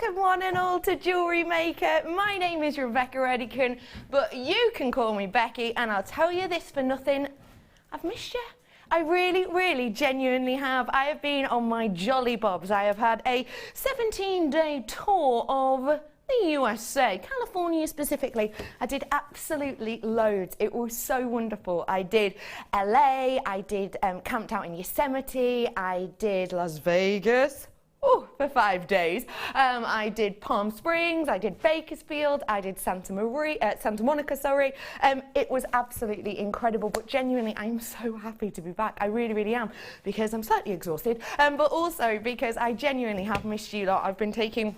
Welcome one and all to Jewellery Maker. My name is Rebecca Redican, but you can call me Becky, and I'll tell you this for nothing, I've missed you. I really, genuinely have. I have been on my jolly bobs. I have had a 17-day tour of the USA, California specifically. I did absolutely loads. It was so wonderful. I did LA, I did camped out in Yosemite, I did Las Vegas. For 5 days. I did Palm Springs, I did Bakersfield, I did Santa Monica, sorry. It was absolutely incredible, but genuinely I'm so happy to be back. I really am, because I'm slightly exhausted, but also because I genuinely have missed you lot. I've been taking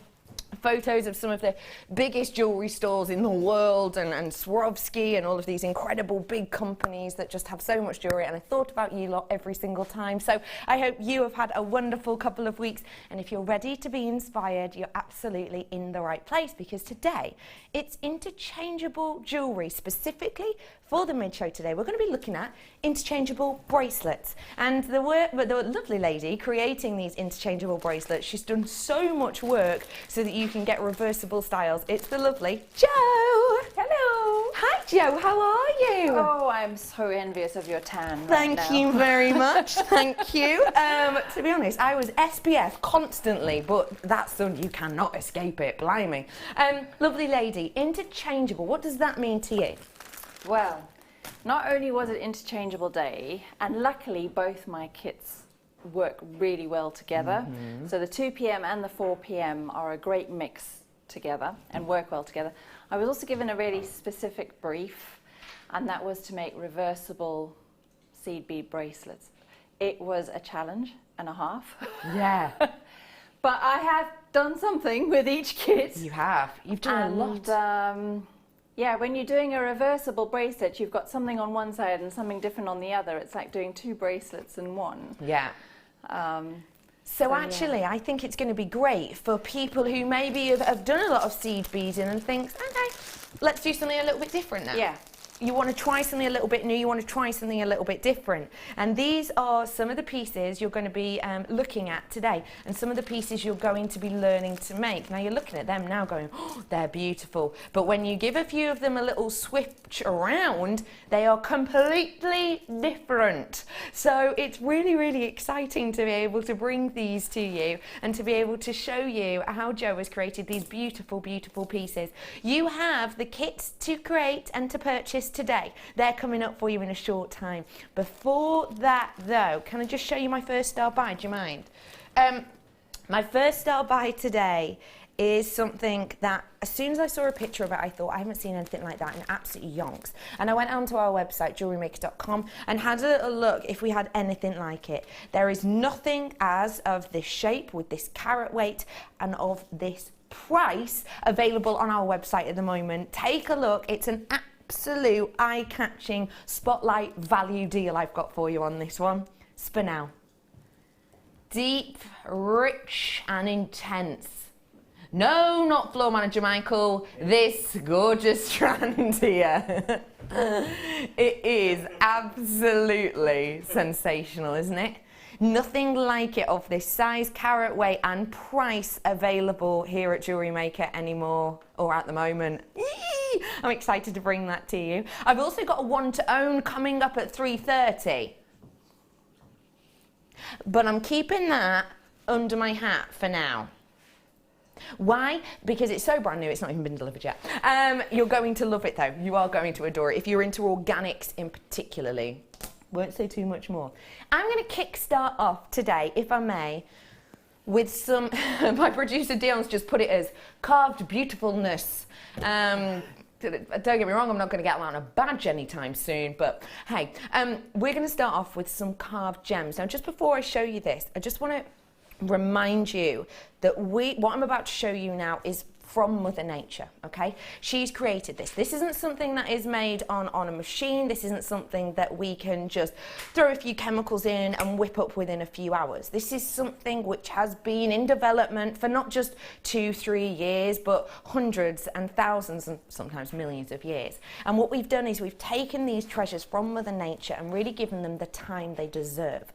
photos of some of the biggest jewellery stores in the world and Swarovski and all of these incredible big companies that just have so much jewellery, and I thought about you lot every single time. So I hope you have had a wonderful couple of weeks, and if you're ready to be inspired, you're absolutely in the right place, because today it's interchangeable jewellery. Specifically for the mid-show today, we're going to be looking at interchangeable bracelets, and the lovely lady creating these interchangeable bracelets, she's done so much work so that you can get reversible styles. It's the lovely Jo. Hello. Hi Jo, how are you? Oh, I'm so envious of your tan. Thank you very much. Thank you. To be honest, I was SPF constantly, but that's done. You cannot escape it. Blimey. Lovely lady, interchangeable. What does that mean to you? Well, not only was it interchangeable day, and luckily both my kits work really well together. So the 2 p.m. and the 4 p.m. are a great mix together and work well together. I was also given a really specific brief, and that was to make reversible seed bead bracelets. It was a challenge and a half. Yeah. But I have done something with each kit. You have. You've done a lot. Yeah, when you're doing a reversible bracelet, you've got something on one side and something different on the other. It's like doing 2 bracelets in one. Yeah. So actually, yeah. I think it's going to be great for people who maybe have done a lot of seed beading and think, okay, let's do something a little bit different now. Yeah. You want to try something a little bit new, you want to try something a little bit different. And these are some of the pieces you're going to be looking at today, and some of the pieces you're going to be learning to make. Now you're looking at them now going, oh, they're beautiful. But when you give a few of them a little switch around, they are completely different. So it's really exciting to be able to bring these to you and to be able to show you how Jo has created these beautiful pieces. You have the kits to create and to purchase today. They're coming up for you in a short time. Before that though, can I just show you my first style buy? Do you mind? My first style buy today is something that as soon as I saw a picture of it, I thought, I haven't seen anything like that, and absolutely yonks. And I went onto our website, JewelleryMaker.com, and had a little look if we had anything like it. There is nothing as of this shape, with this carat weight, and of this price available on our website at the moment. Take a look. It's an absolute eye-catching spotlight value deal I've got for you on this one. Spinel. Deep, rich and intense. No, not floor manager Michael, this gorgeous strand here. It is absolutely sensational, isn't it? Nothing like it of this size, carat weight and price available here at Jewellery Maker anymore, or at the moment. I'm excited to bring that to you. I've also got a one to own coming up at 3:30. But I'm keeping that under my hat for now. Why? Because it's so brand new, it's not even been delivered yet. You're going to love it though. You are going to adore it. If you're into organics in particularly. Won't say too much more. I'm going to kickstart off today, if I may, with some, my producer Dion's just put it as carved beautifulness. Don't get me wrong, I'm not going to get that on a badge anytime soon, but hey, we're going to start off with some carved gems. Now, just before I show you this, I just want to remind you that what I'm about to show you now is from Mother Nature, okay? She's created this. This isn't something that is made on a machine. This isn't something that we can just throw a few chemicals in and whip up within a few hours. This is something which has been in development for not just 2-3 years, but hundreds and thousands and sometimes millions of years. And what we've done is we've taken these treasures from Mother Nature and really given them the time they deserve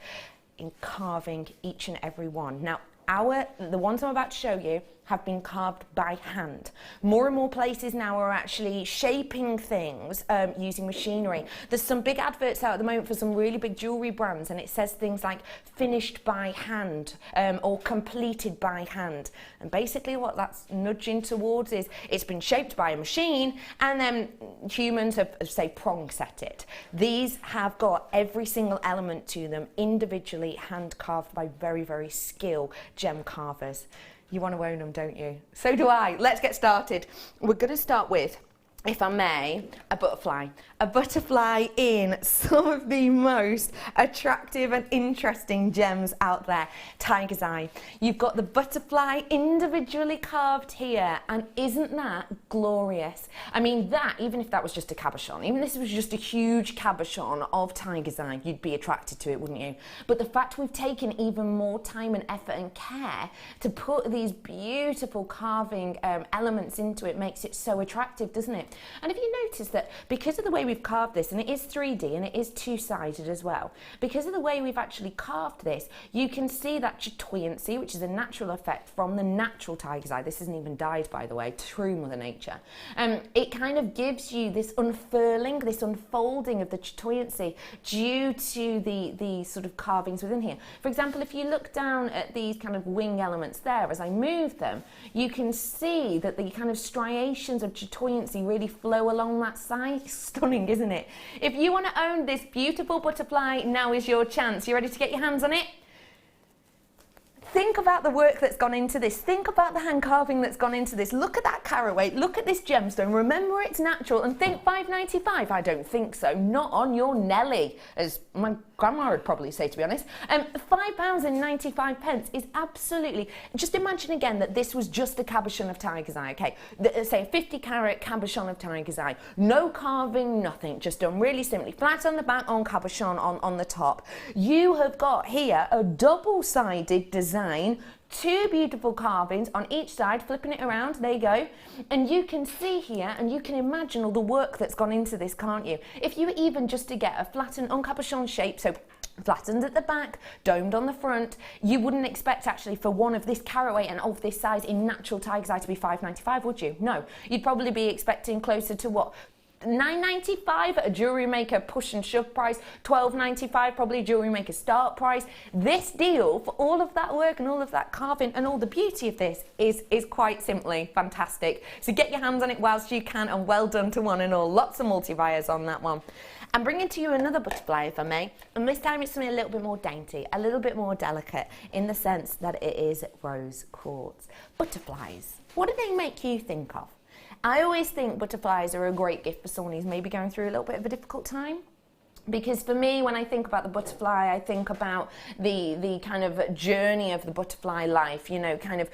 in carving each and every one. Now, the ones I'm about to show you have been carved by hand. More and more places now are actually shaping things using machinery. There's some big adverts out at the moment for some really big jewellery brands, and it says things like finished by hand or completed by hand. And basically what that's nudging towards is it's been shaped by a machine, and then humans have, say, prong set it. These have got every single element to them individually hand carved by very, very skilled gem carvers. You want to own them, don't you? So do I. Let's get started. We're going to start with, if I may, a butterfly. A butterfly in some of the most attractive and interesting gems out there. Tiger's eye. You've got the butterfly individually carved here, and isn't that glorious? I mean, that, even if that was just a cabochon, even this was just a huge cabochon of tiger's eye, you'd be attracted to it, wouldn't you? But the fact we've taken even more time and effort and care to put these beautiful carving elements into it makes it so attractive, doesn't it? And if you notice that because of the way we've carved this, and it is 3D and it is two-sided as well, because of the way we've actually carved this, you can see that chatoyancy, which is a natural effect from the natural tiger's eye. This isn't even dyed, by the way, true Mother Nature. It kind of gives you this unfurling, this unfolding of the chatoyancy due to the sort of carvings within here. For example, if you look down at these kind of wing elements there, as I move them, you can see that the kind of striations of chatoyancy really flow along that side. Stunning, isn't it? If you want to own this beautiful butterfly, now is your chance. You ready to get your hands on it? Think about the work that's gone into this. Think about the hand carving that's gone into this. Look at that carat weight. Look at this gemstone. Remember it's natural, and think $5.95. I don't think so. Not on your Nelly, as my grandma would probably say, to be honest. £5.95 is absolutely... Just imagine again that this was just a cabochon of tiger's eye, okay? Say a 50-carat cabochon of tiger's eye. No carving, nothing. Just done really simply. Flat on the back, on cabochon, on the top. You have got here a double-sided design. Two beautiful carvings on each side, flipping it around, there you go. And you can see here, and you can imagine all the work that's gone into this, can't you? If you were even just to get a flattened uncabochon shape, so flattened at the back, domed on the front, you wouldn't expect actually for one of this carat weight and of this size in natural tiger's eye to be $5.95, would you? No, you'd probably be expecting closer to what? $9.95 at a Jewellery Maker push and shove price, $12.95 probably Jewellery Maker start price. This deal for all of that work and all of that carving and all the beauty of this is quite simply fantastic. So get your hands on it whilst you can, and well done to one and all. Lots of multi-buyers on that one. I'm bringing to you another butterfly, if I may, and this time it's something a little bit more dainty, a little bit more delicate, in the sense that it is rose quartz. Butterflies, what do they make you think of? I always think butterflies are a great gift for someone who's maybe going through a little bit of a difficult time. Because for me, when I think about the butterfly, I think about the kind of journey of the butterfly life, you know, kind of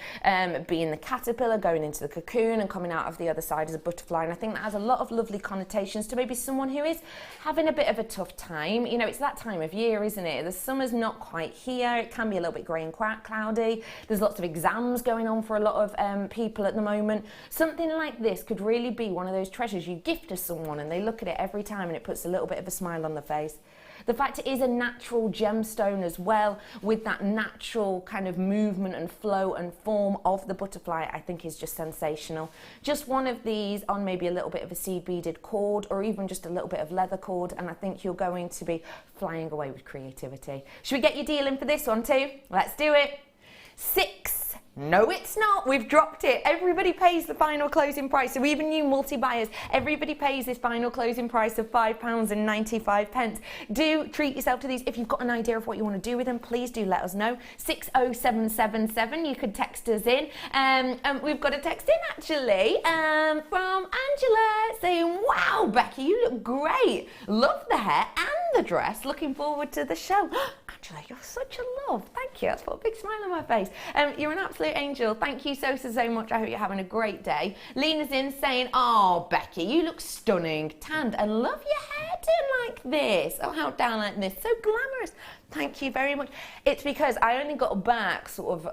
being the caterpillar, going into the cocoon and coming out of the other side as a butterfly. And I think that has a lot of lovely connotations to maybe someone who is having a bit of a tough time. You know, it's that time of year, isn't it? The summer's not quite here. It can be a little bit grey and cloudy. There's lots of exams going on for a lot of people at the moment. Something like this could really be one of those treasures you gift to someone, and they look at it every time and it puts a little bit of a smile on the face. The fact it is a natural gemstone as well, with that natural kind of movement and flow and form of the butterfly, I think is just sensational. Just one of these on maybe a little bit of a seed beaded cord, or even just a little bit of leather cord, and I think you're going to be flying away with creativity. Should we get your deal in for this one too? Let's do it. $6. No, it's not. We've dropped it. Everybody pays the final closing price. So even you multi-buyers, everybody pays this final closing price of £5.95. Do treat yourself to these. If you've got an idea of what you want to do with them, please do let us know. 60777. You could text us in. We've got a text in actually from Angela saying, "Wow, Becky, you look great. Love the hair and the dress. Looking forward to the show." Angela, you're such a love. Thank you. That's put a big smile on my face. You're an absolute angel. Thank you so much. I hope you're having a great day. Lena's in saying, "Oh, Becky, you look stunning, tanned, and love your hair done like this. Oh, how down like this. So glamorous." Thank you very much. It's because I only got back sort of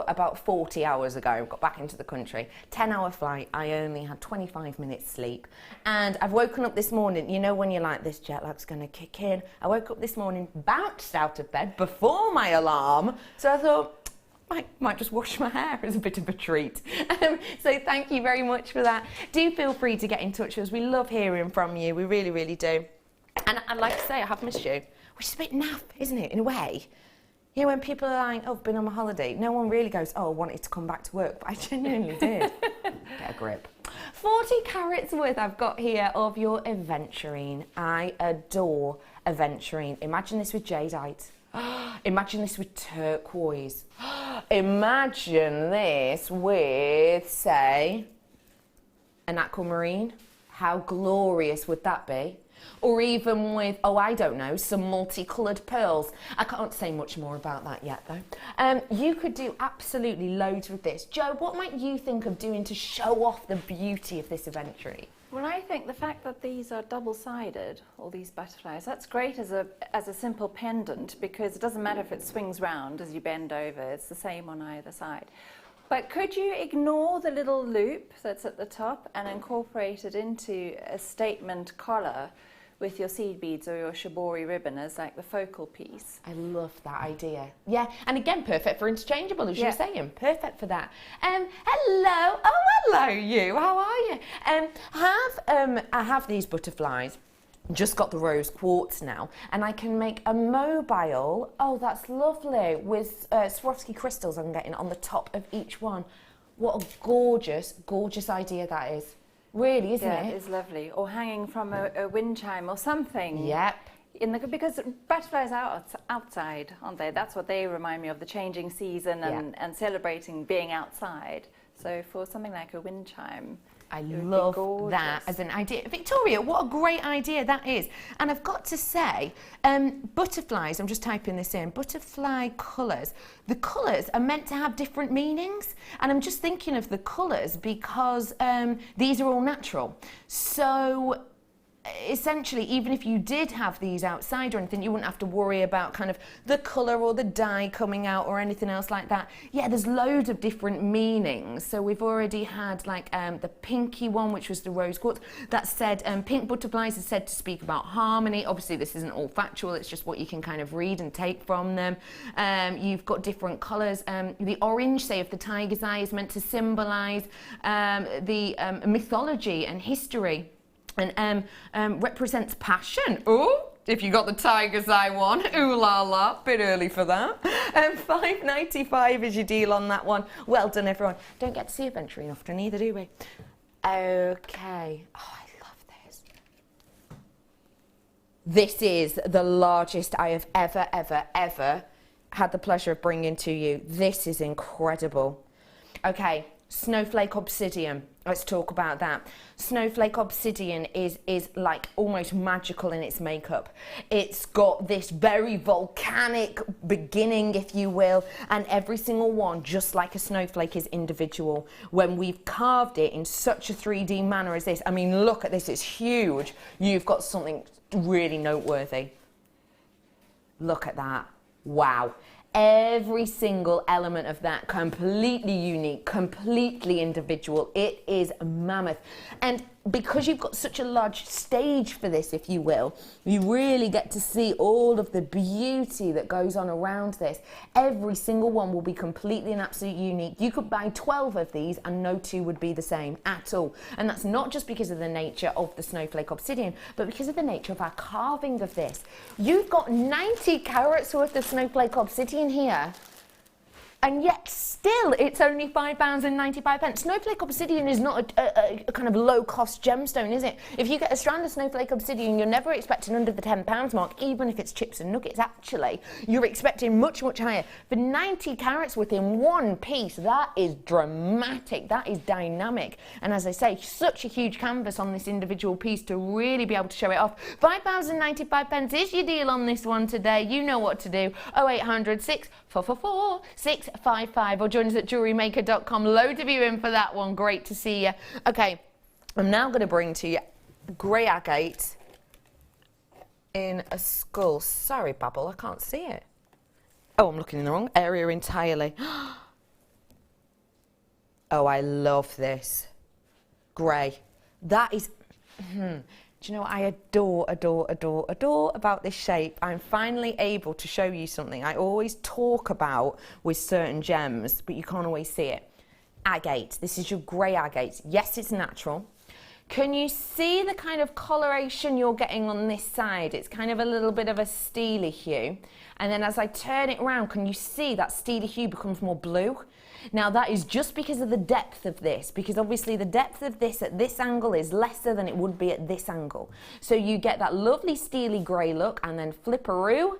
about 40 hours ago. Got back into the country. 10-hour flight. I only had 25 minutes sleep. And I've woken up this morning. You know when you're like, this jet lag's going to kick in. I woke up this morning, bounced out of bed before my alarm. So I thought, might just wash my hair as a bit of a treat. So thank you very much for that. Do feel free to get in touch with us. We love hearing from you. We really, really do. And I'd like to say I have missed you, which is a bit naff, isn't it, in a way? You know, when people are like, oh, I've been on my holiday, no one really goes, oh, I wanted to come back to work, but I genuinely did. Get a grip. 40 carats worth I've got here of your aventurine. I adore aventurine. Imagine this with jadeite. Imagine this with turquoise. Imagine this with, say, an aquamarine. How glorious would that be? Or even with, oh, I don't know, some multicoloured pearls. I can't say much more about that yet, though. You could do absolutely loads with this. Jo, what might you think of doing to show off the beauty of this aventurine? Well, I think the fact that these are double-sided, all these butterflies, that's great as a simple pendant, because it doesn't matter if it swings round as you bend over, it's the same on either side. But could you ignore the little loop that's at the top and incorporate it into a statement collar with your seed beads or your shibori ribbon as like the focal piece? I love that idea. Yeah, and again, perfect for interchangeable, as you were saying. Perfect for that. Hello. Oh, hello, you. How are you? I have these butterflies. Just got the rose quartz now, and I can make a mobile. Oh, that's lovely, with Swarovski crystals I'm getting on the top of each one. What a gorgeous, gorgeous idea that is. Really, isn't it? Yeah, it is lovely. Or hanging from a wind chime or something. Yep. Because butterflies are outside, aren't they? That's what they remind me of, the changing season and celebrating being outside. So for something like a wind chime, I love that as an idea. Victoria, what a great idea that is. And I've got to say, butterflies, I'm just typing this in, butterfly colours. The colours are meant to have different meanings. And I'm just thinking of the colours because these are all natural. So essentially, even if you did have these outside or anything, you wouldn't have to worry about kind of the colour or the dye coming out or anything else like that. Yeah, there's loads of different meanings. So we've already had like the pinky one, which was the rose quartz, that said pink butterflies is said to speak about harmony. Obviously, this isn't all factual, it's just what you can kind of read and take from them. You've got different colours. The orange, say, of the tiger's eye is meant to symbolise the mythology and history. And represents passion. Oh, if you got the tiger's eye one, ooh la la, bit early for that. $5.95 is your deal on that one. Well done, everyone. Don't get to see aventurine often either, do we? Okay. Oh, I love this. This is the largest I have ever had the pleasure of bringing to you. This is incredible. Okay. Snowflake obsidian. Let's talk about that. Snowflake obsidian is like almost magical in its makeup. It's got this very volcanic beginning, if you will, and every single one, just like a snowflake, is individual. When we've carved it in such a 3D manner as this, I mean, look at this, it's huge. You've got something really noteworthy. Look at that. Wow. Every single element of that completely unique, completely individual. It is mammoth. And because you've got such a large stage for this, if you will, you really get to see all of the beauty that goes on around this. Every single one will be completely and absolutely unique. You could buy 12 of these and no two would be the same at all. And that's not just because of the nature of the snowflake obsidian, but because of the nature of our carving of this. You've got 90 carats worth of snowflake obsidian here. And yet still it's only £5.95. Snowflake obsidian is not a kind of low-cost gemstone, is it? If you get a strand of snowflake obsidian, you're never expecting under the £10 mark, even if it's chips and nuggets, actually. You're expecting much, much higher. For 90 carats within one piece, that is dramatic, that is dynamic. And as I say, such a huge canvas on this individual piece to really be able to show it off. £5.95 is your deal on this one today. You know what to do. 0800 644 655 or join us at JewelleryMaker.com. Load of you in for that one. Great to see you. Okay, I'm now going to bring to you grey agate in a skull. Sorry, Babble, I can't see it. Oh, I'm looking in the wrong area entirely. Oh, I love this. Grey. That is... Do you know what I adore about this shape? I'm finally able to show you something I always talk about with certain gems, but you can't always see it. Agate. This is your grey agate. Yes, it's natural. Can you see the kind of coloration you're getting on this side? It's kind of a little bit of a steely hue. And then as I turn it around, can you see that steely hue becomes more blue? Now that is just because of the depth of this, because obviously the depth of this at this angle is lesser than it would be at this angle. So you get that lovely steely grey look, and then flipperoo,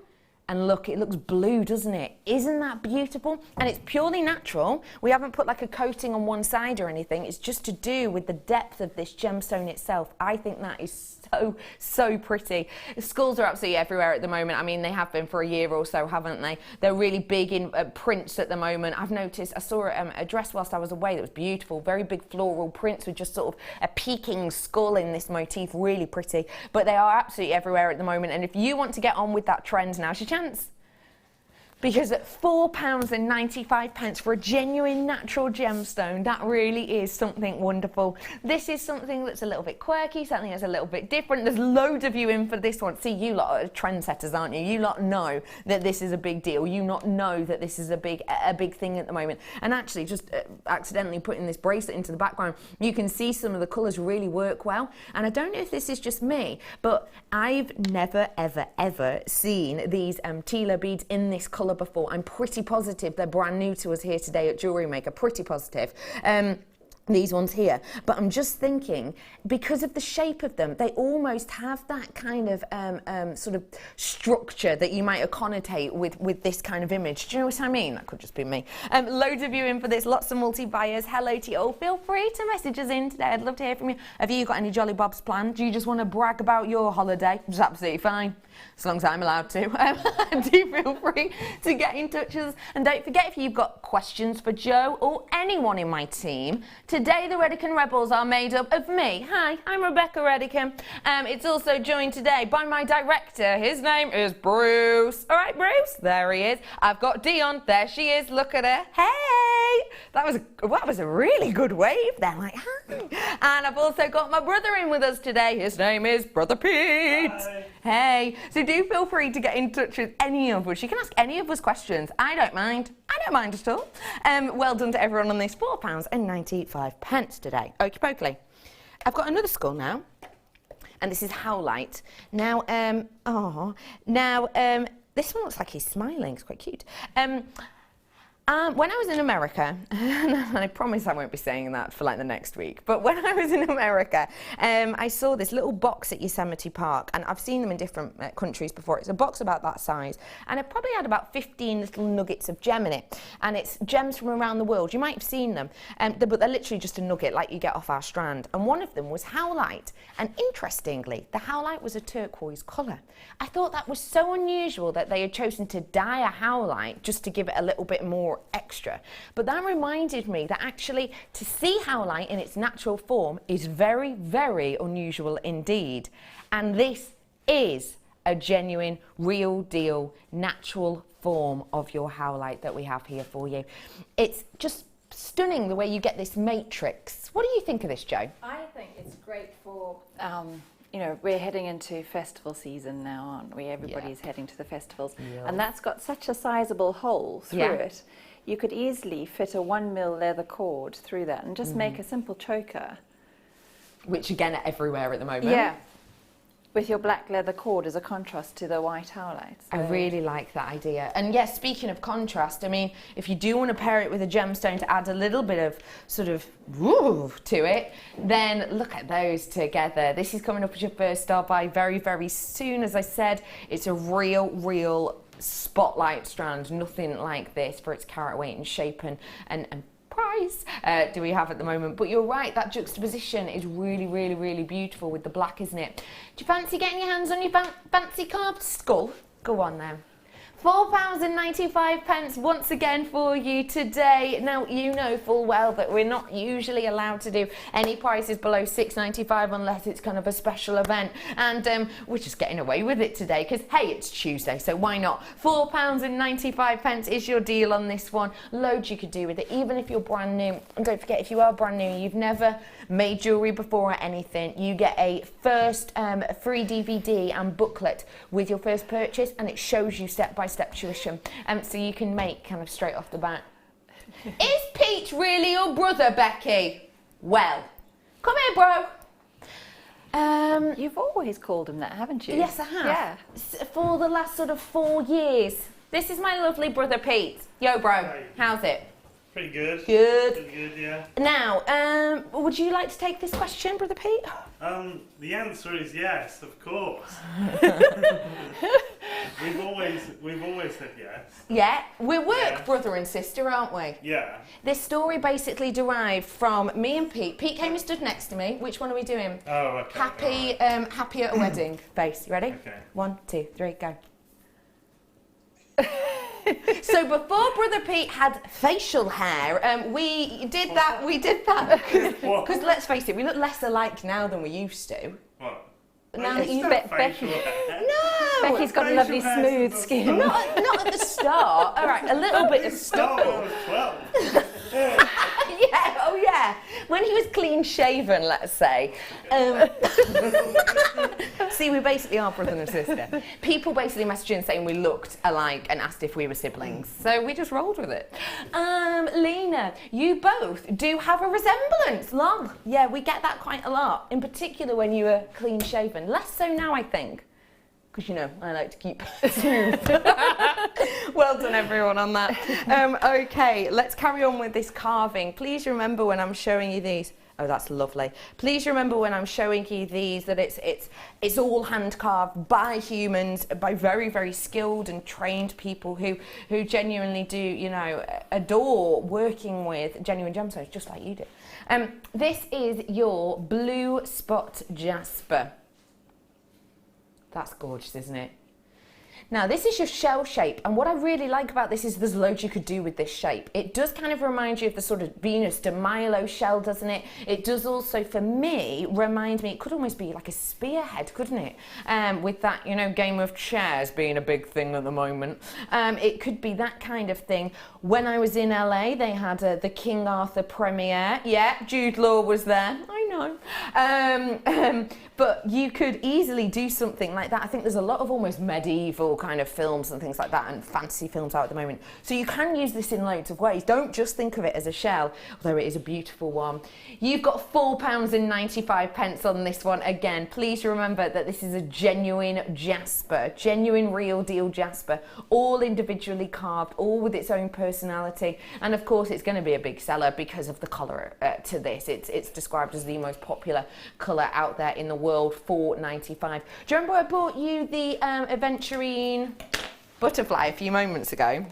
and look, it looks blue, doesn't it? Isn't that beautiful? And it's purely natural. We haven't put like a coating on one side or anything. It's just to do with the depth of this gemstone itself. I think that is so pretty. The schools are absolutely everywhere at the moment. I mean, they have been for a year or so, haven't they? They're really big in prints at the moment. I've noticed, I saw a dress whilst I was away that was beautiful, very big floral prints with just sort of a peaking skull in this motif, really pretty. But they are absolutely everywhere at the moment. And if you want to get on with that trend, now's your chance. Because at £4.95 for a genuine natural gemstone, that really is something wonderful. This is something that's a little bit quirky, something that's a little bit different. There's loads of you in for this one. See, you lot are trendsetters, aren't you? You lot know that this is a big deal. You lot know that this is a big thing at the moment. And actually, just accidentally putting this bracelet into the background, you can see some of the colours really work well. And I don't know if this is just me, but I've never, ever seen these Tila beads in this colour before. I'm pretty positive they're brand new to us here today at Jewellery Maker, pretty positive. These ones here, but I'm just thinking, because of the shape of them, they almost have that kind of sort of structure that you might connotate with this kind of image. Do you know what I mean? That could just be me. Loads of you in for this, lots of multi-buyers. Hello to you all. Feel free to message us in today. I'd love to hear from you. Have you got any jolly bobs planned? Do you just want to brag about your holiday? It's absolutely fine, as long as I'm allowed to. Do feel free to get in touch with us. And don't forget, if you've got questions for Jo or anyone in my team, today the Redican Rebels are made up of me. Hi, I'm Rebecca Redican. It's also joined today by my director. His name is Bruce. All right, Bruce? There he is. I've got Dion. There she is. Look at her. Hey! That was a really good wave there. Like, hi. And I've also got my brother in with us today. His name is Brother Pete. Hi. Hey. So do feel free to get in touch with any of us. You can ask any of us questions. I don't mind. I don't mind at all. Well done to everyone on this £4.95 today. Okie pokely. I've got another skull now, and this is Howlite. Now, this one looks like he's smiling. It's quite cute. When I was in America, and I promise I won't be saying that for like the next week, but when I was in America, I saw this little box at Yosemite Park, and I've seen them in different countries before. It's a box about that size, and it probably had about 15 little nuggets of gem in it, and it's gems from around the world. You might have seen them, but they're literally just a nugget like you get off our strand, and one of them was Howlite, and interestingly, the Howlite was a turquoise colour. I thought that was so unusual that they had chosen to dye a Howlite just to give it a little bit more extra. But that reminded me that actually to see Howlite in its natural form is very, very unusual indeed. And this is a genuine, real deal, natural form of your Howlite that we have here for you. It's just stunning the way you get this matrix. What do you think of this, Jo? I think it's great for you know, we're heading into festival season now, aren't we? Everybody's heading to the festivals. Yeah. And that's got such a sizable hole through it. You could easily fit a 1mm leather cord through that and just make a simple choker. Which again are everywhere at the moment. Yeah. With your black leather cord as a contrast to the white Howlite. So. I really like that idea. And yes, speaking of contrast, I mean, if you do want to pair it with a gemstone to add a little bit of sort of woo to it, then look at those together. This is coming up as your first star buy very, very soon. As I said, it's a real spotlight strand. Nothing like this for its carat weight and shape and price do we have at the moment. But you're right, that juxtaposition is really beautiful with the black, isn't it? Do you fancy getting your hands on your fancy carved skull? Go on then. £4.95 once again for you today. Now, you know full well that we're not usually allowed to do any prices below £6.95 unless it's kind of a special event. And we're just getting away with it today because, hey, it's Tuesday, so why not? £4.95 is your deal on this one. Loads you could do with it, even if you're brand new. And don't forget, if you are brand new, you've never made jewellery before or anything, you get a first free DVD and booklet with your first purchase, and it shows you step-by-step tuition, so you can make kind of straight off the bat. Is Pete really your brother, Becky? Well, come here, bro. You've always called him that, haven't you? Yes, I have. Yeah. For the last sort of 4 years. This is my lovely brother, Pete. Yo, bro. Hi. How's it? Pretty good. Good. Pretty good, yeah. Now, would you like to take this question, brother Pete? The answer is yes, of course. we've always said yes. Yeah, we're work brother and sister, aren't we? Yeah. This story basically derived from me and Pete. Pete came and stood next to me. Which one are we doing? Oh, okay. Happy, Right. happy at a wedding face. You ready? Okay. 1, 2, 3, go. So before brother Pete had facial hair, we did that because let's face it, we look less alike now than we used to. What? Now It's that you not Becky- facial hair. No, Becky's got a facial lovely hair's smooth the skin. not at the start. All right, a little bit of Stop stuff. when I was 12. Yeah, oh yeah. When he was clean shaven, let's say. See, we basically are brother and sister. People basically messaged in saying we looked alike and asked if we were siblings. So we just rolled with it. Lena, you both do have a resemblance. Long. Yeah, we get that quite a lot. In particular when you were clean shaven. Less so now, I think. Because, you know, I like to keep smooth. Well done, everyone, on that. Okay, let's carry on with this carving. Please remember when I'm showing you these. Oh, that's lovely. Please remember when I'm showing you these that it's all hand carved by humans, by very, very skilled and trained people who genuinely do, you know, adore working with genuine gemstones, just like you do. This is your blue spot jasper. That's gorgeous, isn't it? Now, this is your shell shape, and what I really like about this is there's loads you could do with this shape. It does kind of remind you of the sort of Venus de Milo shell, doesn't it? It does also, for me, remind me, it could almost be like a spearhead, couldn't it? With that, you know, game of chairs being a big thing at the moment. It could be that kind of thing. When I was in LA, they had the King Arthur premiere. Yeah, Jude Law was there. I know. But you could easily do something like that. I think there's a lot of almost medieval kind of films and things like that, and fantasy films out at the moment. So you can use this in loads of ways. Don't just think of it as a shell, although it is a beautiful one. You've got £4.95 on this one. Again, please remember that this is a genuine jasper, genuine real deal jasper, all individually carved, all with its own personality. And of course, it's going to be a big seller because of the colour to this. It's described as the most popular colour out there in the world, $4.95. Do you remember I bought you the aventurine butterfly a few moments ago?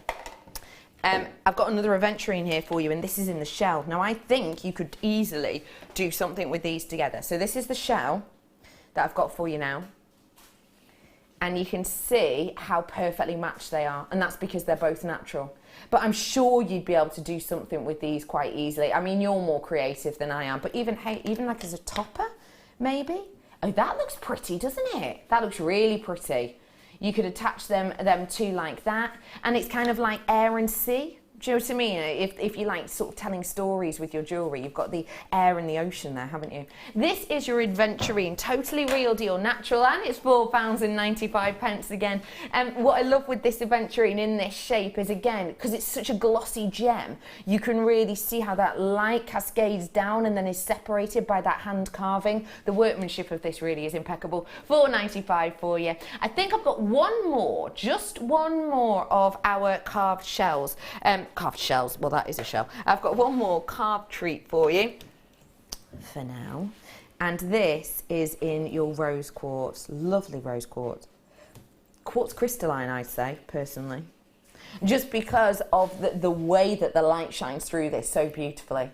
I've got another aventurine here for you, and this is in the shell. Now, I think you could easily do something with these together. So this is the shell that I've got for you now. And you can see how perfectly matched they are, and that's because they're both natural. But I'm sure you'd be able to do something with these quite easily. I mean, you're more creative than I am, but even like as a topper, maybe? Oh, that looks pretty, doesn't it? That looks really pretty. You could attach them two like that, and it's kind of like air and sea. Do you know what I mean? If you like sort of telling stories with your jewellery, you've got the air and the ocean there, haven't you? This is your aventurine, totally real deal, natural, and it's £4.95 again. What I love with this aventurine in this shape is, again, because it's such a glossy gem, you can really see how that light cascades down and then is separated by that hand carving. The workmanship of this really is impeccable. £4.95 for you. I think I've got one more, just one more of our carved shells. Carved shells, well, that is a shell. I've got one more carved treat for you for now, and this is in your rose quartz. Lovely rose quartz. Quartz crystalline, I'd say, personally, just because of the way that the light shines through this so beautifully.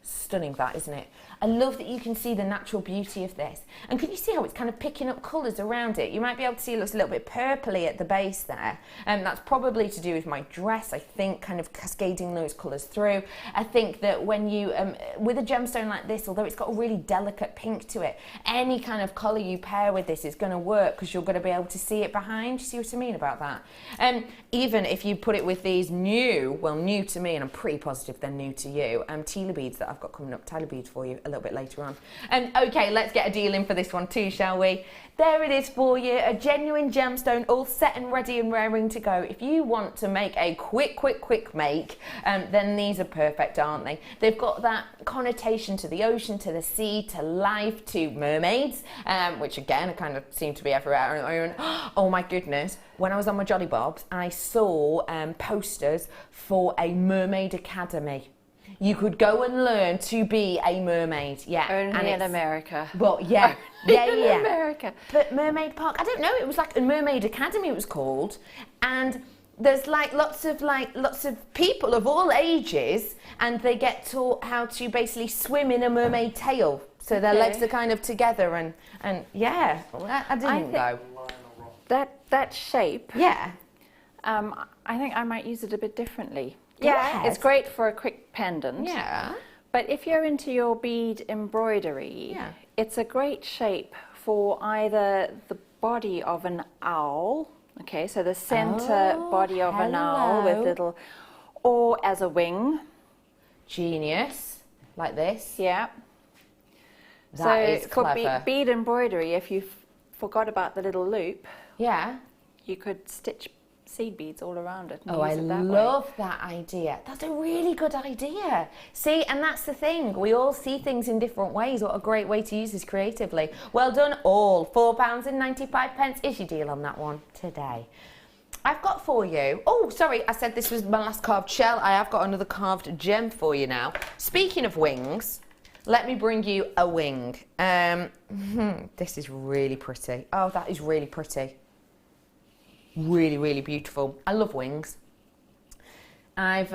Stunning that, isn't it? I love that you can see the natural beauty of this. And can you see how it's kind of picking up colours around it? You might be able to see it looks a little bit purpley at the base there. And that's probably to do with my dress, I think, kind of cascading those colours through. I think that when you, with a gemstone like this, although it's got a really delicate pink to it, any kind of colour you pair with this is going to work because you're going to be able to see it behind. You see what I mean about that? Even if you put it with these new to me, and I'm pretty positive they're new to you, Tila beads that I've got coming up, Tyler beads for you a little bit later on. Okay, let's get a deal in for this one too, shall we? There it is for you, a genuine gemstone, all set and ready and raring to go. If you want to make a quick make, then these are perfect, aren't they? They've got that connotation to the ocean, to the sea, to life, to mermaids, which again, kind of seem to be everywhere at the moment. Oh my goodness. When I was on my Jolly Bobs, I saw posters for a mermaid academy. You could go and learn to be a mermaid, yeah. Only in America. Well, yeah, yeah. In America. But Mermaid Park, I don't know, it was like a Mermaid Academy it was called, and there's lots of people of all ages, and they get taught how to basically swim in a mermaid tail. So their legs are kind of together, and yeah, well, I didn't go. That shape, yeah. I think I might use it a bit differently. Yeah, it's great for a quick pendant. Yeah. But if you're into your bead embroidery, it's a great shape for either the body of an owl, okay, so the center body of an owl with little, or as a wing. Genius. Like this. Yeah. That is clever. For bead embroidery, if you forgot about the little loop, you could stitch seed beads all around it. And use it that love way. that idea. That's a really good idea. See, and that's the thing. We all see things in different ways. What a great way to use this creatively. Well done, all. £4.95 is your deal on that one today. I've got for you, oh, sorry, I said this was my last carved shell. I have got another carved gem for you now. Speaking of wings, let me bring you a wing. This is really pretty. Oh, that is really pretty. Really, really beautiful. I love wings. I've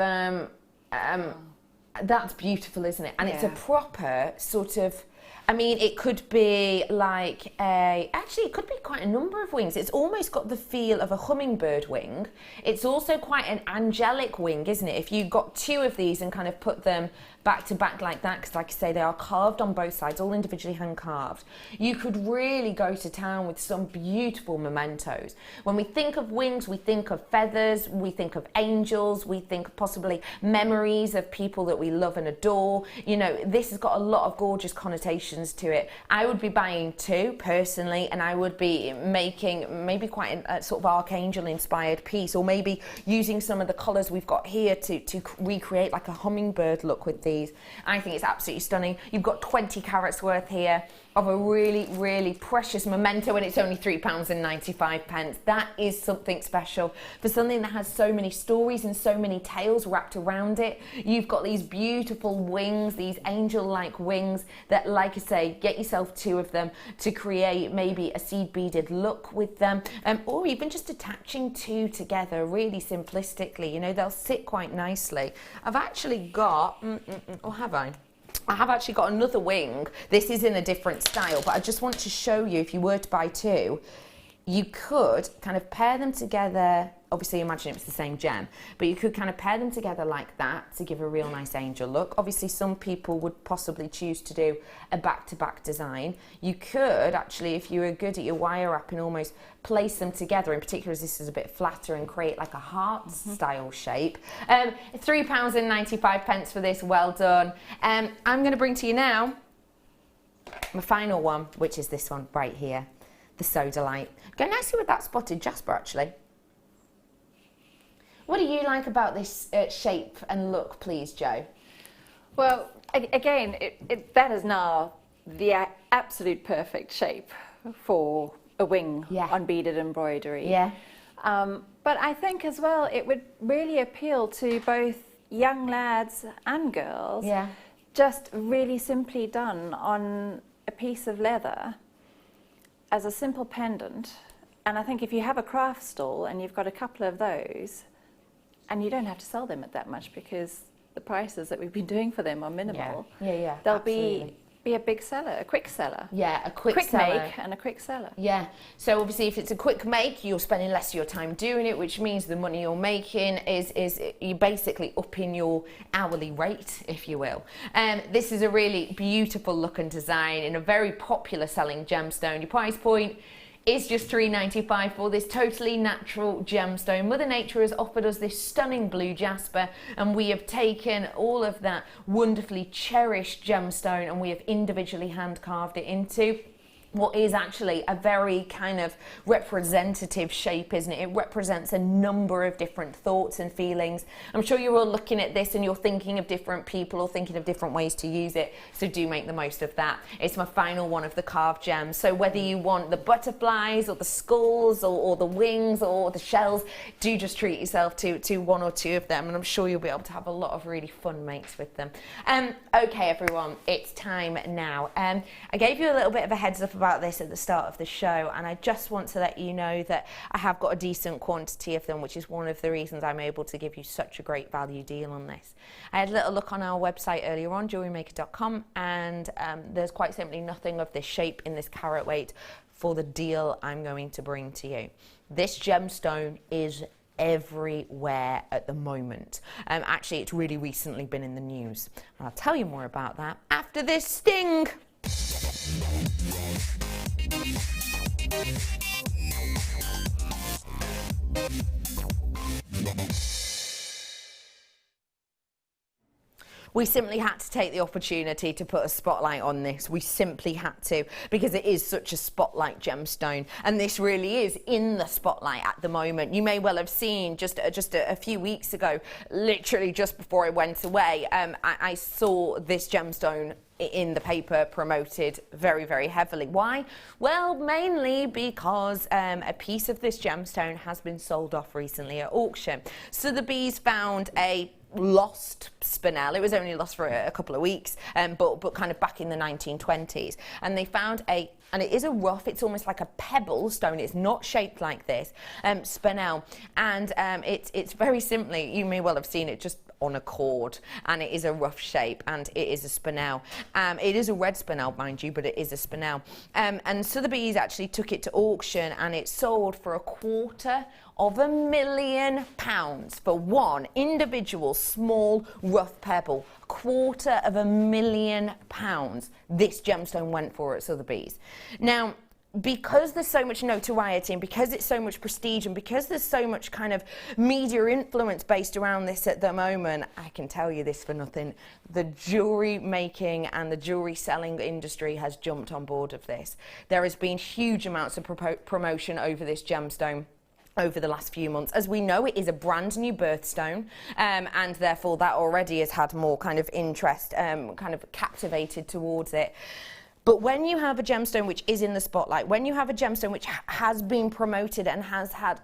that's beautiful, isn't it? And it's a proper sort of, I mean, it could be like actually it could be quite a number of wings. It's almost got the feel of a hummingbird wing. It's also quite an angelic wing, isn't it? If you got two of these and kind of put them back to back like that, because like I say, they are carved on both sides, all individually hand carved. You could really go to town with some beautiful mementos. When we think of wings, we think of feathers, we think of angels, we think possibly memories of people that we love and adore. You know, this has got a lot of gorgeous connotations to it. I would be buying two personally, and I would be making maybe quite a sort of archangel inspired piece, or maybe using some of the colours we've got here to recreate like a hummingbird look with these. I think it's absolutely stunning. You've got 20 carats worth here of a really, really precious memento, and it's only £3.95. That is something special for something that has so many stories and so many tales wrapped around it. You've got these beautiful wings, these angel-like wings that, like I say, get yourself two of them to create maybe a seed beaded look with them, or even just attaching two together really simplistically. You know, they'll sit quite nicely. I've actually got, or have I? I have actually got another wing. This is in a different style, but I just want to show you, if you were to buy two, you could kind of pair them together. Obviously, imagine it was the same gem, but you could kind of pair them together like that to give a real nice angel look. Obviously, some people would possibly choose to do a back-to-back design. You could actually, if you were good at your wire wrapping, almost place them together, in particular as this is a bit flatter, and create like a heart-style shape. £3.95 for this, well done. I'm going to bring to you now my final one, which is this one right here, the Soda Light. Go nicely with that spotted jasper, actually. What do you like about this shape and look, please, Jo? Well, again, that is now the absolute perfect shape for a wing on beaded embroidery. Yeah. But I think as well it would really appeal to both young lads and girls. Yeah. Just really simply done on a piece of leather as a simple pendant. And I think if you have a craft stall and you've got a couple of those, and you don't have to sell them at that much because the prices that we've been doing for them are minimal, they'll be a big seller, a quick seller. Yeah, a quick seller. Make and a quick seller. Yeah. So obviously if it's a quick make, you're spending less of your time doing it, which means the money you're making is you basically upping your hourly rate, if you will. This is a really beautiful looking design in a very popular selling gemstone. Your price point is just $3.95 for this totally natural gemstone. Mother Nature has offered us this stunning blue jasper, and we have taken all of that wonderfully cherished gemstone and we have individually hand carved it into what is actually a very kind of representative shape, isn't it? It represents a number of different thoughts and feelings. I'm sure you're all looking at this and you're thinking of different people or thinking of different ways to use it, so do make the most of that. It's my final one of the carved gems, so whether you want the butterflies or the skulls or the wings or the shells, do just treat yourself to one or two of them, and I'm sure you'll be able to have a lot of really fun makes with them. Okay everyone, it's time now. I gave you a little bit of a heads up about this at the start of the show, and I just want to let you know that I have got a decent quantity of them, which is one of the reasons I'm able to give you such a great value deal on this. I had a little look on our website earlier on, JewelleryMaker.com, and there's quite simply nothing of this shape in this carat weight for the deal I'm going to bring to you. This gemstone is everywhere at the moment. Actually, it's really recently been in the news, and I'll tell you more about that after this sting. We simply had to take the opportunity to put a spotlight on this. We simply had to, because it is such a spotlight gemstone, and this really is in the spotlight at the moment. You may well have seen just a few weeks ago, literally just before I went away, I saw this gemstone in the paper promoted very, very heavily. Why? Well, mainly because a piece of this gemstone has been sold off recently at auction. Sotheby's found a lost spinel. It was only lost for a couple of weeks, but kind of back in the 1920s. And they found and it is a rough, it's almost like a pebble stone, it's not shaped like this, spinel. And it's very simply, you may well have seen it just on a cord, and it is a rough shape, and it is a spinel. It is a red spinel, mind you, but it is a spinel. And Sotheby's actually took it to auction, and it sold for £250,000 for one individual small rough pebble. £250,000 this gemstone went for at Sotheby's. Now, because there's so much notoriety, and because it's so much prestige, and because there's so much kind of media influence based around this at the moment, I can tell you this for nothing, the jewellery making and the jewellery selling industry has jumped on board of this. There has been huge amounts of promotion over this gemstone over the last few months. As we know, it is a brand new birthstone, and therefore that already has had more kind of interest, kind of captivated towards it. But when you have a gemstone which is in the spotlight, when you have a gemstone which has been promoted and has had,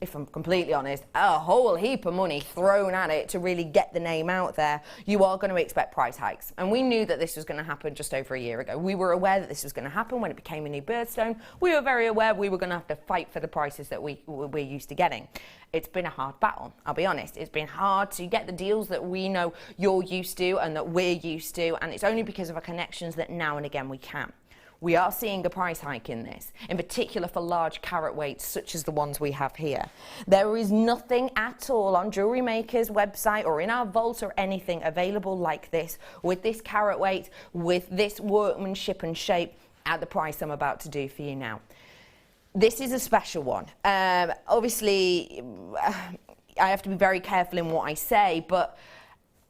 if I'm completely honest, a whole heap of money thrown at it to really get the name out there, you are going to expect price hikes. And we knew that this was going to happen just over a year ago. We were aware that this was going to happen when it became a new birthstone. We were very aware we were going to have to fight for the prices that we're used to getting. It's been a hard battle, I'll be honest. It's been hard to get the deals that we know you're used to and that we're used to, and it's only because of our connections that now and again we can. We are seeing a price hike in this, in particular for large carat weights such as the ones we have here. There is nothing at all on Jewellery Maker's website or in our vault or anything available like this, with this carat weight, with this workmanship and shape at the price I'm about to do for you now. This is a special one. Obviously, I have to be very careful in what I say, but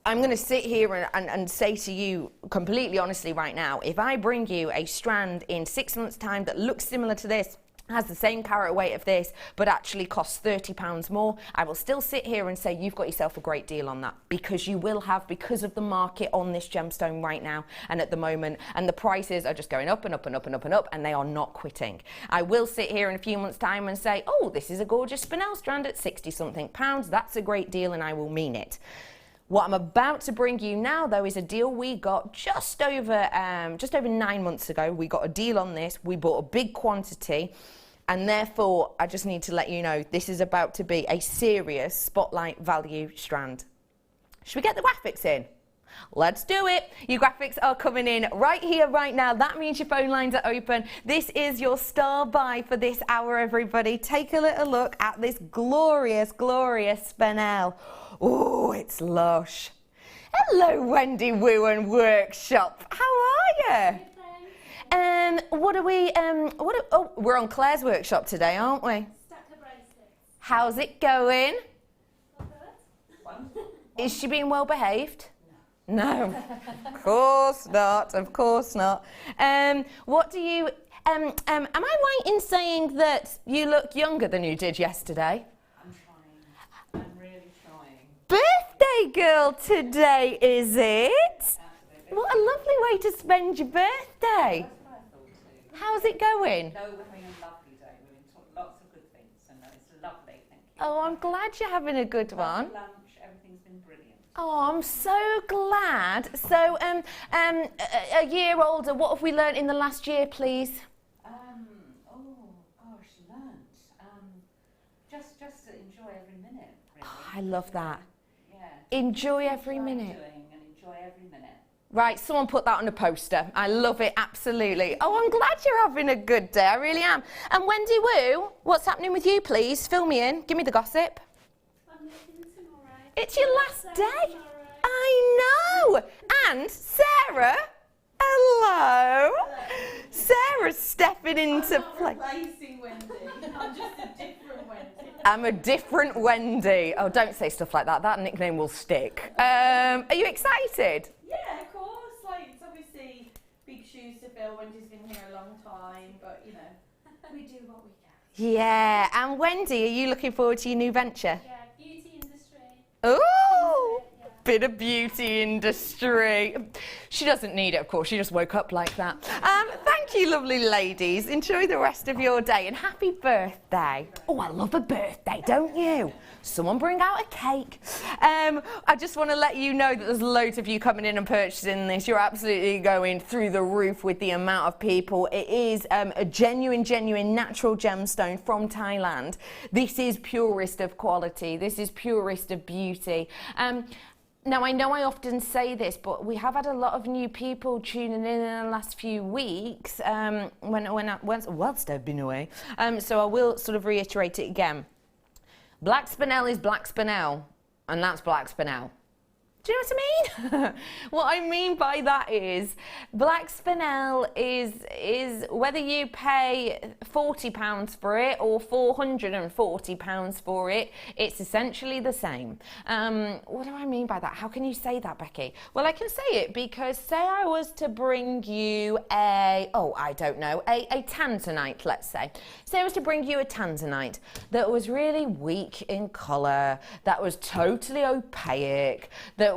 I'm going to sit here and say to you completely honestly right now, if I bring you a strand in 6 months' time that looks similar to this, has the same carat weight of this, but actually costs £30 more, I will still sit here and say you've got yourself a great deal on that, because you will have, because of the market on this gemstone right now and at the moment, and the prices are just going up and up and up and up and up, and they are not quitting. I will sit here in a few months' time and say, oh, this is a gorgeous spinel strand at 60-something pounds, that's a great deal, and I will mean it. What I'm about to bring you now, though, is a deal we got just over 9 months ago. We got a deal on this. We bought a big quantity, and therefore, I just need to let you know this is about to be a serious spotlight value strand. Should we get the graphics in? Let's do it. Your graphics are coming in right here, right now. That means your phone lines are open. This is your star buy for this hour, everybody. Take a little look at this glorious, glorious spinel. Oh, it's lush. Hello, Wendy Wu and Workshop. How are you? What are we, oh, we're on Claire's workshop today, aren't we? Stacker bracelets. How's it going? Not good. Is she being well behaved? No. Of course not, of course not. What do you, am I right in saying that you look younger than you did yesterday? I'm trying. I'm really trying. Birthday girl today, is it? Absolutely. What a lovely way to spend your birthday. That's what I thought too. How's it going? No, we're having a lovely day. We've been taught lots of good things, and it's lovely. Thank you. Oh, I'm glad you're having a good one. Lunch, everything's been brilliant. Oh, I'm so glad. So, a year older, what have we learnt in the last year, please? Oh gosh, learnt. Just to enjoy every minute. Really. Oh, I love that. Yeah. Enjoy every minute. Doing and enjoy every minute. Right, someone put that on a poster. I love it, absolutely. Oh, I'm glad you're having a good day, I really am. And Wendy Wu, what's happening with you, please? Fill me in, give me the gossip. I'm looking tomorrow. It's your last Tomorrow. day. I know. And Sarah, hello. Sarah's stepping into play. Replacing Wendy. I'm just a different Wendy. I'm a different Wendy. Oh, don't say stuff like that. That nickname will stick. Are you excited? Yeah, of course. Like, it's obviously big shoes to fill. Wendy's been here a long time, but you know, we do what we can. Yeah. And Wendy, are you looking forward to your new venture? Yeah, beauty industry. Ooh, Yeah. bit of beauty industry. She doesn't need it, of course. She just woke up like that. Thank you, lovely ladies. Enjoy the rest of your day and happy birthday. Oh, I love a birthday, don't you? Someone bring out a cake. I just want to let you know that there's loads of you coming in and purchasing this. You're absolutely going through the roof with the amount of people. It is a genuine natural gemstone from Thailand. This is purest of quality. This is purest of beauty. Now, I know I often say this, but we have had a lot of new people tuning in the last few weeks whilst I've been away. So I will sort of reiterate it again. Black spinel is black spinel, and that's black spinel. Do you know what I mean? What I mean by that is black spinel is whether you pay £40 for it or £440 for it, it's essentially the same. What do I mean by that? How can you say that, Becky? Well, I can say it because say I was to bring you a tanzanite, let's say. Say I was to bring you a tanzanite that was really weak in colour, that was totally opaque, that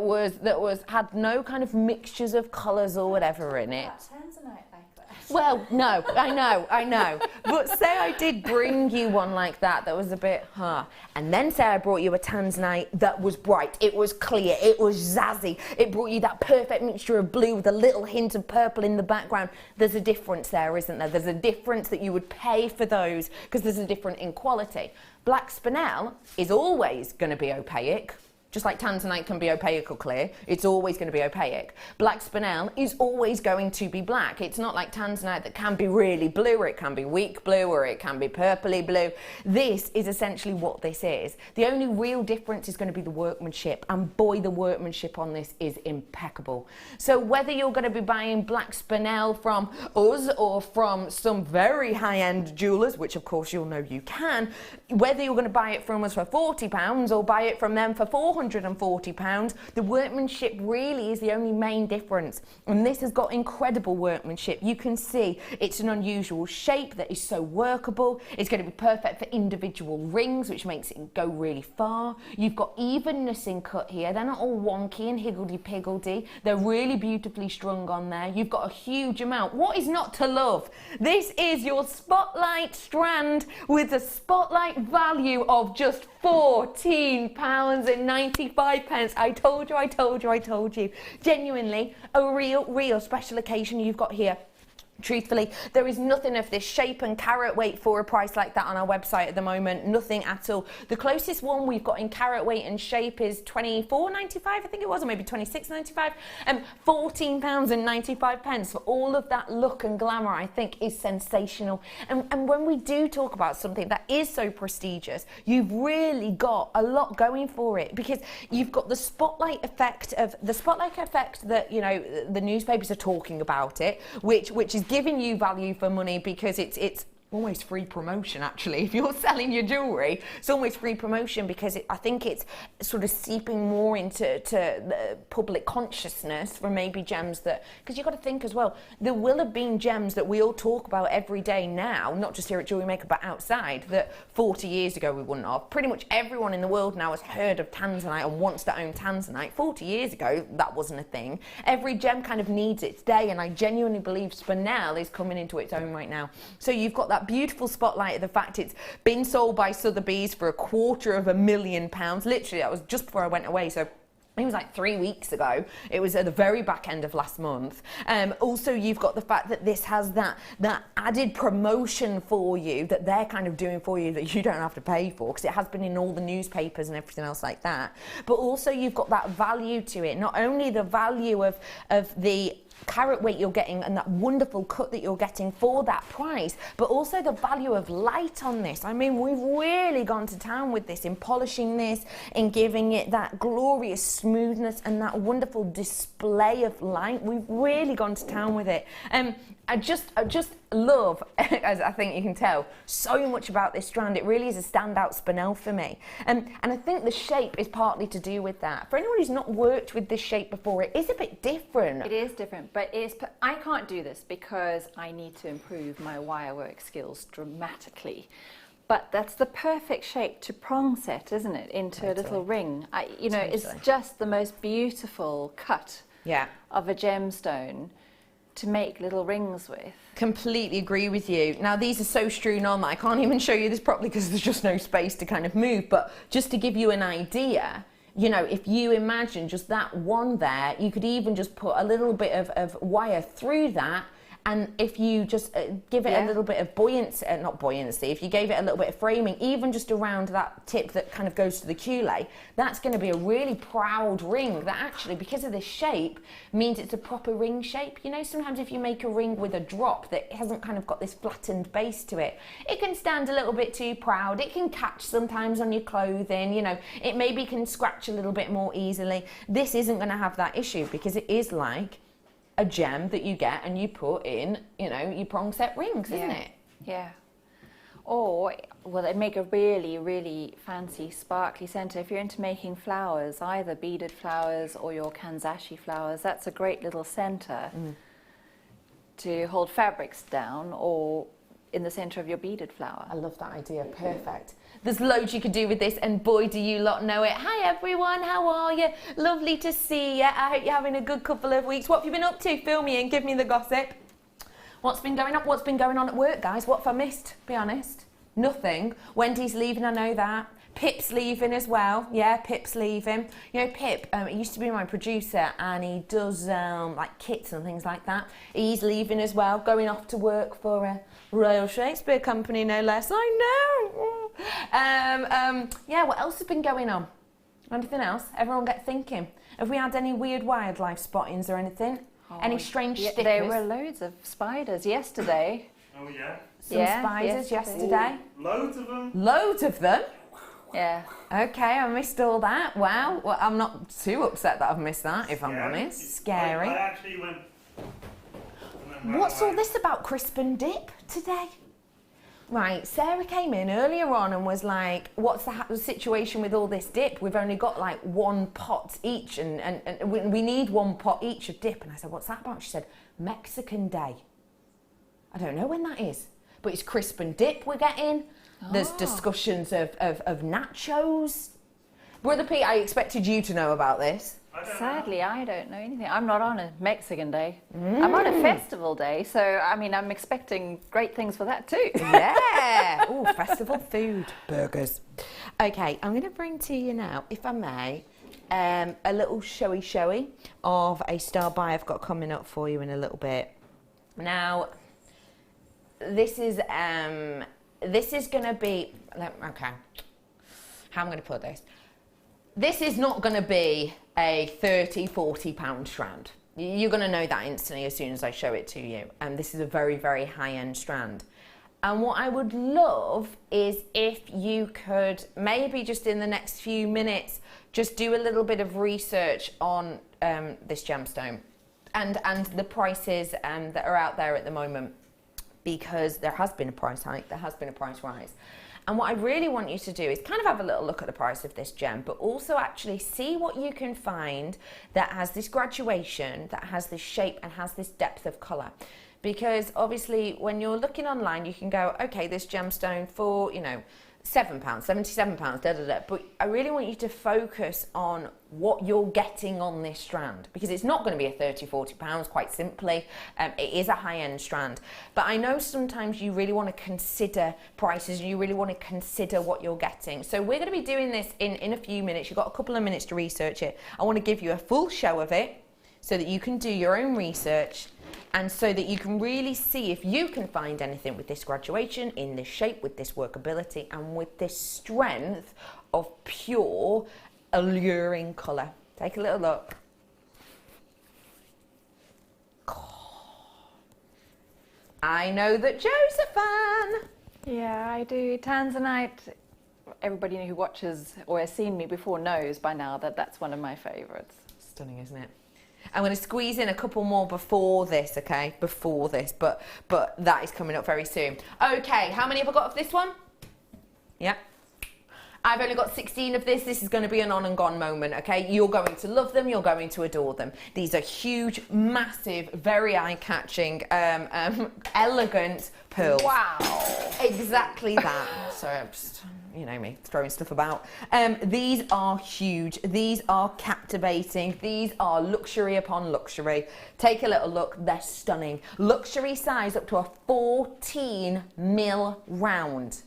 had no kind of mixtures of colours or whatever in it. Tanzanite like that. Well, no, I know. But say I did bring you one like that was a bit, and then say I brought you a tanzanite that was bright, it was clear, it was zazzy, it brought you that perfect mixture of blue with a little hint of purple in the background. There's a difference there, isn't there? There's a difference that you would pay for those because there's a difference in quality. Black spinel is always going to be opaque. Just like tanzanite can be opaque or clear, it's always going to be opaque. Black spinel is always going to be black. It's not like tanzanite that can be really blue, or it can be weak blue, or it can be purpley blue. This is essentially what this is. The only real difference is going to be the workmanship, and boy, the workmanship on this is impeccable. So whether you're going to be buying black spinel from us or from some very high-end jewellers, which of course you'll know you can, whether you're going to buy it from us for £40 or buy it from them for £440, the workmanship really is the only main difference. And this has got incredible workmanship. You can see it's an unusual shape that is so workable. It's going to be perfect for individual rings, which makes it go really far. You've got evenness in cut here. They're not all wonky and higgledy-piggledy. They're really beautifully strung on there. You've got a huge amount. What is not to love? This is your spotlight strand with a spotlight value of just £14.95. I told you. Genuinely, a real special occasion you've got here. Truthfully, there is nothing of this shape and carat weight for a price like that on our website at the moment. Nothing at all. The closest one we've got in carat weight and shape is £24.95, I think it was, or maybe £26.95. £14.95 for all of that look and glamour, I think, is sensational. And when we do talk about something that is so prestigious, you've really got a lot going for it, because you've got the spotlight effect that, you know, the newspapers are talking about it, which is giving you value for money, because it's almost free promotion, actually. If you're selling your jewellery, it's almost free promotion, because I think it's sort of seeping more into the public consciousness for maybe gems that, because you've got to think as well, there will have been gems that we all talk about every day now, not just here at Jewellery Maker, but outside, that 40 years ago we wouldn't have. Pretty much everyone in the world now has heard of tanzanite and wants to own tanzanite. 40 years ago, that wasn't a thing. Every gem kind of needs its day, and I genuinely believe spinel is coming into its own right now. So you've got that beautiful spotlight of the fact it's been sold by Sotheby's for £250,000. Literally, that was just before I went away, so it was like 3 weeks ago. It was at the very back end of last month. Also, you've got the fact that this has that added promotion for you that they're kind of doing for you that you don't have to pay for, because it has been in all the newspapers and everything else like that. But also you've got that value to it. Not only the value of the carat weight you're getting and that wonderful cut that you're getting for that price, but also the value of light on this. I mean, we've really gone to town with this in polishing this, in giving it that glorious smoothness and that wonderful display of light. We've really gone to town with it. I just love, as I think you can tell, so much about this strand. It really is a standout spinel for me. And I think the shape is partly to do with that. For anyone who's not worked with this shape before, it is a bit different. It is different, but I can't do this because I need to improve my wire work skills dramatically. But that's the perfect shape to prong set, isn't it, into a little ring. It's just the most beautiful cut of a gemstone to make little rings with. Completely agree with you. Now, these are so strewn on that I can't even show you this properly because there's just no space to kind of move, but just to give you an idea, you know, if you imagine just that one there, you could even just put a little bit of wire through that, and if you just give it a little bit of buoyancy, not buoyancy, if you gave it a little bit of framing, even just around that tip that kind of goes to the cule, that's going to be a really proud ring that actually, because of this shape, means it's a proper ring shape. You know, sometimes if you make a ring with a drop that hasn't kind of got this flattened base to it, it can stand a little bit too proud. It can catch sometimes on your clothing, you know, it maybe can scratch a little bit more easily. This isn't going to have that issue because it is like a gem that you get and you put in, you know, your prong set rings, isn't it? Yeah. Or, well, they make a really, really fancy sparkly centre. If you're into making flowers, either beaded flowers or your kanzashi flowers, that's a great little centre to hold fabrics down, or in the centre of your beaded flower. I love that idea, perfect. There's loads you could do with this, and boy, do you lot know it. Hi everyone, how are you? Lovely to see you. I hope you're having a good couple of weeks. What have you been up to? Fill me in, give me the gossip. What's been going on? What's been going on at work, guys? What have I missed? Be honest. Nothing. Wendy's leaving, I know that. Pip's leaving as well. Yeah, Pip's leaving. You know, Pip, he used to be my producer, and he does like kits and things like that. He's leaving as well, going off to work for a Royal Shakespeare Company, no less. I know. Yeah, what else has been going on? Anything else? Everyone get thinking. Have we had any weird wildlife spottings or anything? Any strange stickers? There were loads of spiders yesterday. Oh yeah? Some spiders yesterday. Loads of them? Loads of them? Yeah. Okay, I missed all that. Wow. Well, I'm not too upset that I've missed that, if I'm honest. Scary. I actually went... What's all this about crisp and dip today? Right, Sarah came in earlier on and was like, what's the situation with all this dip? We've only got like one pot each and we need one pot each of dip. And I said, what's that about? She said, Mexican Day. I don't know when that is, but it's crisp and dip we're getting. There's discussions of nachos. Brother Pete, I expected you to know about this. Sadly, I don't know anything. I'm not on a Mexican Day. I'm on a festival day, so I mean, I'm expecting great things for that too. Yeah. Oh, festival food. Burgers. Okay, I'm going to bring to you now, if I may, a little showy of a star buy I've got coming up for you in a little bit. Now, this is going to be, okay, how am I going to put this? This is not going to be a 30, 40 pound strand. You're going to know that instantly as soon as I show it to you. And this is a very, very high-end strand. And what I would love is if you could maybe just in the next few minutes, just do a little bit of research on this gemstone and the prices that are out there at the moment, because there has been a price hike, there has been a price rise. And what I really want you to do is kind of have a little look at the price of this gem, but also actually see what you can find that has this graduation, that has this shape and has this depth of colour. Because obviously when you're looking online, you can go, okay, this gemstone for, you know, £7, £77, da da da. But I really want you to focus on what you're getting on this strand, because it's not going to be a 30, 40 pounds, quite simply. It is a high-end strand. But I know sometimes you really want to consider prices and you really want to consider what you're getting. So we're going to be doing this in a few minutes. You've got a couple of minutes to research it. I want to give you a full show of it so that you can do your own research, and so that you can really see if you can find anything with this graduation, in this shape, with this workability, and with this strength of pure, alluring colour. Take a little look. I know that Jo's a fan. Yeah, I do. Tanzanite, everybody who watches or has seen me before knows by now that that's one of my favourites. Stunning, isn't it? I'm going to squeeze in a couple more before this, okay? Before this, but that is coming up very soon. Okay, how many have I got of this one? Yeah. I've only got 16 of this. This is going to be an on and gone moment, okay? You're going to love them. You're going to adore them. These are huge, massive, very eye-catching, elegant pearls. Wow. Exactly that. Sorry, I'm just, you know me, throwing stuff about. These are huge. These are captivating. These are luxury upon luxury. Take a little look. They're stunning. Luxury size up to a 14 mil round.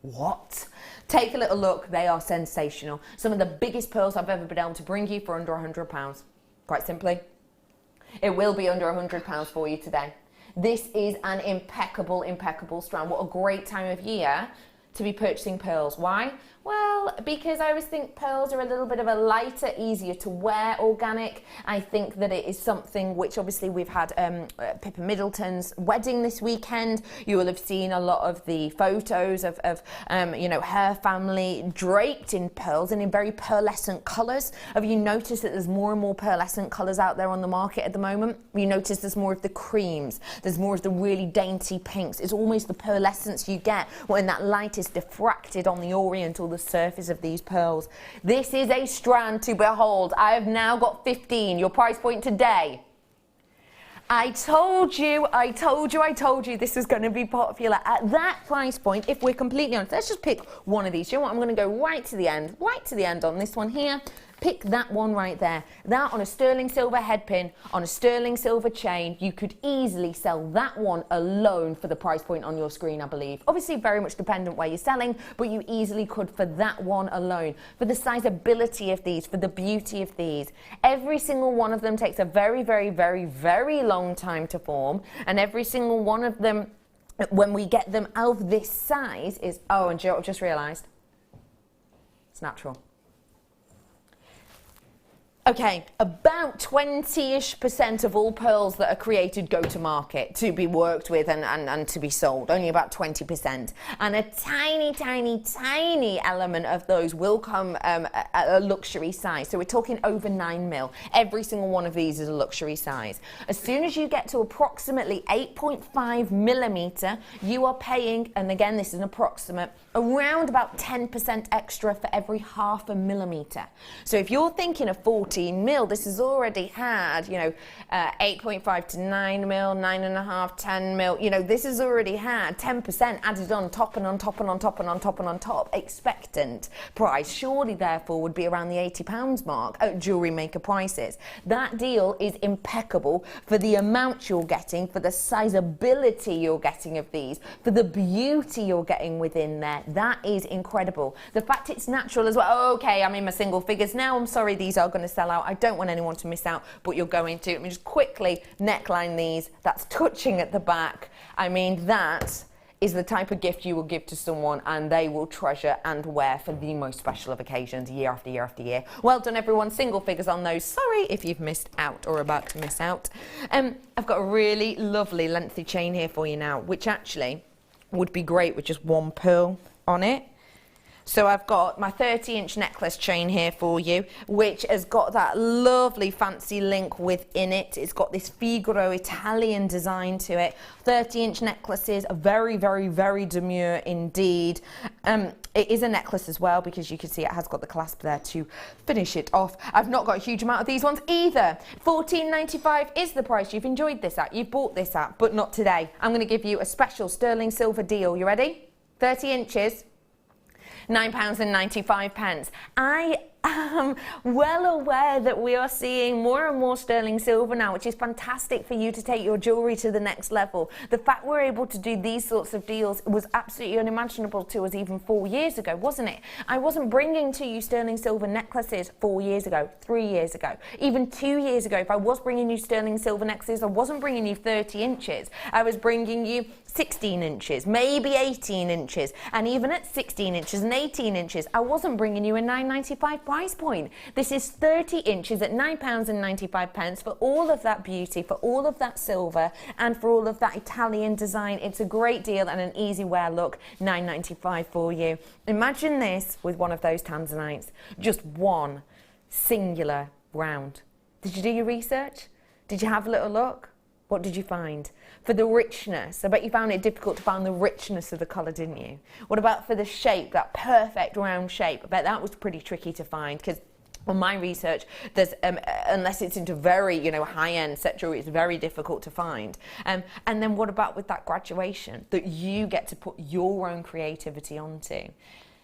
What? Take a little look. They are sensational. Some of the biggest pearls I've ever been able to bring you for under £100. Quite simply, it will be under £100 for you today. This is an impeccable, impeccable strand. What a great time of year to be purchasing pearls. Why? Well, because I always think pearls are a little bit of a lighter, easier to wear organic. I think that it is something which obviously we've had Pippa Middleton's wedding this weekend. You will have seen a lot of the photos of you know, her family draped in pearls and in very pearlescent colours. Have you noticed that there's more and more pearlescent colours out there on the market at the moment? You notice there's more of the creams, there's more of the really dainty pinks. It's almost the pearlescence you get when that light is diffracted on the orient or the surface of these pearls. This is a strand to behold. I have now got 15. Your price point today. I told you this was going to be popular. At that price point, if we're completely honest, let's just pick one of these. Do you know what? I'm going to go right to the end on this one here. Pick that one right there. That on a sterling silver headpin, on a sterling silver chain. You could easily sell that one alone for the price point on your screen, I believe. Obviously, very much dependent where you're selling, but you easily could for that one alone. For the sizability of these, for the beauty of these. Every single one of them takes a very, very, very, very long time to form, and every single one of them, when we get them of this size, is, oh, and Joe, I've just realised, it's natural. Okay, about 20-ish% of all pearls that are created go to market to be worked with and to be sold. Only about 20%. And a tiny, tiny, tiny element of those will come at a luxury size. So we're talking over 9 mil. Every single one of these is a luxury size. As soon as you get to approximately 8.5 millimeter, you are paying, and again, this is an approximate, around about 10% extra for every half a millimeter. So if you're thinking of 14 mil, this has already had, you know, 8.5 to 9 mil, 9.5, 10 mil, you know, this has already had 10% added on top and on top and on top and on top and on top. Expectant price surely therefore would be around the £80 mark at Jewellery Maker prices. That deal is impeccable for the amount you're getting, for the sizability you're getting of these, for the beauty you're getting within there. That is incredible. The fact it's natural as well. Oh, okay, I'm in my single figures now. I'm sorry, these are going to sell sell out. I don't want anyone to miss out, but you're going to. Let me just quickly neckline these. That's touching at the back. I mean, that is the type of gift you will give to someone and they will treasure and wear for the most special of occasions year after year after year. Well done, everyone. Single figures on those. Sorry if you've missed out or about to miss out. I've got a really lovely lengthy chain here for you now, which actually would be great with just one pearl on it. So I've got my 30-inch necklace chain here for you, which has got that lovely fancy link within it. It's got this Figaro Italian design to it. 30-inch necklaces are very, very, very demure indeed. It is a necklace as well, because you can see it has got the clasp there to finish it off. I've not got a huge amount of these ones either. $14.95 is the price you've enjoyed this at. You've bought this at, but not today. I'm going to give you a special sterling silver deal. You ready? 30 inches. £9.95. I am well aware that we are seeing more and more sterling silver now, which is fantastic for you to take your jewellery to the next level. The fact we're able to do these sorts of deals was absolutely unimaginable to us even 4 years ago, wasn't it? I wasn't bringing to you sterling silver necklaces 4 years ago, 3 years ago, even 2 years ago. If I was bringing you sterling silver necklaces, I wasn't bringing you 30 inches. I was bringing you 16 inches, maybe 18 inches, and even at 16 inches and 18 inches, I wasn't bringing you a £9.95 price point. This is 30 inches at £9.95 for all of that beauty, for all of that silver, and for all of that Italian design. It's a great deal and an easy wear look. £9.95 for you. Imagine this with one of those tanzanites, just one singular round. Did you do your research? Did you have a little look? What did you find? For the richness, I bet you found it difficult to find the richness of the colour, didn't you? What about for the shape, that perfect round shape? I bet that was pretty tricky to find, because on my research, there's unless it's into very, high-end set jewellery, it's very difficult to find. And then what about with that graduation that you get to put your own creativity onto?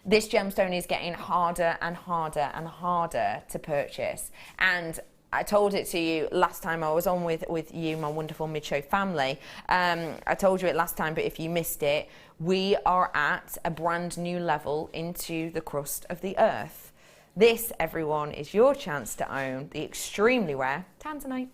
This gemstone is getting harder and harder and harder to purchase. And I told it to you last time I was on with you, my wonderful mid-show family. I told you it last time, but if you missed it, we are at a brand new level into the crust of the earth. This, everyone, is your chance to own the extremely rare tanzanite.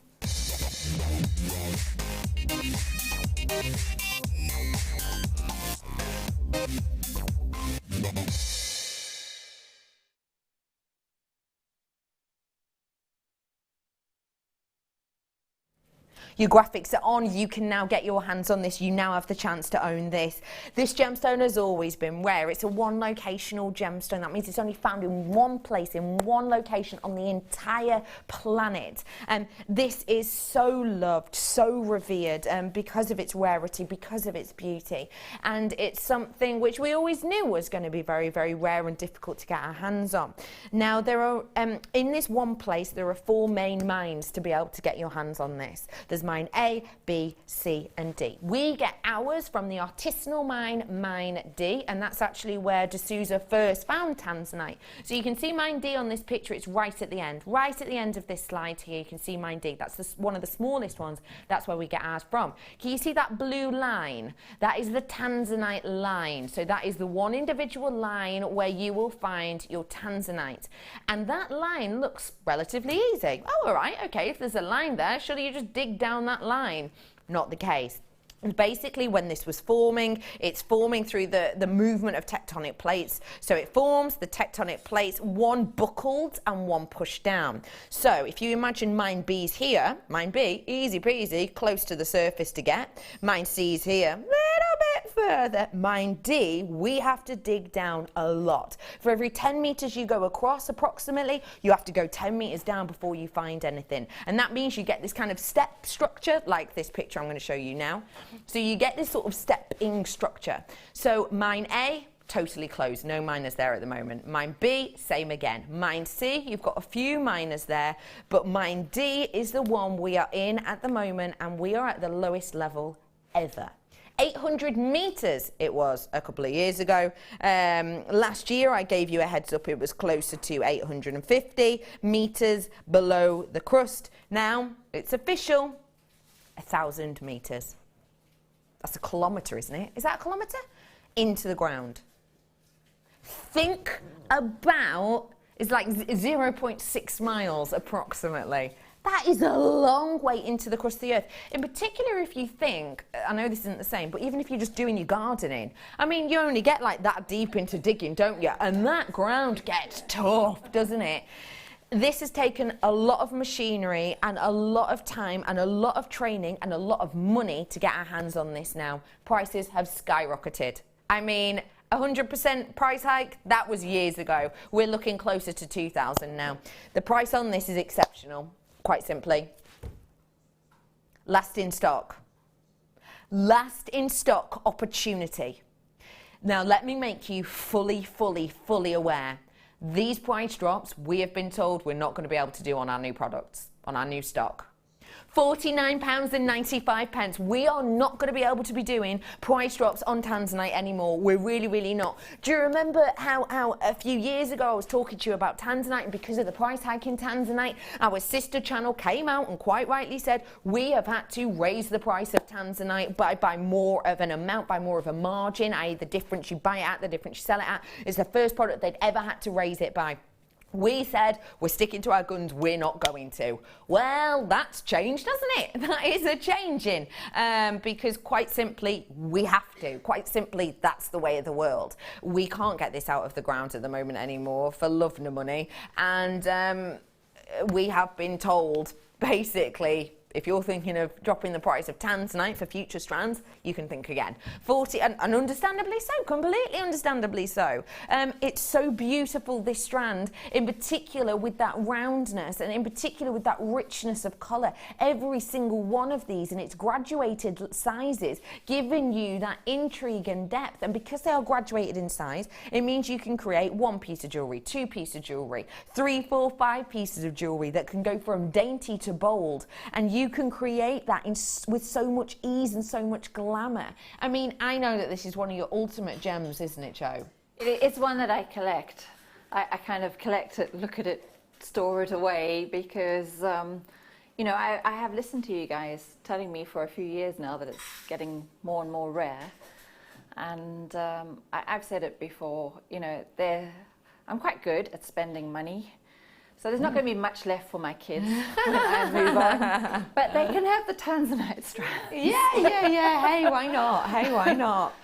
Your graphics are on. You can now get your hands on this. You now have the chance to own this. This gemstone has always been rare. It's a one locational gemstone. That means it's only found in one place, in one location on the entire planet. And this is so loved, so revered because of its rarity, because of its beauty. And it's something which we always knew was going to be very, very rare and difficult to get our hands on. Now, there are in this one place, there are 4 main mines to be able to get your hands on this. There's mine A, B, C and D. We get ours from the artisanal mine, mine D, and that's actually where de Souza first found tanzanite. So you can see mine D on this picture. It's right at the end of this slide here. You can see mine D. That's one of the smallest ones. That's where we get ours from. Can you see that blue line? That is the tanzanite line. So that is the one individual line where you will find your tanzanite. And that line looks relatively easy. Oh, all right, okay, if there's a line there, surely you just dig down that line. Not the case. And basically, when this was forming, it's forming through the movement of tectonic plates. So it forms the tectonic plates, one buckled and one pushed down. So if you imagine mine B's here, mine B, easy peasy, close to the surface to get. Mine C's here, little bit further. Mine D, we have to dig down a lot. For every 10 meters you go across approximately, you have to go 10 meters down before you find anything. And that means you get this kind of step structure, like this picture I'm going to show you now. So you get this sort of stepping structure. So mine A, totally closed, no miners there at the moment. Mine B, same again. Mine C, you've got a few miners there, but mine D is the one we are in at the moment, and we are at the lowest level ever. 800 meters it was a couple of years ago. Last year I gave you a heads up, it was closer to 850 meters below the crust. Now it's official, 1,000 meters. That's a kilometre, isn't it? Is that a kilometre? Into the ground. Think about It's like 0.6 miles approximately. That is a long way into the crust of the earth. In particular, if you think, I know this isn't the same, but even if you're just doing your gardening, I mean, you only get like that deep into digging, don't you? And that ground gets tough, doesn't it? This has taken a lot of machinery and a lot of time and a lot of training and a lot of money to get our hands on this now. Prices have skyrocketed. I mean, 100% price hike, that was years ago. We're looking closer to 2,000 now. The price on this is exceptional. Quite simply, last in stock. Last in stock opportunity. Now let me make you fully aware. These price drops, we have been told we're not going to be able to do on our new products, on our new stock. £49.95. We are not going to be able to be doing price drops on Tanzanite anymore. We're really not. Do you remember how a few years ago I was talking to you about Tanzanite, and because of the price hike in Tanzanite, our sister channel came out and quite rightly said we have had to raise the price of Tanzanite by more of an amount, by more of a margin, i.e. the difference you buy it at, the difference you sell it at. It's the first product they'd ever had to raise it by. We said, we're sticking to our guns, we're not going to. Well, that's changed, hasn't it? That is a changing, because quite simply, we have to. Quite simply, that's the way of the world. We can't get this out of the ground at the moment anymore for love nor money. And we have been told, basically, if you're thinking of dropping the price of Tanzanite for future strands, you can think again. 40, and understandably so, completely understandably so. It's so beautiful, this strand, in particular with that roundness and in particular with that richness of colour. Every single one of these in its graduated sizes, giving you that intrigue and depth. And because they are graduated in size, it means you can create 1 piece of jewellery, 2 pieces of jewellery, 3, 4, 5 pieces of jewellery that can go from dainty to bold. And you can create that with so much ease and so much glamour. I mean, I know that this is one of your ultimate gems, isn't it, Jo? It's one that I collect. I kind of collect it, look at it, store it away, because, you know, I have listened to you guys telling me for a few years now that it's getting more and more rare. And I've said it before, you know, I'm quite good at spending money. So there's not going to be much left for my kids when I move on. But they can have the Tanzanite strands. Yeah. Hey, why not? Hey, why not?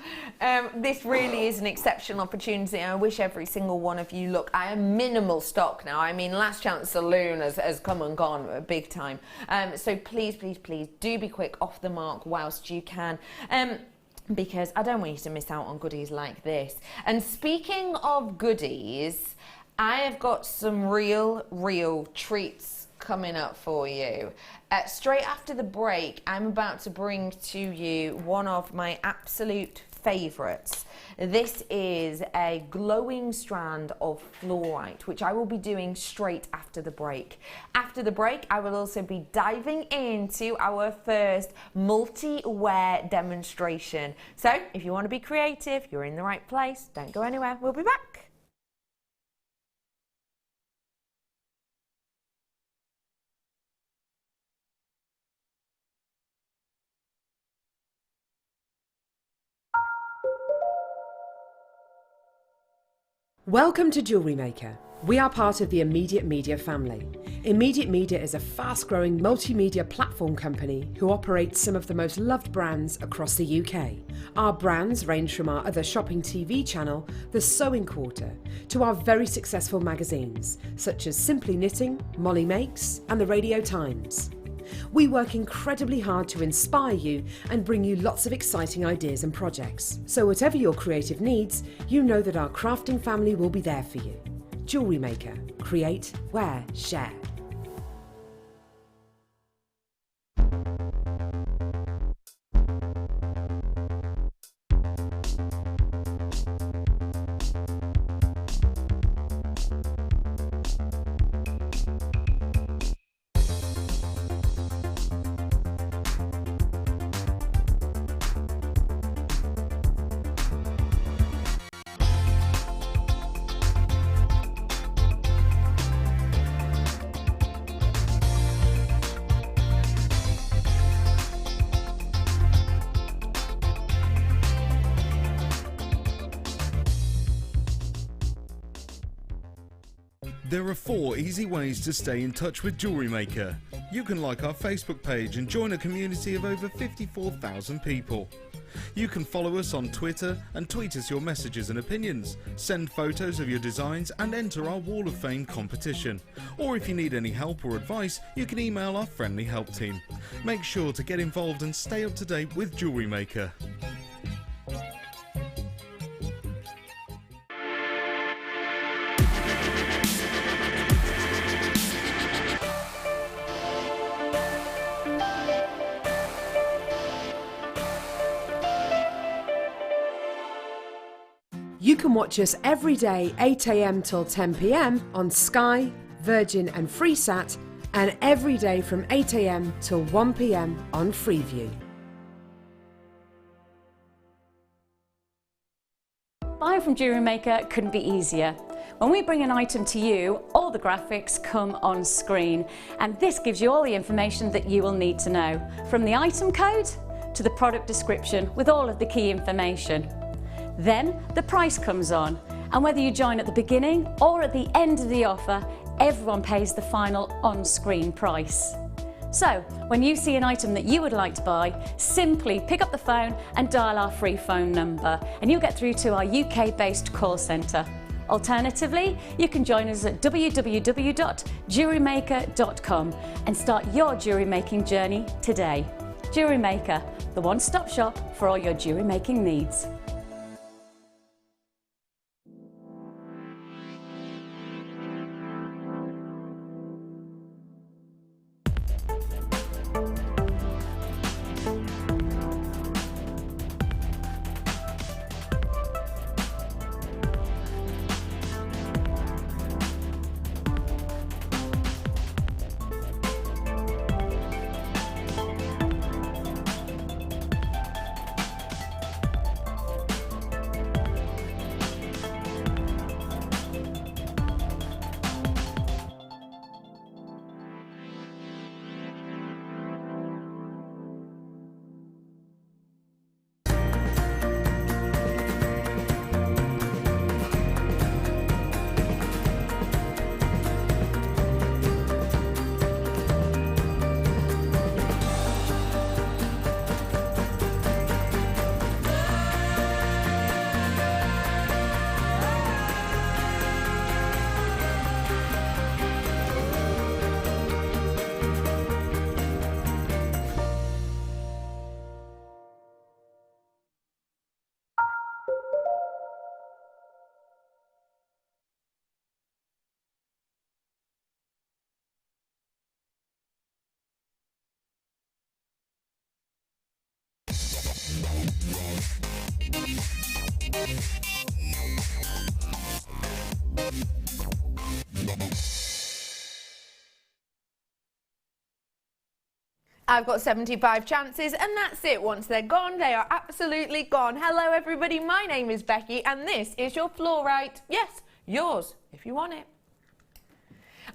This really is an exceptional opportunity. I wish every single one of you, look, I am minimal stock now. I mean, Last Chance Saloon has come and gone big time. So please do be quick, off the mark whilst you can. Because I don't want you to miss out on goodies like this. And speaking of goodies, I have got some real treats coming up for you. Straight after the break, I'm about to bring to you one of my absolute favourites. This is a glowing strand of fluorite, which I will be doing straight after the break. After the break, I will also be diving into our first multi-wear demonstration. So if you want to be creative, you're in the right place. Don't go anywhere. We'll be back. Welcome to Jewellery Maker. We are part of the Immediate Media family. Immediate Media is a fast-growing multimedia platform company who operates some of the most loved brands across the UK. Our brands range from our other shopping TV channel, The Sewing Quarter, to our very successful magazines, such as Simply Knitting, Molly Makes, and the Radio Times. We work incredibly hard to inspire you and bring you lots of exciting ideas and projects. So whatever your creative needs, you know that our crafting family will be there for you. Jewellery Maker. Create, wear, share. There are 4 easy ways to stay in touch with Jewellery Maker. You can like our Facebook page and join a community of over 54,000 people. You can follow us on Twitter and tweet us your messages and opinions, send photos of your designs and enter our Wall of Fame competition. Or if you need any help or advice, you can email our friendly help team. Make sure to get involved and stay up to date with Jewellery Maker. You can watch us every day 8 AM till 10 PM on Sky, Virgin and Freesat, and every day from 8 AM till 1 PM on Freeview. Buying from Jewellery Maker couldn't be easier. When we bring an item to you, all the graphics come on screen, and this gives you all the information that you will need to know, from the item code to the product description with all of the key information. Then the price comes on, and whether you join at the beginning or at the end of the offer, everyone pays the final on-screen price. So, when you see an item that you would like to buy, simply pick up the phone and dial our free phone number, and you'll get through to our UK-based call centre. Alternatively, you can join us at www.jewellerymaker.com and start your jewellery making journey today. Jewellery Maker, the one-stop shop for all your jewellery making needs. I've got 75 chances and that's it. Once they're gone, they are absolutely gone. Hello everybody, my name is Becky and this is your fluorite. Yes, yours, if you want it.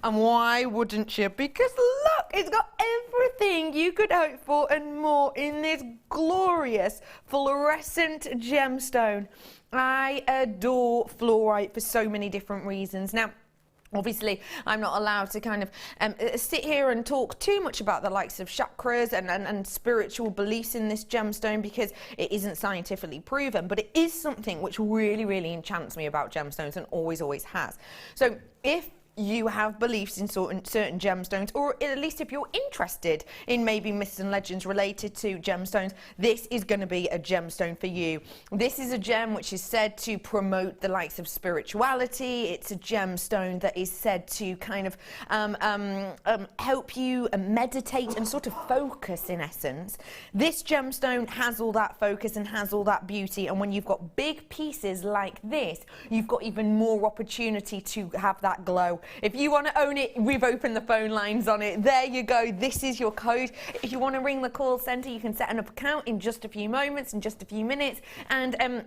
And why wouldn't you? Because look, it's got everything you could hope for and more in this glorious fluorescent gemstone. I adore fluorite for so many different reasons. Now, obviously, I'm not allowed to kind of sit here and talk too much about the likes of chakras and spiritual beliefs in this gemstone because it isn't scientifically proven, but it is something which really, really enchants me about gemstones and always has. So if you have beliefs in certain gemstones, or at least if you're interested in maybe myths and legends related to gemstones, this is going to be a gemstone for you. This is a gem which is said to promote the likes of spirituality. It's a gemstone that is said to kind of help you meditate and sort of focus, in essence. This gemstone has all that focus and has all that beauty, and when you've got big pieces like this, you've got even more opportunity to have that glow. If you want to own it, we've opened the phone lines on it. There you go. This is your code. If you want to ring the call centre, you can set an account in just a few moments, in just a few minutes. And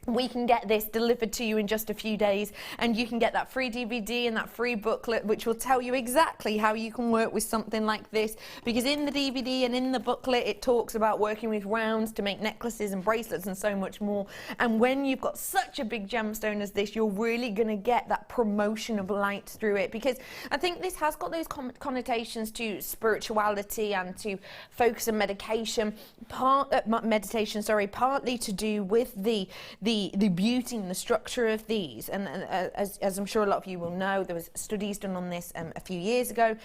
we can get this delivered to you in just a few days, and you can get that free DVD and that free booklet which will tell you exactly how you can work with something like this, because in the DVD and in the booklet it talks about working with rounds to make necklaces and bracelets and so much more. And when you've got such a big gemstone as this, you're really going to get that promotion of light through it, because I think this has got those connotations to spirituality and to focus and meditation, partly to do with the beauty and the structure of these. And as I'm sure a lot of you will know, there was studies done on this a few years ago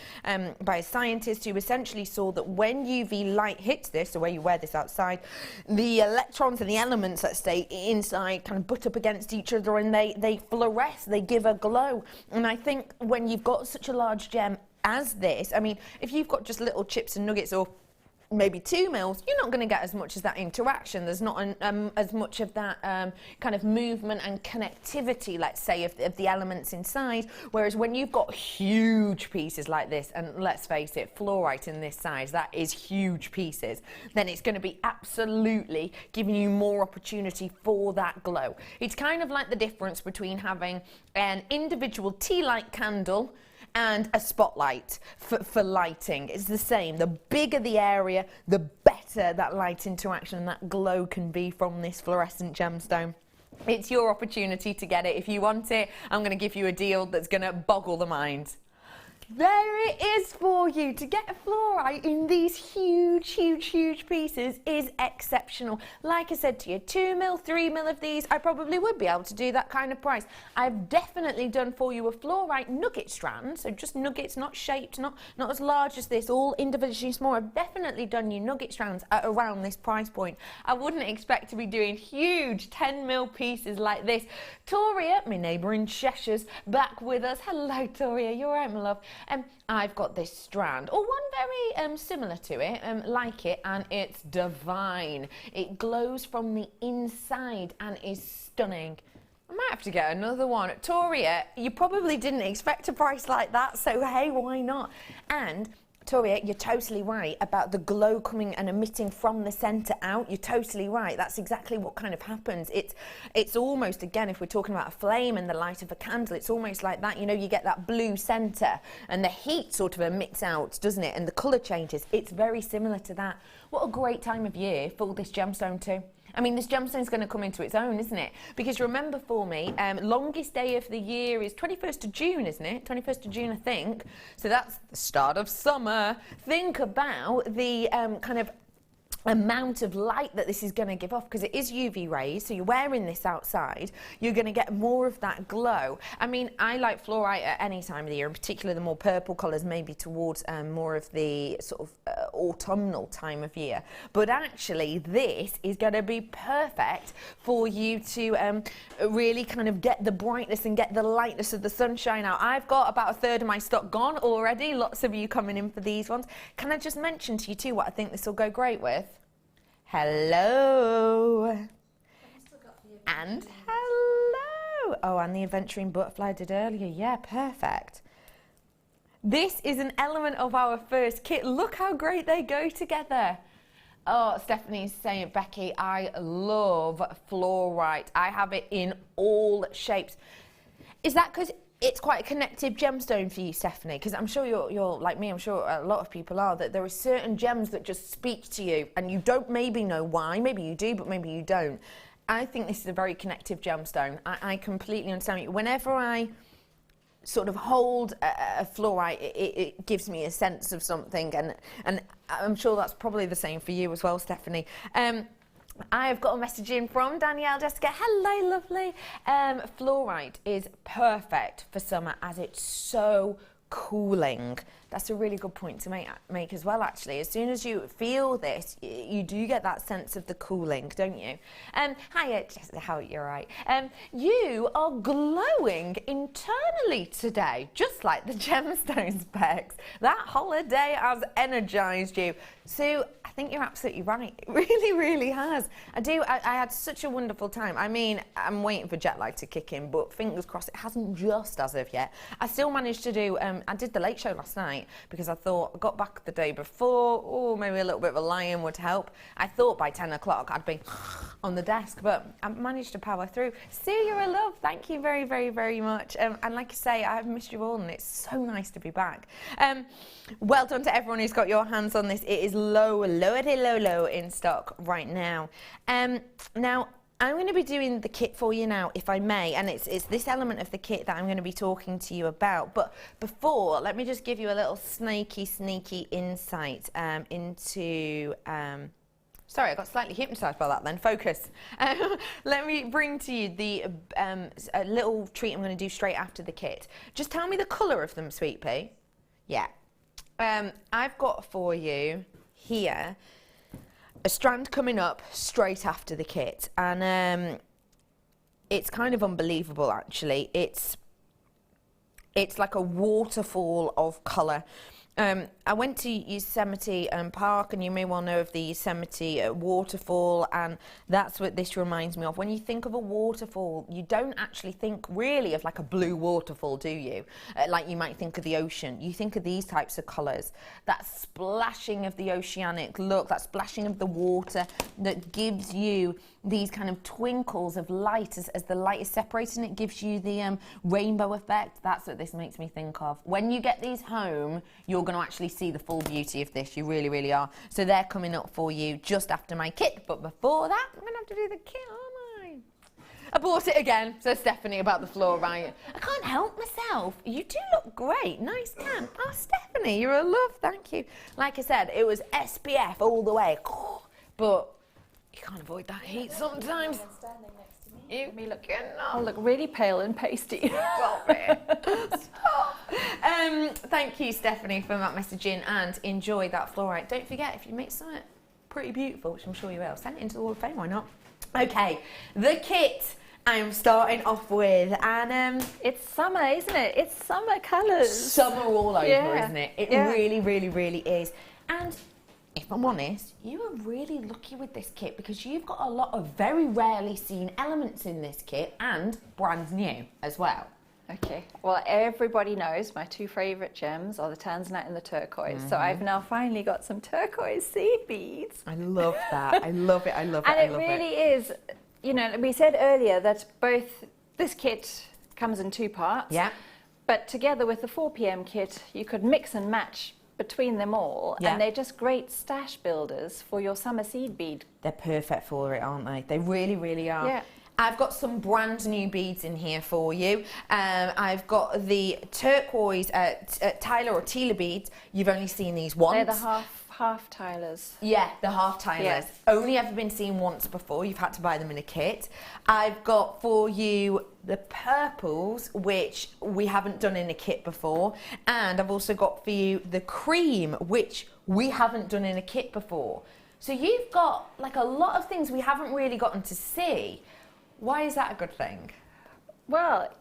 by a scientist who essentially saw that when UV light hits this, so where you wear this outside, the electrons and the elements that stay inside kind of butt up against each other, and they fluoresce, they give a glow. And I think when you've got such a large gem as this, I mean, if you've got just little chips and nuggets or maybe 2 mils, you're not going to get as much as that interaction. There's not as much of that kind of movement and connectivity, let's say, of the elements inside. Whereas when you've got huge pieces like this, and let's face it, fluorite in this size, that is huge pieces, then it's going to be absolutely giving you more opportunity for that glow. It's kind of like the difference between having an individual tea light candle and a spotlight for lighting. It's the same. The bigger the area, the better that light interaction and that glow can be from this fluorescent gemstone. It's your opportunity to get it. If you want it, I'm going to give you a deal that's going to boggle the mind. There it is for you. To get a fluorite in these huge, huge, huge pieces is exceptional. Like I said to you, 2 mil, 3 mil of these, I probably would be able to do that kind of price. I've definitely done for you a fluorite nugget strand, so just nuggets, not shaped, not as large as this, all individually small. I've definitely done you nugget strands at around this price point. I wouldn't expect to be doing huge 10 mil pieces like this. Toria, my neighbour in Cheshire's, back with us. Hello, Toria. You all right, my love? I've got this strand, or one very similar to it, like it, and it's divine. It glows from the inside and is stunning. I might have to get another one. Toria, you probably didn't expect a price like that, so hey, why not? And Toria, you're totally right about the glow coming and emitting from the centre out. You're totally right. That's exactly what kind of happens. It's almost, again, if we're talking about a flame and the light of a candle, it's almost like that. You know, you get that blue centre and the heat sort of emits out, doesn't it? And the colour changes. It's very similar to that. What a great time of year for this gemstone too. I mean, this gemstone's going to come into its own, isn't it? Because remember for me, longest day of the year is 21st of June, isn't it? 21st of June, I think. So that's the start of summer. Think about the kind of amount of light that this is going to give off, because it is UV rays, so you're wearing this outside, you're going to get more of that glow. I mean, I like fluorite at any time of the year, in particular the more purple colours, maybe towards more of the sort of autumnal time of year. But actually this is going to be perfect for you to really kind of get the brightness and get the lightness of the sunshine out. I've got about a third of my stock gone already, lots of you coming in for these ones. Can I just mention to you too what I think this will go great with? Hello. And hello. Oh, and the aventurine butterfly I did earlier. Yeah, perfect. This is an element of our first kit. Look how great they go together. Oh, Stephanie's saying, Becky, I love fluorite. I have it in all shapes. Is that because it's quite a connective gemstone for you, Stephanie? Because I'm sure you're like me, I'm sure a lot of people are, that there are certain gems that just speak to you and you don't maybe know why. Maybe you do, but maybe you don't. I think this is a very connective gemstone. I completely understand you. Whenever I sort of hold a fluorite, it gives me a sense of something, and I'm sure that's probably the same for you as well, Stephanie. I've got a message in from Danielle Jessica. Hello, lovely. Fluorite is perfect for summer as it's so cooling. That's a really good point to make as well, actually. As soon as you feel this, you do get that sense of the cooling, don't you? Hiya, Jessica, how are you? All right. You are glowing internally today, just like the gemstone specs. That holiday has energized you. So I think you're absolutely right. It really, really has. I had such a wonderful time. I mean, I'm waiting for jet lag to kick in, but fingers crossed it hasn't just as of yet. I still managed to do, I did the late show last night, night because I thought I got back the day before, oh, maybe a little bit of a lie-in would help. I thought by 10 o'clock I'd be on the desk, but I managed to power through. Sue, you're a love. Thank you very, very, very much. And like I say, I've missed you all, and it's so nice to be back. Well done to everyone who's got your hands on this. It is low in stock right now. Now, I'm going to be doing the kit for you now, if I may, and it's this element of the kit that I'm going to be talking to you about. But before, let me just give you a little sneaky insight into... sorry, I got slightly hypnotised by that then. Focus. Let me bring to you the a little treat I'm going to do straight after the kit. Just tell me the colour of them, Sweet Pea. Yeah. I've got for you here a strand coming up straight after the kit, and it's kind of unbelievable actually. It's like a waterfall of colour. I went to Yosemite Park, and you may well know of the Yosemite waterfall, and that's what this reminds me of. When you think of a waterfall, you don't actually think really of like a blue waterfall, do you? Like you might think of the ocean. You think of these types of colours. That splashing of the oceanic look, that splashing of the water that gives you these kind of twinkles of light as the light is separating. It gives you the rainbow effect. That's what this makes me think of. When you get these home, you're going to actually see the full beauty of this. You really, really are. So they're coming up for you just after my kit. But before that, I'm going to have to do the kit, aren't I? I bought it again, says Stephanie about the floor, right? I can't help myself. You do look great. Nice tan. Oh, Stephanie, you're a love. Thank you. Like I said, it was SPF all the way. But you can't avoid that heat sometimes. You me look good. I look really pale and pasty. Thank you, Stephanie, for that messaging, and enjoy that fluorite. Don't forget, if you make something pretty beautiful, which I'm sure you will, send it into the Hall of Fame, why not? Okay, the kit I'm starting off with, and it's summer, isn't it? It's summer colours. Summer all over, isn't it? It really, really, really is. And if I'm honest, you are really lucky with this kit because you've got a lot of very rarely seen elements in this kit, and brand new as well. Okay, well, everybody knows my two favourite gems are the tanzanite and the turquoise. So I've now finally got some turquoise seed beads. I love that. I love it. I love it. And it really is, you know, we said earlier that this kit comes in two parts. Yeah. But together with the 4 p.m. kit, you could mix and match between them all, and they're just great stash builders for your summer seed bead. They're perfect for it, aren't they? They really, really are. Yeah. I've got some brand new beads in here for you. I've got the turquoise Tyler or Tila beads. You've only seen these once. They're the half Tylers. Yeah, the half Tylers. Yes. Only ever been seen once before. You've had to buy them in a kit. I've got for you the purples, which we haven't done in a kit before. And I've also got for you the cream, which we haven't done in a kit before. So you've got like a lot of things we haven't really gotten to see. Why is that a good thing? Well,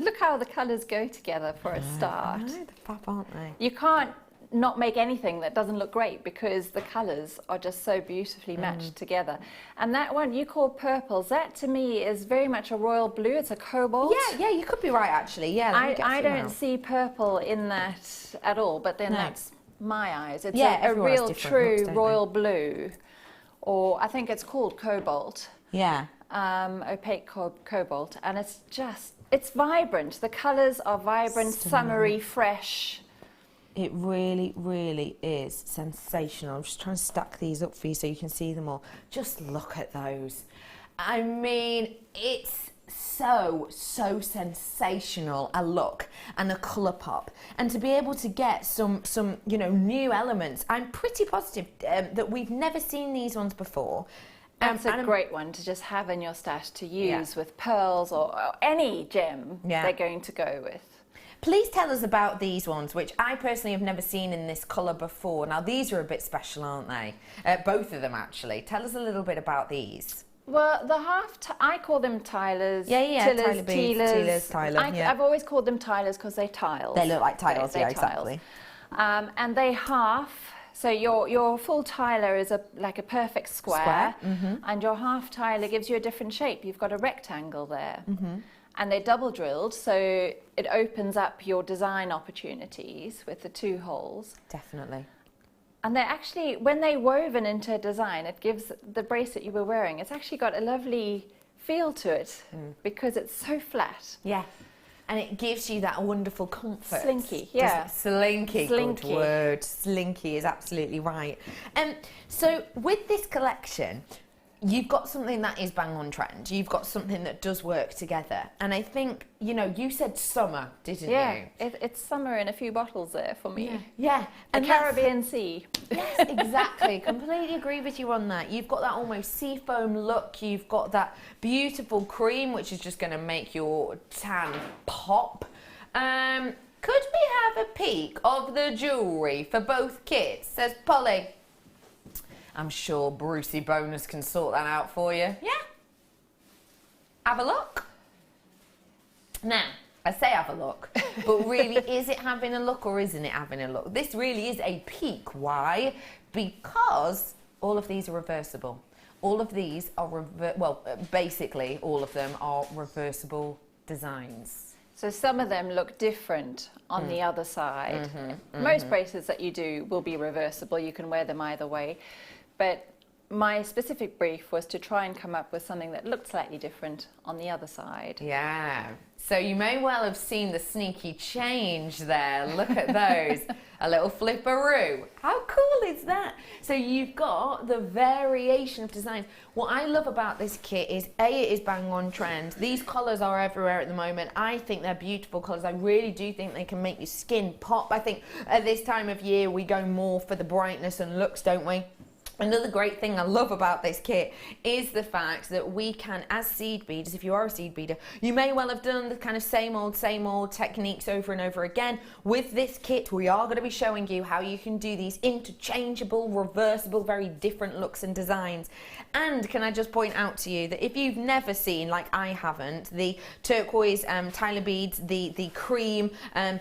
look how the colours go together for a start. I know, they're fab, aren't they? You can't not make anything that doesn't look great because the colours are just so beautifully matched together. And that one you call purples, that to me is very much a royal blue. It's a cobalt. Yeah, you could be right actually. Yeah, I don't see purple in that at all, but then that's my eyes. It's a real true royal blue, or I think it's called cobalt. Yeah. Opaque cobalt, and it's vibrant. The colours are vibrant, summery, fresh. It really, really is sensational. I'm just trying to stack these up for you so you can see them all. Just look at those. I mean, it's so sensational a look and a colour pop. And to be able to get some new elements, I'm pretty positive that we've never seen these ones before. That's a great one to just have in your stash to use with pearls or any gem they're going to go with. Please tell us about these ones, which I personally have never seen in this colour before. Now, these are a bit special, aren't they? Both of them, actually. Tell us a little bit about these. Well, I call them Tylers. Tylers, Tyler. I've always called them Tylers because they tiles. They look like tiles, exactly. And they half. So your full Tyler is like a perfect square. And your half Tyler gives you a different shape. You've got a rectangle there. and they're double drilled, so it opens up your design opportunities with the 2 holes. Definitely. And they're actually, when they're woven into a design, it gives the bracelet you were wearing, it's actually got a lovely feel to it because it's so flat. Yeah. And it gives you that wonderful comfort. Slinky, yeah. Slinky, good word. Slinky is absolutely right. So with this collection, you've got something that is bang on trend. You've got something that does work together. And I think, you know, you said summer, didn't you? Yeah, it's summer in a few bottles there for me. Yeah. The Caribbean Sea. Yes, exactly. Completely agree with you on that. You've got that almost seafoam look. You've got that beautiful cream, which is just going to make your tan pop. Could we have a peek of the jewellery for both kits? Says Polly. I'm sure Brucey Bonus can sort that out for you. Yeah. Have a look. Now, I say have a look, but really, is it having a look or isn't it having a look? This really is a peek. Why? Because all of these are reversible. All of these are, basically all of them are reversible designs. So some of them look different on the other side. Most bracelets that you do will be reversible. You can wear them either way. But my specific brief was to try and come up with something that looked slightly different on the other side. Yeah. So you may well have seen the sneaky change there. Look at those. A little flipperoo. How cool is that? So you've got the variation of designs. What I love about this kit is, A, it is bang on trend. These colours are everywhere at the moment. I think they're beautiful colours. I really do think they can make your skin pop. I think at this time of year we go more for the brightness and looks, don't we? Another great thing I love about this kit is the fact that we can, as seed beaders, if you are a seed beader, you may well have done the kind of same old techniques over and over again. With this kit, we are going to be showing you how you can do these interchangeable, reversible, very different looks and designs. And can I just point out to you that if you've never seen, like I haven't, the turquoise Tyler beads, the cream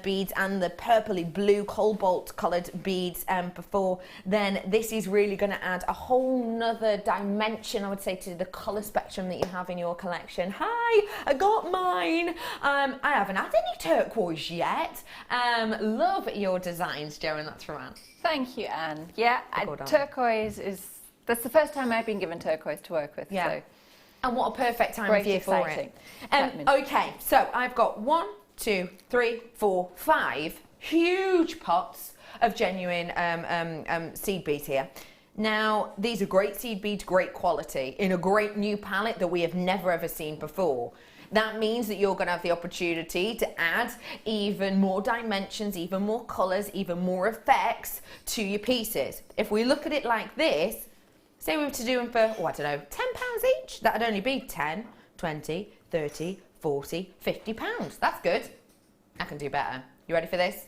beads and the purpley blue cobalt coloured beads before, then this is really going to add a whole nother dimension, I would say, to the colour spectrum that you have in your collection. Hi, I got mine. I haven't had any turquoise yet. Love your designs, Jo, and that's from Anne. Thank you, Anne. Yeah, turquoise that's the first time I've been given turquoise to work with. Yeah. So. And what a perfect time of year for it. Okay, so I've got 1, 2, 3, 4, 5 huge pots of genuine seed beads here. Now, these are great seed beads, great quality, in a great new palette that we have never ever seen before. That means that you're going to have the opportunity to add even more dimensions, even more colours, even more effects to your pieces. If we look at it like this, say we were to do them for, I don't know, £10 each, that'd only be 10, 20, 30, 40, £50. That's good. I can do better. You ready for this?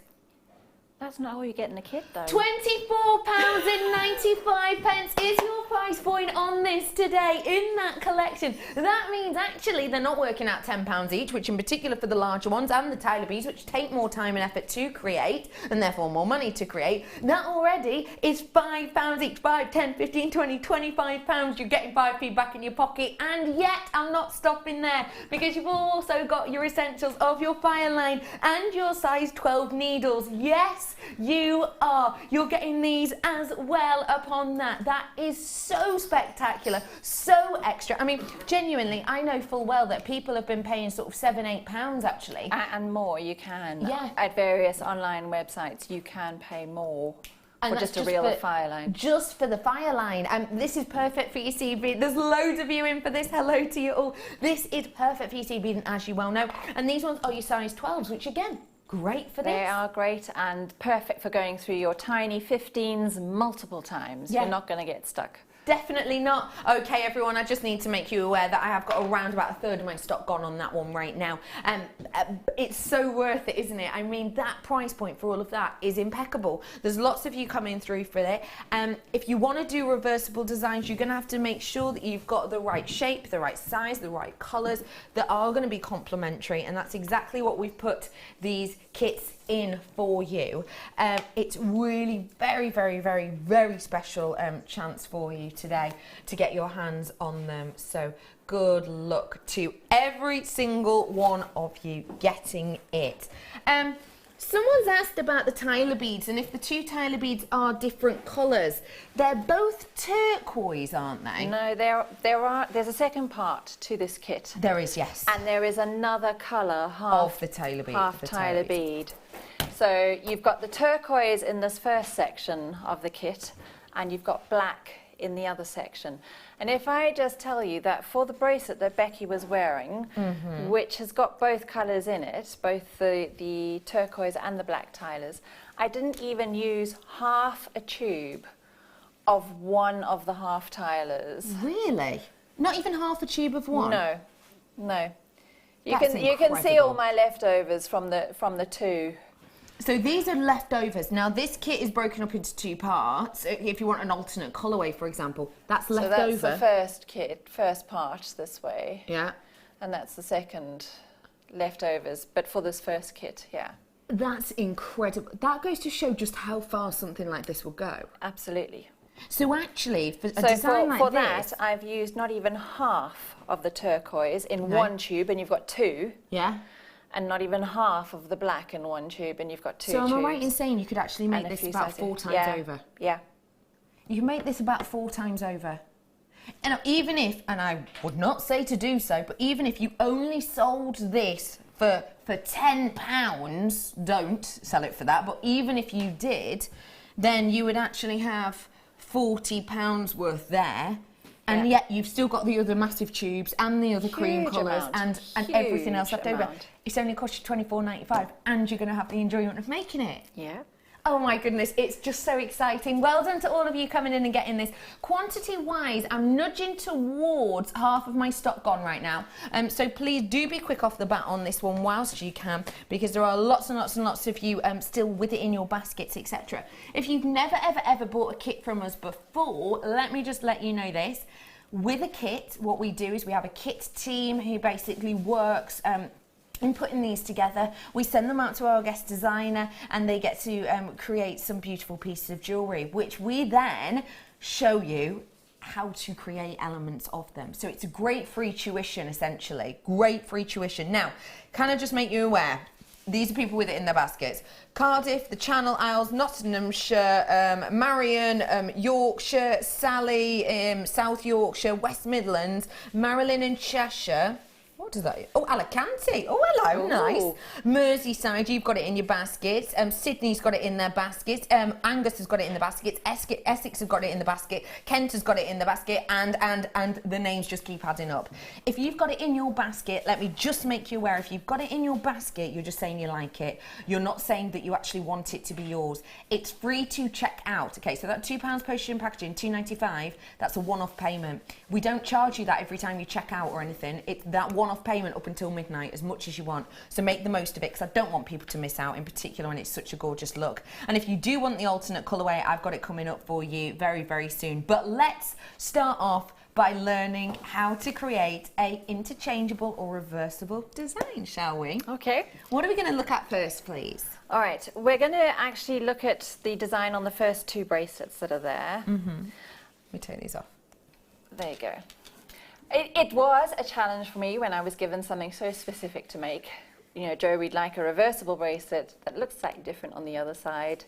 That's not all you get in a kit, though. £24.95 is your price point on this today in that collection. That means actually they're not working out £10 each, which in particular for the larger ones and the Tyler beads, which take more time and effort to create and therefore more money to create. That already is £5 each. 5, 10, 15, 20, £25. You're getting 5p back in your pocket. And yet I'm not stopping there, because you've also got your essentials of your fire line and your size 12 needles. Yes, you are. You're getting these as well upon that. That is so spectacular, so extra. I mean, genuinely, I know full well that people have been paying sort of £7, £8 actually. And more, you can. Yeah. At various online websites, you can pay more. And or just a real fire line. Just for the fire line. This is perfect for your seed bead. There's loads of you in for this. Hello to you all. This is perfect for your seed bead, as you well know. And these ones are your size 12s, which again, great for this. They are great and perfect for going through your tiny 15s multiple times. Yeah. You're not going to get stuck. Definitely not. Okay, everyone, I just need to make you aware that I have got around about a third of my stock gone on that one right now. It's so worth it, isn't it? I mean, that price point for all of that is impeccable. There's lots of you coming through for it. If you want to do reversible designs, you're going to have to make sure that you've got the right shape, the right size, the right colours that are going to be complementary, and that's exactly what we've put these kits in for you. It's really very, very, very, very special chance for you today to get your hands on them. So good luck to every single one of you getting it. Someone's asked about the Tyler beads and if the two Tyler beads are different colours. They're both turquoise, aren't they? No, there's a second part to this kit. There is, yes. And there is another colour, half of the Tyler bead. Half Tyler bead. So you've got the turquoise in this first section of the kit and you've got black in the other section. And if I just tell you that for the bracelet that Becky was wearing, which has got both colours in it, both the turquoise and the black Tylers, I didn't even use half a tube of one of the half Tylers. Really? Not even half a tube of one? No, no. You That's can see all my leftovers from the two. So these are leftovers. Now this kit is broken up into two parts. If you want an alternate colourway, for example, that's leftover. So that's the first part this way. Yeah. And that's the second leftovers, but for this first kit, yeah. That's incredible. That goes to show just how far something like this will go. Absolutely. So actually, for a design like for this... that, I've used not even half of the turquoise in one tube, and you've got two. Yeah. And not even half of the black in one tube, and you've got two So tubes. am I right in saying you could actually make this about 4 times over? Yeah. You can make this about 4 times over. And even if, and I would not say to do so, but even if you only sold this for £10, don't sell it for that, but even if you did, then you would actually have £40 worth there. And yet you've still got the other massive tubes and the other cream colours and everything else left over. It's only cost you £24.95 and you're going to have the enjoyment of making it. Yeah. Oh my goodness, it's just so exciting. Well done to all of you coming in and getting this. Quantity-wise, I'm nudging towards half of my stock gone right now. So please do be quick off the bat on this one whilst you can, because there are lots and lots and lots of you still with it in your baskets, etc. If you've never, ever, ever bought a kit from us before, let me just let you know this. With a kit, what we do is we have a kit team who basically works in putting these together. We send them out to our guest designer and they get to create some beautiful pieces of jewellery, which we then show you how to create elements of them. So it's a great free tuition, essentially. Great free tuition. Now, can I just make you aware, these are people with it in their baskets. Cardiff, the Channel Isles, Nottinghamshire, Marion, Yorkshire, Sally, South Yorkshire, West Midlands, Maryland and Cheshire. What does that? Oh, Alicante. Oh, hello, nice. Merseyside, you've got it in your baskets. Sydney's got it in their baskets. Angus has got it in the baskets. Essex has got it in the basket. Kent has got it in the basket. And the names just keep adding up. If you've got it in your basket, let me just make you aware, if you've got it in your basket, you're just saying you like it. You're not saying that you actually want it to be yours. It's free to check out. Okay, so that £2 postage and packaging, £2.95, that's a one-off payment. We don't charge you that every time you check out or anything. It's that one-off payment up until midnight, as much as you want. So make the most of it, because I don't want people to miss out, in particular when it's such a gorgeous look. And if you do want the alternate colourway, I've got it coming up for you very, very soon. But let's start off by learning how to create a interchangeable or reversible design, shall we? Okay. What are we going to look at first, please? All right, we're going to actually look at the design on the first two bracelets that are there. Let me take these off. There you go. It was a challenge for me when I was given something so specific to make. You know, Jo, we'd like a reversible bracelet that looks slightly different on the other side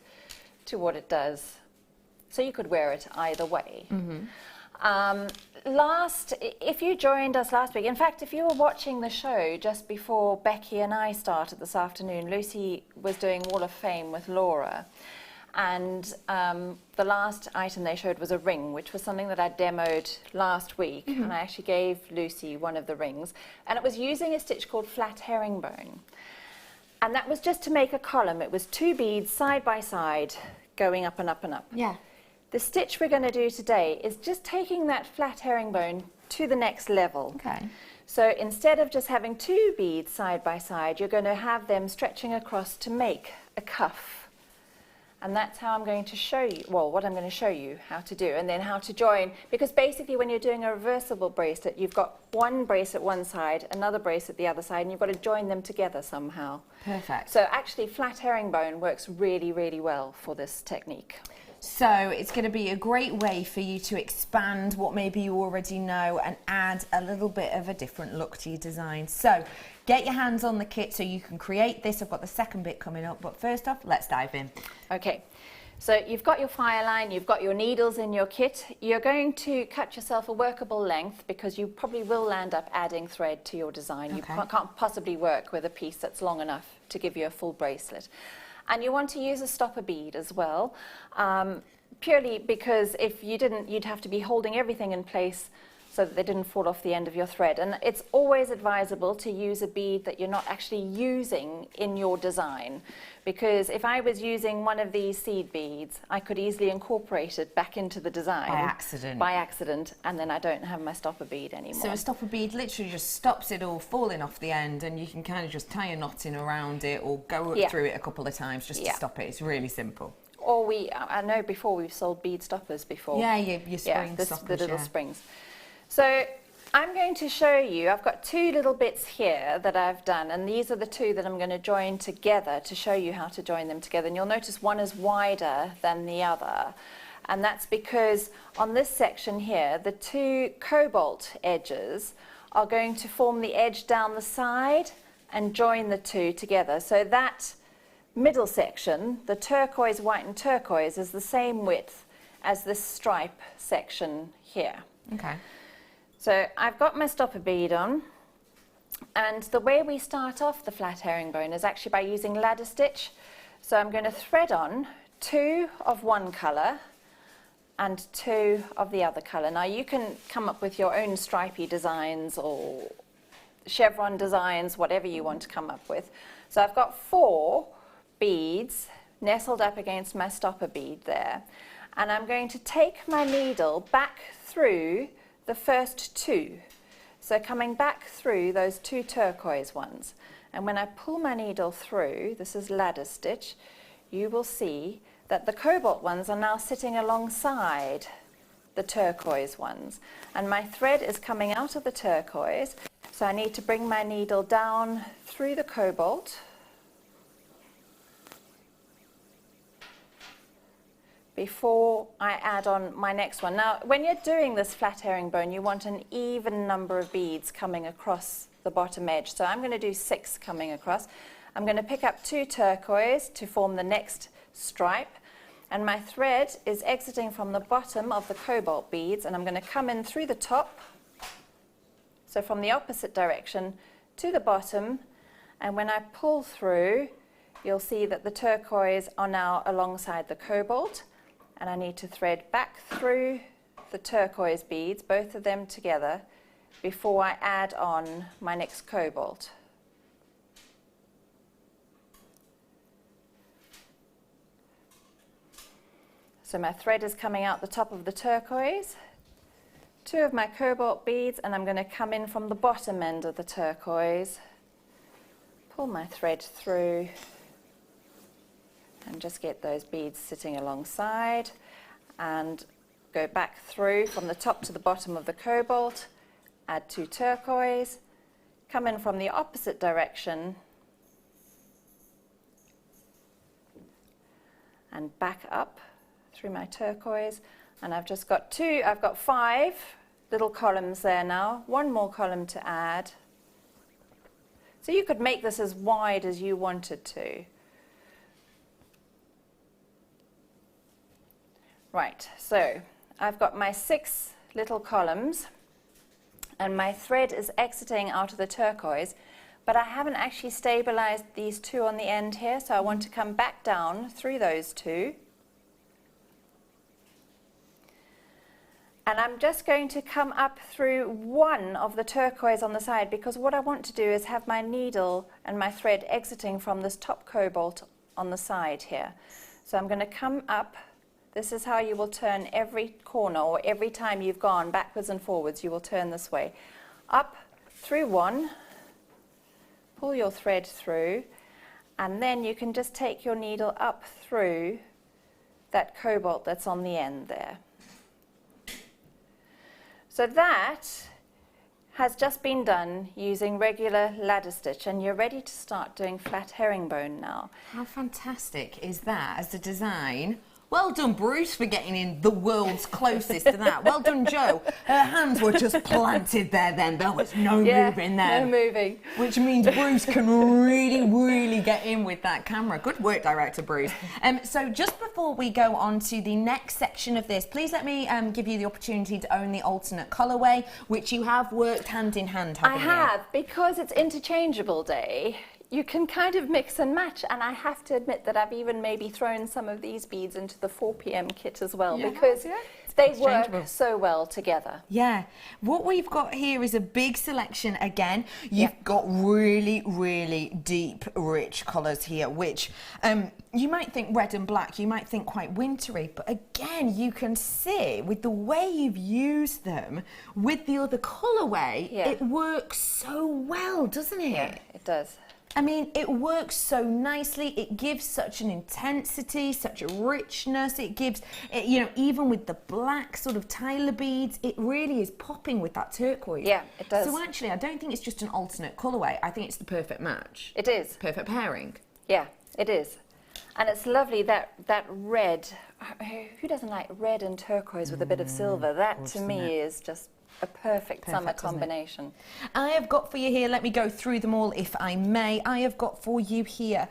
to what it does. So you could wear it either way. If you joined us last week, in fact, if you were watching the show just before Becky and I started this afternoon, Lucy was doing Wall of Fame with Laura. And the last item they showed was a ring, which was something that I demoed last week. And I actually gave Lucy one of the rings. And it was using a stitch called flat herringbone. And that was just to make a column. It was 2 beads side by side going up and up and up. Yeah. The stitch we're going to do today is just taking that flat herringbone to the next level. Okay. So instead of just having 2 beads side by side, you're going to have them stretching across to make a cuff. And that's how I'm going to show you, well, what I'm going to show you how to do, and then how to join. Because basically when you're doing a reversible bracelet, you've got one bracelet one side, another bracelet the other side, and you've got to join them together somehow. Perfect. So actually flat herringbone works really, really well for this technique. So it's going to be a great way for you to expand what maybe you already know and add a little bit of a different look to your design. So get your hands on the kit so you can create this. I've got the second bit coming up, but first off, let's dive in. Okay, so you've got your fire line, you've got your needles in your kit. You're going to cut yourself a workable length because you probably will end up adding thread to your design. You can't possibly work with a piece that's long enough to give you a full bracelet. And you want to use a stopper bead as well, purely because if you didn't, you'd have to be holding everything in place so that they didn't fall off the end of your thread. And it's always advisable to use a bead that you're not actually using in your design, because if I was using one of these seed beads, I could easily incorporate it back into the design. By accident, and then I don't have my stopper bead anymore. So a stopper bead literally just stops it all falling off the end, and you can kind of just tie a knot in around it or go through it a couple of times just to stop it. It's really simple. Or I know before we've sold bead stoppers before. Yeah, your spring stoppers, the little springs. So I'm going to show you, I've got two little bits here that I've done, and these are the two that I'm going to join together to show you how to join them together. And you'll notice one is wider than the other. And that's because on this section here, the two cobalt edges are going to form the edge down the side and join the two together. So that middle section, the turquoise, white and turquoise, is the same width as this stripe section here. Okay. So I've got my stopper bead on, and the way we start off the flat herringbone is actually by using ladder stitch. So I'm going to thread on 2 of one colour and 2 of the other colour. Now you can come up with your own stripy designs or chevron designs, whatever you want to come up with. So I've got 4 beads nestled up against my stopper bead there, and I'm going to take my needle back through the first 2. So coming back through those 2 turquoise ones, and when I pull my needle through, this is ladder stitch, you will see that the cobalt ones are now sitting alongside the turquoise ones, and my thread is coming out of the turquoise, so I need to bring my needle down through the cobalt before I add on my next one. Now, when you're doing this flat herringbone, you want an even number of beads coming across the bottom edge. So I'm going to do 6 coming across. I'm going to pick up 2 turquoise to form the next stripe, and my thread is exiting from the bottom of the cobalt beads, and I'm going to come in through the top, so from the opposite direction to the bottom, and when I pull through, you'll see that the turquoise are now alongside the cobalt. And I need to thread back through the turquoise beads, both of them together, before I add on my next cobalt. So my thread is coming out the top of the turquoise, 2 of my cobalt beads, and I'm going to come in from the bottom end of the turquoise, pull my thread through, and just get those beads sitting alongside, and go back through from the top to the bottom of the cobalt, add 2 turquoise, come in from the opposite direction, and back up through my turquoise, and I've just got 5 little columns there now, 1 more column to add. So you could make this as wide as you wanted to. Right, so I've got my 6 little columns, and my thread is exiting out of the turquoise, but I haven't actually stabilized these 2 on the end here, so I want to come back down through those 2. And I'm just going to come up through 1 of the turquoise on the side, because what I want to do is have my needle and my thread exiting from this top cobalt on the side here. So I'm going to come up. This is how you will turn every corner, or every time you've gone backwards and forwards, you will turn this way. Up through 1, pull your thread through, and then you can just take your needle up through that cobalt that's on the end there. So that has just been done using regular ladder stitch, and you're ready to start doing flat herringbone now. How fantastic is that as a design? Well done, Bruce, for getting in the world's closest to that. Well done, Jo. Her hands were just planted there then. There was no moving there. No moving. Which means Bruce can really, really get in with that camera. Good work, director Bruce. So just before we go on to the next section of this, please let me give you the opportunity to own the alternate colourway, which you have worked hand in hand, haven't you? I have, because it's Interchangeable Day. You can kind of mix and match, and I have to admit that I've even maybe thrown some of these beads into the 4 p.m. kit as well, because they work so well together. Yeah. What we've got here is a big selection again. You've got really, really deep, rich colours here, which you might think red and black, you might think quite wintry, but again, you can see with the way you've used them with the other colourway, it works so well, doesn't it? Yeah, it does. I mean, it works so nicely. It gives such an intensity, such a richness. It gives, you know, even with the black sort of Tyler beads, it really is popping with that turquoise. Yeah, it does. So actually, I don't think it's just an alternate colourway. I think it's the perfect match. It is. Perfect pairing. Yeah, it is. And it's lovely, that red. Who doesn't like red and turquoise with a bit of silver? That, to me, is just a perfect summer combination. I have got for you here, let me go through them all if I may. I have got for you here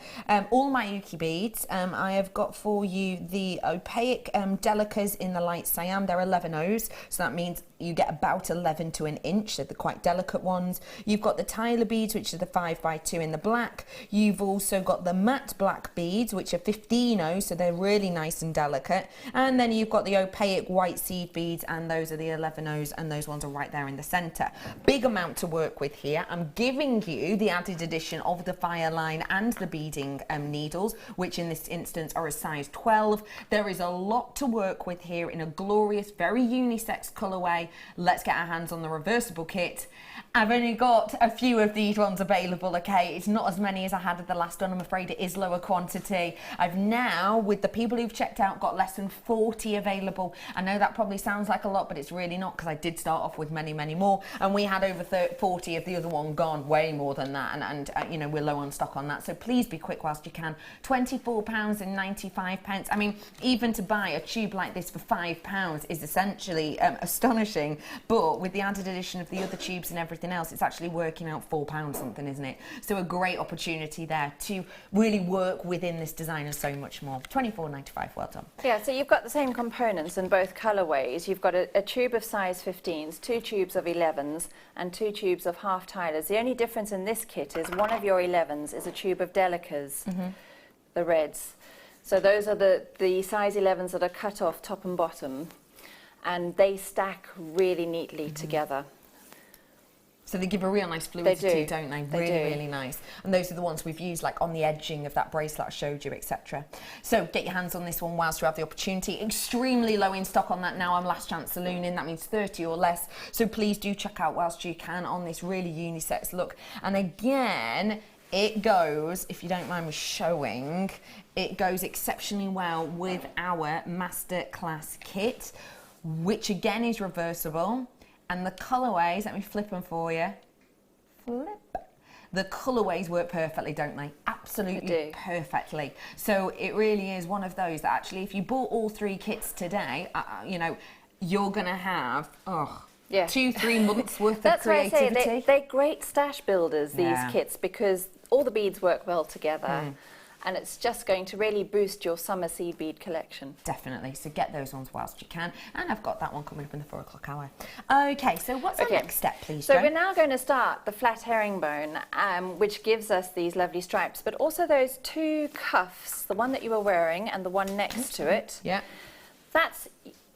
all my Uki beads. I have got for you the opaque delicas in the light cyan. They're 11Os, so that means you get about 11 to an inch. They're the quite delicate ones. You've got the Tyler beads, which are the 5x2 in the black. You've also got the matte black beads, which are 15O, so they're really nice and delicate. And then you've got the opaque white seed beads, and those are the 11Os, and those ones are right there in the centre. Big amount to work with here. I'm giving you the added addition of the fire line and the beading needles, which in this instance are a size 12. There is a lot to work with here in a glorious, very unisex colourway. Let's get our hands on the reversible kit. I've only got a few of these ones available, okay? It's not as many as I had at the last one. I'm afraid it is lower quantity. I've now, with the people who've checked out, got less than 40 available. I know that probably sounds like a lot, but it's really not, because I did start off with many, many more. And we had over 40 of the other one gone, way more than that. And you know, we're low on stock on that. So please be quick whilst you can. £24.95. I mean, even to buy a tube like this for £5 is essentially astonishing. But with the added addition of the other tubes and everything else, it's actually working out £4 something, isn't it? So a great opportunity there to really work within this design and so much more. £24.95, well done. Yeah, so you've got the same components in both colourways. You've got a tube of size 15s, 2 tubes of 11s, and 2 tubes of half Tylers. The only difference in this kit is one of your 11s is a tube of delicas, the reds. So those are the size 11s that are cut off top and bottom, and they stack really neatly together. So they give a real nice fluidity, don't they? Really nice. And those are the ones we've used like on the edging of that bracelet I showed you, etc. So get your hands on this one whilst you have the opportunity. Extremely low in stock on that now. I'm last chance saloon-in. That means 30 or less. So please do check out whilst you can on this really unisex look. And again, it goes, if you don't mind me showing, it goes exceptionally well with our Masterclass kit, which again is reversible. And the colourways, let me flip them for you. Flip. The colourways work perfectly, don't they? Absolutely perfectly. So it really is one of those that actually, if you bought all 3 kits today, you know, you're going to have, 2-3 months worth of creativity. That's why I say they're great stash builders, these kits, because all the beads work well together. And it's just going to really boost your summer seed bead collection. Definitely. So get those ones whilst you can. And I've got that one coming up in the 4 o'clock hour. Okay, so what's our next step, please, So Jo? we're now going to start the flat herringbone, which gives us these lovely stripes, but also those 2 cuffs, the one that you were wearing and the one next to it. Yeah. That's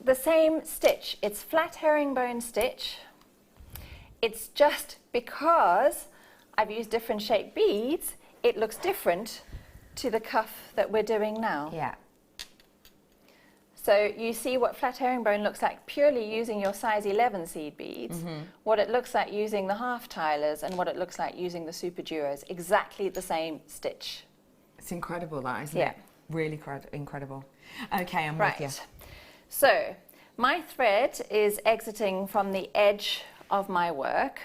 the same stitch. It's flat herringbone stitch. It's just because I've used different shaped beads, it looks different to the cuff that we're doing now. Yeah. So you see what flat herringbone looks like purely using your size 11 seed beads, what it looks like using the half Tylers, and what it looks like using the super duos. Exactly the same stitch. It's incredible, that, isn't it? Really incredible. Okay, I'm Right. with you. So my thread is exiting from the edge of my work,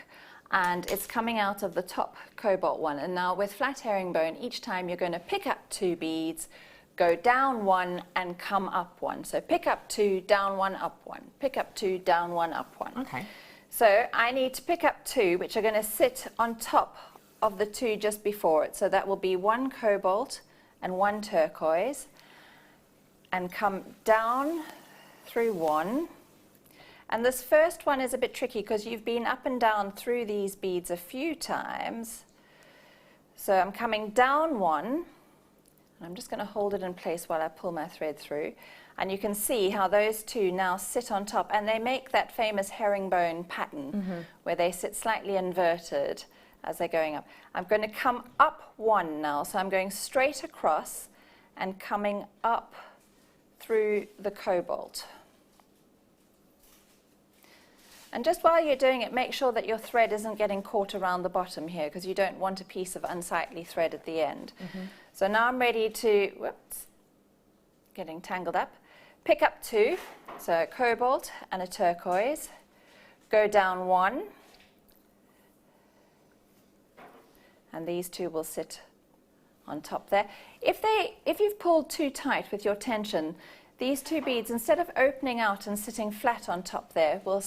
and it's coming out of the top cobalt one. And now with flat herringbone, each time you're going to pick up 2 beads, go down 1 and come up 1. So pick up 2, down 1, up 1. Pick up 2, down 1, up 1. Okay. So I need to pick up 2, which are going to sit on top of the 2 just before it. So that will be 1 cobalt and 1 turquoise, and come down through 1. And this first one is a bit tricky because you've been up and down through these beads a few times. So I'm coming down 1, and I'm just going to hold it in place while I pull my thread through. And you can see how those 2 now sit on top, and they make that famous herringbone pattern where they sit slightly inverted as they're going up. I'm going to come up 1 now, so I'm going straight across and coming up through the cobalt. And just while you're doing it, make sure that your thread isn't getting caught around the bottom here, because you don't want a piece of unsightly thread at the end. So now I'm ready to, whoops, getting tangled up, pick up 2, so a cobalt and a turquoise, go down 1, and these 2 will sit on top there. If you've pulled too tight with your tension, these 2 beads, instead of opening out and sitting flat on top there, will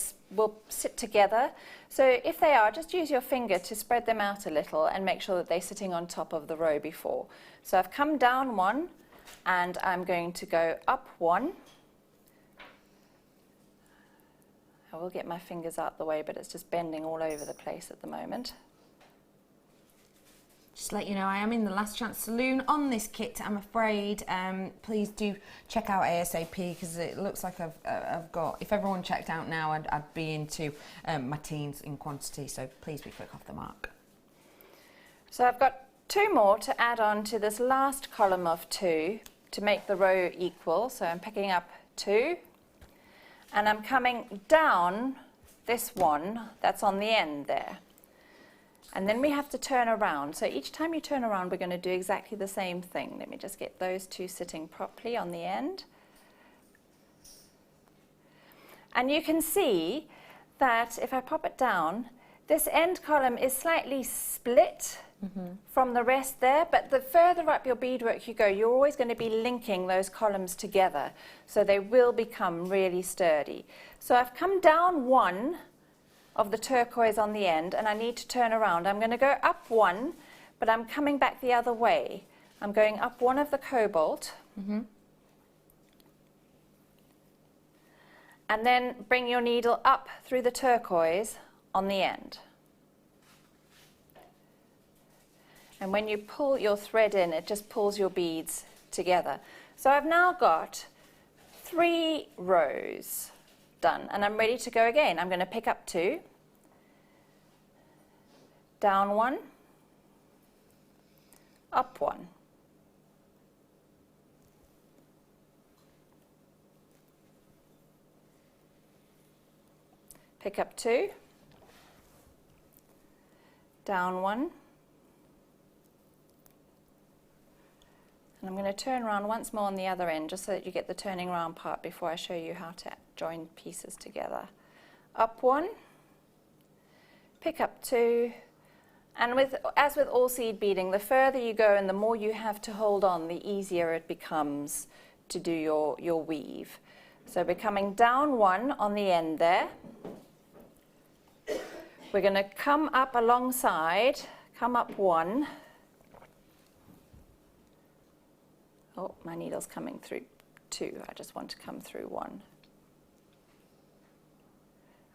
sit together. So if they are, just use your finger to spread them out a little and make sure that they're sitting on top of the row before. So I've come down 1, and I'm going to go up 1. I will get my fingers out the way, but it's just bending all over the place at the moment. Just to let you know, I am in the Last Chance Saloon on this kit, I'm afraid. Please do check out ASAP, because it looks like I've got, if everyone checked out now, I'd be into my teens in quantity, so please be quick off the mark. So I've got 2 more to add on to this last column of 2 to make the row equal. So I'm picking up 2, and I'm coming down this one that's on the end there. And then we have to turn around. So each time you turn around, we're going to do exactly the same thing. Let me just get those 2 sitting properly on the end. And you can see that if I pop it down, this end column is slightly split from the rest there, but the further up your beadwork you go, you're always going to be linking those columns together, so they will become really sturdy. So I've come down 1 of the turquoise on the end, and I need to turn around. I'm going to go up 1, but I'm coming back the other way. I'm going up 1 of the cobalt, and then bring your needle up through the turquoise on the end. And when you pull your thread in, it just pulls your beads together. So I've now got 3 rows done, and I'm ready to go again. I'm going to pick up 2, down 1, up 1. Pick up 2, down 1, and I'm going to turn around once more on the other end, just so that you get the turning around part before I show you how to join pieces together. Up 1, pick up 2, and as with all seed beading, the further you go and the more you have to hold on, the easier it becomes to do your weave. So we're coming down 1 on the end there. We're going to come up alongside, come up 1. Oh, my needle's coming through 2. I just want to come through 1.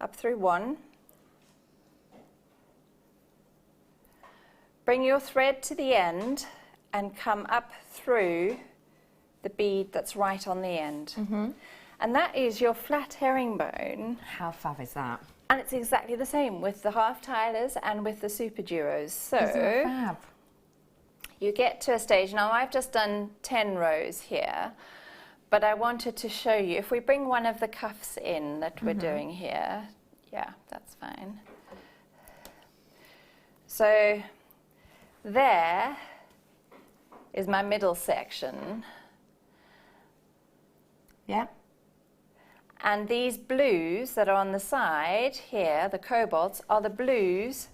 Up through 1. Bring your thread to the end and come up through the bead that's right on the end. And that is your flat herringbone. How fab is that? And it's exactly the same with the half tilers and with the super duos. So Isn't it fab? you get to a stage, now I've just done 10 rows here, but I wanted to show you, if we bring one of the cuffs in that we're doing here, yeah, that's fine. So there is my middle section, Yeah. And these blues that are on the side here, the cobalts, are the blues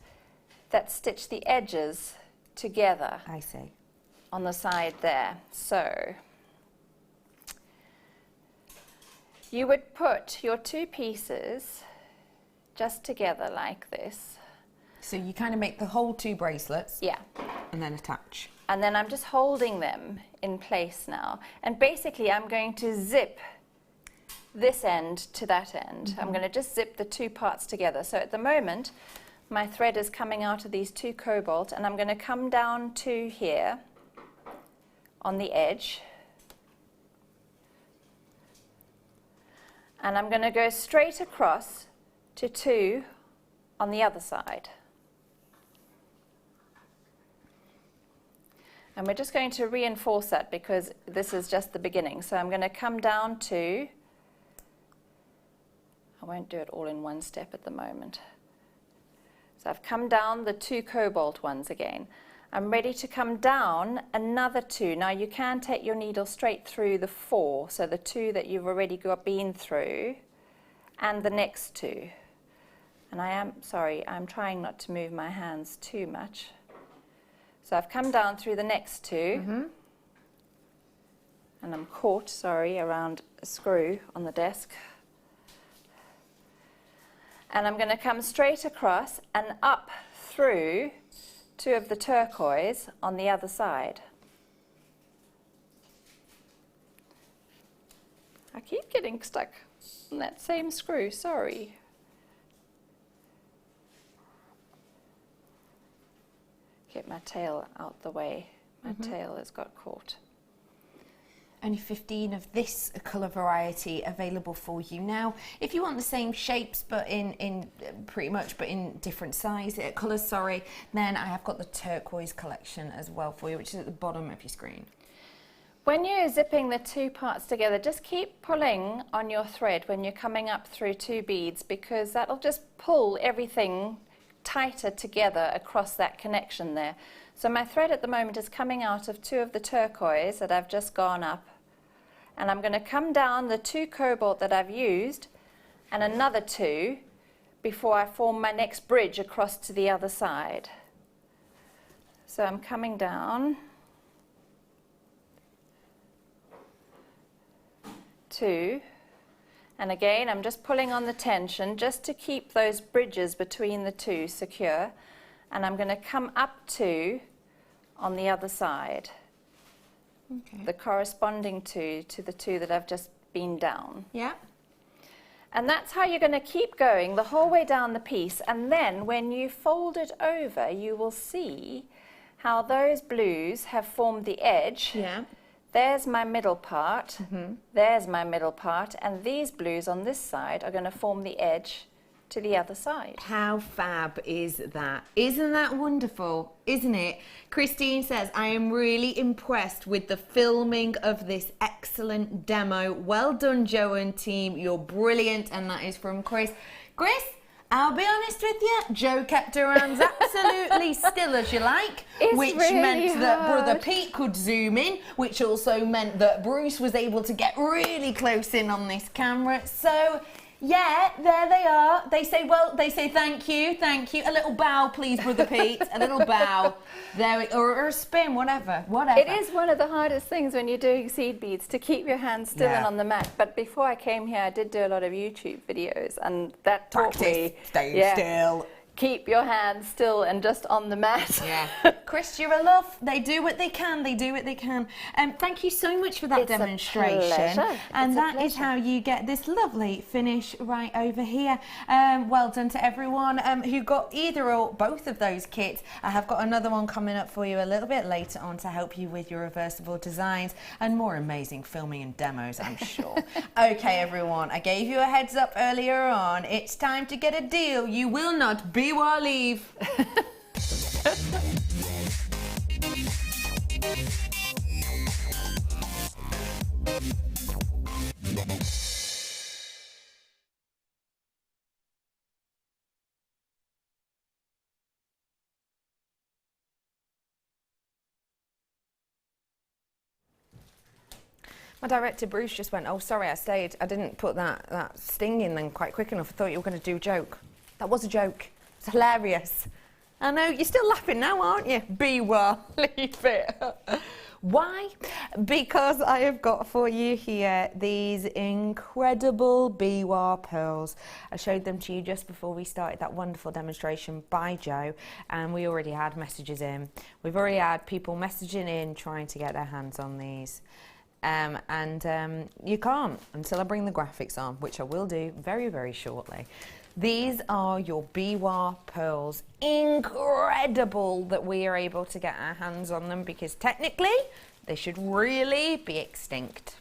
that stitch the edges together. I see. On the side there. So you would put your two pieces just together like this. So you kind of make the whole two bracelets. Yeah. And then attach. And then I'm just holding them in place now. And basically I'm going to zip this end to that end. I'm going to just zip the two parts together. So at the moment, my thread is coming out of these two cobalt, and I'm going to come down to here on the edge. And I'm going to go straight across to 2 on the other side. And we're just going to reinforce that because this is just the beginning. So I'm going to come down to, I won't do it all in one step at the moment. So I've come down the 2 cobalt ones again. I'm ready to come down another 2. Now you can take your needle straight through the 4, so the 2 that you've already been through, and the next 2. And I'm trying not to move my hands too much. So I've come down through the next 2, and I'm caught, around a screw on the desk. And I'm going to come straight across and up through 2 of the turquoise on the other side. I keep getting stuck on that same screw, sorry. Get my tail out the way. My tail has got caught. Only 15 of this colour variety available for you now. If you want the same shapes but in pretty much but in different colours, then I have got the turquoise collection as well for you, which is at the bottom of your screen. When you're zipping the 2 parts together, just keep pulling on your thread when you're coming up through 2 beads, because that'll just pull everything tighter together across that connection there. So my thread at the moment is coming out of 2 of the turquoise that I've just gone up, and I'm going to come down the 2 cobalt that I've used and another 2 before I form my next bridge across to the other side. So I'm coming down 2, and again I'm just pulling on the tension just to keep those bridges between the 2 secure, and I'm going to come up 2 on the other side. Okay. The corresponding 2 to the 2 that I've just been down. Yeah. And that's how you're going to keep going the whole way down the piece, and then when you fold it over you will see how those blues have formed the edge. Yeah. There's my middle part, there's my middle part, and these blues on this side are going to form the edge to the other side. How fab is that? Isn't that wonderful? Isn't it? Christine says, I am really impressed with the filming of this excellent demo. Well done, Jo and team. You're brilliant. And that is from Chris. Chris, I'll be honest with you, Jo kept her hands absolutely still as you like, which really meant that Brother Pete could zoom in, which also meant that Bruce was able to get really close in on this camera. So yeah, there they are. They say thank you. A little bow, please, Brother Pete. A little bow. Or a spin, whatever. It is one of the hardest things when you're doing seed beads, to keep your hands still and on the mat. But before I came here, I did do a lot of YouTube videos, and that taught me. Stay still. Keep your hands still and just on the mat. Yeah. Chris, you're a love. They do what they can. Thank you so much for that demonstration. And that is how you get this lovely finish right over here. Well done to everyone who got either or both of those kits. I have got another one coming up for you a little bit later on to help you with your reversible designs and more amazing filming and demos, I'm sure. Okay, everyone, I gave you a heads up earlier on. It's time to get a deal. You will not be while I leave. My director Bruce just went, oh sorry, I didn't put that sting in then quite quick enough. I thought you were going to do a joke. That was a joke. It's hilarious. I know, you're still laughing now, aren't you? Be well, leave it. Why? Because I have got for you here these incredible biwa pearls. I showed them to you just before we started that wonderful demonstration by Jo, and we already had messages in. We've already had people messaging in trying to get their hands on these. You can't until I bring the graphics on, which I will do very, very shortly. These are your biwa pearls. Incredible that we are able to get our hands on them, because technically they should really be extinct.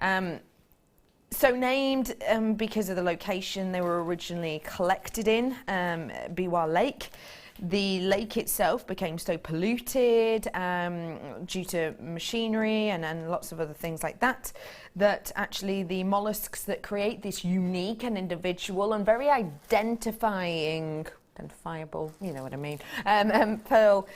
So named because of the location they were originally collected in, Biwa Lake. The lake itself became so polluted due to machinery and lots of other things like that, that actually the mollusks that create this unique and individual and very identifiable, you know what I mean, pearl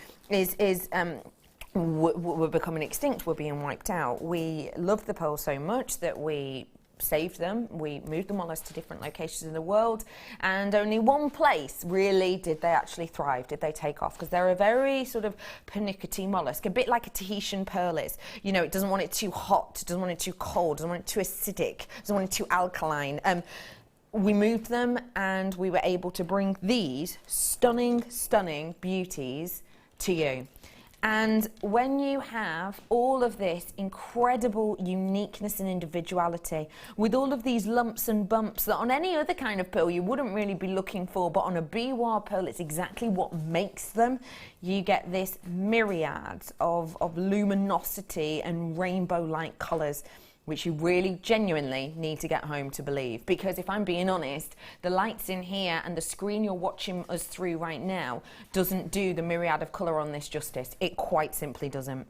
we're becoming extinct, we're being wiped out. We love the pearl so much that we saved them, we moved the mollusks to different locations in the world, and only one place really did they actually thrive, did they take off, because they're a very sort of pernickety mollusk, a bit like a Tahitian pearl is. You know, it doesn't want it too hot, it doesn't want it too cold, doesn't want it too acidic, doesn't want it too alkaline. We moved them and we were able to bring these stunning, stunning beauties to you. And when you have all of this incredible uniqueness and individuality, with all of these lumps and bumps that on any other kind of pearl you wouldn't really be looking for, but on a biwa pearl it's exactly what makes them, you get this myriads of luminosity and rainbow-like colours, which you really genuinely need to get home to believe. Because if I'm being honest, the lights in here and the screen you're watching us through right now doesn't do the myriad of colour on this justice. It quite simply doesn't.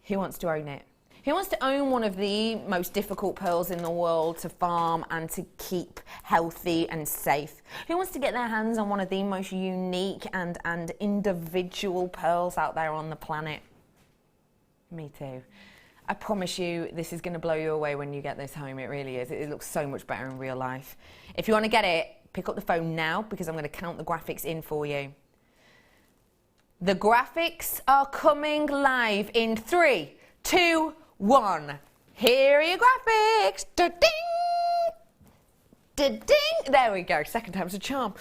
Who wants to own it? Who wants to own one of the most difficult pearls in the world to farm and to keep healthy and safe? Who wants to get their hands on one of the most unique and individual pearls out there on the planet? Me too. I promise you, this is going to blow you away when you get this home. It really is. It looks so much better in real life. If you want to get it, pick up the phone now, because I'm going to count the graphics in for you. The graphics are coming live in 3, 2, 1. Here are your graphics. Da-ding! Da-ding! There we go, second time's a charm.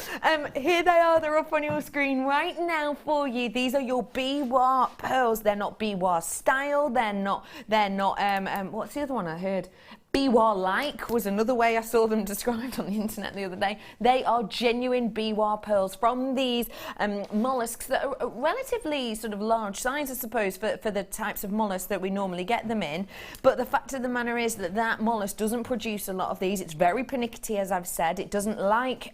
Here they are, they're up on your screen right now for you. These are your biwa pearls. They're not biwa style, they're not, what's the other one I heard? Biwa-like was another way I saw them described on the internet the other day. They are genuine biwa pearls from these mollusks that are relatively sort of large size, I suppose, for the types of mollusks that we normally get them in. But the fact of the matter is that that mollusk doesn't produce a lot of these. It's very pernickety, as I've said. It doesn't like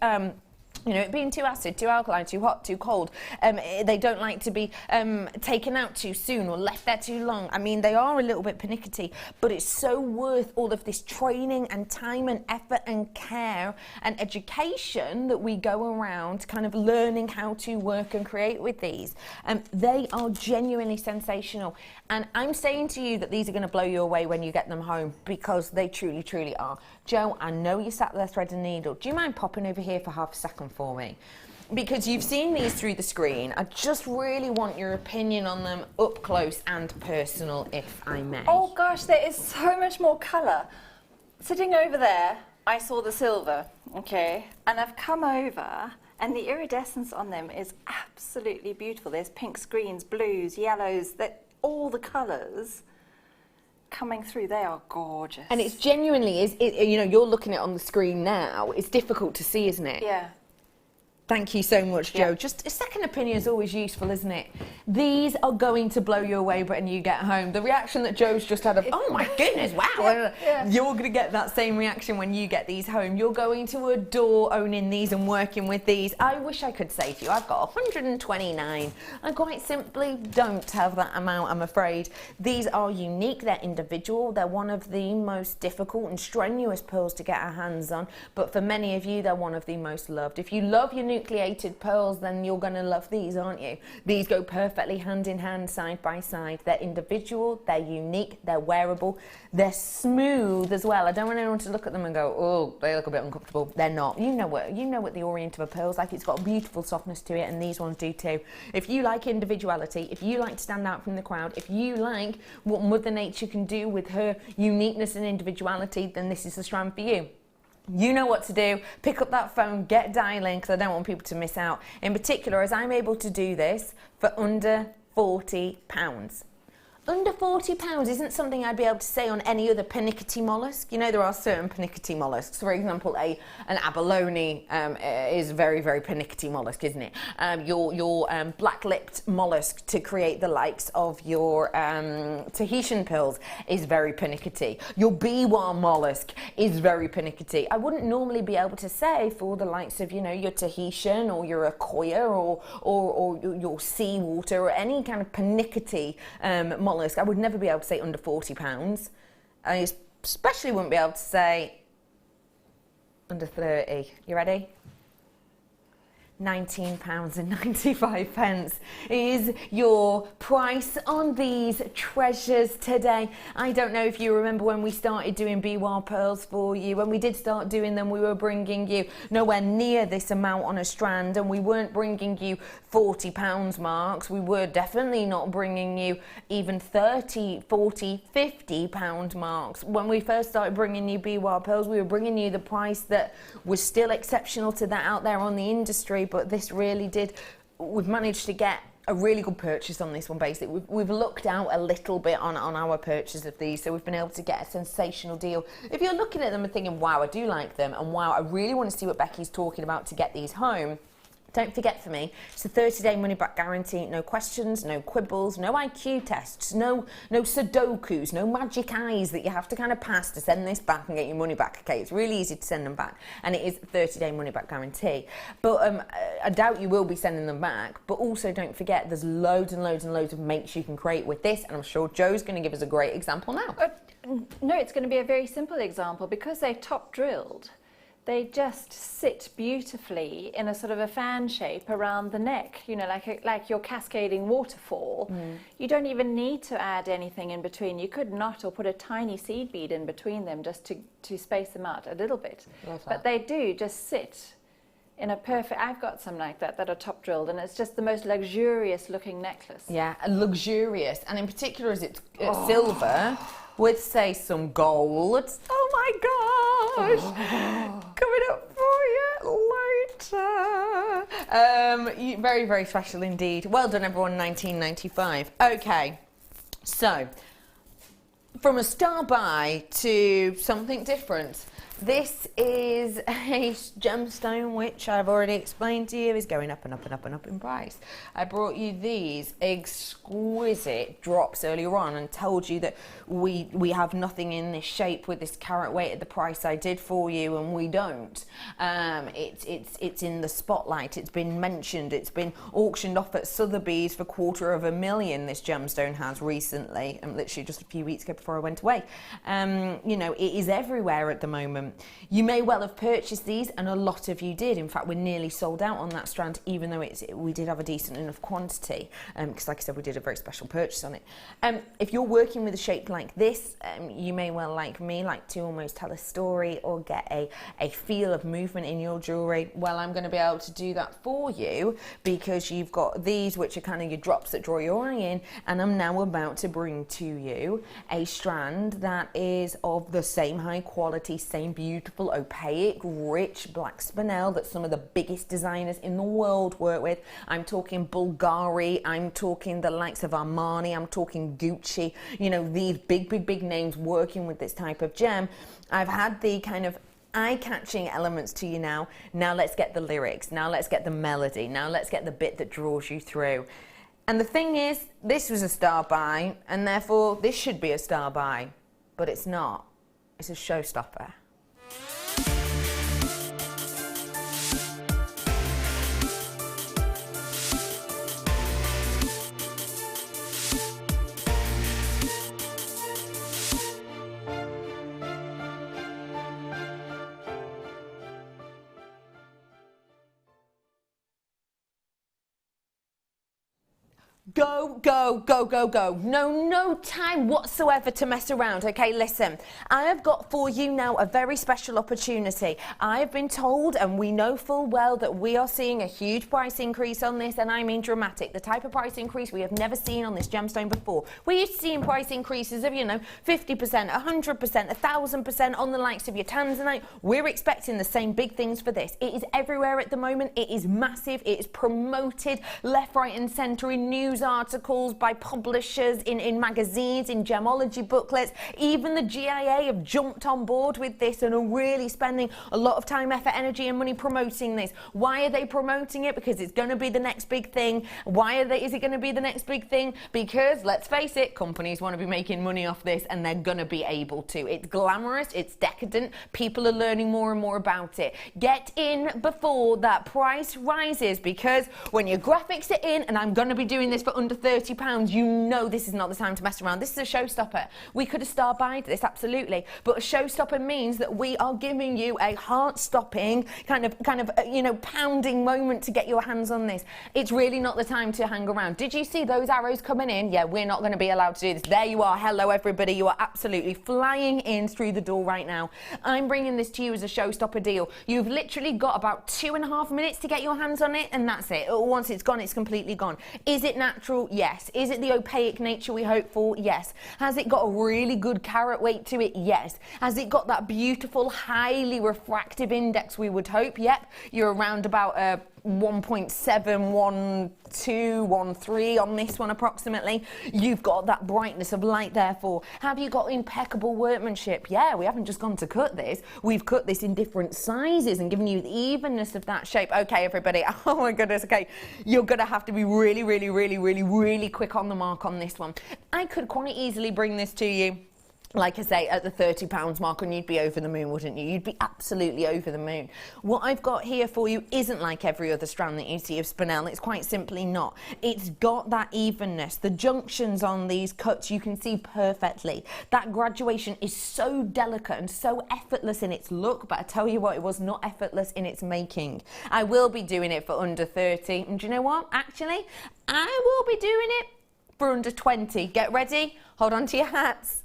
you know, it being too acid, too alkaline, too hot, too cold. They don't like to be taken out too soon or left there too long. I mean, they are a little bit pernickety, but it's so worth all of this training and time and effort and care and education that we go around kind of learning how to work and create with these. They are genuinely sensational. And I'm saying to you that these are going to blow you away when you get them home, because they truly, truly are. Jo, I know you sat there thread and needle. Do you mind popping over here for half a second for me? Because you've seen these through the screen. I just really want your opinion on them up close and personal, if I may. Oh gosh, there is so much more colour. Sitting over there, I saw the silver, okay? And I've come over, and the iridescence on them is absolutely beautiful. There's pinks, greens, blues, yellows, all the colours coming through. They are gorgeous. And it's genuinely, you know, you're looking at it on the screen now. It's difficult to see, isn't it? Yeah. Thank you so much, Jo. Yeah. Just a second opinion is always useful, isn't it? These are going to blow you away when you get home. The reaction that Jo's just had of, oh my goodness, wow. Yeah. You're going to get that same reaction when you get these home. You're going to adore owning these and working with these. I wish I could say to you, I've got 129. I quite simply don't have that amount, I'm afraid. These are unique, they're individual. They're one of the most difficult and strenuous pearls to get our hands on. But for many of you, they're one of the most loved. If you love your new mononucleated pearls, then you're going to love these, aren't you? These go perfectly hand in hand, side by side. They're individual, they're unique, they're wearable, they're smooth as well. I don't want anyone to look at them and go, oh, they look a bit uncomfortable. They're not. You know what the orient of a pearl's like. It's got a beautiful softness to it, and these ones do too. If you like individuality, if you like to stand out from the crowd, if you like what Mother Nature can do with her uniqueness and individuality, then this is the strand for you. You know what to do. Pick up that phone, get dialing, because I don't want people to miss out. In particular, as I'm able to do this for under £40. Under £40 isn't something I'd be able to say on any other pernickety mollusk. You know, there are certain pernickety mollusks. For example, an abalone is very, very pernickety mollusk, isn't it? Your black-lipped mollusk to create the likes of your Tahitian pearls is very pernickety. Your biwa mollusk is very pernickety. I wouldn't normally be able to say for the likes of, you know, your Tahitian or your Akoya or your seawater or any kind of pernickety mollusk. I would never be able to say under £40. I especially wouldn't be able to say under 30. You ready? £19.95 is your price on these treasures today. I don't know if you remember when we started doing biwa pearls for you. When we did start doing them, we were bringing you nowhere near this amount on a strand, and we weren't bringing you £40 marks. We were definitely not bringing you even 30, 40, £50 marks. When we first started bringing you biwa pearls, we were bringing you the price that was still exceptional to that out there on the industry. But this really we've managed to get a really good purchase on this one, basically. We've looked out a little bit on our purchase of these, so we've been able to get a sensational deal. If you're looking at them and thinking, wow, I do like them, and wow, I really want to see what Becky's talking about to get these home, don't forget, for me, it's a 30-day money-back guarantee. No questions, no quibbles, no IQ tests, no Sudokus, no magic eyes that you have to kind of pass to send this back and get your money back. Okay, it's really easy to send them back, and it is a 30-day money-back guarantee. But I doubt you will be sending them back. But also, don't forget, there's loads and loads and loads of makes you can create with this, and I'm sure Jo's going to give us a great example now. No, it's going to be a very simple example. Because they're top drilled, they just sit beautifully in a sort of a fan shape around the neck, you know, like your cascading waterfall. You don't even need to add anything in between. You could knot or put a tiny seed bead in between them just to space them out a little bit. But they do just sit in a perfect... I've got some like that are top drilled, and it's just the most luxurious looking necklace. Yeah, luxurious, and in particular as it's silver with, say, some gold. Oh my gosh! Coming up for you later. Very, very special indeed. Well done, everyone. 1995. Okay, so from a star buy to something different. This is a gemstone which I've already explained to you is going up and up and up and up in price. I brought you these exquisite drops earlier on and told you that we have nothing in this shape with this carat weight at the price I did for you, and we don't. It's in the spotlight. It's been mentioned. It's been auctioned off at Sotheby's for $250,000. This gemstone has recently, literally just a few weeks ago before I went away. You know, it is everywhere at the moment. You may well have purchased these, and a lot of you did. In fact, we're nearly sold out on that strand, even though we did have a decent enough quantity, because like I said, we did a very special purchase on it. If you're working with a shape like this, you may well, like me, like to almost tell a story or get a feel of movement in your jewellery. Well, I'm going to be able to do that for you, because you've got these, which are kind of your drops that draw your eye in, and I'm now about to bring to you a strand that is of the same high quality, same beautiful, opaque, rich black spinel that some of the biggest designers in the world work with. I'm talking Bulgari, I'm talking the likes of Armani, I'm talking Gucci, you know, these big names working with this type of gem. I've had the kind of eye-catching elements to you now. Now let's get the lyrics, now let's get the melody, now let's get the bit that draws you through. And the thing is, this was a star buy, and therefore this should be a star buy, but it's not. It's a showstopper. Go, go, go, go, go. No time whatsoever to mess around. Okay, listen, I have got for you now a very special opportunity. I've been told, and we know full well, that we are seeing a huge price increase on this, and I mean dramatic. The type of price increase we have never seen on this gemstone before. We're used to seeing price increases of, 50%, 100%, 1,000% on the likes of your tanzanite. We're expecting the same big things for this. It is everywhere at the moment. It is massive. It is promoted left, right, and centre in news articles, by publishers, in magazines, in gemology booklets. Even the GIA have jumped on board with this and are really spending a lot of time, effort, energy and money promoting this. Why are they promoting it? Because it's going to be the next big thing. Is it going to be the next big thing? Because, let's face it, companies want to be making money off this, and they're going to be able to. It's glamorous, it's decadent, people are learning more and more about it. Get in before that price rises, because when your graphics are in, and I'm going to be doing this for under £30, this is not the time to mess around. This is a showstopper. We could have star-buyed this, absolutely, but a showstopper means that we are giving you a heart-stopping kind of pounding moment to get your hands on this. It's really not the time to hang around. Did you see those arrows coming in? Yeah, we're not going to be allowed to do this. There you are. Hello, everybody. You are absolutely flying in through the door right now. I'm bringing this to you as a showstopper deal. You've literally got about 2.5 minutes to get your hands on it, and that's it. Once it's gone, it's completely gone. Is it natural? Yes. Is it the opaque nature we hope for? Yes. Has it got a really good carat weight to it? Yes. Has it got that beautiful, highly refractive index we would hope? Yep. You're around about 1.7, 1.2, 1.3 on this one approximately. You've got that brightness of light therefore. Have you got impeccable workmanship? Yeah, we haven't just gone to cut this. We've cut this in different sizes and given you the evenness of that shape. Okay, everybody. Oh my goodness. Okay. You're going to have to be really, really, really, really, really quick on the mark on this one. I could quite easily bring this to you, like I say, at the £30 mark, and you'd be over the moon, wouldn't you? You'd be absolutely over the moon. What I've got here for you isn't like every other strand that you see of spinel. It's quite simply not. It's got that evenness. The junctions on these cuts you can see perfectly. That graduation is so delicate and so effortless in its look, but I tell you what, it was not effortless in its making. I will be doing it for under 30, and do you know what? Actually, I will be doing it for under 20. Get ready. Hold on to your hats.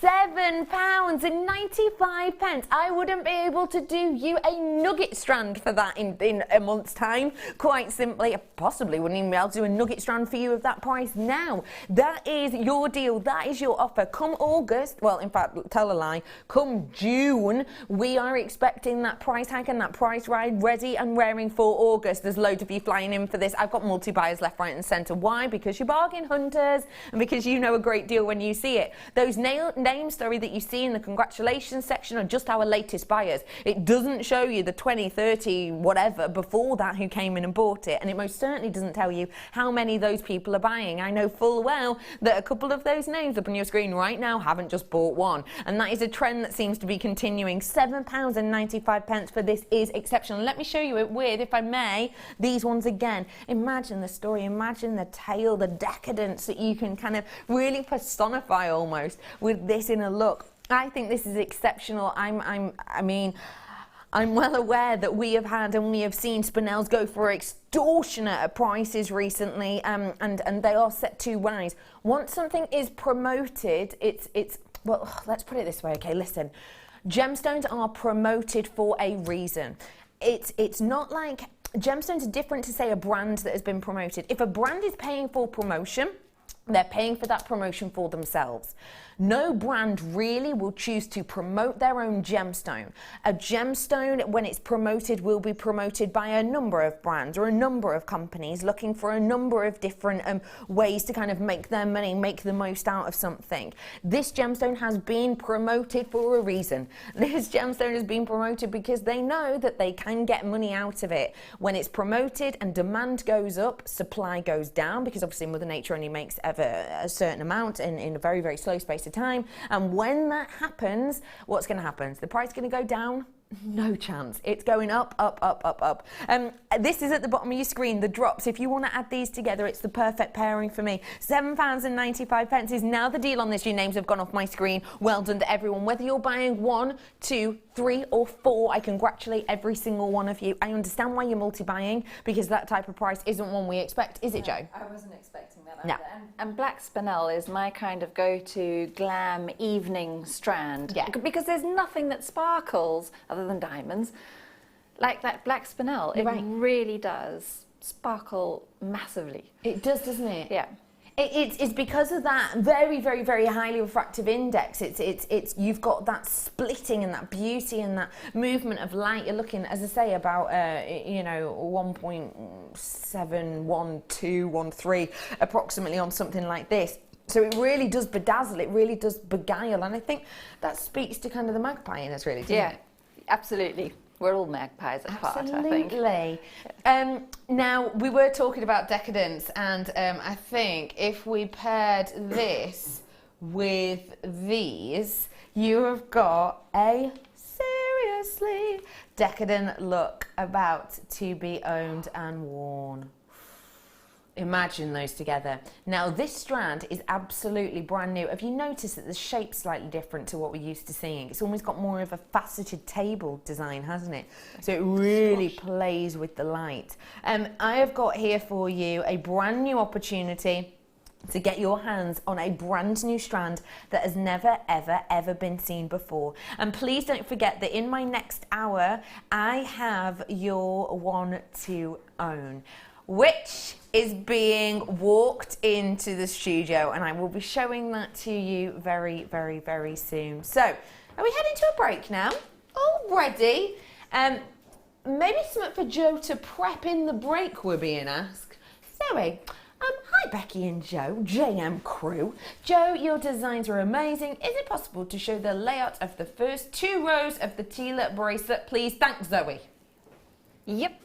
£7.95. I wouldn't be able to do you a nugget strand for that in a month's time. Quite simply, I possibly wouldn't even be able to do a nugget strand for you of that price now. That is your deal. That is your offer. Come August, well, in fact, tell a lie, come June, we are expecting that price hike and that price ride ready and raring for August. There's loads of you flying in for this. I've got multi-buyers left, right and centre. Why? Because you're bargain hunters and because you know a great deal when you see it. Those names, sorry, that you see in the congratulations section are just our latest buyers. It doesn't show you the 20, 30, whatever before that who came in and bought it, and it most certainly doesn't tell you how many of those people are buying. I know full well that a couple of those names up on your screen right now haven't just bought one, and that is a trend that seems to be continuing. £7.95 for this is exceptional. Let me show you it with, if I may, these ones again. Imagine the story, imagine the tale, the decadence that you can kind of really personify almost with this in a look. I think this is exceptional. I mean, I'm well aware that we have had and we have seen spinels go for extortionate prices recently, and they are set to rise. Once something is promoted, it's well, let's put it this way, okay, listen. Gemstones are promoted for a reason. It's not like, gemstones are different to, say, a brand that has been promoted. If a brand is paying for promotion, they're paying for that promotion for themselves. No brand really will choose to promote their own gemstone. A gemstone, when it's promoted, will be promoted by a number of brands or a number of companies looking for a number of different ways to kind of make their money, make the most out of something. This gemstone has been promoted for a reason. This gemstone has been promoted because they know that they can get money out of it. When it's promoted and demand goes up, supply goes down, because obviously Mother Nature only makes ever a certain amount in a very, very slow space of time. And when that happens, what's going to happen? Is the price going to go down? No chance. It's going up, up, up, up, up. This is at the bottom of your screen, the drops. If you want to add these together, it's the perfect pairing for me. £7.95 is now the deal on this. Your names have gone off my screen. Well done to everyone. Whether you're buying 1, 2, 3 or 4, I congratulate every single one of you. I understand why you're multi-buying, because that type of price isn't one we expect, is it, Jo? I wasn't expecting that No. either. And black spinel is my kind of go-to glam evening strand. Yeah. Because there's nothing that sparkles, other than diamonds, like that black spinel. It really does sparkle massively. It does, doesn't it? Yeah. It's because of that very, very, very highly refractive index. It's you've got that splitting and that beauty and that movement of light. You're looking, as I say, about 1.71213 approximately on something like this. So it really does bedazzle. It really does beguile, and I think that speaks to kind of the magpie in us, really, doesn't it? Absolutely. We're all magpies at heart, I think. Absolutely. Now, we were talking about decadence, and I think if we paired this with these, you have got a seriously decadent look about to be owned and worn. Imagine those together. Now, this strand is absolutely brand new. Have you noticed that the shape's slightly different to what we're used to seeing? It's almost got more of a faceted table design, hasn't it? So it really plays with the light. I have got here for you a brand new opportunity to get your hands on a brand new strand that has never, ever, ever been seen before. And please don't forget that in my next hour, I have your one to own, which is being walked into the studio, and I will be showing that to you very, very, very soon. So, are we heading to a break now? Already? Maybe something for Jo to prep in the break, we're being asked. Zoe, hi Becky and Jo, JM crew. Jo, your designs are amazing. Is it possible to show the layout of the first 2 rows of the Tila bracelet, please? Thanks, Zoe. Yep.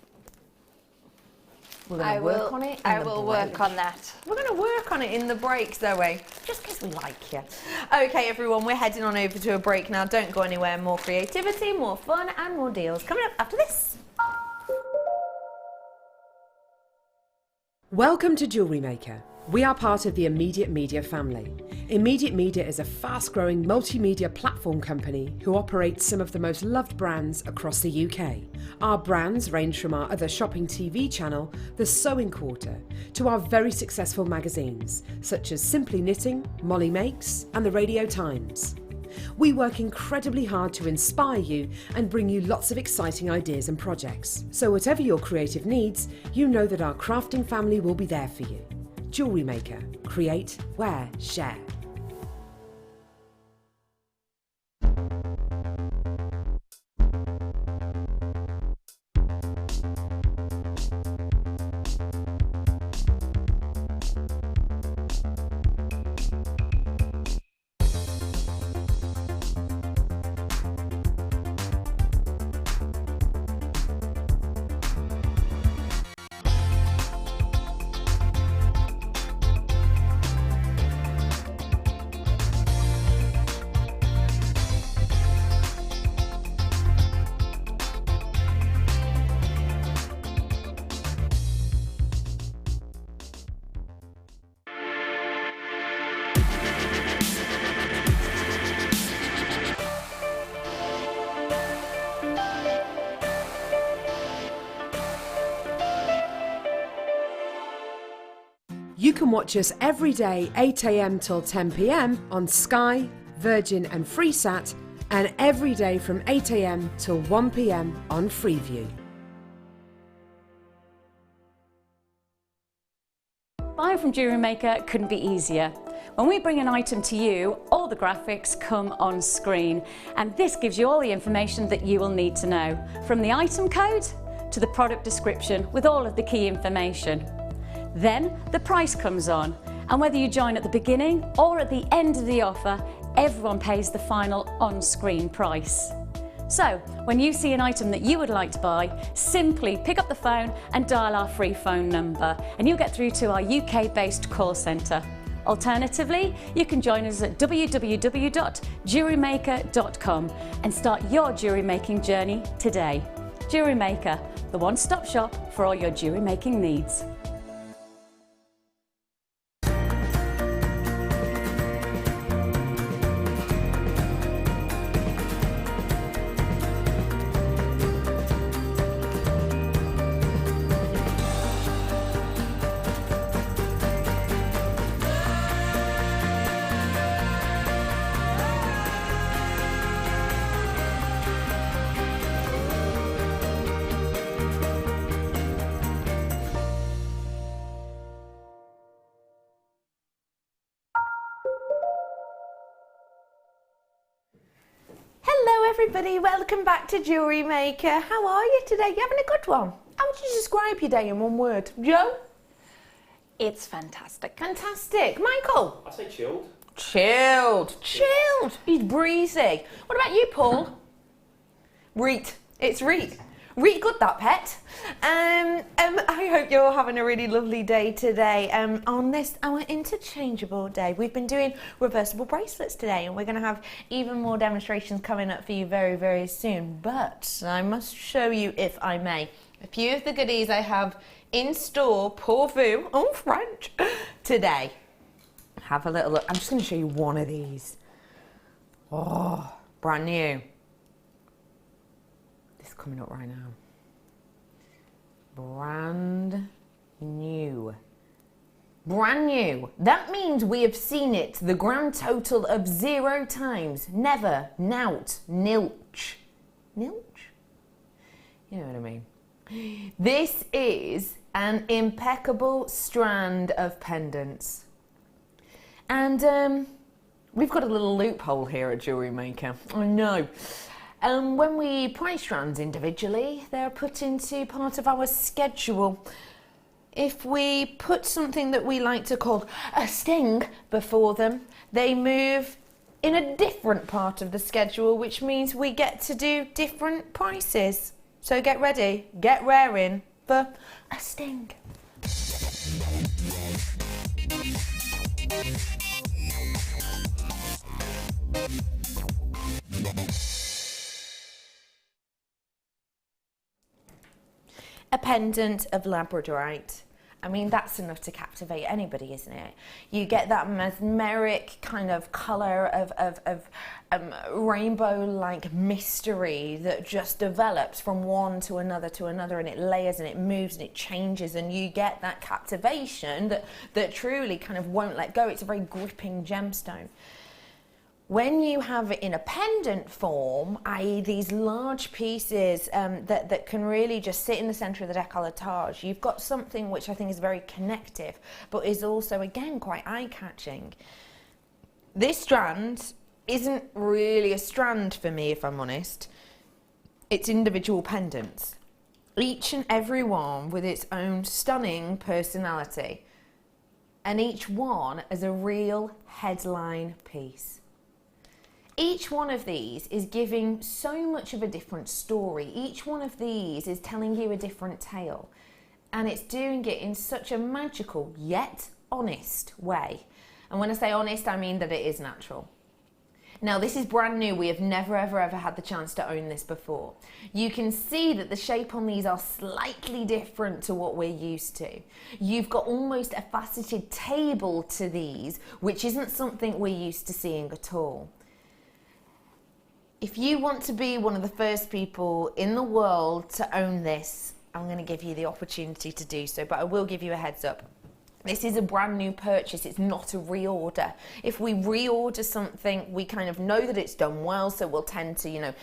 We're going to work on it. I will work on that. We're going to work on it in the break, Zoe, just because we like you. Okay, everyone, we're heading on over to a break now. Don't go anywhere. More creativity, more fun, and more deals coming up after this. Welcome to Jewellery Maker. We are part of the Immediate Media family. Immediate Media is a fast-growing multimedia platform company who operates some of the most loved brands across the UK. Our brands range from our other shopping TV channel, The Sewing Quarter, to our very successful magazines, such as Simply Knitting, Molly Makes, and the Radio Times. We work incredibly hard to inspire you and bring you lots of exciting ideas and projects. So whatever your creative needs, you know that our crafting family will be there for you. Jewellery Maker. Create, wear, share. You can watch us every day 8 AM till 10 PM on Sky, Virgin and Freesat, and every day from 8 AM till 1 PM on Freeview. Buying from Jewellery Maker couldn't be easier. When we bring an item to you, all the graphics come on screen, and this gives you all the information that you will need to know, from the item code to the product description with all of the key information. Then the price comes on, and whether you join at the beginning or at the end of the offer, everyone pays the final on-screen price. So, when you see an item that you would like to buy, simply pick up the phone and dial our free phone number, and you'll get through to our UK-based call centre. Alternatively, you can join us at www.jewellerymaker.com and start your jewellery making journey today. Jewellery Maker, the one-stop shop for all your jewellery making needs. Hello everybody, welcome back to Jewellery Maker. How are you today? You having a good one? How would you describe your day in one word? Jo? It's fantastic. Fantastic. Michael? I say chilled. Chilled. He's breezy. What about you, Paul? Reet. It's Reet. Reet good, that pet. I hope you're having a really lovely day today. On this, our interchangeable day, we've been doing reversible bracelets today, and we're going to have even more demonstrations coming up for you very, very soon. But I must show you, if I may, a few of the goodies I have in store pour vous, en French, today. Have a little look. I'm just going to show you one of these. Oh, brand new. This coming up right now. Brand new. Brand new. That means we have seen it the grand total of 0 times. Never, nout, nilch. Nilch? You know what I mean. This is an impeccable strand of pendants. And we've got a little loophole here at Jewellery Maker. I know. When we price strands individually, they're put into part of our schedule. If we put something that we like to call a sting before them, they move in a different part of the schedule, which means we get to do different prices. So get ready, get raring for a sting. A pendant of labradorite. I mean, that's enough to captivate anybody, isn't it? You get that mesmeric kind of colour of rainbow-like mystery that just develops from one to another, and it layers and it moves and it changes, and you get that captivation that truly kind of won't let go. It's a very gripping gemstone. When you have it in a pendant form, i.e. these large pieces that can really just sit in the centre of the décolletage, you've got something which I think is very connective, but is also, again, quite eye-catching. This strand isn't really a strand for me, if I'm honest. It's individual pendants, each and every one with its own stunning personality, and each one as a real headline piece. Each one of these is giving so much of a different story. Each one of these is telling you a different tale. And it's doing it in such a magical yet honest way. And when I say honest, I mean that it is natural. Now, this is brand new. We have never, ever, ever had the chance to own this before. You can see that the shape on these are slightly different to what we're used to. You've got almost a faceted table to these, which isn't something we're used to seeing at all. If you want to be one of the first people in the world to own this, I'm going to give you the opportunity to do so, but I will give you a heads up. This is a brand new purchase, it's not a reorder. If we reorder something, we kind of know that it's done well, so we'll tend to,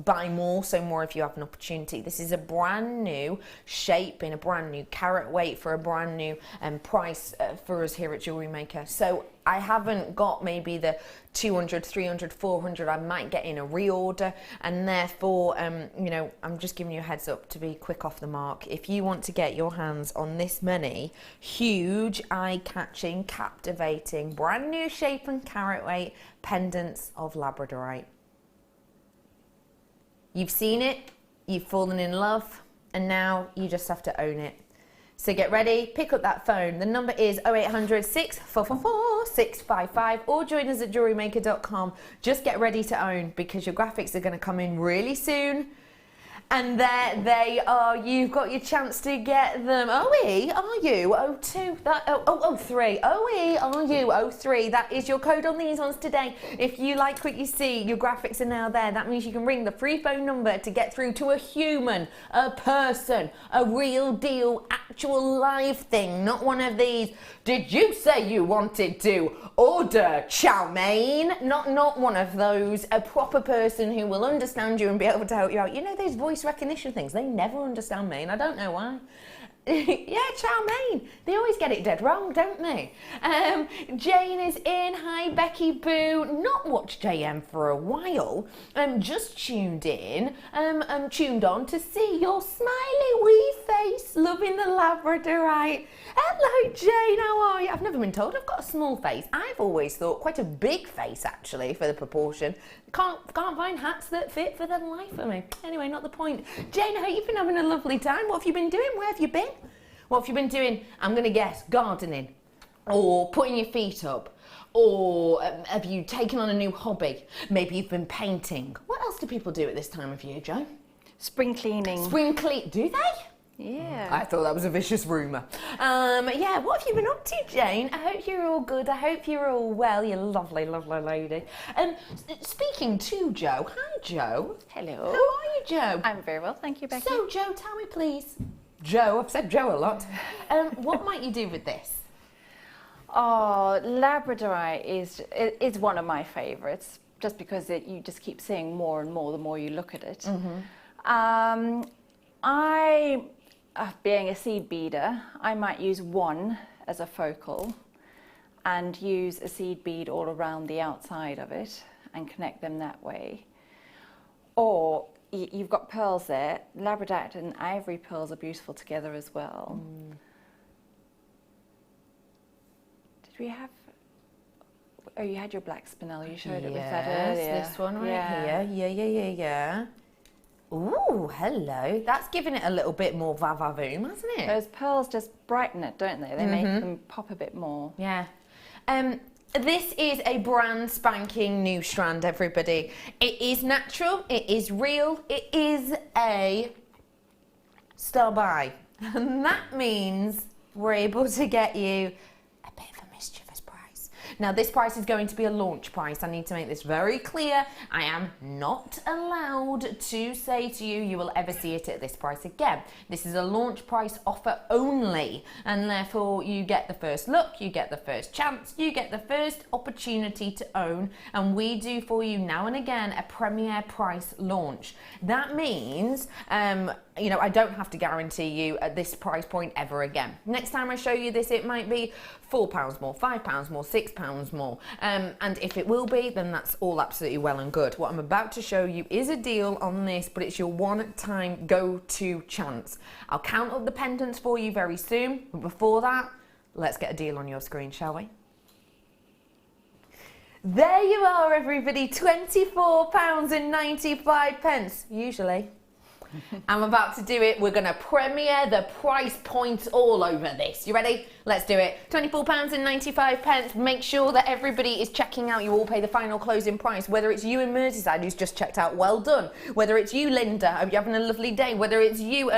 buy more, so more if you have an opportunity. This is a brand new shape in a brand new carat weight for a brand new price for us here at Jewellery Maker. So I haven't got maybe the 200, 300, 400 I might get in a reorder, and therefore, I'm just giving you a heads up to be quick off the mark. If you want to get your hands on this many huge, eye-catching, captivating, brand new shape and carat weight pendants of labradorite. You've seen it, you've fallen in love, and now you just have to own it. So get ready, pick up that phone. The number is 0800 6444 655 or join us at JewelleryMaker.com. Just get ready to own because your graphics are going to come in really soon. And there they are. You've got your chance to get them. OE, are you? 02. 03. OE, are you? 03. That is your code on these ones today. If you like what you see, your graphics are now there. That means you can ring the free phone number to get through to a human, a person, a real deal, actual live thing, not one of these. Did you say you wanted to order chow mein? Not one of those. A proper person who will understand you and be able to help you out. You know those voice recognition things, they never understand me and I don't know why. Yeah, chow mein. They always get it dead wrong, don't they? Jane is in. Hi, Becky Boo. Not watched JM for a while. Just tuned in. Tuned on to see your smiley wee face. Loving the Labradorite. Hello, Jane. How are you? I've never been told I've got a small face. I've always thought quite a big face, actually, for the proportion. Can't find hats that fit for the life of me. Anyway, not the point. Jane, I hope you've been having a lovely time. What have you been doing? Where have you been? What have you been doing? I'm going to guess gardening or putting your feet up or have you taken on a new hobby? Maybe you've been painting. What else do people do at this time of year, Jo? Spring cleaning. Spring clean? Do they? Yeah. I thought that was a vicious rumour. Yeah, what have you been up to, Jane? I hope you're all good. I hope you're all well, you lovely, lovely lady. Speaking to Jo. Hi, Jo. Hello. How are you, Jo? I'm very well, thank you, Becky. So, Jo, tell me, please. Jo, I've said Jo a lot. What might you do with this? Oh, Labradorite is one of my favourites, just because you just keep seeing more and more the more you look at it. Mm-hmm. Being a seed beader, I might use one as a focal and use a seed bead all around the outside of it and connect them that way. Or you've got pearls there. Labradorite and ivory pearls are beautiful together as well. Mm. Did we have... Oh, you had your black spinel. You showed it with that earlier. Yes, this one right here. Yeah. Ooh, hello. That's giving it a little bit more va-va-voom, hasn't it? Those pearls just brighten it, don't they? They make them pop a bit more. Yeah. This is a brand spanking new strand, everybody. It is natural, it is real, it is a star buy. And that means we're able to get you a bit of a mischievous price. Now, this price is going to be a launch price. I need to make this very clear. I am not allowed to say to you, you will ever see it at this price again. This is a launch price offer only, and therefore you get the first look, you get the first chance, you get the first opportunity to own, and we do for you now and again a premiere price launch. That means, you know, I don't have to guarantee you at this price point ever again. Next time I show you this, it might be £4 more, £5 more, £6 more. And if it will be, then that's all absolutely well and good. What I'm about to show you is a deal on this, but it's your one-time go-to chance. I'll count up the pendants for you very soon, but before that, let's get a deal on your screen, shall we? There you are, everybody, £24.95, usually. I'm about to do it. We're going to premiere the price points all over this. You ready? Let's do it. £24.95. Make sure that everybody is checking out. You all pay the final closing price. Whether it's you in Merseyside who's just checked out, well done. Whether it's you, Linda, hope you're having a lovely day. Whether it's you,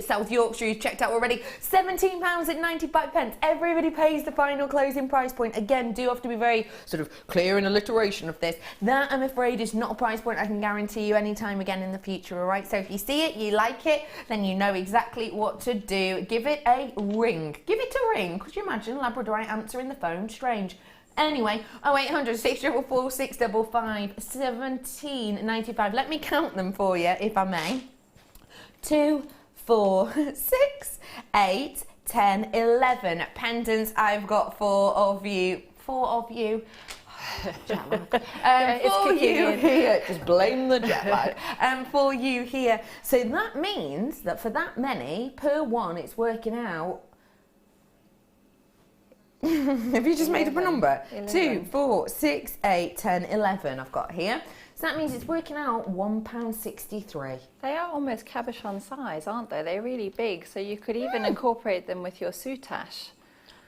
South Yorkshire, who's checked out already, £17.95. Everybody pays the final closing price point. Again, do have to be very sort of clear in alliteration of this. That, I'm afraid, is not a price point I can guarantee you any time again in the future, all right? So if you see it, you like it, then you know exactly what to do. Give it a ring. Give it a ring. Could you imagine Labradorite answering the phone? Strange. Anyway, 0800 644 655 1795. Let me count them for you, if I may. 2, 4, 6, 8, 10, 11 pendants. I've got 4 of you. 4 of you. Jet lag. For you here, just blame the jet lag. For you here. So that means that for that many per one, it's working out. Have you just 11. Made up a number? 11. 2, 4, 6, 8, 10, 11 I've got here. So that means it's working out £1.63. They are almost cabochon size, aren't they? They're really big, so you could even incorporate them with your soutache.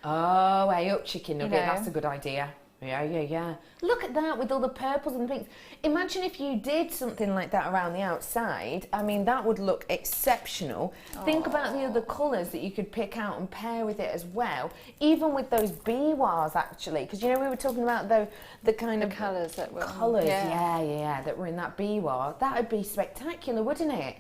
Oh, hey up, chicken nugget. You know. That's a good idea. Yeah. Look at that with all the purples and pinks. Imagine if you did something like that around the outside. I mean, that would look exceptional. Think about the other colours that you could pick out and pair with it as well. Even with those biwars, actually. Because, you know, we were talking about the kind of colours that were... Colours, yeah, that were in that biwar. That would be spectacular, wouldn't it?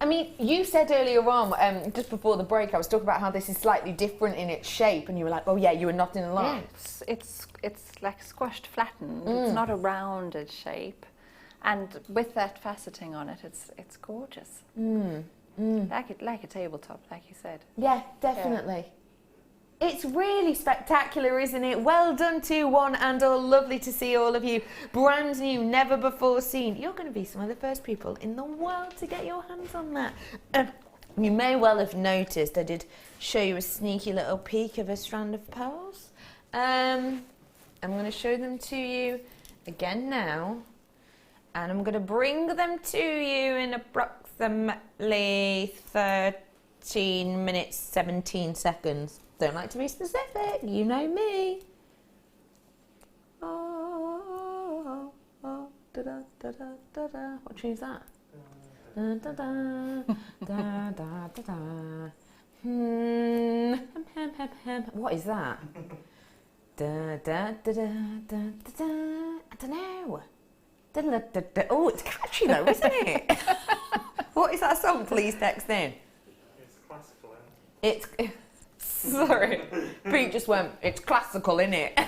I mean, you said earlier on, just before the break, I was talking about how this is slightly different in its shape, and you were like, oh yeah, you were nodding along. Yeah, it's like squashed, flattened. It's not a rounded shape. And with that faceting on it, it's gorgeous. Like a tabletop, like you said. Yeah, definitely. Yeah. It's really spectacular, isn't it? Well done to one and all. Lovely to see all of you. Brand new, never before seen. You're going to be some of the first people in the world to get your hands on that. You may well have noticed I did show you a sneaky little peek of a strand of pearls. I'm going to show them to you again now. And I'm going to bring them to you in approximately 13 minutes, 17 seconds. Don't like to be specific, you know me. What tune is that? What is that? I don't know. Oh, it's catchy though, isn't it? What is that song? Please text in. It's classical, isn't it? It's... Sorry, Pete just went, it's classical, innit?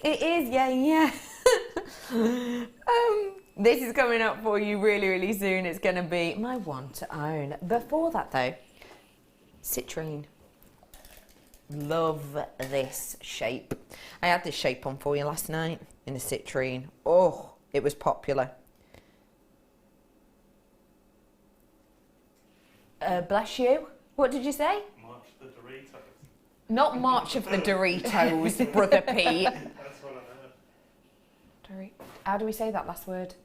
It is, yeah. This is coming up for you really, really soon. It's going to be my one to own. Before that, though, citrine. Love this shape. I had this shape on for you last night in the citrine. Oh, it was popular. Bless you. What did you say? Not March of the Doritos, Brother Pete. That's what I know. How do we say that last word?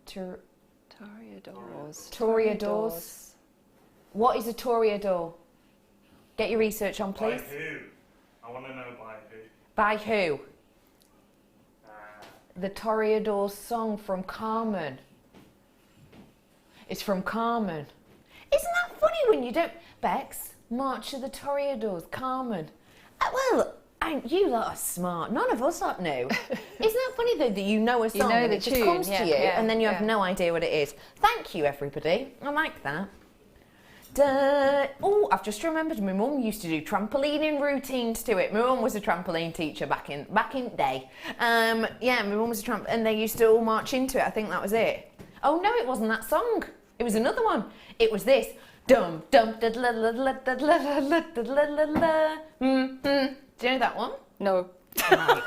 Toreadors. Toreadors. What is a toreador? Get your research on, please. By who? I want to know by who. By who? The Toreadors song from Carmen. It's from Carmen. Isn't that funny when you don't... Bex, March of the Toreadors, Carmen. You lot are smart. None of us lot know. Isn't that funny though that you know a song and it just comes to you and then you have no idea what it is? Thank you, everybody. I like that. Oh, I've just remembered my mum used to do trampolining routines to it. My mum was a trampoline teacher back in the day. Yeah, my mum was a and they used to all march into it. I think that was it. Oh no, it wasn't that song. It was another one. It was this. Dum dum da la la la da la la da la la la. Do you know that one? No. Right.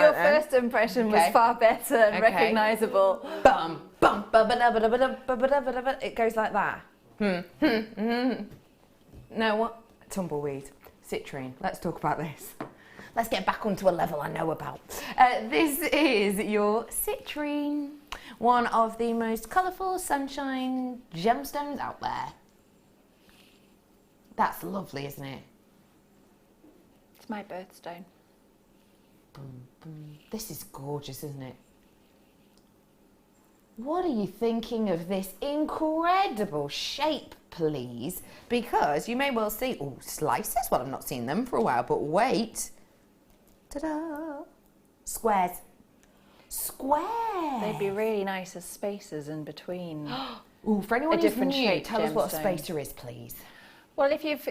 Your first impression was far better and recognisable. Bum bum ba ba da ba da ba da ba da ba da ba. It goes like that. No, what? Tumbleweed. Citrine. Let's talk about this. Let's get back onto a level I know about. This is your citrine. One of the most colourful sunshine gemstones out there. That's lovely, isn't it? It's my birthstone. This is gorgeous, isn't it? What are you thinking of this incredible shape, please? Because you may well see, oh, slices. Well, I've not seen them for a while, but wait. Ta-da! Squares. Squares. They'd be really nice as spacers in between. Ooh, for anyone who's new, shape tell us what a gemstone. spacer is, please. Well, if you've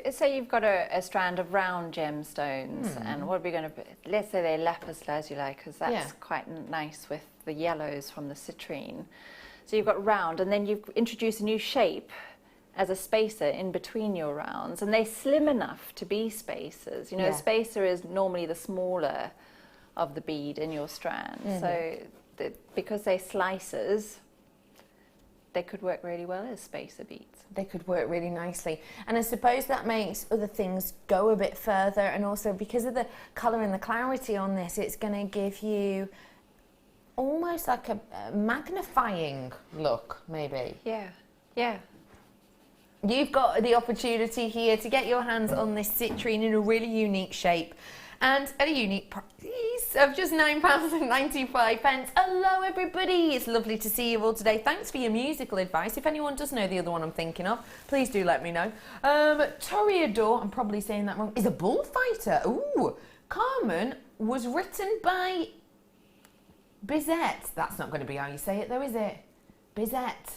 got a strand of round gemstones, and what are we going to? Let's say they're lapis lazuli, because that's quite nice with the yellows from the citrine. So you've got round, and then you've introduced a new shape as a spacer in between your rounds, and they're slim enough to be spacers. You know, a spacer is normally the smaller of the bead in your strand. So because they're slices, they could work really well as spacer beads. They could work really nicely. And I suppose that makes other things go a bit further, and also because of the colour and the clarity on this, it's going to give you almost like a magnifying look, maybe. Yeah, yeah. You've got the opportunity here to get your hands on this citrine in a really unique shape and at a unique price of just £9.95. Hello everybody, it's lovely to see you all today. Thanks for your musical advice. If anyone does know the other one I'm thinking of, please do let me know. Toreador, I'm probably saying that wrong, is a bullfighter. Ooh, Carmen was written by Bizet. That's not going to be how you say it though, is it? Bizet.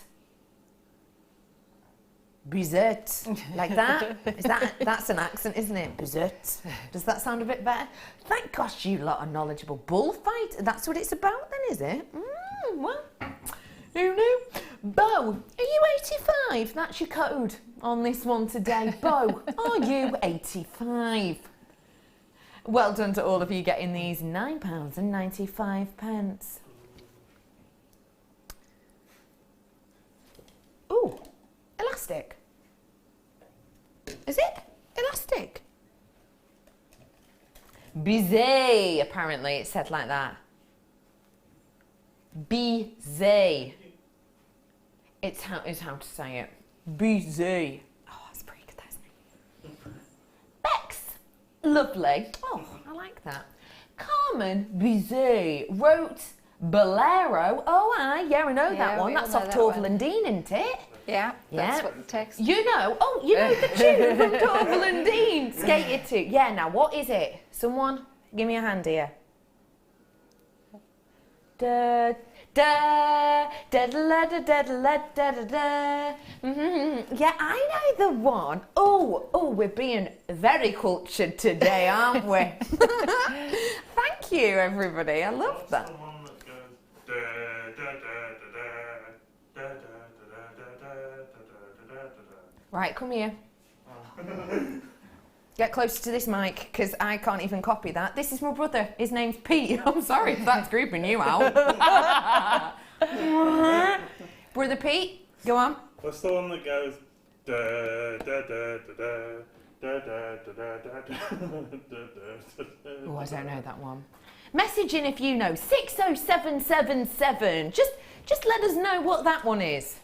Bizet, like that? That's an accent, isn't it? Bizet. Does that sound a bit better? Thank gosh you lot are knowledgeable. Bullfight, that's what it's about then, is it? Well, who knew? Bo, are you 85? That's your code on this one today. Bo, are you 85? Well done to all of you getting these £9.95. Ooh. Elastic. Is it? Elastic. Bizet, apparently it's said like that. Bizet. It's how to say it. Bizet. Oh, that's pretty good, isn't it? Bex. Lovely. Oh, I like that. Carmen Bizet wrote Bolero. Oh, I know that one. That's off Torval and Dean, isn't it? Yeah, that's what the text... You know the tune from Torval and Dean, Skated to. Yeah, now what is it? Someone, give me a hand here. Da da da da da da da da da. Yeah, I know the one. Oh, we're being very cultured today, aren't we? Thank you, everybody. I love that. The one that goes da da da da da da da. Right, come here. Get closer to this mic, because I can't even copy that. This is my brother. His name's Pete. I'm sorry if that's creeping you out. Brother Pete, go on. What's the one that goes da da da da da da da da da da? Oh, I don't know that one. Message in if you know. 60777. Just let us know what that one is.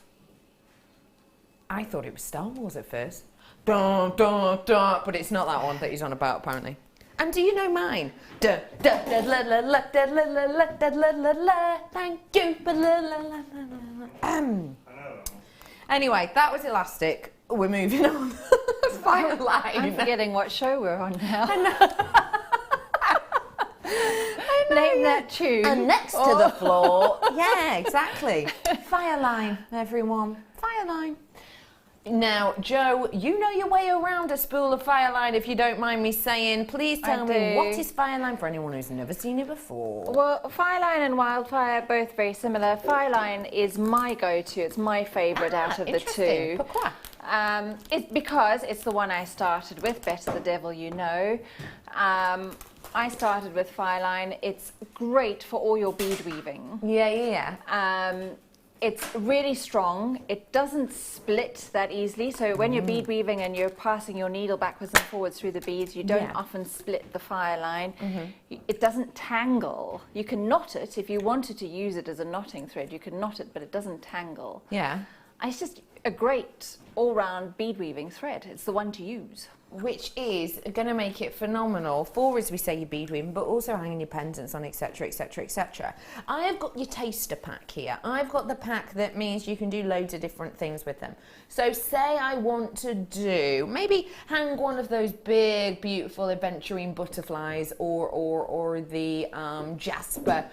I thought it was Star Wars at first. Dun, dun, dun, but it's not that one that he's on about, apparently. And do you know mine? Da, da, da, la, la, la, da, la, la, la, da, la, la, la, thank you, ba, la, la, la, la, la. Anyway, that was Elastic. We're moving on. Fireline. I'm forgetting what show we're on now. I know. Name that tune. And next to the floor. Yeah, exactly. Fireline, everyone. Fireline. Now, Jo, you know your way around a spool of Fireline, if you don't mind me saying. Please tell me, what is Fireline for anyone who's never seen it before? Well, Fireline and Wildfire, both very similar. Fireline is my go-to. It's my favourite out of the two. Pourquoi? It's because it's the one I started with, Better the Devil You Know. I started with Fireline. It's great for all your bead weaving. Yeah. It's really strong. It doesn't split that easily. So when you're bead weaving and you're passing your needle backwards and forwards through the beads, you don't often split the Fireline. It doesn't tangle. You can knot it. If you wanted to use it as a knotting thread, you can knot it, but it doesn't tangle. Yeah. It's just a great all-round bead weaving thread. It's the one to use. Which is going to make it phenomenal for, as we say, your bead weaving, but also hanging your pendants on, etc, etc, etc. I have got your taster pack here. I've got the pack that means you can do loads of different things with them. So say I want to do, maybe hang one of those big, beautiful aventurine butterflies or the Jasper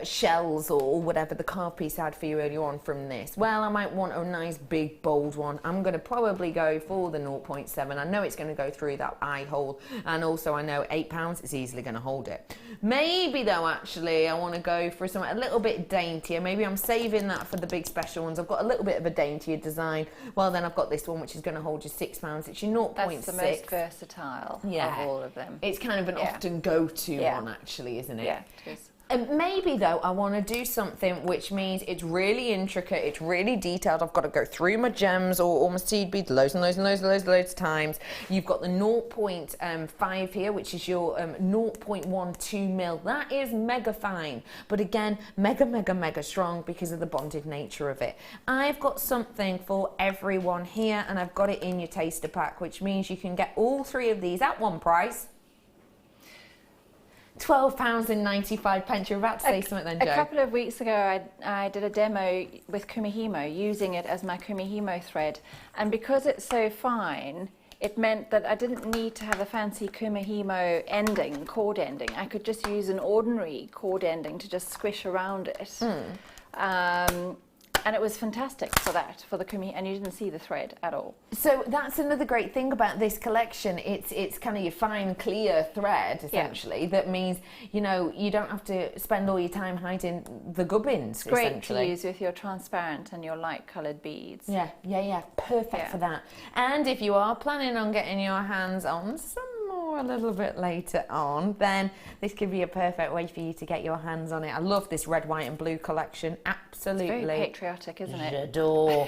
shells or whatever the carve piece I had for you earlier on from this. Well, I might want a nice big bold one. I'm going to probably go for the 0.7. I know it's going to go through that eye hole, and also I know £8 is easily going to hold it. Maybe though, actually, I want to go for something a little bit daintier. Maybe I'm saving that for the big special ones. I've got a little bit of a daintier design. Well, then I've got this one which is going to hold you £6. It's your 0.6. That's the most versatile of all of them. It's kind of an often go-to one, actually, isn't it? Yeah, it is. Maybe though I want to do something which means it's really intricate, it's really detailed. I've got to go through my gems or my seed beads loads of times. You've got the 0.5 here, which is your 0.12 mil. That is mega fine, but again, mega strong because of the bonded nature of it. I've got something for everyone here, and I've got it in your taster pack, which means you can get all three of these at one price. £12.95. You're about to say something then, Jo. A couple of weeks ago, I did a demo with Kumihimo, using it as my Kumihimo thread. And because it's so fine, it meant that I didn't need to have a fancy Kumihimo ending, cord ending. I could just use an ordinary cord ending to just squish around it. And it was fantastic for that, for the Kumi, and you didn't see the thread at all. So that's another great thing about this collection. It's kind of your fine, clear thread, essentially. That means, you know, you don't have to spend all your time hiding the gubbins, It's great essentially. to use with your transparent and your light coloured beads. Yeah. Perfect for that. And if you are planning on getting your hands on some more a little bit later on, then this could be a perfect way for you to get your hands on it. I love this red, white and blue collection. Absolutely. It's very patriotic, isn't it? J'adore.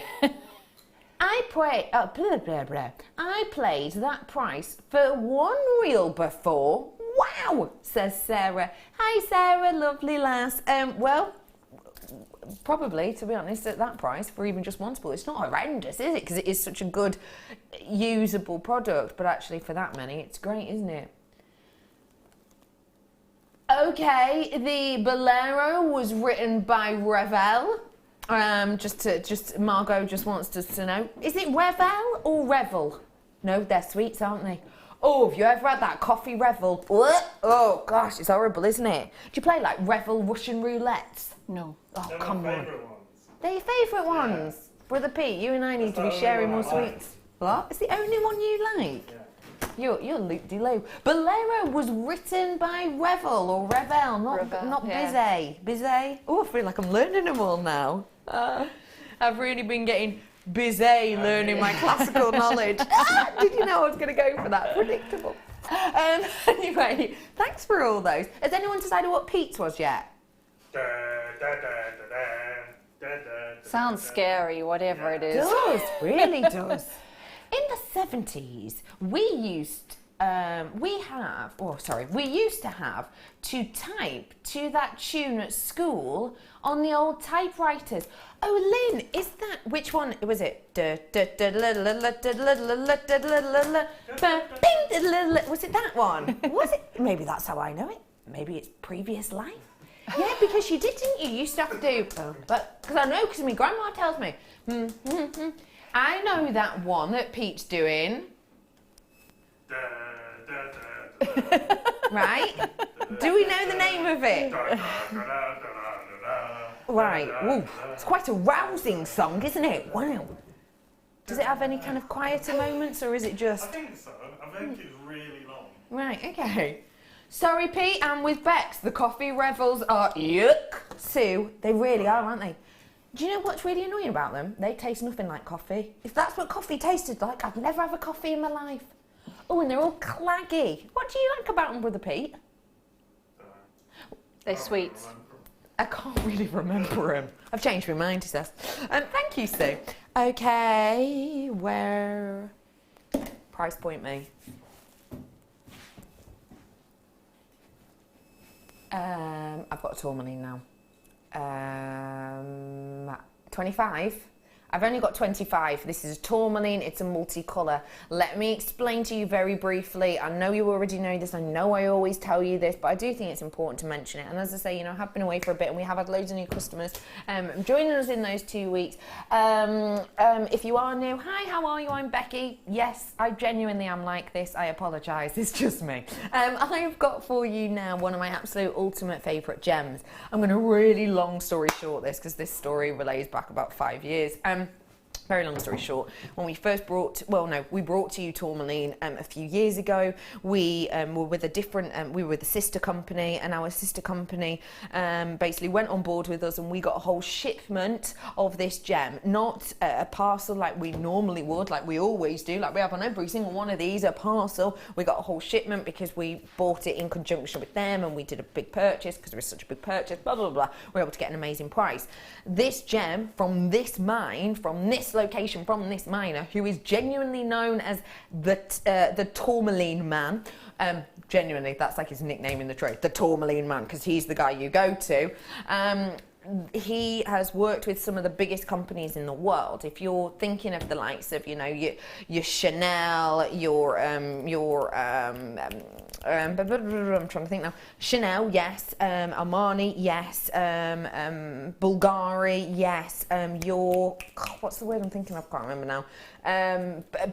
I played that price for one reel before. Wow, says Sarah. Hi Sarah, lovely lass. Well, probably, to be honest, at that price for even just one spool, it's not horrendous, is it? Because it is such a good, usable product. But actually, for that many, it's great, isn't it? Okay, the Bolero was written by Revel. Margot just wants us to know, is it Revel or Revel? No, they're sweets, aren't they? Oh, have you ever had that coffee Revel? Oh gosh, it's horrible, isn't it? Do you play like Revel Russian roulettes? No. Oh, They're come my on. favourite ones. They're your favourite ones? Brother Pete, you and I need to be sharing more sweets. What? It's the only one you like? Yeah. You're loop-de-loo. Bolero was written by Revel or Revel, not yeah. Bizet. Oh, I feel like I'm learning them all now. I've really been getting busy learning my classical knowledge. Did you know I was going to go for that? Predictable. Anyway, thanks for all those. Has anyone decided what Pete's was yet? Sounds scary, whatever it is. It does, really does. In the 70s, we used to have to type to that tune at school on the old typewriters. Oh, Lynn, is that, which one was it? Was it that one? Was it? Maybe that's how I know it. Maybe it's previous life. Yeah, because you did, didn't you? You used to have to do, but because I know, because my grandma tells me. I know that one that Pete's doing. Right? Do we know the name of it? Right. Ooh, it's quite a rousing song, isn't it? Wow. Does it have any kind of quieter moments, or is it just... I think so. I think it's really long. Right, okay. Sorry, Pete, I'm with Bex. The coffee revels are yuck. Sue, they really are, aren't they? Do you know what's really annoying about them? They taste nothing like coffee. If that's what coffee tasted like, I'd never have a coffee in my life. Oh, and they're all claggy. What do you like about them, Brother Pete? They're sweets. I can't really remember them. I've changed my mind, he says. Thank you, Sue. Okay, where... Price point me. I've got tourmaline now. 25. I've only got 25. This is a tourmaline, it's a multicolour. Let me explain to you very briefly. I know you already know this, I know I always tell you this, but I do think it's important to mention it. And as I say, you know, I have been away for a bit and we have had loads of new customers joining us in those 2 weeks. If you are new, hi, how are you? I'm Becky. Yes, I genuinely am like this. I apologise, it's just me. I've got for you now one of my absolute ultimate favourite gems. I'm going to really long story short this because this story relays back about 5 years. Very long story short, when we first brought, we brought to you tourmaline a few years ago. We were with a different, we were with a sister company, and our sister company basically went on board with us, and we got a whole shipment of this gem, not a parcel like we normally would, like we always do, like we have on every single one of these, a parcel. We got a whole shipment because we bought it in conjunction with them, and we did a big purchase because it was such a big purchase, blah, blah, blah. We were able to get an amazing price. This gem from this mine, from this location, from this miner, who is genuinely known as the tourmaline man. Genuinely, that's like his nickname in the trade, the tourmaline man, because he's the guy you go to. He has worked with some of the biggest companies in the world. If you're thinking of the likes of, you know, your Chanel, I'm trying to think now. Chanel, yes. Armani, yes. Bulgari, yes. What's the word I'm thinking of? I can't remember now.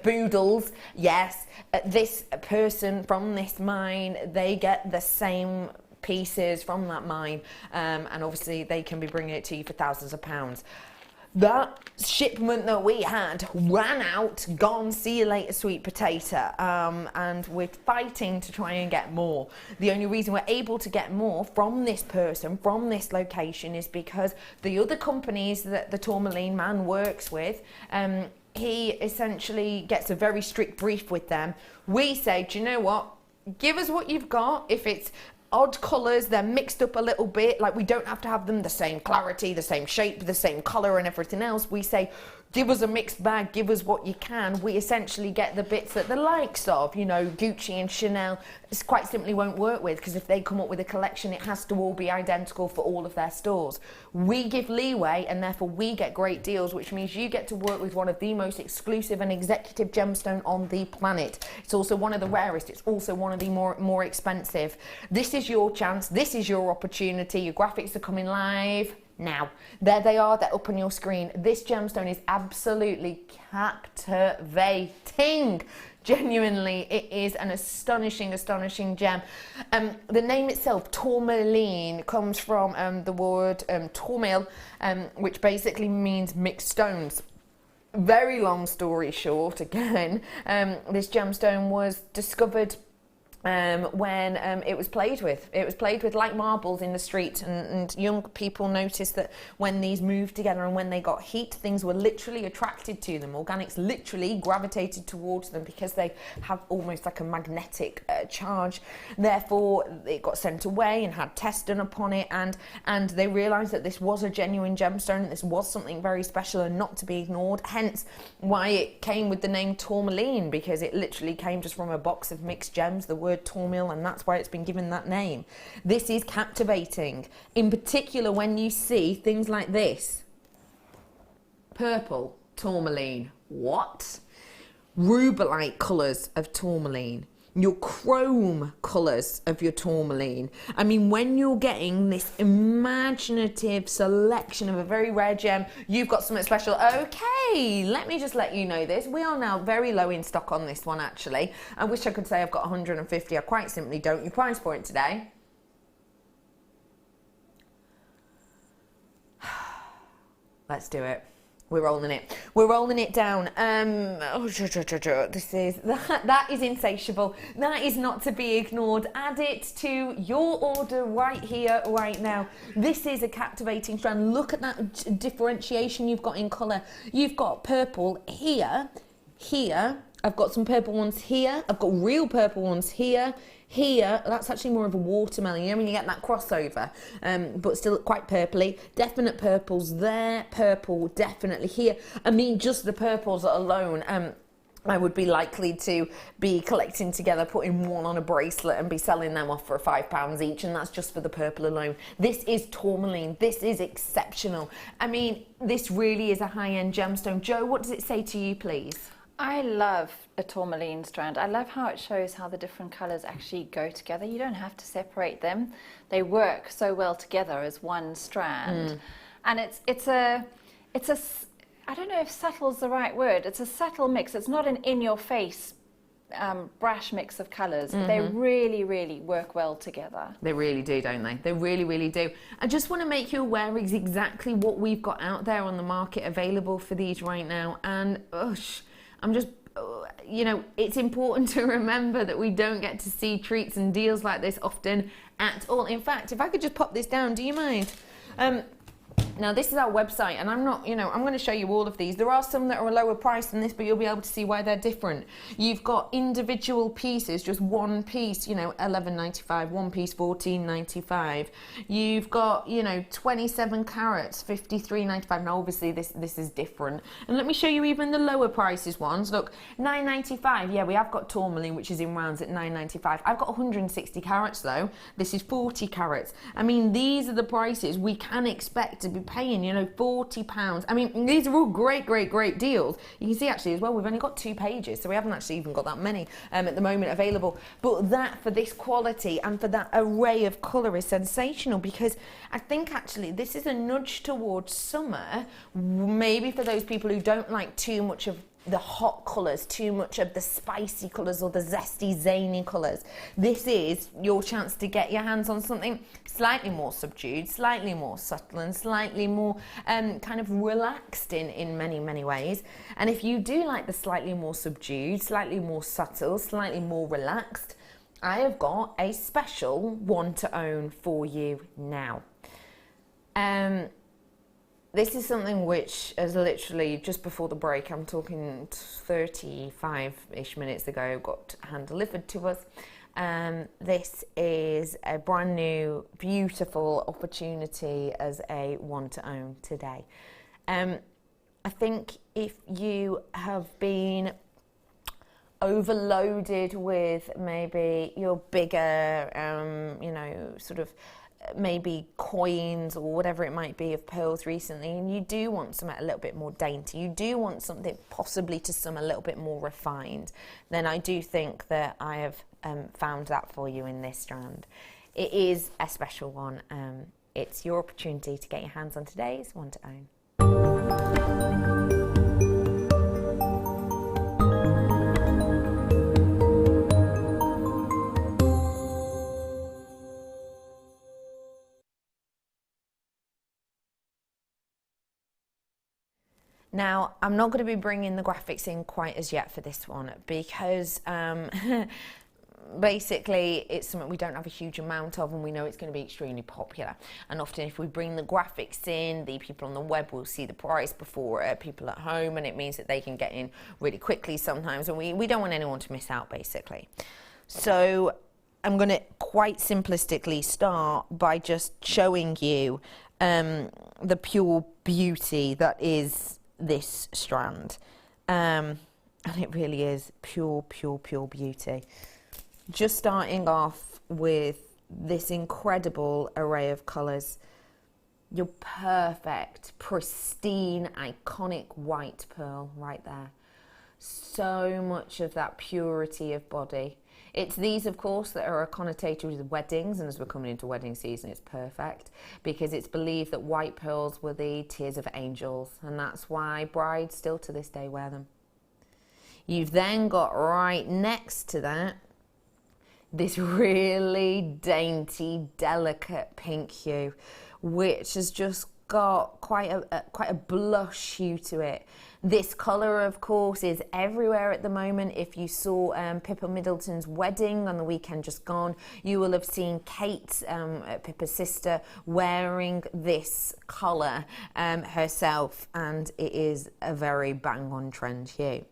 Boodles, yes. This person from this mine, they get the same pieces from that mine, and obviously they can be bringing it to you for thousands of pounds. That shipment that we had ran out, gone, see you later, sweet potato, and we're fighting to try and get more. The only reason we're able to get more from this person, from this location, is because the other companies that the tourmaline man works with, he essentially gets a very strict brief with them. We say, do you know what, give us what you've got. If it's odd colours, they're mixed up a little bit, like we don't have to have them the same clarity, the same shape, the same colour and everything else. We say, give us a mixed bag, give us what you can. We essentially get the bits that the likes of, you know, Gucci and Chanel, quite simply won't work with, because if they come up with a collection, it has to all be identical for all of their stores. We give leeway, and therefore we get great deals, which means you get to work with one of the most exclusive and executive gemstone on the planet. It's also one of the rarest. It's also one of the more expensive. This is your chance. This is your opportunity. Your graphics are coming live now. There they are, they're up on your screen. This gemstone is absolutely captivating. Genuinely, it is an astonishing gem. The name itself, tourmaline, comes from the word tourmail, which basically means mixed stones. Very long story short, again, this gemstone was discovered when it was played with. It was played with like marbles in the street, and young people noticed that when these moved together and when they got heat, things were literally attracted to them. Organics literally gravitated towards them because they have almost like a magnetic charge. Therefore, it got sent away and had tests done upon it, and they realised that this was a genuine gemstone, and this was something very special and not to be ignored. Hence why it came with the name tourmaline, because it literally came just from a box of mixed gems, the word tourmail, and that's why it's been given that name. This is captivating, in particular when you see things like this. Purple tourmaline, what? Rubellite colours of tourmaline, your chrome colours of your tourmaline. I mean, when you're getting this imaginative selection of a very rare gem, you've got something special. Okay, let me just let you know this. We are now very low in stock on this one, actually. I wish I could say I've got 150. I quite simply don't. Your price point today? Let's do it. We're rolling it. We're rolling it down. This is that is insatiable. That is not to be ignored. Add it to your order right here, right now. This is a captivating strand. Look at that differentiation you've got in colour. You've got purple here, here. I've got some purple ones here. I've got real purple ones here. Here, that's actually more of a watermelon, you know, when you get that crossover, but still quite purpley. Definite purples there, purple definitely here. I mean, just the purples alone, I would be likely to be collecting together, putting one on a bracelet and be selling them off for £5 each, and that's just for the purple alone. This is tourmaline. This is exceptional. I mean, this really is a high-end gemstone. Jo, what does it say to you, please? I love a tourmaline strand. I love how it shows how the different colours actually go together. You don't have to separate them. They work so well together as one strand. And it's a I don't know if subtle is the right word. It's a subtle mix. It's not an in-your-face brash mix of colours. They really, really work well together. They really do, don't they? They really, really do. I just want to make you aware of exactly what we've got out there on the market available for these right now. And I'm just, you know, it's important to remember that we don't get to see treats and deals like this often at all. In fact, if I could just pop this down, do you mind? Now, this is our website, and I'm not, you know, I'm going to show you all of these. There are some that are a lower price than this, but you'll be able to see why they're different. You've got individual pieces, just one piece, you know, $11.95, one piece $14.95. You've got, you know, 27 carats, $53.95. Now, obviously, this is different. And let me show you even the lower prices ones. Look, $9.95. Yeah, we have got tourmaline, which is in rounds at $9.95. I've got 160 carats, though. This is 40 carats. I mean, these are the prices we can expect to be paying, you know, £40. I mean, these are all great, great, great deals. You can see actually as well, we've only got 2 pages, so we haven't actually even got that many at the moment available. But that, for this quality and for that array of colour, is sensational, because I think actually this is a nudge towards summer, maybe for those people who don't like too much of the hot colours, too much of the spicy colours or the zesty, zany colours. This is your chance to get your hands on something slightly more subdued, slightly more subtle, and slightly more kind of relaxed in many, many ways. And if you do like the slightly more subdued, slightly more subtle, slightly more relaxed, I have got a special one to own for you now. This is something which is literally just before the break, I'm talking 35-ish minutes ago, got hand delivered to us. This is a brand new, beautiful opportunity as a one to own today. I think if you have been overloaded with maybe your bigger, you know, sort of maybe coins or whatever it might be of pearls recently, and you do want something a little bit more dainty, you do want something possibly to some a little bit more refined, then I do think that I have found that for you in this strand. It is a special one. It's your opportunity to get your hands on today's one to own. Now, I'm not going to be bringing the graphics in quite as yet for this one, because basically it's something we don't have a huge amount of, and we know it's going to be extremely popular. And often if we bring the graphics in, the people on the web will see the price before people at home, and it means that they can get in really quickly sometimes, and we don't want anyone to miss out, basically. So I'm going to quite simplistically start by just showing you the pure beauty that is this strand, and it really is pure beauty. Just starting off with this incredible array of colours, your perfect, pristine, iconic white pearl right there. So much of that purity of body. It's these, of course, that are connotated with weddings, and as we're coming into wedding season, it's perfect, because it's believed that white pearls were the tears of angels, and that's why brides still to this day wear them. You've then got right next to that this really dainty, delicate pink hue, which has just got quite a blush hue to it. This colour, of course, is everywhere at the moment. If you saw Pippa Middleton's wedding on the weekend just gone, you will have seen Kate, Pippa's sister, wearing this colour herself, and it is a very bang-on trend hue.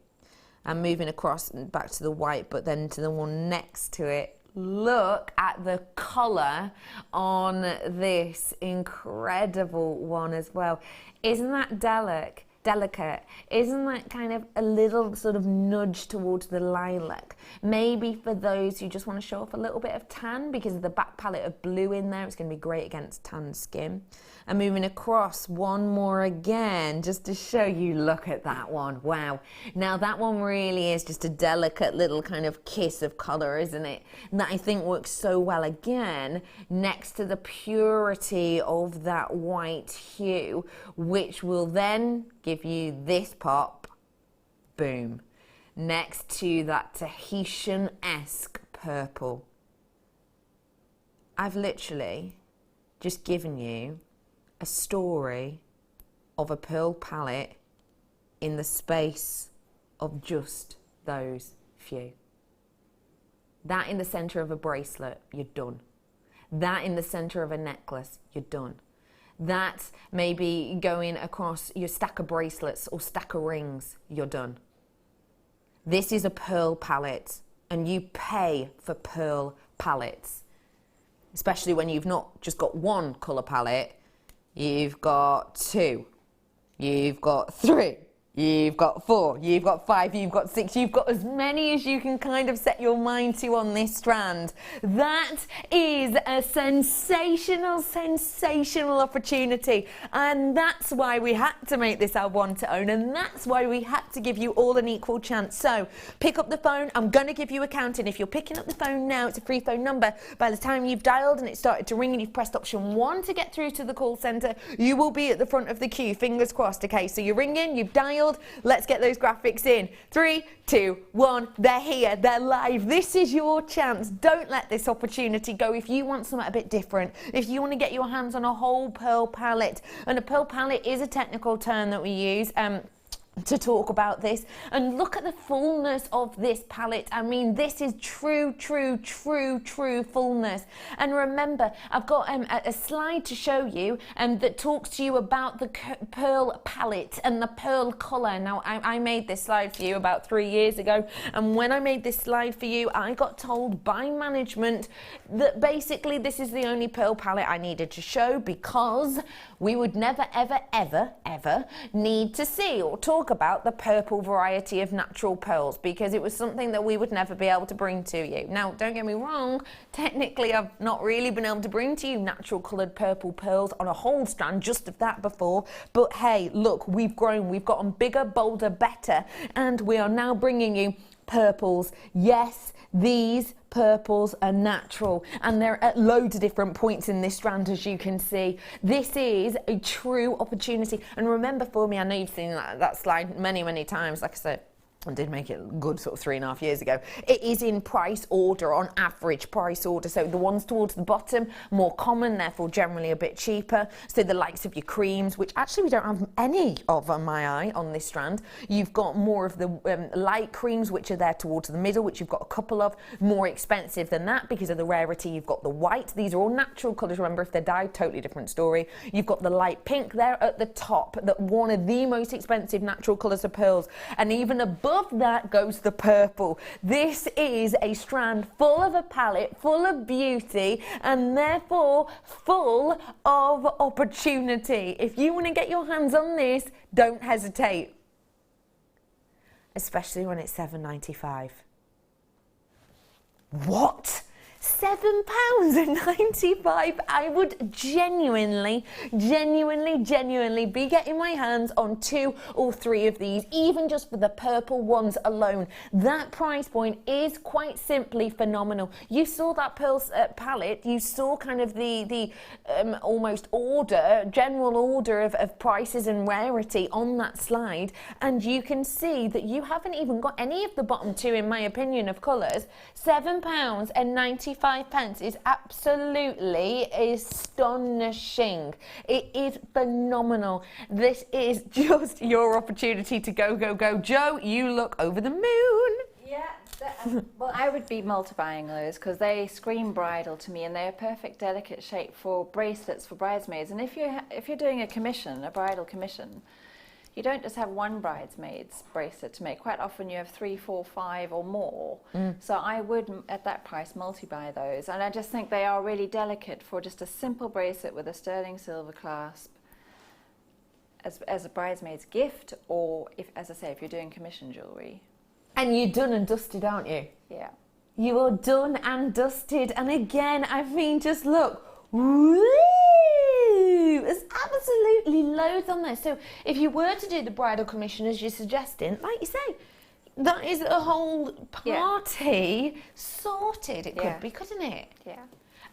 I'm moving across back to the white, but then to the one next to it. Look at the colour on this incredible one as well. Isn't that delicate? Isn't that kind of a little sort of nudge towards the lilac? Maybe for those who just want to show off a little bit of tan, because of the back palette of blue in there, it's going to be great against tan skin. And moving across, one more again, just to show you, look at that one. Wow. Now that one really is just a delicate little kind of kiss of colour, isn't it? And that I think works so well again next to the purity of that white hue, which will then give you this pop. Boom. next to that Tahitian-esque purple. I've literally just given you a story of a pearl palette in the space of just those few. That in the centre of a bracelet, you're done. That in the centre of a necklace, you're done. That maybe going across your stack of bracelets or stack of rings, you're done. This is a pearl palette, and you pay for pearl palettes. Especially when you've not just got one colour palette, you've got 2, you've got 3, you've got 4, you've got 5, you've got 6, you've got as many as you can kind of set your mind to on this strand. That is a sensational, sensational opportunity. And that's why we had to make this our one to own, and that's why we had to give you all an equal chance. So pick up the phone. I'm going to give you a count, and if you're picking up the phone now, it's a free phone number. By the time you've dialed and it started to ring and you've pressed option 1 to get through to the call centre, you will be at the front of the queue. Fingers crossed. Okay, so you're ringing, you've dialed. Let's get those graphics in. 3, 2, 1. They're here. They're live. This is your chance. Don't let this opportunity go. If you want something a bit different, if you want to get your hands on a whole pearl palette, and a pearl palette is a technical term that we use to talk about this, and look at the fullness of this palette. I mean, this is true fullness. And remember, I've got a slide to show you that talks to you about the pearl palette and the pearl colour. Now, I made this slide for you about 3 years ago, and when I made this slide for you, I got told by management that basically this is the only pearl palette I needed to show, because we would never, ever need to see or talk about the purple variety of natural pearls, because it was something that we would never be able to bring to you. Now, don't get me wrong, technically I've not really been able to bring to you natural coloured purple pearls on a whole strand just of that before, but hey, look, we've grown, we've gotten bigger, bolder, better, and we are now bringing you purples. Yes, these purples are natural, and they're at loads of different points in this strand, as you can see. This is a true opportunity. And remember, for me, I know you've seen that slide many times. Like I said, I did make it good sort of 3.5 years ago. It is in price order, on average price order. So the ones towards the bottom, more common, therefore generally a bit cheaper. So the likes of your creams, which actually we don't have any of on my eye on this strand. You've got more of the light creams, which are there towards the middle, which you've got a couple of. More expensive than that because of the rarity. You've got the white. These are all natural colours. Remember, if they're dyed, totally different story. You've got the light pink there at the top, that one of the most expensive natural colours of pearls. And even above that goes the purple. This is a strand full of a palette, full of beauty, and therefore full of opportunity. If you want to get your hands on this, don't hesitate. Especially when it's £7.95. What? £7.95. I would genuinely be getting my hands on 2 or 3 of these, even just for the purple ones alone. That price point is quite simply phenomenal. You saw that pearl palette, you saw kind of the almost general order of prices and rarity on that slide, and you can see that you haven't even got any of the bottom 2, in my opinion, of colours. £7.95 is absolutely astonishing. It is phenomenal. This is just your opportunity to go. Jo, you look over the moon. Yeah, well, I would be multi-buying those because they scream bridal to me, and they're a perfect delicate shape for bracelets for bridesmaids. And if you're doing a bridal commission, you don't just have one bridesmaid's bracelet to make. Quite often you have 3, 4, 5 or more. So I would, at that price, multi-buy those. And I just think they are really delicate for just a simple bracelet with a sterling silver clasp as a bridesmaid's gift, or, as I say, if you're doing commission jewellery. And you're done and dusted, aren't you? Yeah. You are done and dusted. And again, I mean, just look. Woo! There's absolutely loads on there. So if you were to do the bridal commission as you're suggesting, like you say, that is a whole party sorted. It could be, couldn't it? Yeah.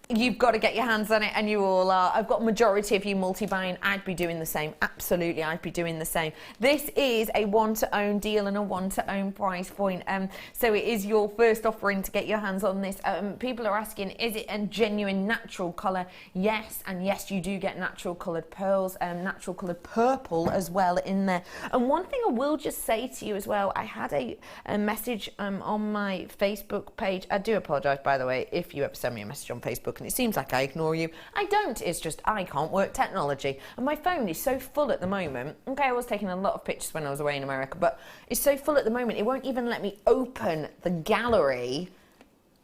You've got to get your hands on it, and you all are. I've got a majority of you multi-buying. I'd be doing the same. Absolutely, I'd be doing the same. This is a one-to-own deal and a one-to-own price point. So it is your first offering to get your hands on this. People are asking, is it a genuine natural colour? Yes, and yes, you do get natural coloured pearls, natural coloured purple as well in there. And one thing I will just say to you as well, I had a message on my Facebook page. I do apologise, by the way, if you ever send me a message on Facebook and it seems like I ignore you. I don't, it's just I can't work technology. And my phone is so full at the moment. Okay, I was taking a lot of pictures when I was away in America, but it's so full at the moment, it won't even let me open the gallery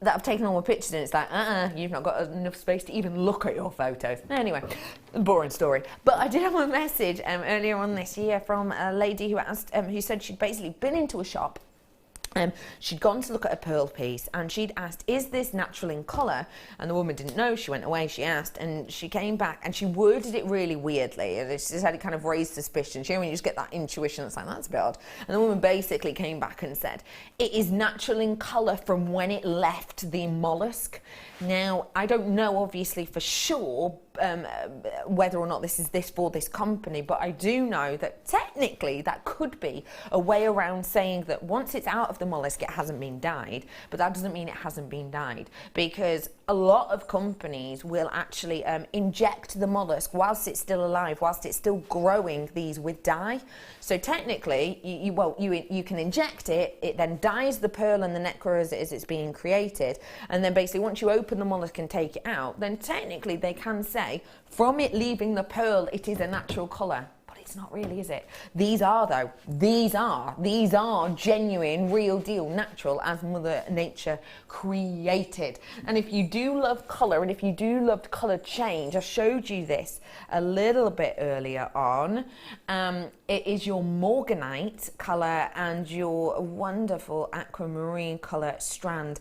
that I've taken all my pictures in. It's like, you've not got enough space to even look at your photos. Anyway, boring story. But I did have a message earlier on this year from a lady who asked, who said she'd basically been into a shop. She'd gone to look at a pearl piece and she'd asked, is this natural in colour? And the woman didn't know. She went away, she asked, and she came back and she worded it really weirdly. She said it kind of raised suspicion. You know, when you just get that intuition, it's like, that's a bit odd. And the woman basically came back and said, it is natural in colour from when it left the mollusk. Now, I don't know, obviously, for sure, whether or not this is for this company, but I do know that technically that could be a way around saying that once it's out of the mollusk, it hasn't been dyed, but that doesn't mean it hasn't been dyed, because a lot of companies will actually inject the mollusk whilst it's still alive, whilst it's still growing these with dye. So technically, you can inject it, it then dyes the pearl and the necklace as it's being created, and then basically once you open the mollusk and take it out, then technically they can say, from it leaving the pearl, it is a natural colour. But it's not really, is it? These are, though. These are genuine, real deal, natural, as Mother Nature created. And if you do love colour, and if you do love colour change, I showed you this a little bit earlier on. It is your Morganite colour and your wonderful aquamarine colour strand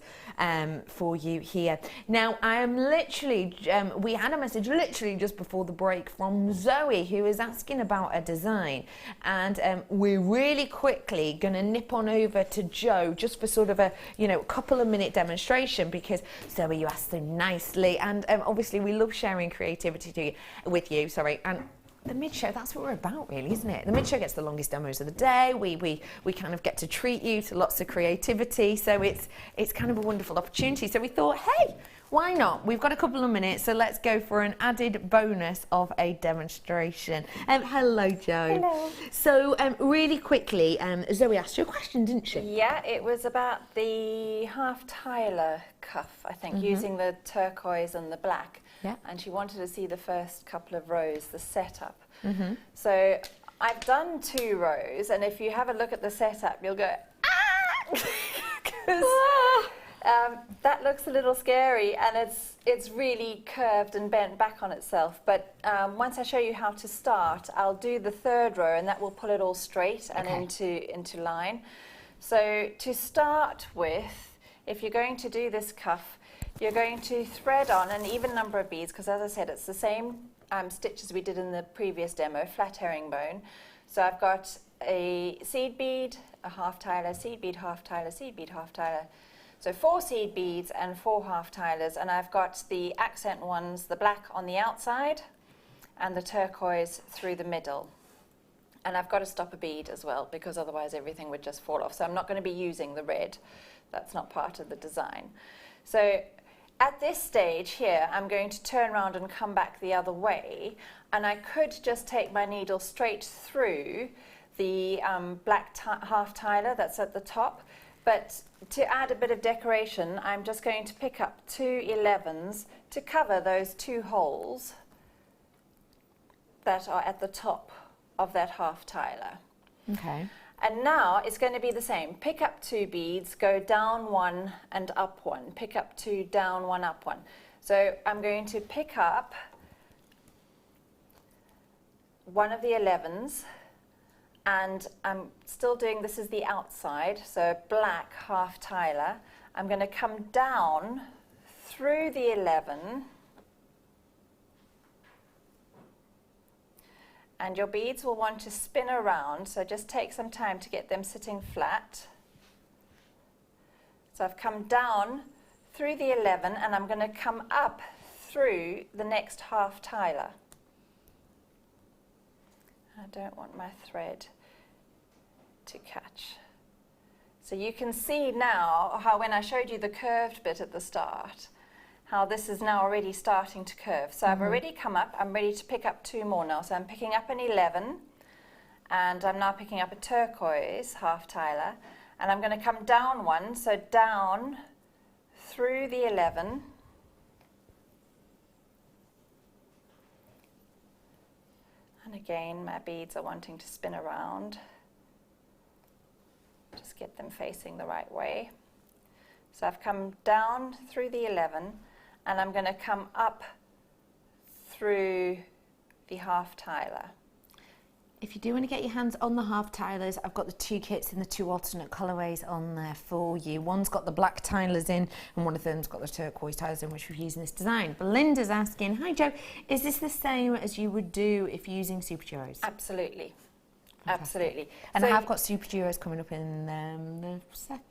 for you here. Now, I am literally, we had a message literally just before the break from Zoe, who is asking about a design, and we're really quickly going to nip on over to Jo just for sort of a couple of minute demonstration, because Zoe, you asked so nicely, and obviously we love sharing creativity with you, and the mid-show, that's what we're about, really, isn't it? The mid-show gets the longest demos of the day. We kind of get to treat you to lots of creativity, so it's kind of a wonderful opportunity. So we thought, hey, why not? We've got a couple of minutes, so let's go for an added bonus of a demonstration. Hello, Jo. Hello. So really quickly, Zoe asked you a question, didn't she? Yeah, it was about the half Tyler cuff, I think, using the turquoise and the black. Yeah. And she wanted to see the first couple of rows, the setup. So I've done 2 rows, and if you have a look at the setup, you'll go, because that looks a little scary, and it's really curved and bent back on itself. But once I show you how to start, I'll do the 3rd row, and that will pull it all straight and into line. So to start with, if you're going to do this cuff, you're going to thread on an even number of beads, because as I said, it's the same stitches we did in the previous demo, flat herringbone. So I've got a seed bead, a half Tyler, seed bead, half Tyler, seed bead, half Tyler. So 4 seed beads and 4 half Tylers, and I've got the accent ones, the black on the outside and the turquoise through the middle. And I've got to stop a bead as well, because otherwise everything would just fall off. So I'm not going to be using the red. That's not part of the design. So at this stage here, I'm going to turn around and come back the other way, and I could just take my needle straight through the black half Tyler that's at the top, but to add a bit of decoration, I'm just going to pick up 2 11s to cover those 2 holes that are at the top of that half Tyler. Okay. And now it's going to be the same. Pick up 2 beads, go down 1 and up 1. Pick up 2, down 1, up 1. So I'm going to pick up one of the 11s, and I'm still doing, this is the outside, so black half Tyler. I'm going to come down through the 11, and your beads will want to spin around, so just take some time to get them sitting flat. So I've come down through the 11, and I'm going to come up through the next half tiler. I don't want my thread to catch. So you can see now how when I showed you the curved bit at the start, how this is now already starting to curve. So I've already come up, I'm ready to pick up 2 more now. So I'm picking up an 11, and I'm now picking up a turquoise half tiler, and I'm going to come down one, so down through the 11, and again my beads are wanting to spin around. Just get them facing the right way. So I've come down through the 11, and I'm going to come up through the half tiler. If you do want to get your hands on the half tilers, I've got the 2 kits in the 2 alternate colourways on there for you. One's got the black tilers in, and one of them's got the turquoise tilers in, which we've used in this design. Belinda's asking, hi Jo, is this the same as you would do if using super duos? Absolutely. Fantastic. Absolutely. And So I have got super duos coming up in the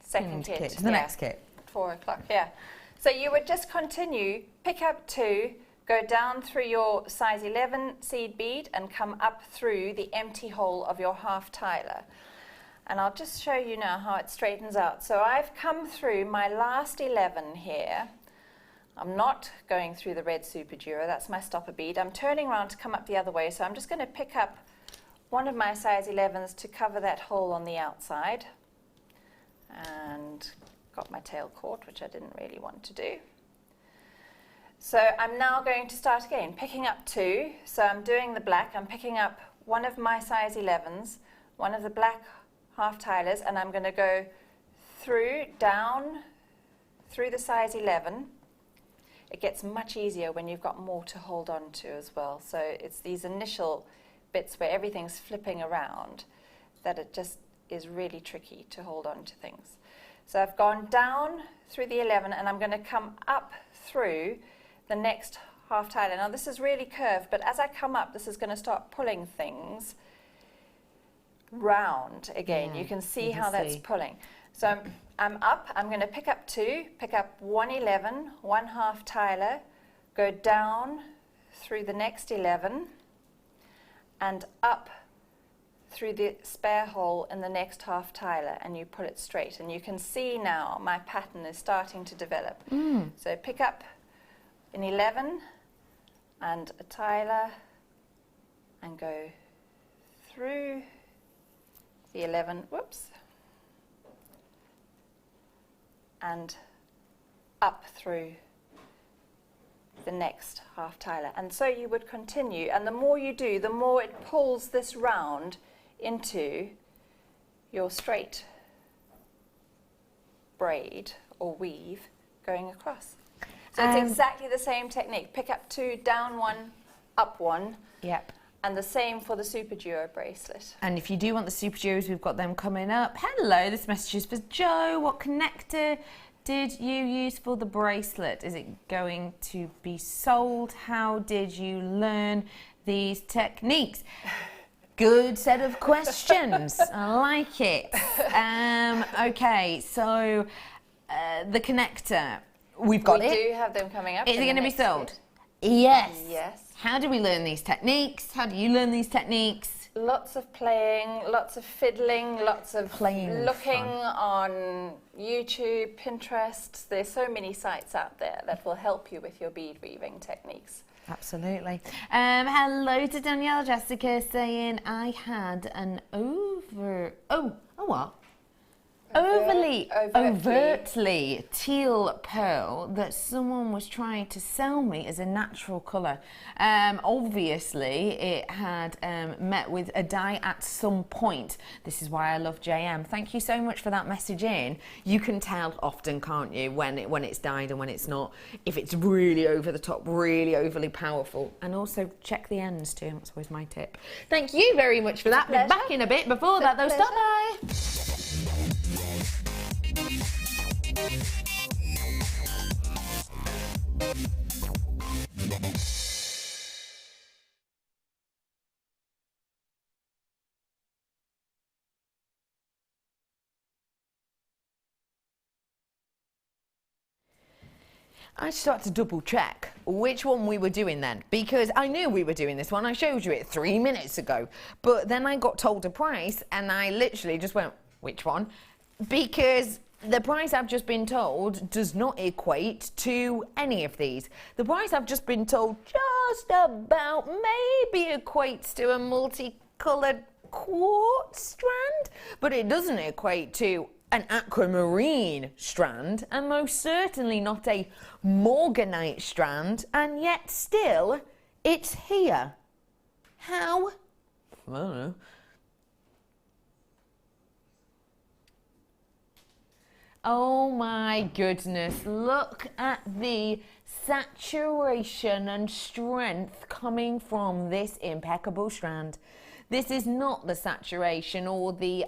second kit, the next kit. 4 o'clock, yeah. So you would just continue, pick up 2, go down through your size 11 seed bead and come up through the empty hole of your half tiler. And I'll just show you now how it straightens out. So I've come through my last 11 here. I'm not going through the red super duo, that's my stopper bead. I'm turning around to come up the other way, so I'm just going to pick up one of my size 11s to cover that hole on the outside. And got my tail caught, which I didn't really want to do. So I'm now going to start again, picking up 2. So I'm doing the black, I'm picking up one of my size 11s, one of the black half tilers, and I'm going to go through, down, through the size 11. It gets much easier when you've got more to hold on to as well. So it's these initial bits where everything's flipping around that it just is really tricky to hold on to things. So I've gone down through the 11, and I'm going to come up through the next half tiler. Now this is really curved, but as I come up, this is going to start pulling things round again. Yeah, you can see how that's pulling. So I'm up, I'm going to pick up 2, pick up 1 11, 1 half tiler, go down through the next 11, and up through the spare hole in the next half tiler, and you pull it straight. And you can see now my pattern is starting to develop. So pick up an 11 and a tiler and go through the 11, whoops, and up through the next half tiler. And so you would continue, and the more you do, the more it pulls this round into your straight braid or weave going across. So it's exactly the same technique. Pick up 2, down 1, up 1. Yep. And the same for the Super Duo bracelet. And if you do want the super duos, we've got them coming up. Hello, this message is for Jo. What connector did you use for the bracelet? Is it going to be sold? How did you learn these techniques? Good set of questions. I like it. Okay, so the connector, we've got it. We do have them coming up. Is it going to be sold? Kit. Yes. Yes. How do we learn these techniques? How do you learn these techniques? Lots of playing, lots of fiddling, lots of Playing looking fun. on YouTube, Pinterest. There's so many sites out there that will help you with your bead weaving techniques. Absolutely. Hello to Danielle Jessica saying I had an overtly teal pearl that someone was trying to sell me as a natural colour. Obviously it had met with a dye at some point. This is why I love JM. Thank you so much for that message in. You can tell often, can't you, when it's dyed and when it's not, if it's really over the top, really overly powerful. And also check the ends too, that's always my tip. Thank you very much for that. We're back in a bit. Before that though, stop by. I just had to double check which one we were doing then, because I knew we were doing this one. I showed you it 3 minutes ago, but then I got told a price and I literally just went, which one? Because the price I've just been told does not equate to any of these. The price I've just been told just about maybe equates to a multicoloured quartz strand, but it doesn't equate to an aquamarine strand, and most certainly not a morganite strand, and yet still it's here. How? I don't know. Oh my goodness, look at the saturation and strength coming from this impeccable strand. This is not the saturation or the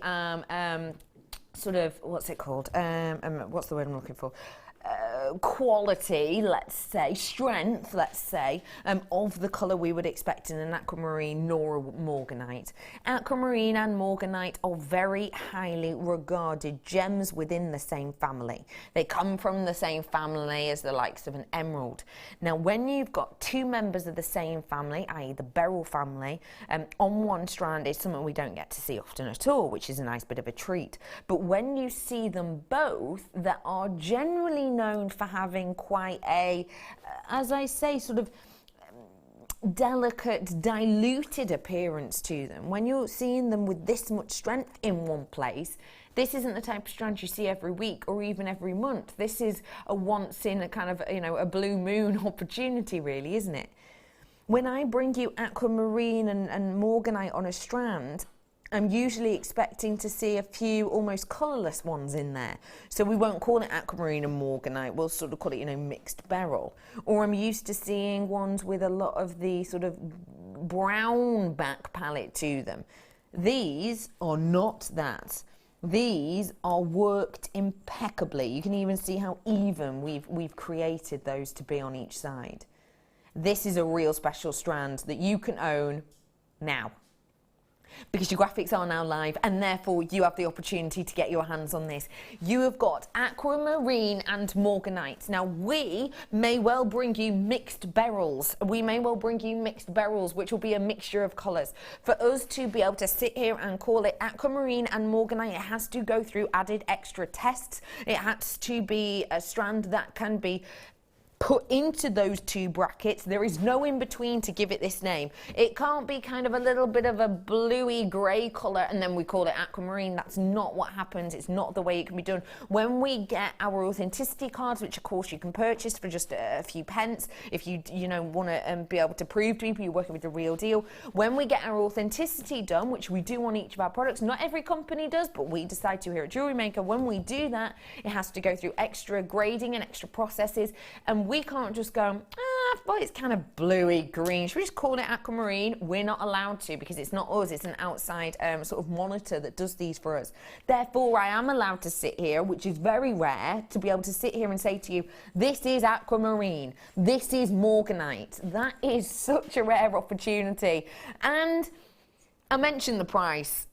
sort of, what's it called? What's the word I'm looking for? Quality, let's say, strength, let's say, of the colour we would expect in an aquamarine nor a morganite. Aquamarine and morganite are very highly regarded gems within the same family. They come from the same family as the likes of an emerald. Now, when you've got two members of the same family, i.e. the beryl family, on one strand is something we don't get to see often at all, which is a nice bit of a treat. But when you see them both, that are generally known for having quite a, as I say, sort of delicate, diluted appearance to them. When you're seeing them with this much strength in one place, this isn't the type of strand you see every week or even every month. This is a once in a kind of, you know, a blue moon opportunity, really, isn't it? When I bring you aquamarine and morganite on a strand, I'm usually expecting to see a few almost colourless ones in there. So we won't call it aquamarine and morganite, we'll sort of call it, you know, mixed beryl. Or I'm used to seeing ones with a lot of the sort of brown back palette to them. These are not that. These are worked impeccably. You can even see how even we've created those to be on each side. This is a real special strand that you can own now, because your graphics are now live, and therefore you have the opportunity to get your hands on this. You have got aquamarine and morganite. Now, we may well bring you mixed beryls. We may well bring you mixed beryls, which will be a mixture of colours. For us to be able to sit here and call it aquamarine and morganite, it has to go through added extra tests. It has to be a strand that can be put into those two brackets. There is no in between to give it this name. It can't be kind of a little bit of a bluey grey colour and then we call it aquamarine. That's not what happens. It's not the way it can be done. When we get our authenticity cards, which of course you can purchase for just a few pence if you want to be able to prove to people you're working with the real deal. When we get our authenticity done, which we do on each of our products, not every company does, but we decide to here at Jewellery Maker. When we do that, it has to go through extra grading and extra processes, and we can't just go, well, it's kind of bluey green, should we just call it aquamarine? We're not allowed to, because it's not us, it's an outside sort of monitor that does these for us. Therefore, I am allowed to sit here, which is very rare, to be able to sit here and say to you, this is aquamarine, this is morganite. That is such a rare opportunity. And I mentioned the price.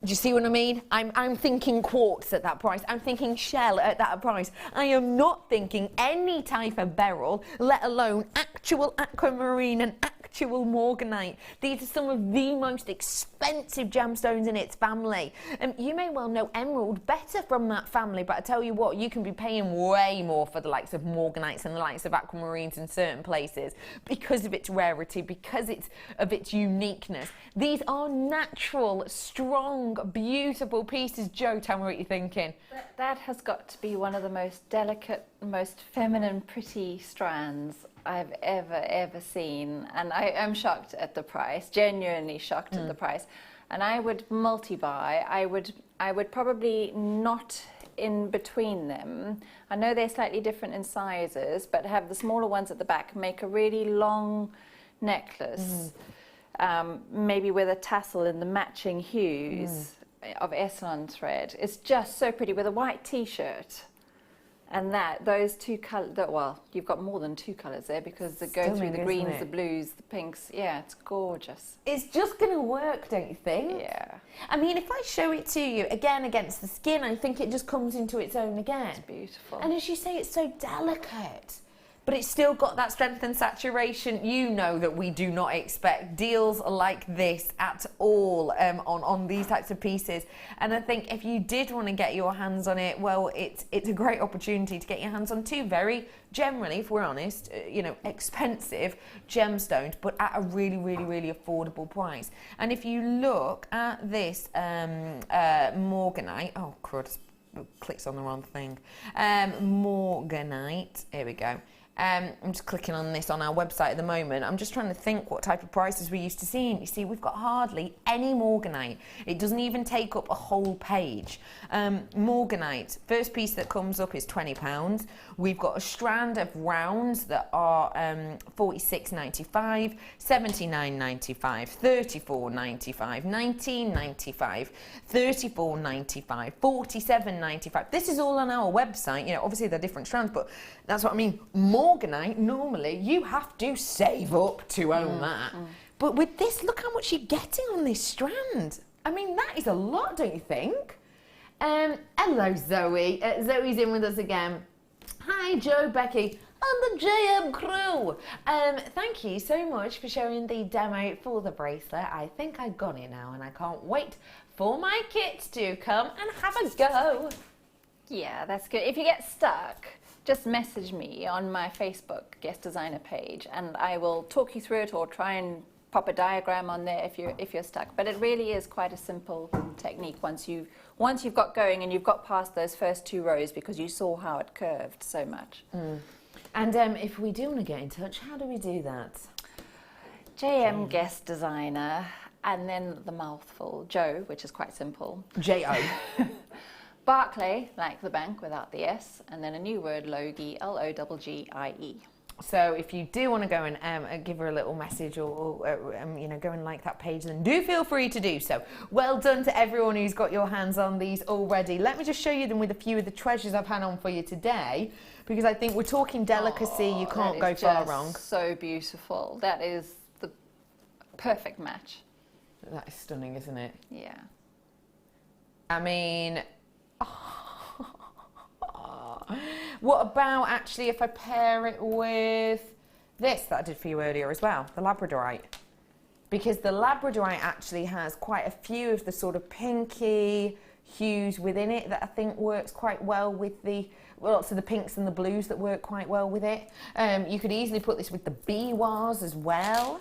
Do you see what I mean? I'm thinking quartz at that price. I'm thinking shell at that price. I am not thinking any type of beryl, let alone actual aquamarine and actual morganite. These are some of the most expensive gemstones in its family. You may well know emerald better from that family, but I tell you what, you can be paying way more for the likes of morganites and the likes of aquamarines in certain places because of its rarity, because of its uniqueness. These are natural, strong, beautiful pieces. Jo, tell me what you're thinking. That has got to be one of the most delicate, most feminine, pretty strands I've ever seen, and I am shocked at the price, genuinely shocked at the price. And I would multi-buy. I would probably not in between them. I know they're slightly different in sizes, but have the smaller ones at the back, make a really long necklace. Maybe with a tassel in the matching hues of Essilon thread. It's just so pretty with a white t-shirt. And those two colours, well, you've got more than two colours there because they go through the greens, the blues, the pinks. Yeah, it's gorgeous. It's just going to work, don't you think? Yeah. I mean, if I show it to you, again, against the skin, I think it just comes into its own again. It's beautiful. And as you say, it's so delicate. But it's still got that strength and saturation. You know that we do not expect deals like this at all on these types of pieces. And I think if you did want to get your hands on it, well, it's a great opportunity to get your hands on two very, generally, if we're honest, expensive gemstones, but at a really, really, really affordable price. And if you look at this Morganite, oh, crud, clicks on the wrong thing. Morganite, here we go. I'm just clicking on this on our website at the moment. I'm just trying to think what type of prices we're used to seeing. You see, we've got hardly any Morganite. It doesn't even take up a whole page. Morganite, first piece that comes up is £20. We've got a strand of rounds that are $46.95, $79.95, $34.95, $19.95, $34.95, $47.95. This is all on our website. You know, obviously they're different strands, but that's what I mean. Morganite, normally you have to save up to own that. But with this, look how much you're getting on this strand. I mean, that is a lot, don't you think? Hello, Zoe. Zoe's in with us again. Hi, Jo, Becky, and the JM crew. Thank you so much for showing the demo for the bracelet. I think I got it now, and I can't wait for my kits to come and have a go. Yeah, that's good. If you get stuck, just message me on my Facebook guest designer page and I will talk you through it or try and pop a diagram on there if you're stuck. But it really is quite a simple technique once you've got going and you've got past those first two rows because you saw how it curved so much. And if we do want to get in touch, how do we do that? JM guest designer and then the mouthful, Jo, which is quite simple. J-O. Barclay, like the bank without the S, and then a new word, Loggie, L-O-G-G-I-E. So if you do want to go and give her a little message or go and like that page, then do feel free to do so. Well done to everyone who's got your hands on these already. Let me just show you them with a few of the treasures I've had on for you today, because I think we're talking delicacy. You can't go far wrong. So beautiful. That is the perfect match. That is stunning, isn't it? Yeah. I mean, what about actually if I pair it with this that I did for you earlier as well, the Labradorite? Because the Labradorite actually has quite a few of the sort of pinky hues within it that I think works quite well with lots of the pinks and the blues that work quite well with it. You could easily put this with the biwas as well.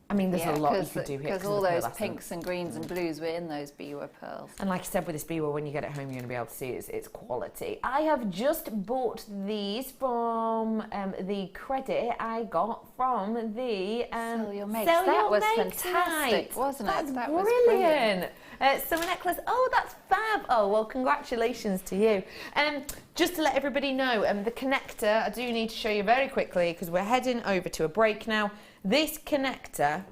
I mean, there's a lot you could do here. Because all those pinks and greens and blues were in those biwa pearls. And like I said, with this biwa, when you get it home, you're going to be able to see its quality. I have just bought these from the credit I got from the Sell Your Make. That was fantastic, wasn't it? That was brilliant. Summer necklace. Oh, that's fab. Oh, well, congratulations to you. Just to let everybody know, the connector, I do need to show you very quickly because we're heading over to a break now. This connector,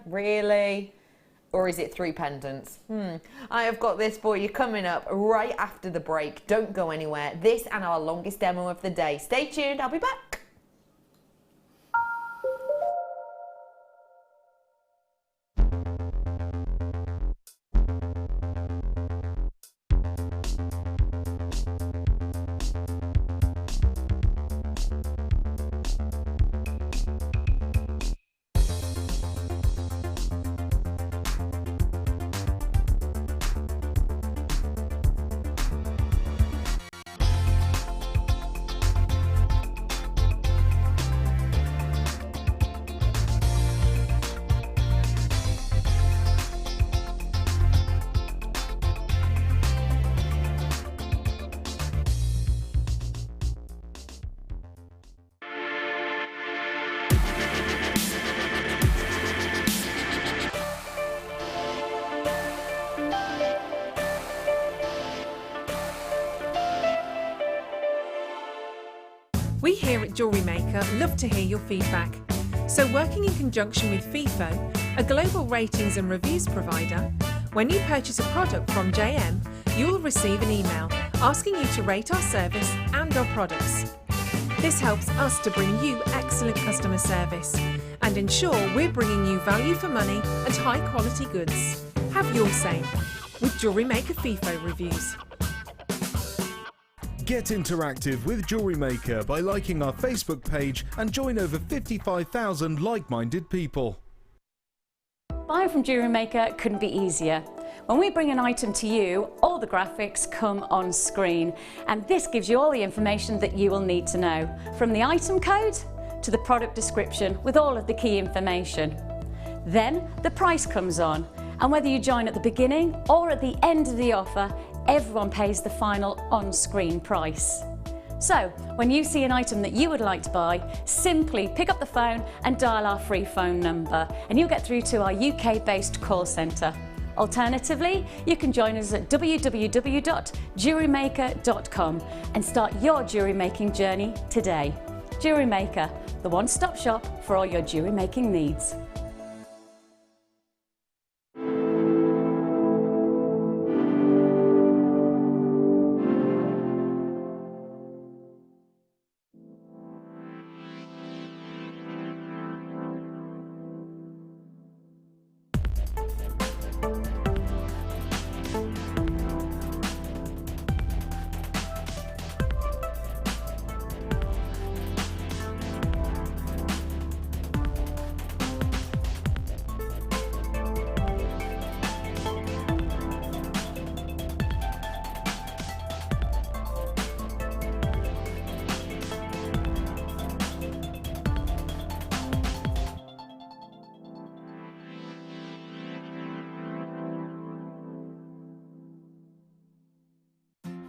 really? Or is it 3 pendants? I have got this for you coming up right after the break. Don't go anywhere. This and our longest demo of the day. Stay tuned, I'll be back. We here at Jewellery Maker love to hear your feedback. So working in conjunction with FIFO, a global ratings and reviews provider, when you purchase a product from JM, you will receive an email asking you to rate our service and our products. This helps us to bring you excellent customer service and ensure we're bringing you value for money and high quality goods. Have your say with Jewellery Maker FIFO reviews. Get interactive with Jewellery Maker by liking our Facebook page and join over 55,000 like-minded people. Buying from Jewellery Maker couldn't be easier. When we bring an item to you, all the graphics come on screen, and this gives you all the information that you will need to know, from the item code to the product description with all of the key information. Then the price comes on, and whether you join at the beginning or at the end of the offer, everyone pays the final on-screen price. So, when you see an item that you would like to buy, simply pick up the phone and dial our free phone number, and you'll get through to our UK-based call centre. Alternatively, you can join us at www.jewellerymaker.com and start your jewellery making journey today. Jewellery Maker, the one-stop shop for all your jewellery making needs.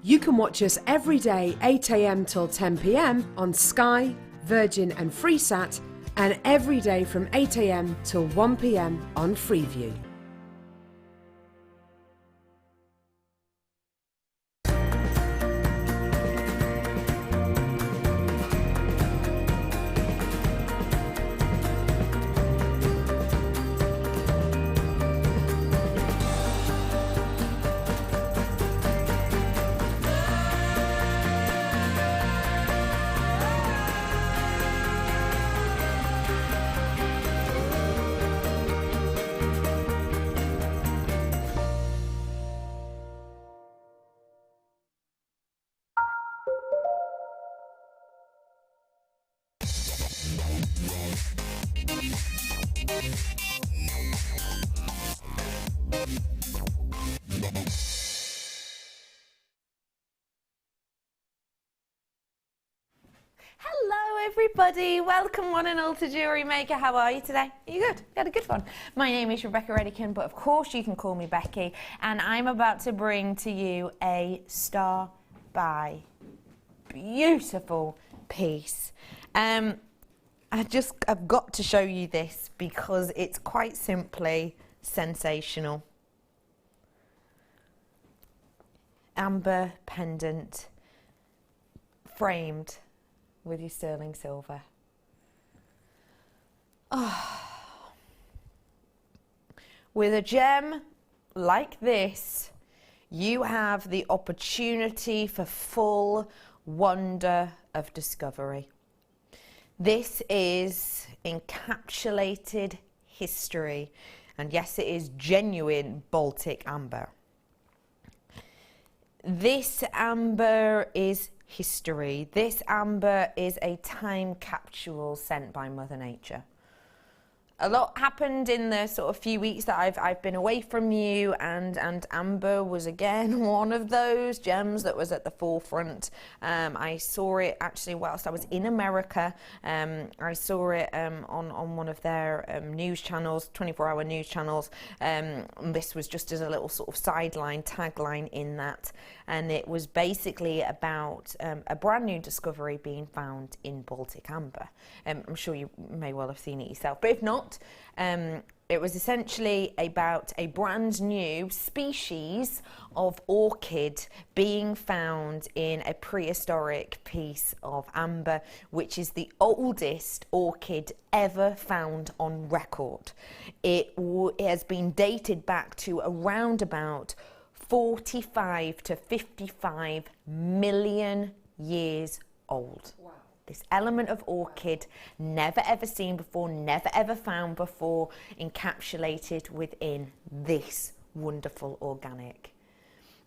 You can watch us every day 8 AM till 10 PM on Sky, Virgin and Freesat, and every day from 8 AM till 1 PM on Freeview. Hello everybody, welcome one and all to Jewellery Maker. How are you today? Are you good? You had a good one. My name is Rebecca Redican, but of course you can call me Becky, and I'm about to bring to you a star by beautiful piece. I've got to show you this because it's quite simply sensational. Amber pendant framed with your sterling silver. Oh. With a gem like this, you have the opportunity for full wonder of discovery. This is encapsulated history, and yes, it is genuine Baltic amber. This amber is history. This amber is a time capsule sent by Mother Nature. A lot happened in the sort of few weeks that I've been away from you, and amber was again one of those gems that was at the forefront. I saw it actually whilst I was in America. I saw it on one of their news channels, 24-hour news channels. This was just as a little sort of sideline, tagline in that. And it was basically about a brand new discovery being found in Baltic amber. I'm sure you may well have seen it yourself, but if not, it was essentially about a brand new species of orchid being found in a prehistoric piece of amber, which is the oldest orchid ever found on record. It has been dated back to around about 45 to 55 million years old. Wow. This element of orchid, never ever seen before, never ever found before, encapsulated within this wonderful organic.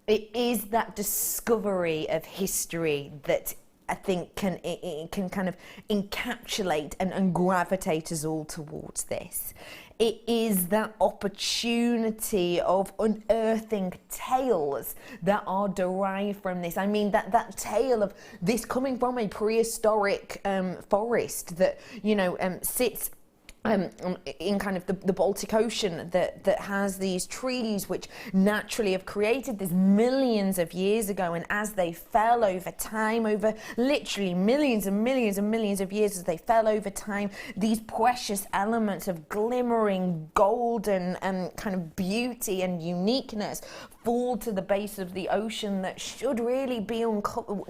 It is that discovery of history that I think it can kind of encapsulate and gravitate us all towards this. It is that opportunity of unearthing tales that are derived from this. I mean, that tale of this coming from a prehistoric forest that, you know, sits in kind of the Baltic Ocean, that has these trees which naturally have created this millions of years ago, and as they fell over time, over literally millions and millions and millions of years, as they fell over time, these precious elements of glimmering golden kind of beauty and uniqueness fall to the base of the ocean that should really be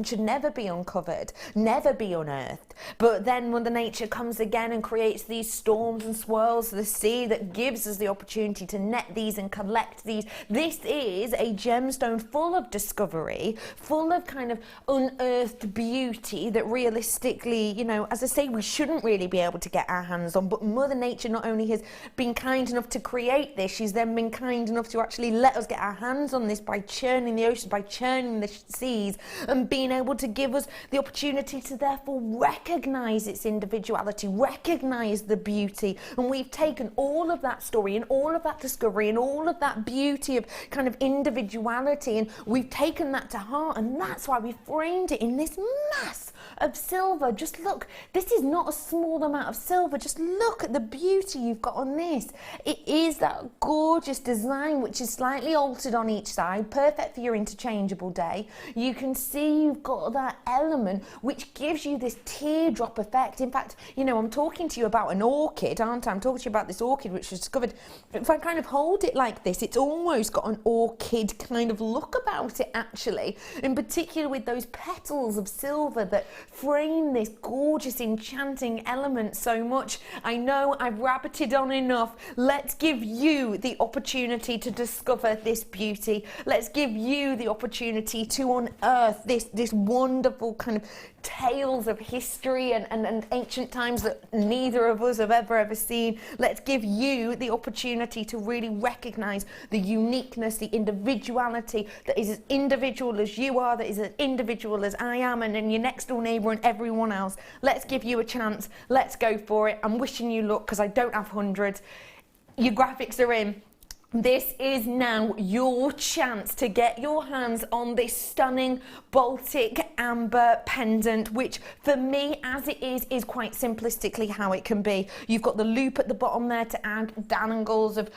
should never be uncovered, never be unearthed. But then Mother Nature comes again and creates these storms and swirls of the sea that gives us the opportunity to net these and collect these. This is a gemstone full of discovery, full of kind of unearthed beauty that realistically, you know, as I say, we shouldn't really be able to get our hands on. But Mother Nature not only has been kind enough to create this, she's then been kind enough to actually let us get our hands on this by churning the oceans, by churning the seas, and being able to give us the opportunity to therefore recognize its individuality, recognize the beauty. And we've taken all of that story and all of that discovery and all of that beauty of kind of individuality, and we've taken that to heart, and that's why we framed it in this mass of silver. Just look, this is not a small amount of silver. Just look at the beauty you've got on this. It is that gorgeous design which is slightly altered on each side, perfect for your interchangeable day. You can see you've got that element which gives you this teardrop effect. In fact, you know, I'm talking to you about an orchid, aren't I? I'm talking to you about this orchid which was discovered. If I kind of hold it like this, it's almost got an orchid kind of look about it, actually, in particular with those petals of silver that frame this gorgeous, enchanting element so much. I know I've rabbited on enough. Let's give you the opportunity to discover this beauty. Let's give you the opportunity to unearth this wonderful kind of tales of history and ancient times that neither of us have ever seen. Let's give you the opportunity to really recognize the uniqueness, the individuality that is as individual as you are, that is as individual as I am, and your next door neighbor and everyone else. Let's give you a chance. Let's go for it. I'm wishing you luck because I don't have hundreds. Your graphics are in. This is now your chance to get your hands on this stunning Baltic amber pendant, which for me, as it is quite simplistically how it can be. You've got the loop at the bottom there to add dangles of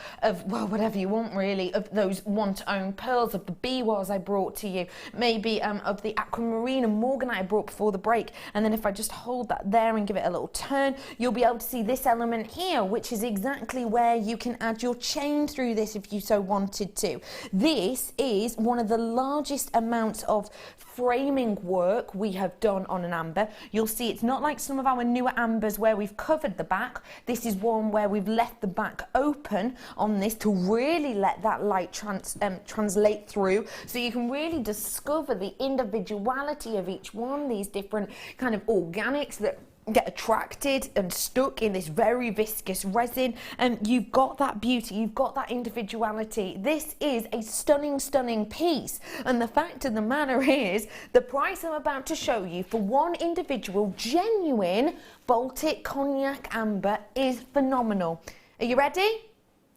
well, whatever you want really, of those want-to-own pearls, of the biwas I brought to you, maybe of the aquamarine and morganite I brought before the break. And then if I just hold that there and give it a little turn, you'll be able to see this element here, which is exactly where you can add your chain through this if you so wanted to. This is one of the largest amounts of framing work we have done on an amber. You'll see it's not like some of our newer ambers where we've covered the back. This is one where we've left the back open on this to really let that light translate through, so you can really discover the individuality of each one, these different kind of organics that get attracted and stuck in this very viscous resin, and you've got that beauty, you've got that individuality. This is a stunning piece, and the fact of the matter is the price I'm about to show you for one individual genuine Baltic cognac amber is phenomenal. Are you ready?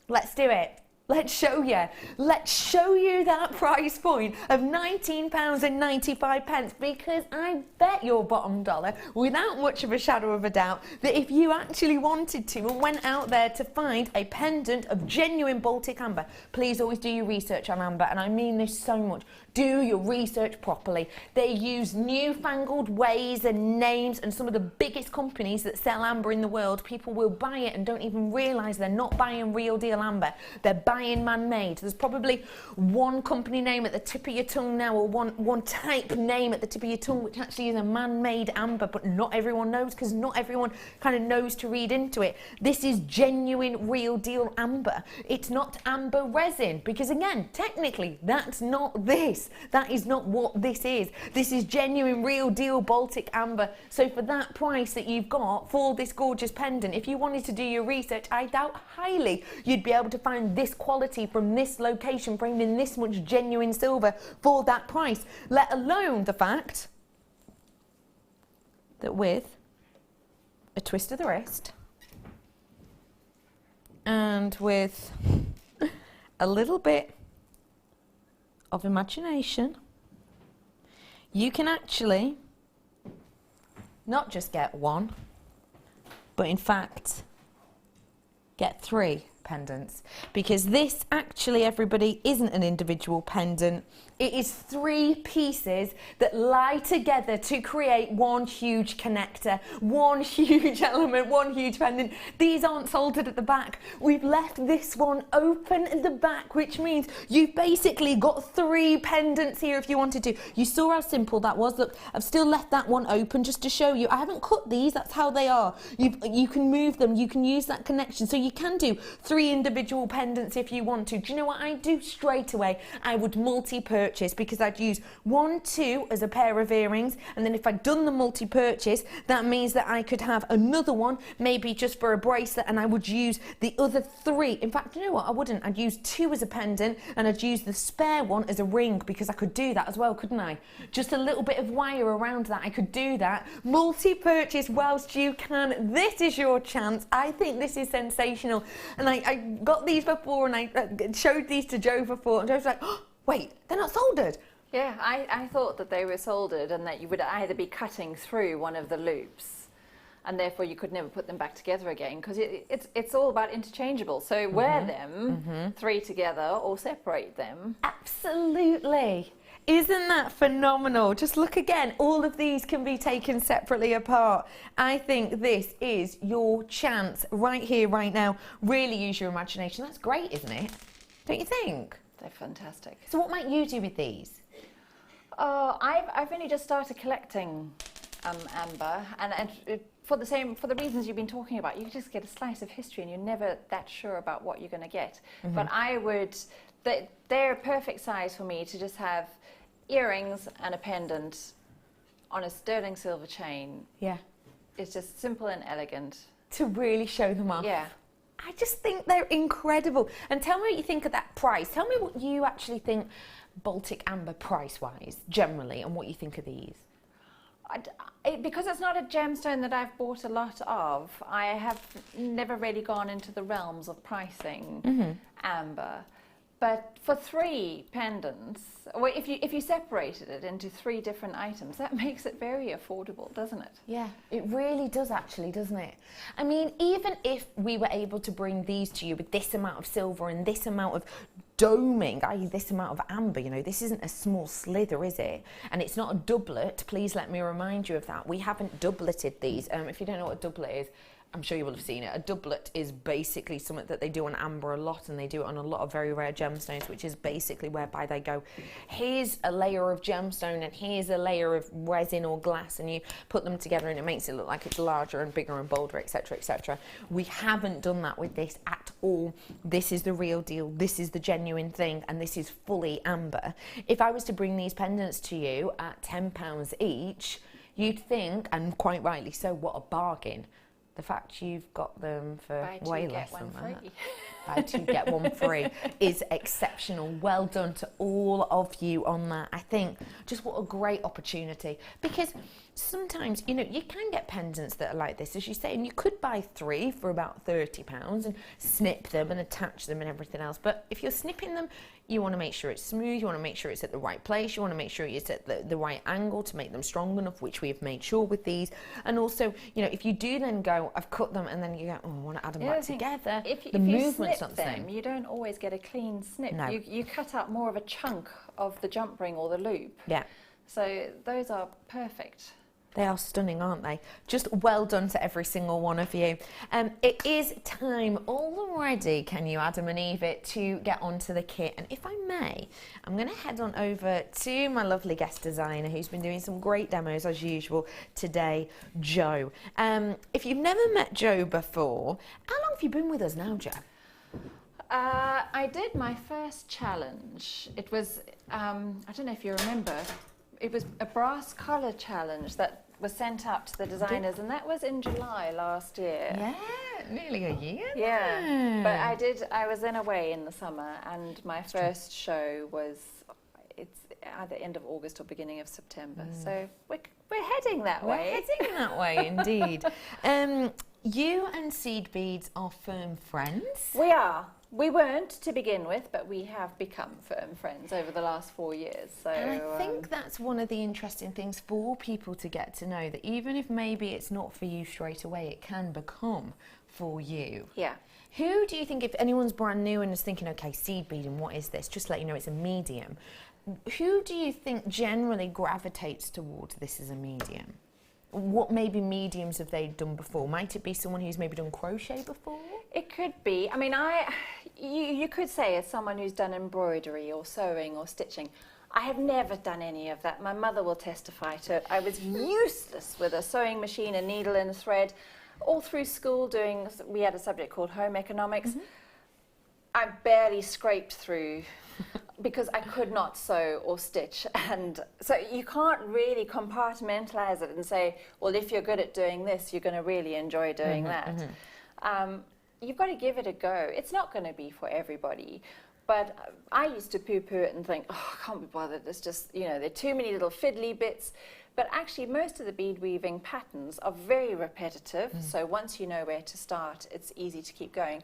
Let's do it. Let's show you. Let's show you that price point of £19.95, because I bet your bottom dollar, without much of a shadow of a doubt, that if you actually wanted to and went out there to find a pendant of genuine Baltic amber, please always do your research on amber, and I mean this so much. Do your research properly. They use newfangled ways and names, and some of the biggest companies that sell amber in the world, people will buy it and don't even realise they're not buying real deal amber. They're buying buying man-made. There's probably one company name at the tip of your tongue now, or one type name at the tip of your tongue, which actually is a man-made amber, but not everyone knows, because not everyone kind of knows to read into it. This is genuine, real deal amber. It's not amber resin, because again, technically, that's not this. That is not what this is. This is genuine, real deal Baltic amber. So for that price that you've got for this gorgeous pendant, if you wanted to do your research, I doubt highly you'd be able to find this quality from this location, framed in this much genuine silver for that price, let alone the fact that with a twist of the wrist and with a little bit of imagination, you can actually not just get one, but in fact get 3 pendants, because this actually, everybody, isn't an individual pendant. It is 3 pieces that lie together to create one huge connector, one huge element, one huge pendant. These aren't soldered at the back. We've left this one open at the back, which means you've basically got 3 pendants here if you wanted to. You saw how simple that was. Look, I've still left that one open just to show you. I haven't cut these, that's how they are. You can move them, you can use that connection. So you can do 3 individual pendants if you want to. Do you know what I do straight away? I would multi-purchase, because I'd use 1, 2 as a pair of earrings, and then if I'd done the multi-purchase, that means that I could have another one, maybe just for a bracelet, and I would use the other 3. In fact, you know what? I wouldn't. I'd use 2 as a pendant, and I'd use the spare one as a ring, because I could do that as well, couldn't I? Just a little bit of wire around that. I could do that. Multi-purchase whilst you can. This is your chance. I think this is sensational. And I got these before, and I showed these to Jo before, and Jo was like, oh, wait, they're not soldered. Yeah, I thought that they were soldered and that you would either be cutting through one of the loops and therefore you could never put them back together again, because it's all about interchangeable. So wear them 3 together or separate them. Absolutely. Isn't that phenomenal? Just look again, all of these can be taken separately apart. I think this is your chance right here, right now. Really use your imagination. That's great, isn't it? Don't you think? They're fantastic. So what might you do with these? I've only just started collecting amber, and for the reasons you've been talking about. You just get a slice of history and you're never that sure about what you're going to get. But they're a perfect size for me to just have earrings and a pendant on a sterling silver chain. Yeah. It's just simple and elegant. To really show them off. Yeah. I just think they're incredible. And tell me what you think of that price. Tell me what you actually think Baltic amber price-wise, generally, and what you think of these. Because it's not a gemstone that I've bought a lot of, I have never really gone into the realms of pricing amber. But for 3 pendants, or if you separated it into 3 different items, that makes it very affordable, doesn't it? Yeah, it really does actually, doesn't it? I mean, even if we were able to bring these to you with this amount of silver and this amount of doming, i.e. this amount of amber, you know, this isn't a small slither, is it? And it's not a doublet, please let me remind you of that. We haven't doubleted these. If you don't know what a doublet is, I'm sure you will have seen it. A doublet is basically something that they do on amber a lot, and they do it on a lot of very rare gemstones, which is basically whereby they go, here's a layer of gemstone and here's a layer of resin or glass, and you put them together and it makes it look like it's larger and bigger and bolder, etc., etc. We haven't done that with this at all. This is the real deal. This is the genuine thing, and this is fully amber. If I was to bring these pendants to you at £10 each, you'd think, and quite rightly so, what a bargain. The fact you've got them for way less than that. Buy 2, get 1 free is exceptional. Well done to all of you on that. I think just what a great opportunity, because sometimes, you know, you can get pendants that are like this, as you say, and you could buy 3 for about £30 and snip them and attach them and everything else. But if you're snipping them, you want to make sure it's smooth, you want to make sure it's at the right place, you want to make sure it's at the right angle to make them strong enough, which we have made sure with these. And also, you know, if you do then go, I've cut them, and then you go, oh, I want to add them back together, the movement's not the same. You don't always get a clean snip. No. You cut out more of a chunk of the jump ring or the loop. Yeah. So those are perfect. They are stunning, aren't they? Just well done to every single one of you. It is time already, can you, Adam and Eve, to get onto the kit. And if I may, I'm going to head on over to my lovely guest designer who's been doing some great demos as usual today, Jo. If you've never met Jo before, how long have you been with us now, Jo? I did my first challenge. It was, I don't know if you remember, it was a brass collar challenge that was sent out to the designers, and that was in July last year. Yeah, nearly a year. Yeah, but I was then away in the summer, and my first show was, it's either end of August or beginning of September. So we're heading that way. We're heading that way, indeed. You and seed beads are firm friends. We are. We weren't to begin with, but we have become firm friends over the last 4 years. So, and I think that's one of the interesting things for people to get to know, that even if maybe it's not for you straight away, it can become for you. Yeah. Who do you think, if anyone's brand new and is thinking, okay, seed beading, what is this? Just to let you know, it's a medium. Who do you think generally gravitates towards this as a medium? What maybe mediums have they done before? Might it be someone who's maybe done crochet before? It could be. I mean, you could say, as someone who's done embroidery or sewing or stitching, I have never done any of that. My mother will testify to it. I was useless with a sewing machine, a needle and a thread. All through school we had a subject called home economics. I barely scraped through because I could not sew or stitch. And so you can't really compartmentalize it and say, well, if you're good at doing this, you're going to really enjoy doing that. You've got to give it a go. It's not going to be for everybody. But I used to poo-poo it and think, oh, I can't be bothered. It's just, there are too many little fiddly bits. But actually, most of the bead weaving patterns are very repetitive. So once you know where to start, it's easy to keep going.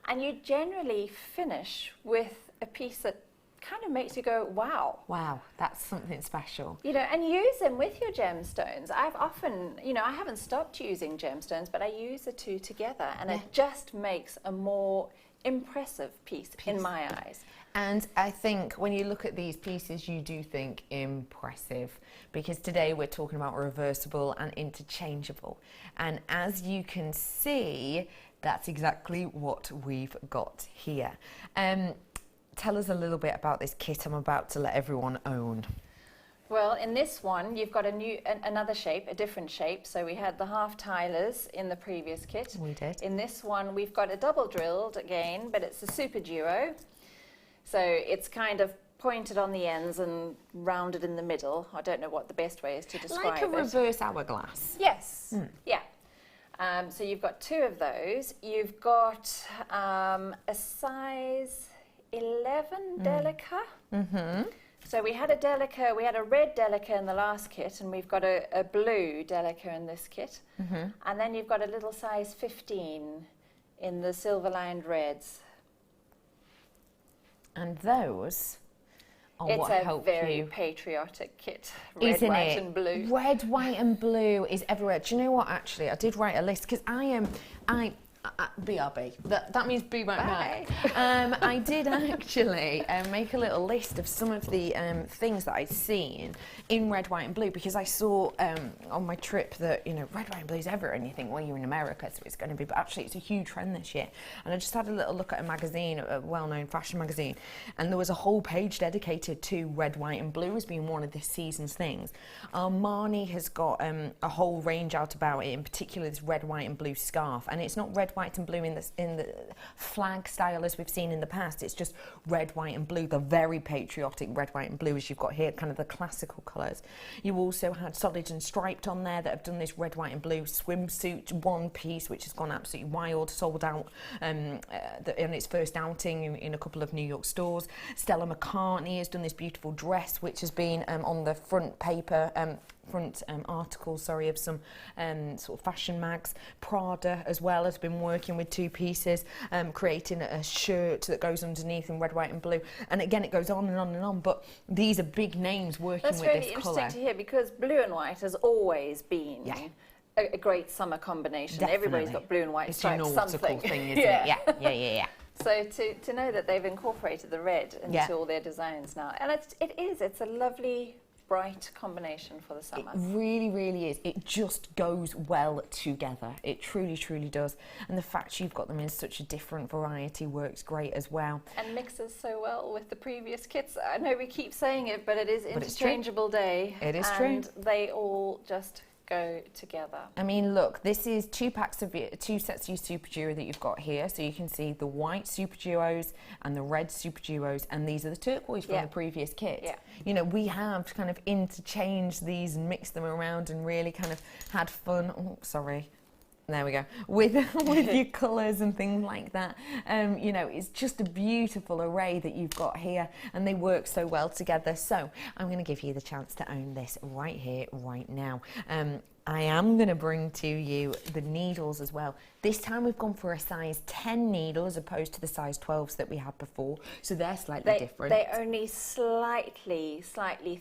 And you generally finish with a piece that kind of makes you go, wow. Wow, that's something special. And use them with your gemstones. I've often, I haven't stopped using gemstones, but I use the two together, and it just makes a more impressive piece in my eyes. And I think when you look at these pieces, you do think impressive, because today we're talking about reversible and interchangeable. And as you can see, that's exactly what we've got here. Tell us a little bit about this kit I'm about to let everyone own. Well, in this one, you've got another shape, a different shape. So we had the half tilers in the previous kit. We did. In this one, we've got a double drilled again, but it's a super duo. So it's kind of pointed on the ends and rounded in the middle. I don't know what the best way is to describe it. Like a reverse hourglass. Yes. Yeah. So you've got two of those. You've got a size 11 Delica. So we had a Delica, we had a red Delica in the last kit, and we've got a blue Delica in this kit. And then you've got a little size 15 in the silver-lined reds. And those are what help you. It's a very patriotic kit. Red, white and blue. Red, white and blue is everywhere. Do you know what, actually? I did write a list, because BRB. That means be right back. I did actually make a little list of some of the things that I'd seen in red, white and blue, because I saw on my trip that, red, white and blue is everywhere, and you think, well, you're in America, so it's going to be, but actually it's a huge trend this year. And I just had a little look at a magazine, a well-known fashion magazine, and there was a whole page dedicated to red, white and blue as being one of this season's things. Marnie has got a whole range out about it, in particular this red, white and blue scarf, and it's not red, white and blue in the flag style as we've seen in the past. It's just red, white and blue, the very patriotic red, white and blue as you've got here, kind of the classical colours. You also had solid and striped on there that have done this red, white and blue swimsuit one piece, which has gone absolutely wild, sold out in its first outing in a couple of New York stores. Stella McCartney has done this beautiful dress, which has been on the front paper article, of some sort of fashion mags. Prada as well has been working with two pieces, creating a shirt that goes underneath in red, white and blue. And again, it goes on and on and on, but these are big names working with this colour. That's really interesting to hear, because blue and white has always been a great summer combination. Definitely. Everybody's got blue and white stripes, it's a nautical something. thing, isn't it? Yeah. So to know that they've incorporated the red into all their designs now, and it's a lovely bright combination for the summer. It really, really is. It just goes well together. It truly, truly does. And the fact you've got them in such a different variety works great as well. And mixes so well with the previous kits. I know we keep saying it, but it is Interchangeable Day. It is true. And they all just go together. I mean, look, this is two sets of your Super Duo that you've got here. So you can see the white Super Duos and the red Super Duos, and these are the turquoise from the previous kit. Yeah. You know, we have kind of interchanged these and mixed them around and really kind of had fun. Oh, sorry. There we go. With your colours and things like that. You know, it's just a beautiful array that you've got here, and they work so well together. So I'm going to give you the chance to own this right here, right now. I am going to bring to you the needles as well. This time we've gone for a size 10 needle as opposed to the size 12s that we had before. So they're slightly different. They're only slightly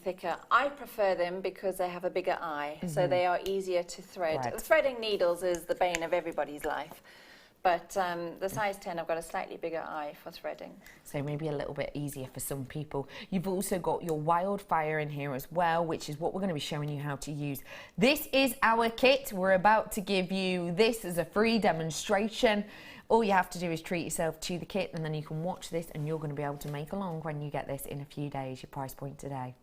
thicker. I prefer them because they have a bigger eye, so they are easier to thread. Right. Threading needles is the bane of everybody's life. But the size 10, I've got a slightly bigger eye for threading. So maybe a little bit easier for some people. You've also got your wildfire in here as well, which is what we're going to be showing you how to use. This is our kit. We're about to give you this as a free demonstration. All you have to do is treat yourself to the kit, and then you can watch this, and you're going to be able to make along when you get this in a few days, your price point today.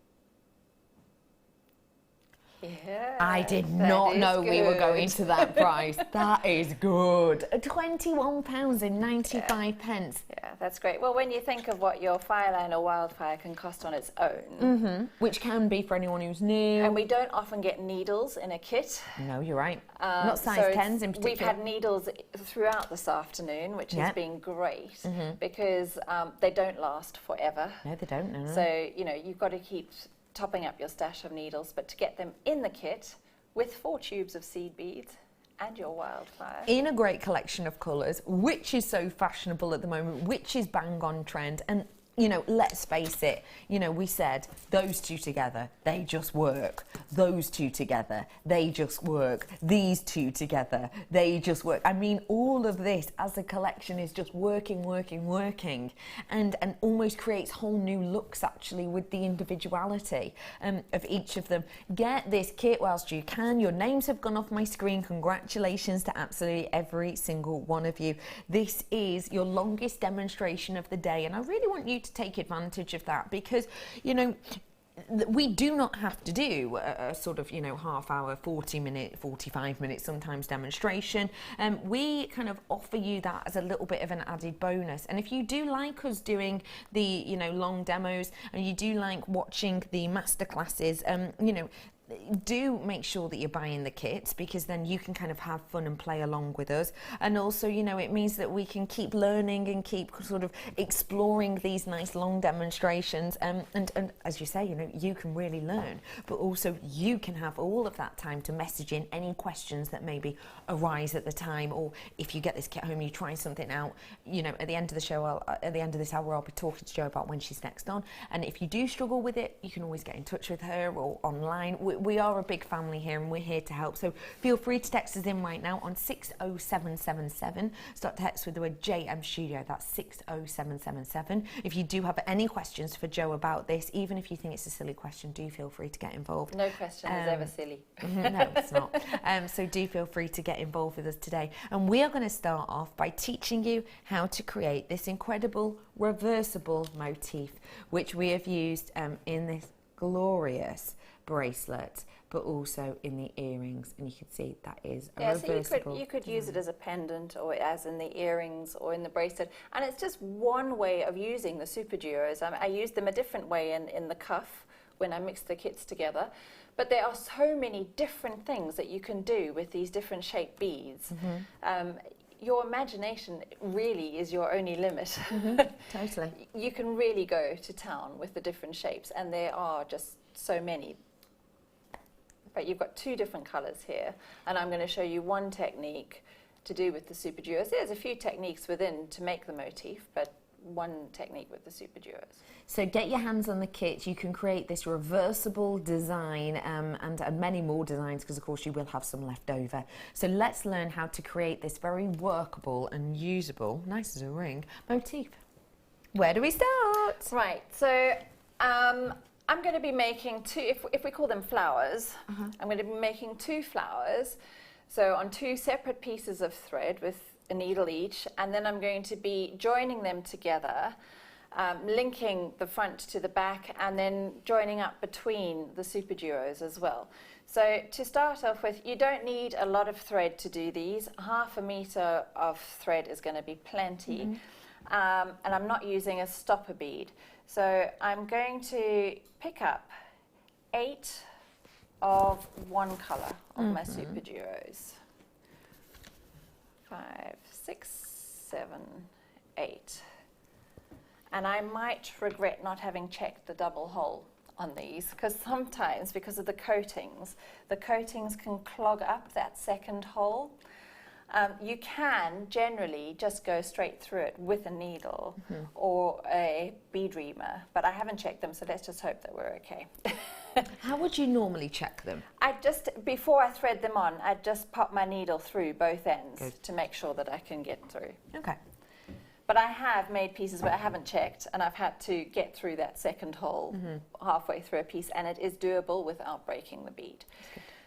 Yeah, I did not know we were going to that price. That is good. £21.95. Yeah, that's great. Well, when you think of what your fireline or wildfire can cost on its own. Which can be for anyone who's new. And we don't often get needles in a kit. No, you're right. Not size 10s in particular. We've had needles throughout this afternoon, which has been great because they don't last forever. No, they don't. No. So, you know, you've got to keep topping up your stash of needles, but to get them in the kit with 4 tubes of seed beads and your wildfire. In a great collection of colours, which is so fashionable at the moment, which is bang on trend, and you know, let's face it, you know, we said those two together, they just work. Those two together, they just work. These two together, they just work. I mean, all of this as a collection is just working, and almost creates whole new looks actually with the individuality of each of them. Get this kit whilst you can. Your names have gone off my screen. Congratulations to absolutely every single one of you. This is your longest demonstration of the day, and I really want you to take advantage of that, because you know we do not have to do a sort of, you know, half hour, 40-minute, 45-minute sometimes demonstration. We kind of offer you that as a little bit of an added bonus. And if you do like us doing the, you know, long demos, and you do like watching the masterclasses, you know, do make sure that you're buying the kits, because then you can kind of have fun and play along with us. And also, you know, it means that we can keep learning and keep sort of exploring these nice long demonstrations. And as you say, you know, you can really learn, but also you can have all of that time to message in any questions that maybe arise at the time, or if you get this kit home, you try something out, you know, at the end of the show, at the end of this hour, I'll be talking to Jo about when she's next on. And if you do struggle with it, you can always get in touch with her or online. We are a big family here, and we're here to help. So feel free to text us in right now on 60777. Start text with the word JM Studio. That's 60777. If you do have any questions for Jo about this, even if you think it's a silly question, do feel free to get involved. No question is ever silly. No, it's not. So do feel free to get involved with us today. And we are going to start off by teaching you how to create this incredible reversible motif, which we have used in this glorious bracelet, but also in the earrings, and you can see that is a reversible. So you could use it as a pendant, or as in the earrings, or in the bracelet, and it's just one way of using the Super Duos. I use them a different way in the cuff when I mix the kits together, but there are so many different things that you can do with these different shaped beads. Your imagination really is your only limit. Totally. You can really go to town with the different shapes, and there are just so many. But you've got 2 different colours here, and I'm going to show you one technique to do with the Super Duos. There's a few techniques within to make the motif, but one technique with the Super Duos. So get your hands on the kit. You can create this reversible design and many more designs, because of course you will have some left over. So let's learn how to create this very workable and usable, nice as a ring, motif. Where do we start? Right, so I'm going to be making two, if we call them flowers, I'm going to be making 2 flowers, so on 2 separate pieces of thread with a needle each, and then I'm going to be joining them together, linking the front to the back, and then joining up between the super duos as well. So to start off with, you don't need a lot of thread to do these. 1/2 meter of thread is going to be plenty. And I'm not using a stopper bead. So I'm going to pick up 8 of one colour of my super duos. 5, 6, 7, 8. And I might regret not having checked the double hole on these, because sometimes, because of the coatings can clog up that second hole. You can generally just go straight through it with a needle or a bead reamer, but I haven't checked them, so let's just hope that we're okay. How would you normally check them? Before I thread them on, I'd just pop my needle through both ends to make sure that I can get through. Okay. But I have made pieces where I haven't checked, and I've had to get through that second hole halfway through a piece, and it is doable without breaking the bead.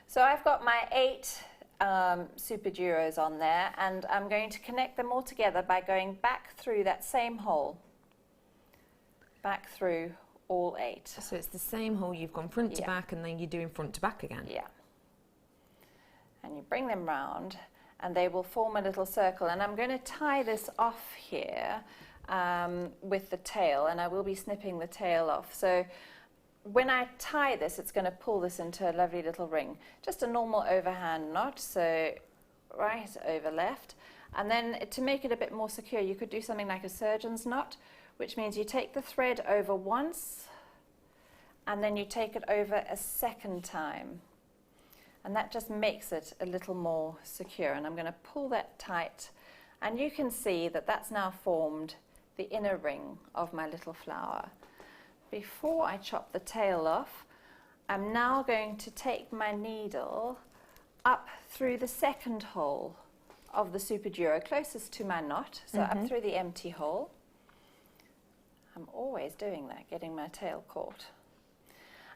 So I've got my 8 super duos on there, and I'm going to connect them all together by going back through that same hole, back through all 8. So it's the same hole, you've gone front to back, and then you're doing front to back again. Yeah. And you bring them round, and they will form a little circle, and I'm going to tie this off here with the tail, and I will be snipping the tail off. So when I tie this, it's going to pull this into a lovely little ring. Just a normal overhand knot, so right over left. And then to make it a bit more secure, you could do something like a surgeon's knot, which means you take the thread over once, and then you take it over a second time. And that just makes it a little more secure. And I'm going to pull that tight, and you can see that that's now formed the inner ring of my little flower. Before I chop the tail off, I'm now going to take my needle up through the second hole of the super duo, closest to my knot, so up through the empty hole. I'm always doing that, getting my tail caught.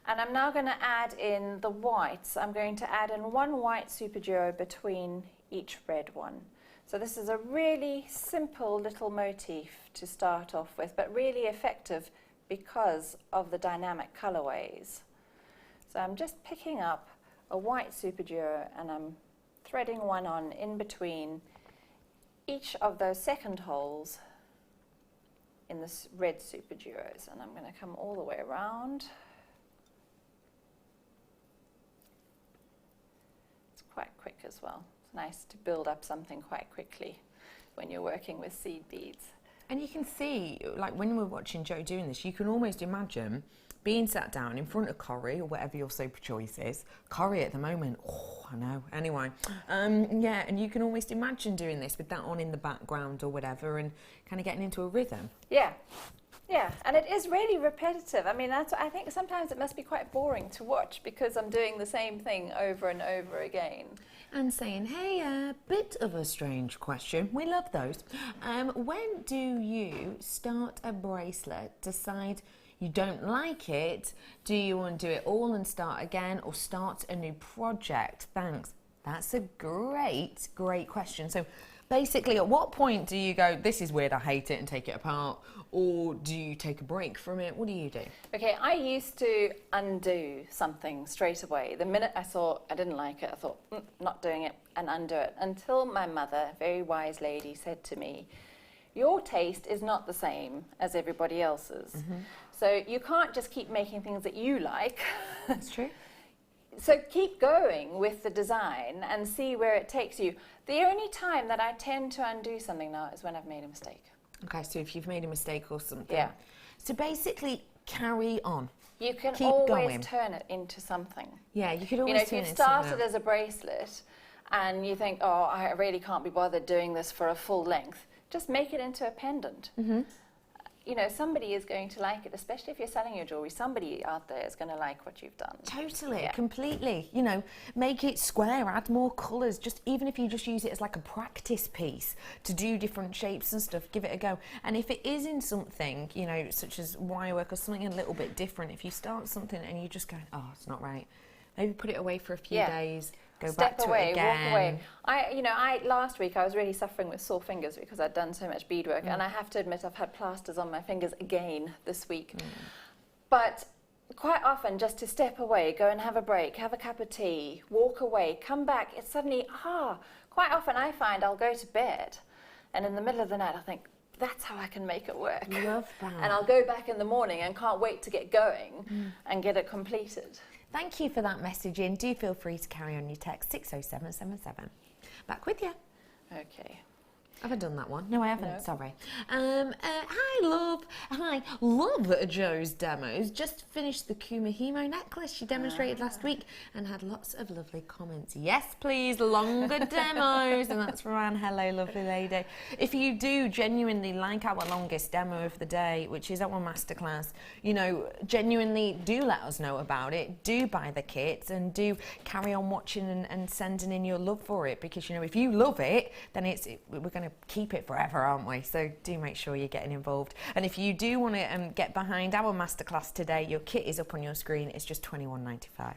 And I'm now going to add in the whites. I'm going to add in 1 white super duo between each red one. So this is a really simple little motif to start off with, but really effective because of the dynamic colorways. So I'm just picking up a white super duo, and I'm threading one on in between each of those second holes in the red super duos. And I'm going to come all the way around. It's quite quick as well. It's nice to build up something quite quickly when you're working with seed beads. And you can see, like when we're watching Jo doing this, you can almost imagine being sat down in front of Corrie, or whatever your soap choice is. Corrie at the moment, oh, I know. Anyway, yeah, and you can almost imagine doing this with that on in the background or whatever, and kind of getting into a rhythm. Yeah. Yeah, and it is really repetitive. I mean, that's, I think sometimes it must be quite boring to watch because I'm doing the same thing over and over again. And saying, hey, a bit of a strange question. We love those. When do you start a bracelet, decide you don't like it? Do you undo it all and start again, or start a new project? Thanks. That's a great, great question. So basically, at what point do you go, this is weird, I hate it, and take it apart? Or do you take a break from it? What do you do? Okay, I used to undo something straight away. The minute I saw I didn't like it, I thought, not doing it, and undo it. Until my mother, a very wise lady, said to me, your taste is not the same as everybody else's. So you can't just keep making things that you like. That's true. So keep going with the design and see where it takes you. The only time that I tend to undo something now is when I've made a mistake. Okay, so if you've made a mistake or something. Yeah. So basically, carry on. You can Keep always going. turn it into something. Yeah, you could always You know, if turn you've it into something started as a bracelet and you think, oh, I really can't be bothered doing this for a full length, just make it into a pendant. you know, somebody is going to like it, especially if you're selling your jewellery. Somebody out there is going to like what you've done. Totally, completely. You know, make it square, add more colours, just even if you just use it as like a practice piece to do different shapes and stuff, give it a go. And if it is in something, you know, such as wire work or something a little bit different, if you start something and you just go, oh, it's not right, maybe put it away for a few days. Go back to it again. Walk away. Last week I was really suffering with sore fingers because I'd done so much beadwork, and I have to admit I've had plasters on my fingers again this week. But quite often, just to step away, go and have a break, have a cup of tea, walk away, come back, it's suddenly, quite often I find I'll go to bed, and in the middle of the night I'll think, that's how I can make it work. Love that. And I'll go back in the morning and can't wait to get going and get it completed. Thank you for that message in. Do feel free to carry on your text 60777. Back with you. Okay. Have I done that one? No, I haven't. No. Sorry. Hi, love. Hi, love Jo's demos. Just finished the Kumahimo necklace she demonstrated last week and had lots of lovely comments. Yes, please, longer demos. And that's from Anne. Hello, lovely lady. If you do genuinely like our longest demo of the day, which is our masterclass, you know, genuinely do let us know about it. Do buy the kits and do carry on watching and sending in your love for it, because, you know, if you love it, then we're going to keep it forever, aren't we? So do make sure you're getting involved. And if you do want to get behind our masterclass today, your kit is up on your screen. It's just $21.95.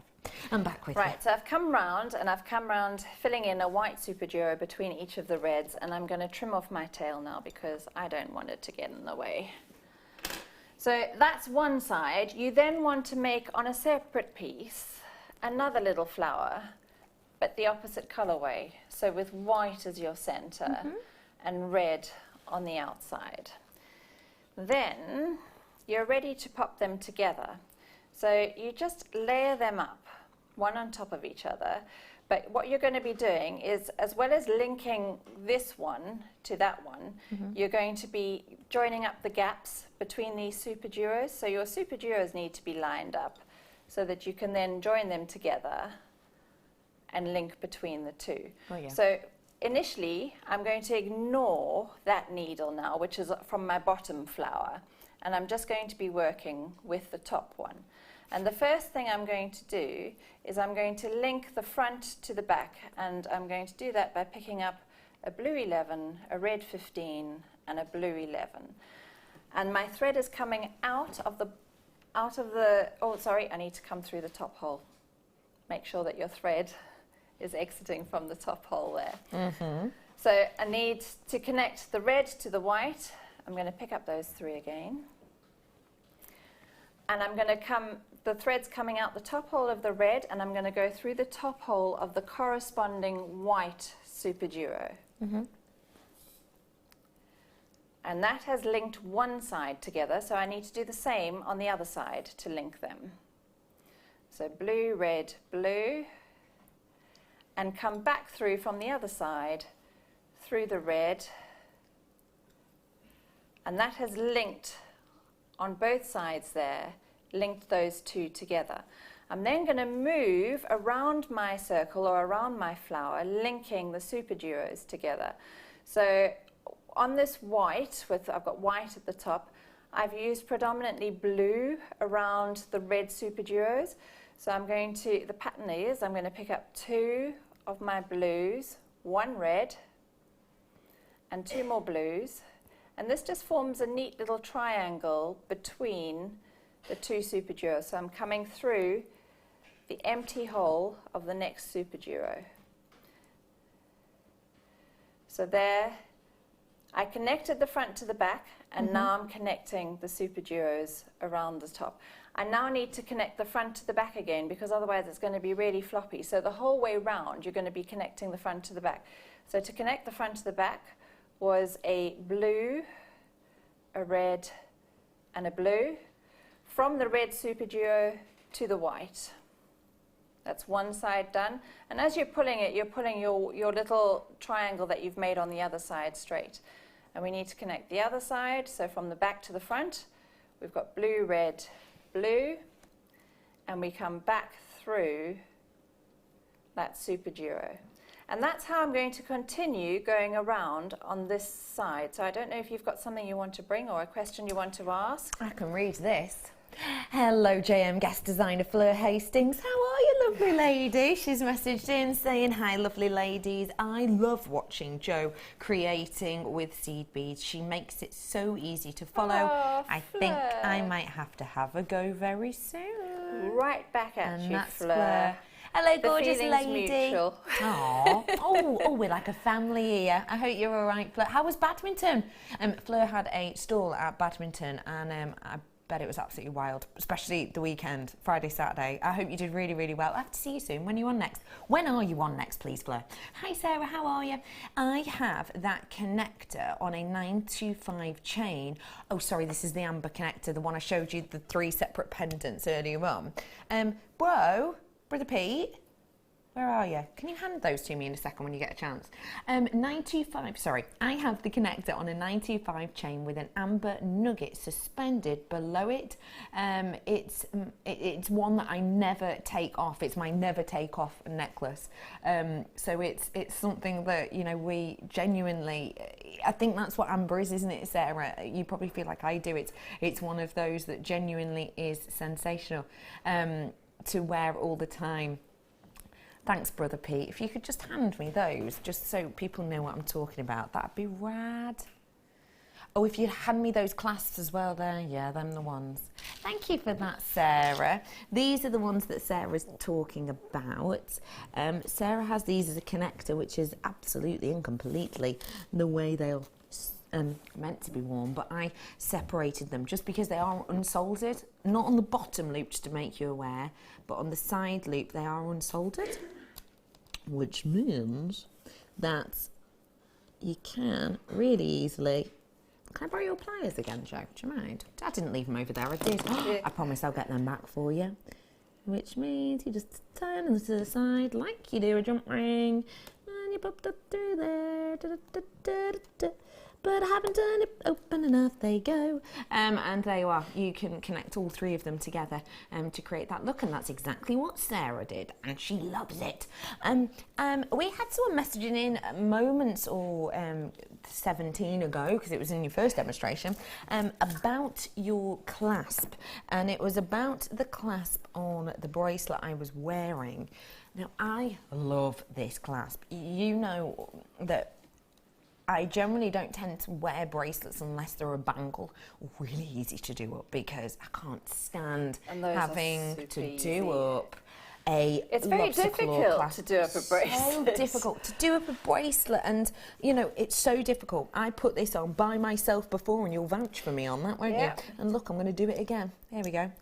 I'm back with you. Right, so I've come round filling in a white super duo between each of the reds, and I'm going to trim off my tail now because I don't want it to get in the way. So that's one side. You then want to make on a separate piece another little flower, but the opposite colorway. So with white as your center and red on the outside. Then you're ready to pop them together. So you just layer them up, one on top of each other. But what you're going to be doing is, as well as linking this one to that one, you're going to be joining up the gaps between these super duos. So your super duos need to be lined up so that you can then join them together and link between the two. Oh, yeah. So initially, I'm going to ignore that needle now, which is from my bottom flower, and I'm just going to be working with the top one. And the first thing I'm going to do is I'm going to link the front to the back, and I'm going to do that by picking up a blue 11, a red 15, and a blue 11. And my thread is coming out of the, oh sorry, I need to come through the top hole. Make sure that your thread is exiting from the top hole there. So I need to connect the red to the white. I'm going to pick up those three again. And I'm going to the thread's coming out the top hole of the red, and I'm going to go through the top hole of the corresponding white super duo. And that has linked one side together, so I need to do the same on the other side to link them. So blue, red, blue, and come back through from the other side through the red, and that has linked on both sides there, linked those two together. I'm then going to move around my circle or around my flower, linking the super duos together. So on this white, I've got white at the top, I've used predominantly blue around the red super duos. So I'm going to, the pattern is, I'm going to pick up two of my blues, one red, and two more blues. And this just forms a neat little triangle between the two super duos. So I'm coming through the empty hole of the next super duo. So there, I connected the front to the back, and now I'm connecting the super duos around the top. I now need to connect the front to the back again, because otherwise it's going to be really floppy. So the whole way round, you're going to be connecting the front to the back. So to connect the front to the back was a blue, a red, and a blue, from the red super duo to the white. That's one side done. And as you're pulling it, you're pulling your little triangle that you've made on the other side straight. And we need to connect the other side. So from the back to the front, we've got blue, red, blue, and we come back through that super duo. And that's how I'm going to continue going around on this side. So I don't know if you've got something you want to bring or a question you want to ask. I can read this. Hello, JM guest designer Fleur Hastings. How are you, lovely lady? She's messaged in saying, hi, lovely ladies. I love watching Jo creating with seed beads. She makes it so easy to follow. Oh, I think I might have to have a go very soon. Right back at And you, that's Fleur. Hello, The gorgeous feeling's lady. mutual. Aww. Oh, we're like a family here. I hope you're all right, Fleur. How was badminton? Fleur had a stall at badminton, and I bet it was absolutely wild, especially the weekend, Friday, Saturday. I hope you did really, really well. I have to see you soon. When are you on next? When are you on next, please, Fleur? Hi, Sarah. How are you? I have that connector on a 925 chain. Oh, sorry, this is the amber connector, the one I showed you, the 3 separate pendants earlier on. Brother Pete, where are you? Can you hand those to me in a second when you get a chance? 925, sorry. I have the connector on a 925 chain with an amber nugget suspended below it. It's one that I never take off. It's my never take off necklace. So it's something that, you know, we genuinely, I think that's what amber is, isn't it, Sarah? You probably feel like I do. It's one of those that genuinely is sensational to wear all the time. Thanks, Brother Pete. If you could just hand me those, just so people know what I'm talking about, that'd be rad. Oh, if you'd hand me those clasps as well there, yeah, them the ones. Thank you for that, Sarah. These are the ones that Sarah's talking about. Sarah has these as a connector, which is absolutely and completely the way they're meant to be worn, but I separated them just because they are unsoldered. Not on the bottom loop, just to make you aware, but on the side loop they are unsoldered, which means that you can really easily... Can I borrow your pliers again, Jo? Do you mind? I didn't leave them over there, I did. I promise I'll get them back for you. Which means you just turn them to the side like you do a jump ring, and you pop that through there. But I haven't done it open enough, there you go. And there you are. You can connect all 3 of them together to create that look, and that's exactly what Sarah did, and she loves it. We had someone messaging in moments or 17 ago, because it was in your first demonstration, about your clasp, and it was about the clasp on the bracelet I was wearing. Now, I love this clasp. You know that I generally don't tend to wear bracelets unless they're a bangle, really easy to do up, because I can't stand having to do up a It's very difficult to do up a bracelet. So difficult to do up a bracelet, and you know, it's so difficult. I put this on by myself before, and you'll vouch for me on that, won't you? And look, I'm going to do it again. Here we go.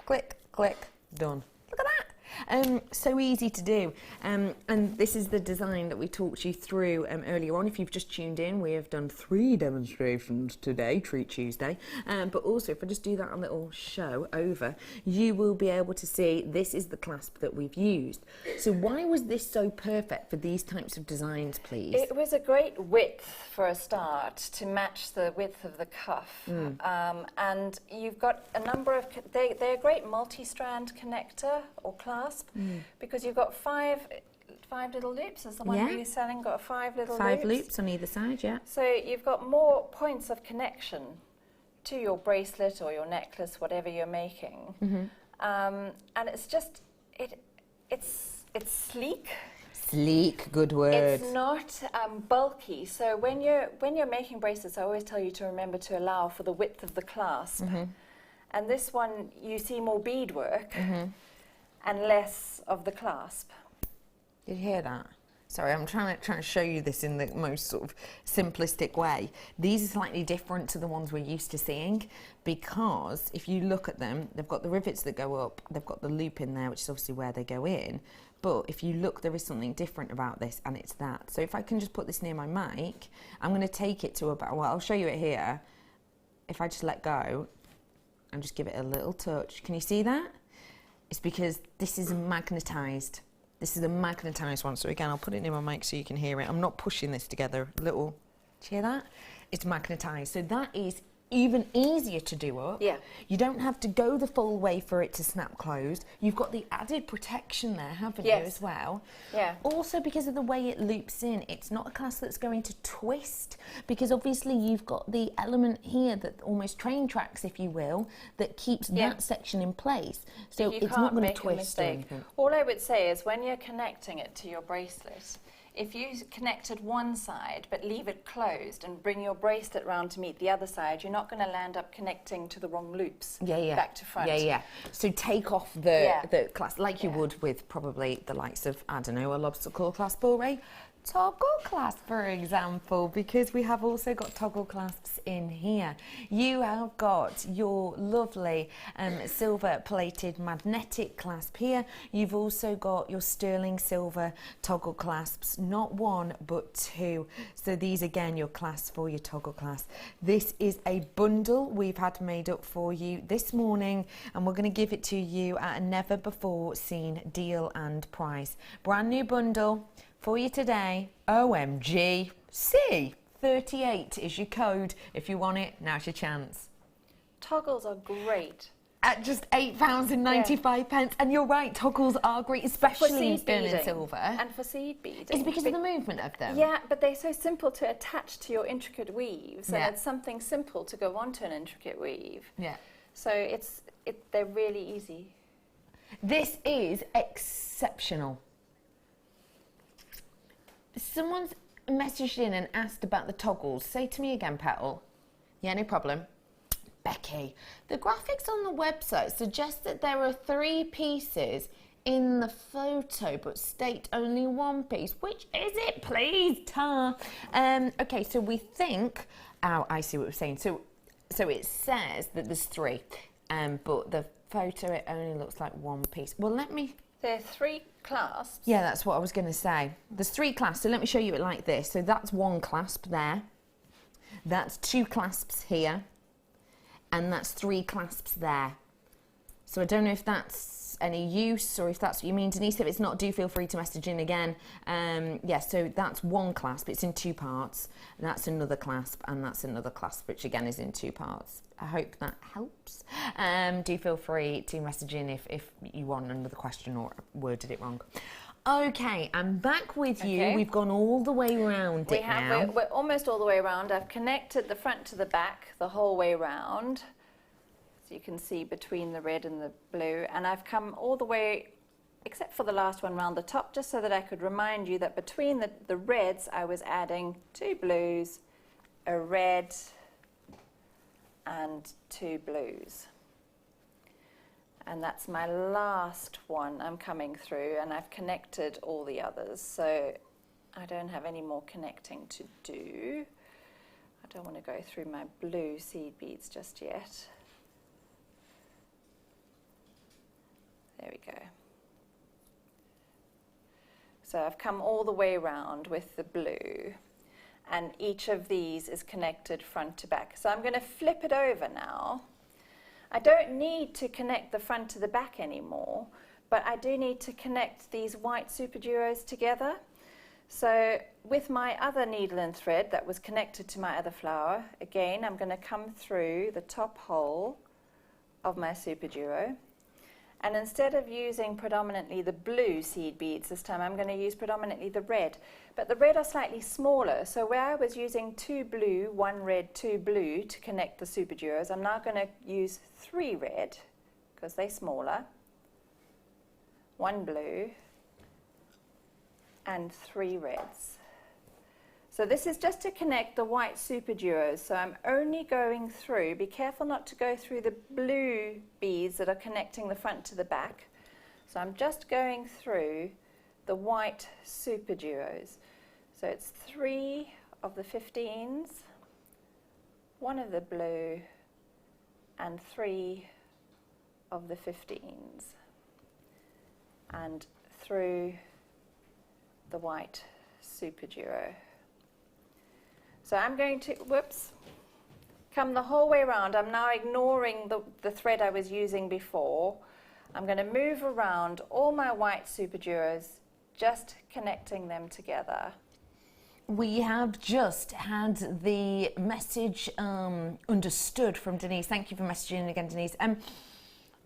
Click, click, done. Look at that. So easy to do, and this is the design that we talked you through earlier on. If you've just tuned in, we have done 3 demonstrations today, Treat Tuesday, but also if I just do that little show over, you will be able to see this is the clasp that we've used. So why was this so perfect for these types of designs, please? It was a great width for a start to match the width of the cuff, and you've got a number of, they're a great multi-strand connector or clasp, because you've got 5 little loops. Is the one you're selling got 5 little loops? 5 loops on either side, yeah. So you've got more points of connection to your bracelet or your necklace, whatever you're making, and it's just it's sleek. Sleek, good word. It's not bulky. So when you're making bracelets, I always tell you to remember to allow for the width of the clasp. And this one, you see more beadwork and less of the clasp. Did you hear that? Sorry, I'm trying to show you this in the most sort of simplistic way. These are slightly different to the ones we're used to seeing, because if you look at them, they've got the rivets that go up, they've got the loop in there, which is obviously where they go in. But if you look, there is something different about this, and it's that. So if I can just put this near my mic, I'm going to take it to about, well, I'll show you it here. If I just let go and just give it a little touch, can you see that? It's because this is magnetised. This is a magnetised one. So again, I'll put it near my mic so you can hear it. I'm not pushing this together. Do you hear that? It's magnetised. So that is even easier to do up. Yeah. You don't have to go the full way for it to snap closed. You've got the added protection there, haven't you, as well? Yeah. Also, because of the way it loops in, it's not a clasp that's going to twist, because obviously you've got the element here that almost train tracks, if you will, that keeps that section in place. So it's not going to twist or anything. All I would say is when you're connecting it to your bracelet, if you connected one side but leave it closed and bring your bracelet round to meet the other side, you're not going to land up connecting to the wrong loops back to front. So take off the clasp, like you would with probably the likes of, I don't know, a lobster claw clasp or a toggle clasp, for example, because we have also got toggle clasps in here. You have got your lovely silver plated magnetic clasp here. You've also got your sterling silver toggle clasps, not one but two. So these again, your clasps for your toggle clasp. This is a bundle we've had made up for you this morning, and we're going to give it to you at a never before seen deal and price. Brand new bundle for you today. OMG C38 is your code. If you want it, now's your chance. Toggles are great. At just £8.95, and you're right, toggles are great, especially in sterling silver. And for seed beading. It's because of the movement of them. Yeah, but they're so simple to attach to your intricate weaves, and it's something simple to go onto an intricate weave. Yeah. So they're really easy. This is exceptional. Someone's messaged in and asked about the toggles. Say to me again, Petal. Yeah, no problem. Becky, the graphics on the website suggest that there are 3 pieces in the photo, but state only 1 piece. Which is it, please, Tar? Okay, so we think... Oh, I see what we're saying. So it says that there's 3, but the photo, it only looks like 1 piece. Well, let me... There are 3 clasps. Yeah, that's what I was going to say. There's 3 clasps, so let me show you it like this. So that's 1 clasp there. That's 2 clasps here. And that's 3 clasps there. So I don't know if that's any use or if that's what you mean, Denise. If it's not, do feel free to message in again. Yeah, so that's 1 clasp. It's in 2 parts. That's another clasp, and that's another clasp, which again is in 2 parts. I hope that helps. Do feel free to message in if you want another question or worded it wrong. Okay, I'm back with you. We've gone all the way around it now. We're almost all the way around. I've connected the front to the back the whole way around. So you can see between the red and the blue. And I've come all the way, except for the last one, round the top, just so that I could remind you that between the reds, I was adding 2 blues, a red, and 2 blues. And that's my last one I'm coming through, and I've connected all the others, so I don't have any more connecting to do. I don't want to go through my blue seed beads just yet. There we go. So I've come all the way around with the blue, and each of these is connected front to back. So I'm going to flip it over now. I don't need to connect the front to the back anymore, but I do need to connect these white super duos together. So with my other needle and thread that was connected to my other flower, again, I'm going to come through the top hole of my super duo. And instead of using predominantly the blue seed beads this time, I'm going to use predominantly the red. But the red are slightly smaller, so where I was using 2 blue, 1 red, 2 blue to connect the super duos, I'm now going to use 3 red, because they're smaller, 1 blue, and 3 reds. So this is just to connect the white super duos. So I'm only going through, be careful not to go through the blue beads that are connecting the front to the back. So I'm just going through the white super duos. So it's 3 of the 15s, 1 of the blue, and 3 of the 15s. And through the white super duo. So I'm going to, come the whole way around. I'm now ignoring the thread I was using before. I'm going to move around all my white super duos, just connecting them together. We have just had the message understood from Denise. Thank you for messaging in again, Denise.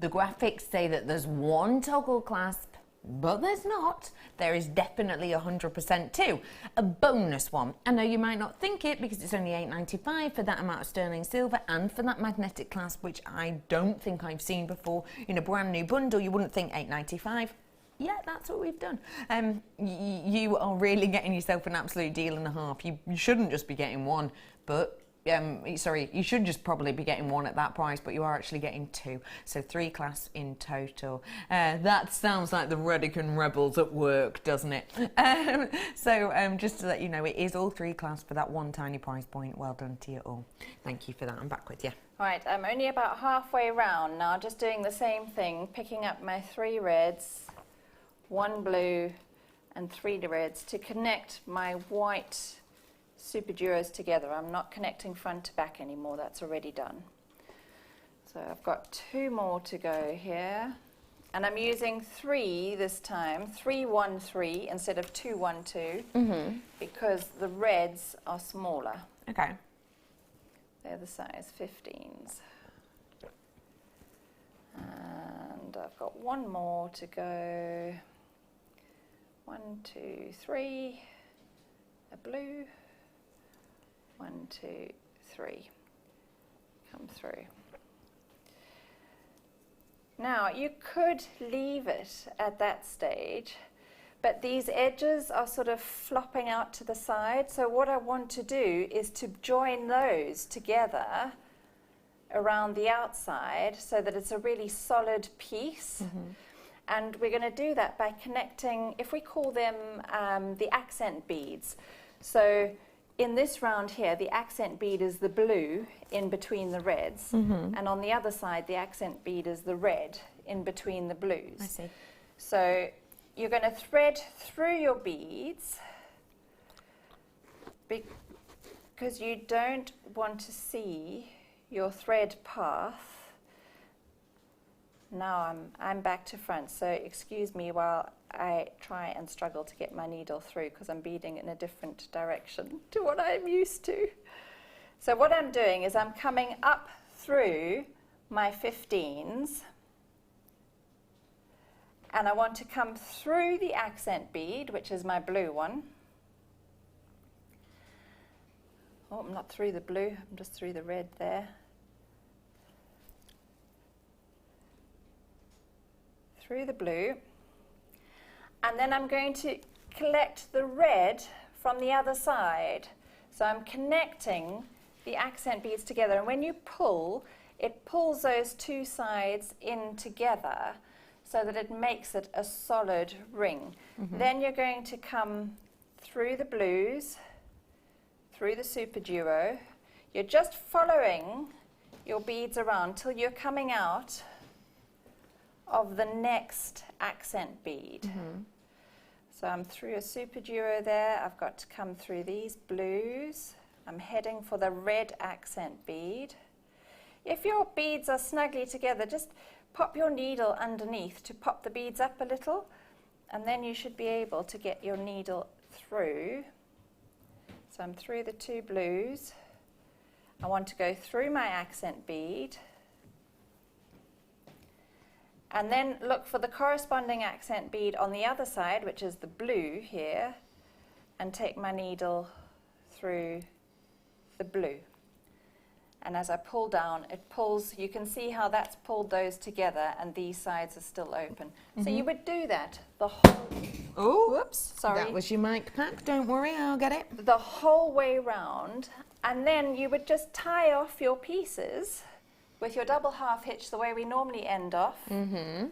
The graphics say that there's one toggle clasp, but there's not. There is definitely 100% too. A bonus one. I know you might not think it because it's only $8.95 for that amount of sterling silver and for that magnetic clasp, which I don't think I've seen before in a brand new bundle. You wouldn't think $8.95. Yeah, that's what we've done. You are really getting yourself an absolute deal and a half. You shouldn't just be getting one, but sorry, you should just probably be getting one at that price, but you are actually getting two. So 3 clasps in total. That sounds like the Redican rebels at work, doesn't it? Just to let you know, it is all 3 clasps for that one tiny price point. Well done to you all. Thank you for that. I'm back with you. Right, I'm only about halfway round now, just doing the same thing, picking up my 3 reds, 1 blue and 3 reds to connect my white super duos together. I'm not connecting front to back anymore, that's already done. So I've got 2 more to go here, and I'm using 3 this time, 3, 1, 3 instead of 2, 1, 2, because the reds are smaller. Okay. They're the size 15s. And I've got 1 more to go. 1, 2, 3, a blue, 1, 2, 3, come through. Now you could leave it at that stage, but these edges are sort of flopping out to the side, so what I want to do is to join those together around the outside so that it's a really solid piece. And we're going to do that by connecting, if we call them the accent beads. So in this round here, the accent bead is the blue in between the reds. And on the other side, the accent bead is the red in between the blues. I see. So you're going to thread through your beads because you don't want to see your thread path. Now I'm back to front, so excuse me while I try and struggle to get my needle through because I'm beading in a different direction to what I'm used to. So what I'm doing is I'm coming up through my 15s, and I want to come through the accent bead, which is my blue one. Oh, I'm not through the blue, I'm just through the red there. Through the blue, and then I'm going to collect the red from the other side. So I'm connecting the accent beads together, and when you pull, it pulls those 2 sides in together so that it makes it a solid ring. Then you're going to come through the blues, through the super duo. You're just following your beads around till you're coming out of the next accent bead. So I'm through a super duo there. I've got to come through these blues. I'm heading for the red accent bead. If your beads are snugly together, just pop your needle underneath to pop the beads up a little, and then you should be able to get your needle through. So I'm through the 2 blues. I want to go through my accent bead, and then look for the corresponding accent bead on the other side, which is the blue here, and take my needle through the blue. And as I pull down, it pulls, you can see how that's pulled those together and these sides are still open. So you would do that the whole, whoops, sorry. That was your mic pack, don't worry, I'll get it. The whole way round, and then you would just tie off your pieces with your double half hitch the way we normally end off. And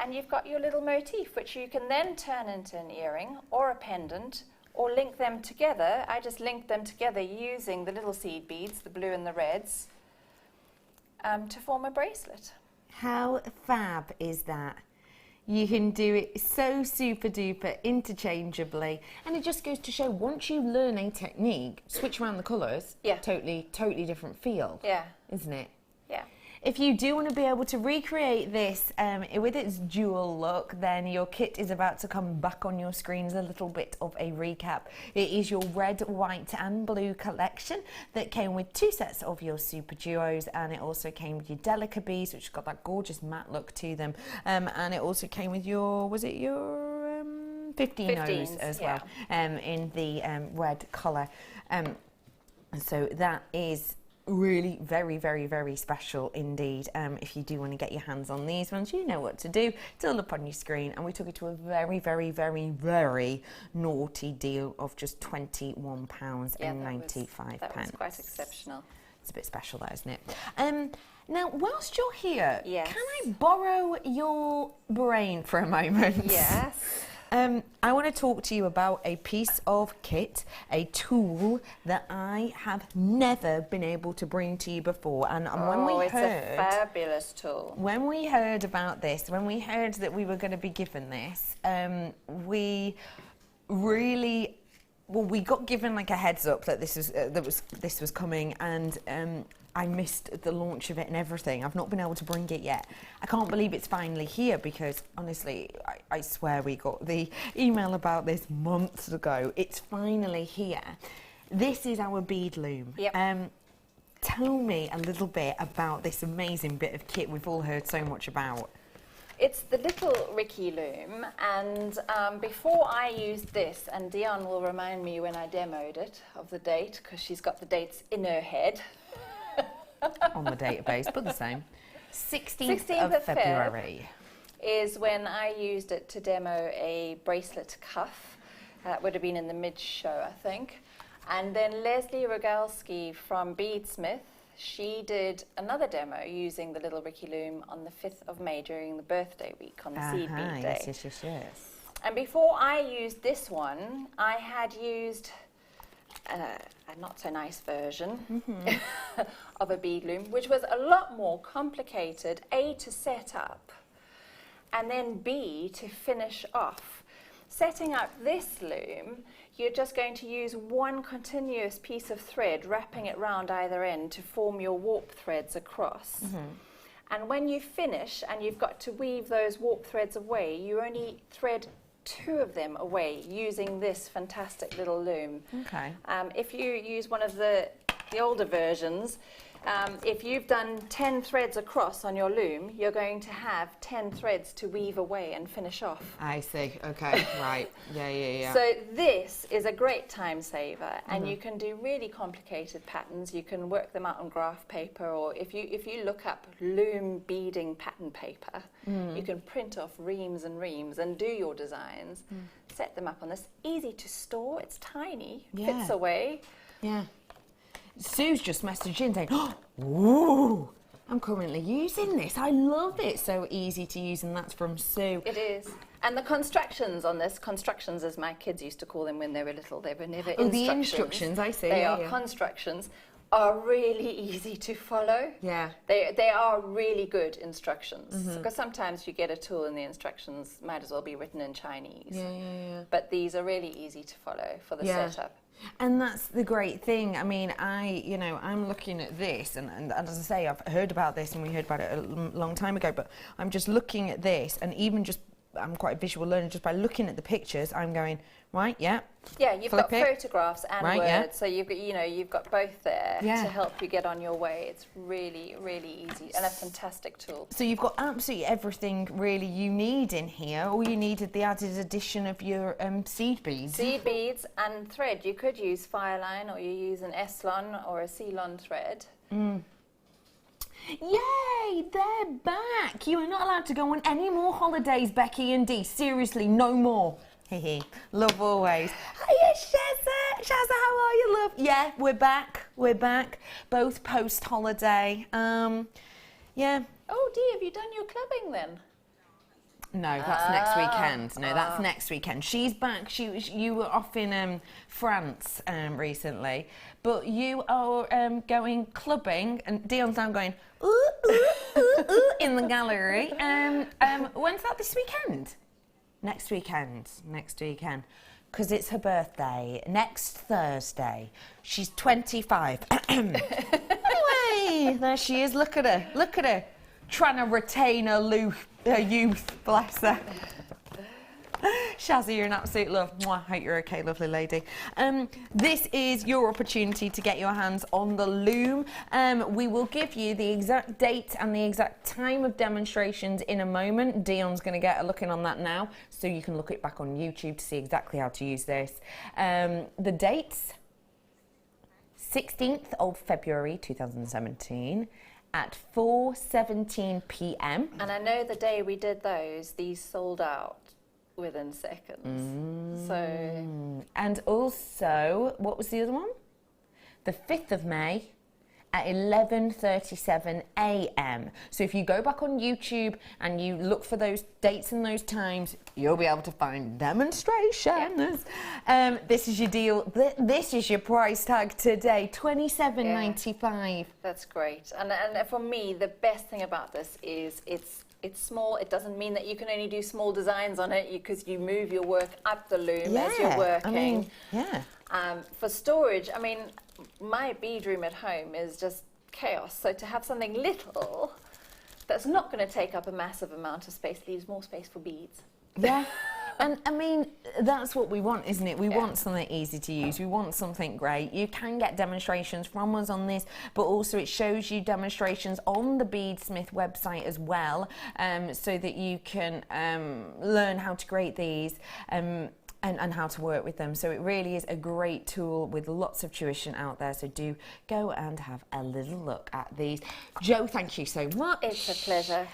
you've got your little motif, which you can then turn into an earring or a pendant, or link them together. I just linked them together using the little seed beads, the blue and the reds, to form a bracelet. How fab is that? You can do it so super duper interchangeably, and it just goes to show once you learn a technique, switch around the colours, totally different feel, isn't it? Yeah. If you do want to be able to recreate this with its jewel look, then your kit is about to come back on your screens. A little bit of a recap. It is your red, white and blue collection that came with 2 sets of your super duos, and it also came with your Delica beads, which got that gorgeous matte look to them, and it also came with your, was it your 15s as well, in the red colour. So that is really very, very, very special indeed. If you do want to get your hands on these ones, you know what to do. It's all up on your screen, and we took it to a very, very, very, very naughty deal of just £21.95. That was quite exceptional. It's a bit special, that, isn't it? Now, whilst you're here, yes. Can I borrow your brain for a moment? Yes. I want to talk to you about a piece of kit, a tool that I have never been able to bring to you before. And when we heard, it's a fabulous tool. When we heard about this, when we heard that we were going to be given this, we really, well, we got given like a heads up that this was coming, and I missed the launch of it and everything. I've not been able to bring it yet. I can't believe it's finally here, because honestly, I swear we got the email about this months ago. It's finally here. This is our bead loom. Yep. Tell me a little bit about this amazing bit of kit we've all heard so much about. It's the little Ricky loom, and before I used this, and Dion will remind me when I demoed it of the date, because she's got the dates in her head. On the database, but the same. 16th of February is when I used it to demo a bracelet cuff. That would have been in the mid-show, I think. And then Leslie Rogalski from Beadsmith, she did another demo using the little Ricky loom on the 5th of May during the birthday week on the Seed Bead Day. Yes. And before I used this one, I had used a not so nice version of a bead loom, which was a lot more complicated, A, to set up, and then B, to finish off. Setting up this loom, you're just going to use one continuous piece of thread, wrapping it round either end to form your warp threads across. And when you finish and you've got to weave those warp threads away, you only thread 2 of them away using this fantastic little loom. Okay. If you use one of the older versions, if you've done 10 threads across on your loom, you're going to have 10 threads to weave away and finish off. I see. Okay. Right. Yeah. So this is a great time saver, and you can do really complicated patterns. You can work them out on graph paper, or if you look up loom beading pattern paper, you can print off reams and reams and do your designs, set them up on this. Easy to store. It's tiny. Fits away. Yeah. Sue's just messaged in saying, "Oh, I'm currently using this. I love it. So easy to use," and that's from Sue. It is. And the constructions on this, constructions as my kids used to call them when they were little, they were never instructions. The instructions, I see. They are constructions, are really easy to follow. Yeah. They are really good instructions. Because sometimes you get a tool and the instructions might as well be written in Chinese. Yeah. But these are really easy to follow for the setup. And that's the great thing. I mean, I'm looking at this, and as I say, I've heard about this, and we heard about it a long time ago, but I'm just looking at this, and even just, I'm quite a visual learner, just by looking at the pictures, I'm going, right, yeah. Yeah, you've got photographs and right, words, so you've got both there to help you get on your way. It's really, really easy and a fantastic tool. So you've got absolutely everything really you need in here. All you needed the added addition of your seed beads. Seed beads and thread. You could use Fireline, or you use an S-lon or a C-lon thread. Yay, they're back. You are not allowed to go on any more holidays, Becky and Dee. Seriously, no more. Hehe, love always. Hiya, Shazza. Shazza, how are you, love? Yeah, we're back. Both post-holiday. Yeah. Oh, Dee, have you done your clubbing then? No, that's next weekend. No, that's next weekend. She's back. You were off in France recently, but you are going clubbing, and Dion's now going ooh, ooh, ooh, ooh, in the gallery. When's that? This weekend? Next weekend. Because it's her birthday next Thursday. She's 25. Anyway, Hey, there she is. Look at her. Look at her. Trying to retain her youth. Bless her. Shazzy, you're an absolute love. Mwah, hope you're okay, lovely lady. This is your opportunity to get your hands on the loom. We will give you the exact date and the exact time of demonstrations in a moment. Dion's going to get a look in on that now, so you can look it back on YouTube to see exactly how to use this. The dates, 16th of February 2017 at 4:17 p.m. And I know the day we did those, these sold out within seconds. So, and also, what was the other one? The 5th of May at 11:37 a.m. So if you go back on YouTube and you look for those dates and those times, you'll be able to find demonstrations. This is your deal. This is your price tag today, $27.95. That's great. And for me, the best thing about this is it's small. It doesn't mean that you can only do small designs on it because you move your work up the loom as you're working. For storage, I mean, my bead room at home is just chaos. So to have something little that's not going to take up a massive amount of space leaves more space for beads. Yeah. And I mean, that's what we want, isn't it? We want something easy to use. We want something great. You can get demonstrations from us on this, but also it shows you demonstrations on the Beadsmith website as well, so that you can learn how to create these. And how to work with them. So it really is a great tool with lots of tuition out there. So do go and have a little look at these. Jo, thank you so much. It's a pleasure.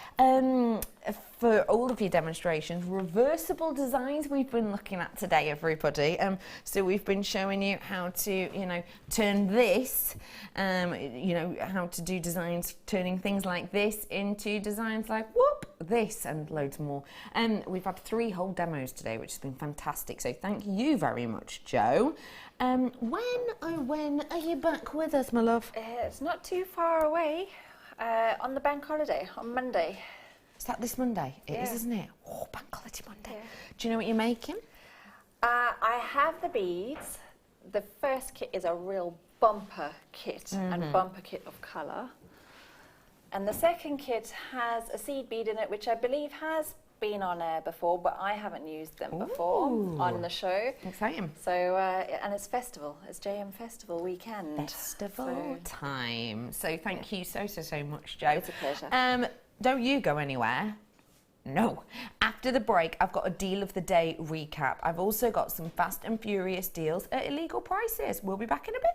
For all of your demonstrations, reversible designs we've been looking at today, everybody. So we've been showing you how to, turn this, how to do designs, turning things like this into designs like this and loads more. We've had 3 whole demos today, which has been fantastic. So thank you very much, Jo. When are you back with us, my love? It's not too far away. On the bank holiday, on Monday. Is that this Monday? It is, isn't it? Oh, bank holiday Monday. Yeah. Do you know what you're making? I have the beads. The first kit is a real bumper kit and bumper kit of colour. And the second kit has a seed bead in it, which I believe has been on air before, but I haven't used them before on the show. Exciting. So, and it's festival. It's JM Festival weekend. Festival time. So thank you so much, Jo. It's a pleasure. Don't you go anywhere. No. After the break, I've got a deal of the day recap. I've also got some fast and furious deals at illegal prices. We'll be back in a bit.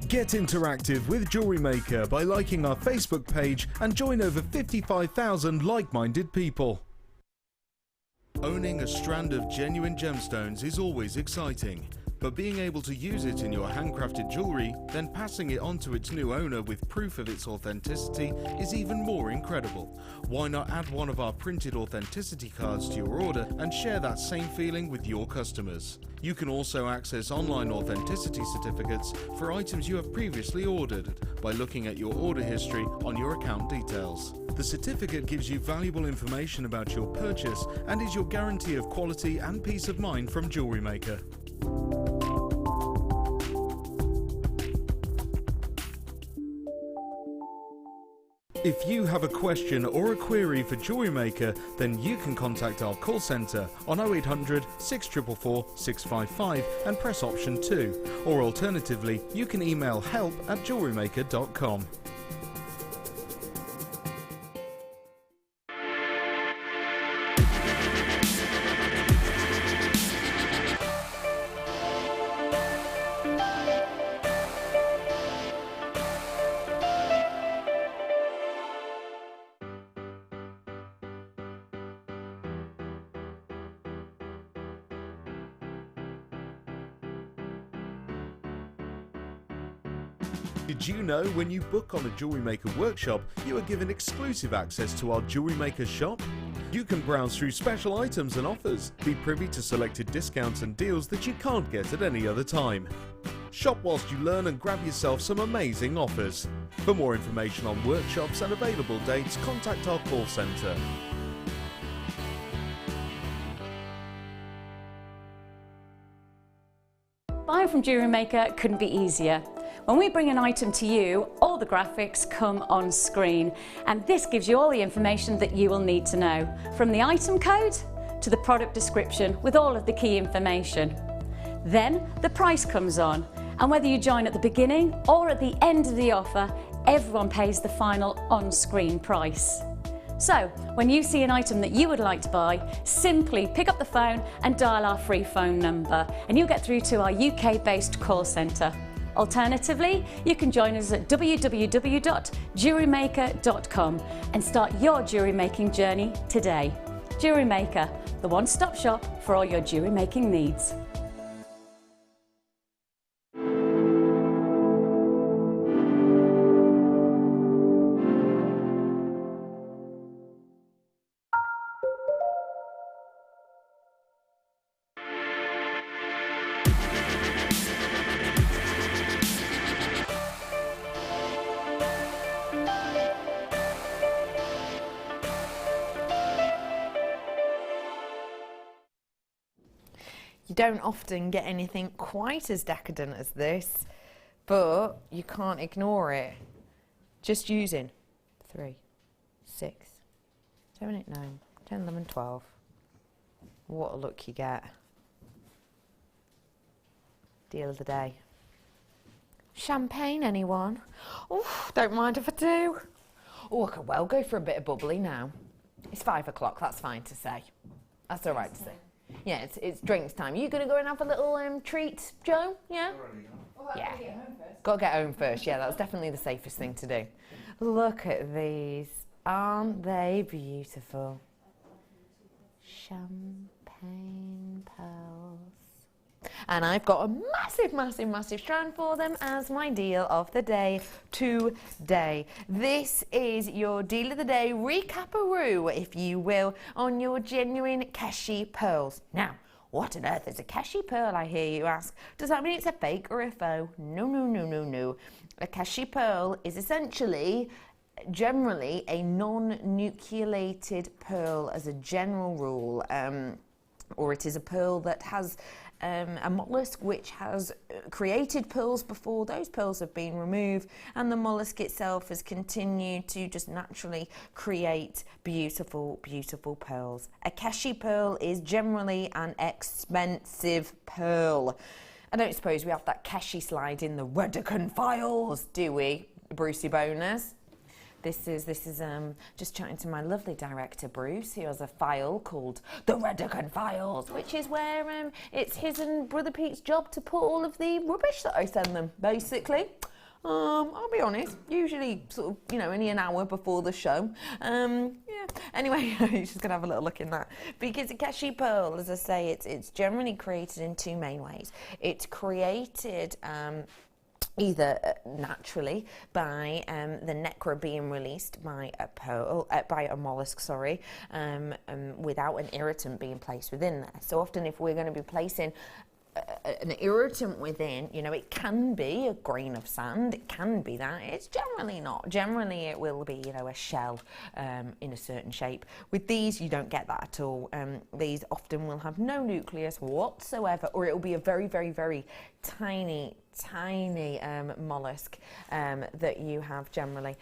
Get interactive with Jewellery Maker by liking our Facebook page and join over 55,000 like-minded people. Owning a strand of genuine gemstones is always exciting, but being able to use it in your handcrafted jewellery, then passing it on to its new owner with proof of its authenticity is even more incredible. Why not add one of our printed authenticity cards to your order and share that same feeling with your customers? You can also access online authenticity certificates for items you have previously ordered by looking at your order history on your account details. The certificate gives you valuable information about your purchase and is your guarantee of quality and peace of mind from Jewellery Maker. If you have a question or a query for Jewellery Maker, then you can contact our call centre on 0800 644 655 and press option 2, or alternatively you can email help@jewellerymaker.com. Did you know when you book on a Jewellery Maker workshop, you are given exclusive access to our Jewellery Maker shop? You can browse through special items and offers, be privy to selected discounts and deals that you can't get at any other time. Shop whilst you learn and grab yourself some amazing offers. For more information on workshops and available dates, contact our call centre. Buying from Jewellery Maker couldn't be easier. When we bring an item to you, all the graphics come on screen, and this gives you all the information that you will need to know, from the item code to the product description with all of the key information. Then the price comes on, and whether you join at the beginning or at the end of the offer, everyone pays the final on-screen price. So, when you see an item that you would like to buy, simply pick up the phone and dial our free phone number, and you'll get through to our UK-based call centre. Alternatively, you can join us at www.jewellerymaker.com and start your jewellery making journey today. Jewellery Maker, the one-stop shop for all your jewellery making needs. You don't often get anything quite as decadent as this, but you can't ignore it. Just using 3, 6, 7, 8, 9, 10, 11, 12. What a look you get. Deal of the day. Champagne, anyone? Oh, don't mind if I do. Oh, I could well go for a bit of bubbly now. It's 5 o'clock, that's fine to say. That's all right to say. Yeah, it's drinks time. You going to go and have a little treat, Joe? Yeah? Yeah. Got to get home first. Yeah, that's definitely the safest thing to do. Look at these. Aren't they beautiful? Champagne pearls. And I've got a massive, massive, massive strand for them as my deal of the day today. This is your deal of the day recap-a-roo, if you will, on your genuine keshi pearls. Now, what on earth is a keshi pearl, I hear you ask? Does that mean it's a fake or a faux? No, no, no, no, no. A keshi pearl is essentially generally a non-nucleated pearl as a general rule, or it is a pearl that has a mollusk which has created pearls before. Those pearls have been removed and the mollusk itself has continued to just naturally create beautiful, beautiful pearls. A keshi pearl is generally an expensive pearl. I don't suppose we have that keshi slide in the Redican files, do we, Brucey Boners? This is just chatting to my lovely director Bruce, who has a file called the Redican Files, which is where it's his and Brother Pete's job to put all of the rubbish that I send them, basically. I'll be honest, usually sort of, only an hour before the show. Yeah. Anyway, you're just going to have a little look in that. Because a keshi pearl, as I say, it's generally created in two main ways. It's created either naturally by the necra being released by a pearl, by a mollusk, without an irritant being placed within there. So often if we're going to be placing an irritant within, you know, it can be a grain of sand, it can be that. It's generally not. Generally it will be, you know, a shell in a certain shape. With these you don't get that at all. These often will have no nucleus whatsoever, or it will be a very, very, very tiny mollusk that you have generally.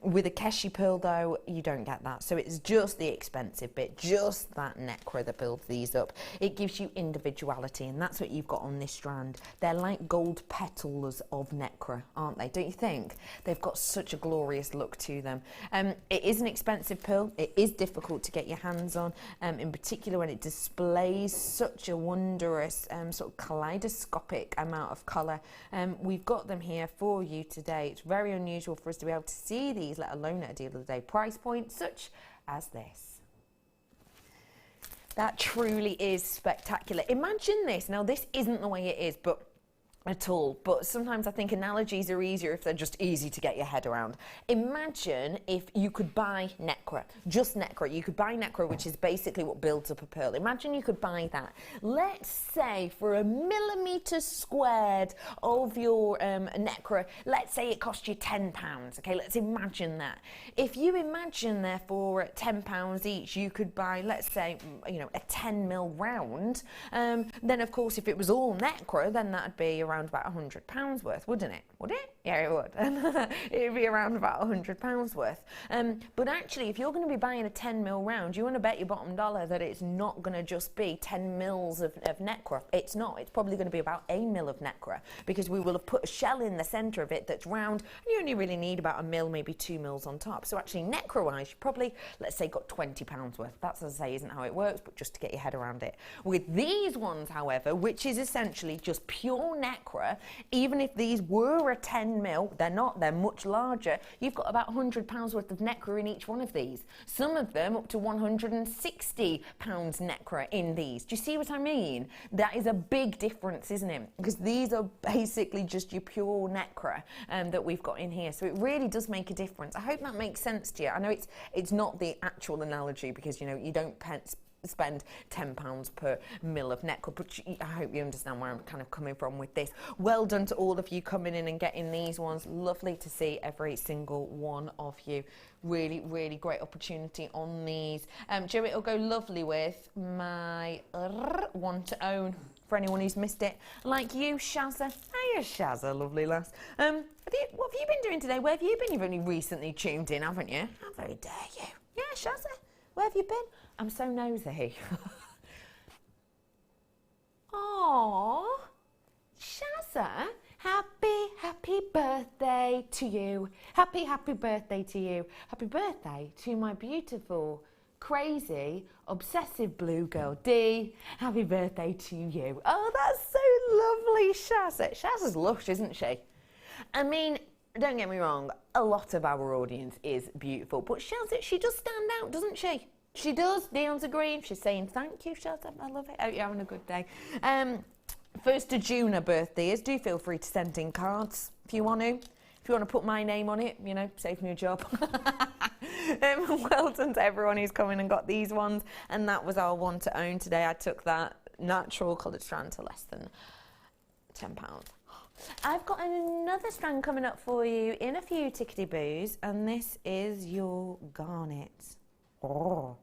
With a keshi pearl though, you don't get that. So it's just the expensive bit, just that nacre that builds these up. It gives you individuality, and that's what you've got on this strand. They're like gold petals of nacre, aren't they? Don't you think? They've got such a glorious look to them. It is an expensive pearl. It is difficult to get your hands on, in particular when it displays such a wondrous sort of kaleidoscopic amount of colour. We've got them here for you today. It's very unusual for us to be able to see these, let alone at a deal of the day price point such as this. That truly is spectacular. Imagine this. Now this isn't the way it is, but at all, but sometimes I think analogies are easier if they're just easy to get your head around. Imagine if you could buy nacre, just nacre. You could buy nacre, which is basically what builds up a pearl. Imagine you could buy that. Let's say for a millimetre squared of your nacre, let's say it cost you £10. Okay, let's imagine that. If you imagine therefore at £10 each, you could buy, let's say, you know, a 10mm round. Then of course, if it was all nacre, then that'd be around about £100 worth, wouldn't it? Would it? Yeah, it would. It'd be around about £100 worth. But actually, if you're going to be buying a 10mm round, you want to bet your bottom dollar that it's not going to just be 10 mils of nacre. It's not. It's probably going to be about a mil of nacre, because we will have put a shell in the centre of it that's round, and you only really need about a mil, maybe 2 mils on top. So actually, nacre-wise, you probably, let's say, got £20 worth. That's, as I say, isn't how it works, but just to get your head around it. With these ones, however, which is essentially just pure nacre, even if these were a 10mm, they're not, they're much larger, you've got about £100 worth of nacre in each one of these. Some of them up to £160 nacre in these. Do you see what I mean? That is a big difference, isn't it? Because these are basically just your pure nacre that we've got in here. So it really does make a difference. I hope that makes sense to you. I know it's not the actual analogy, because, you know, you don't spend £10 per mil of nacre, but I hope you understand where I'm kind of coming from with this. Well done to all of you coming in and getting these ones. Lovely to see every single one of you. Really, really great opportunity on these. Joe, it'll go lovely with my one to own for anyone who's missed it. Like you, Shazza. Hiya, Shazza, lovely lass. What have you been doing today? Where have you been? You've only recently tuned in, haven't you? How very dare you? Yeah, Shazza, where have you been? I'm so nosy. Aww, Shazza, happy birthday to you. Happy birthday to you. Happy birthday to my beautiful, crazy, obsessive blue girl, Dee. Happy birthday to you. Oh, that's so lovely, Shazza. Shazza's lush, isn't she? I mean, don't get me wrong, a lot of our audience is beautiful, but Shazza, she does stand out, doesn't she? She does. Dion's agreeing. She's saying, thank you, Shazza. I love it. Hope you're having a good day. 1st of June, her birthday is. Do feel free to send in cards if you want to. If you want to put my name on it, you know, save me a job. Well done to everyone who's come in and got these ones. And that was our one to own today. I took that natural coloured strand to less than £10. I've got another strand coming up for you in a few tickety-boos, and this is your garnet. Oh.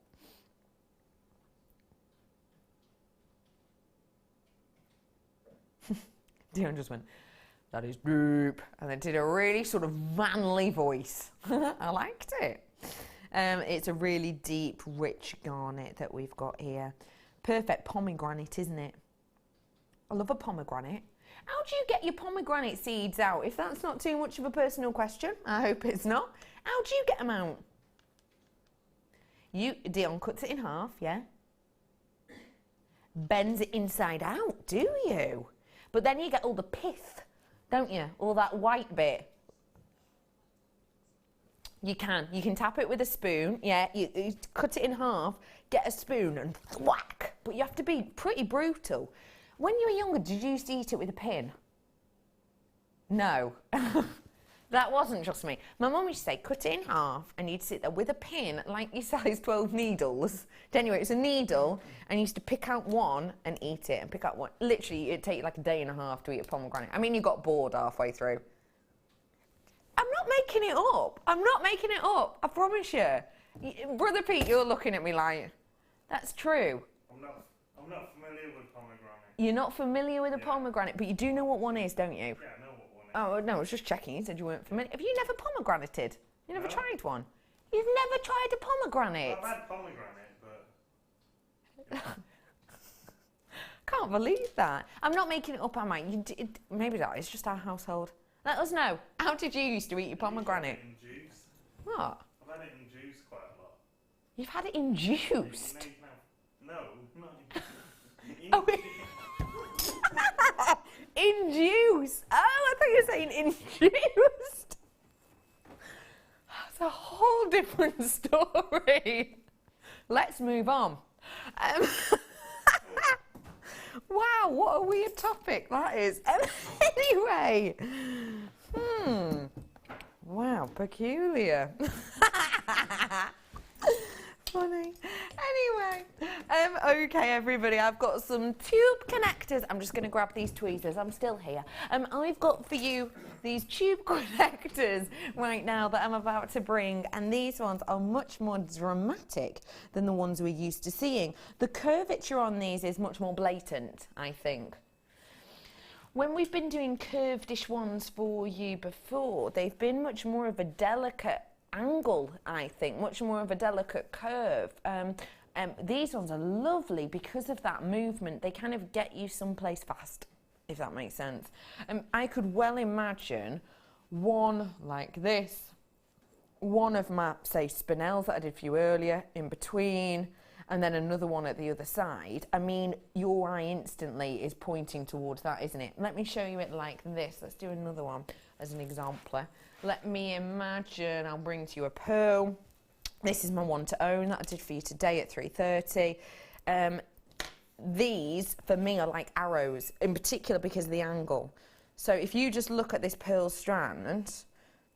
Dion just went, that is deep, and then did a really sort of manly voice. I liked it. It's a really deep, rich garnet that we've got here. Perfect pomegranate, isn't it? I love a pomegranate. How do you get your pomegranate seeds out? If that's not too much of a personal question, I hope it's not. How do you get them out? Dion cuts it in half, yeah? Bends it inside out, do you? But then you get all the pith, don't you? All that white bit. You can tap it with a spoon, yeah? You cut it in half, get a spoon and thwack. But you have to be pretty brutal. When you were younger, did you used to eat it with a pin? No. That wasn't just me. My mum used to say, cut it in half, and you'd sit there with a pin, like your size 12 needles. Anyway, it's a needle, and you used to pick out one and eat it, and pick out one. Literally, it'd take you like a day and a half to eat a pomegranate. I mean, you got bored halfway through. I'm not making it up. I'm not making it up. I promise you. Brother Pete, you're looking at me like, that's true. I'm not familiar with pomegranate. You're not familiar with a pomegranate, but you do know what one is, don't you? Yeah, I know what one is. Oh, no, I was just checking. You said you weren't familiar. Have you never pomegranated? You never No. tried one? You've never tried a pomegranate? I've had pomegranate, but... Can't believe that. I'm not making it up, am I? Maybe that is just our household. Let us know. How did you used to eat your pomegranate? In juice. What? I've had it in juice quite a lot. You've had it induced? No, not in Oh, in juice. Oh, I thought you were saying induced. That's a whole different story. Let's move on. Wow, what a weird topic that is. Anyway. Wow, peculiar. Funny. Anyway, okay, everybody, I've got some tube connectors. I'm just going to grab these tweezers. I'm still here. I've got for you these tube connectors right now that I'm about to bring, and these ones are much more dramatic than the ones we're used to seeing. The curvature on these is much more blatant, I think. When we've been doing curved-ish ones for you before, they've been much more of a delicate angle, I think, much more of a delicate curve. These ones are lovely because of that movement. They kind of get you someplace fast, if that makes sense. I could well imagine one like this, one of my, say, spinels that I did for you earlier in between, and then another one at the other side. I mean, your eye instantly is pointing towards that, isn't it? Let me show you it like this. Let's do another one as an example. Let me imagine, I'll bring to you a pearl. This is my one to own that I did for you today at 3:30. These, for me, are like arrows, in particular because of the angle. So if you just look at this pearl strand,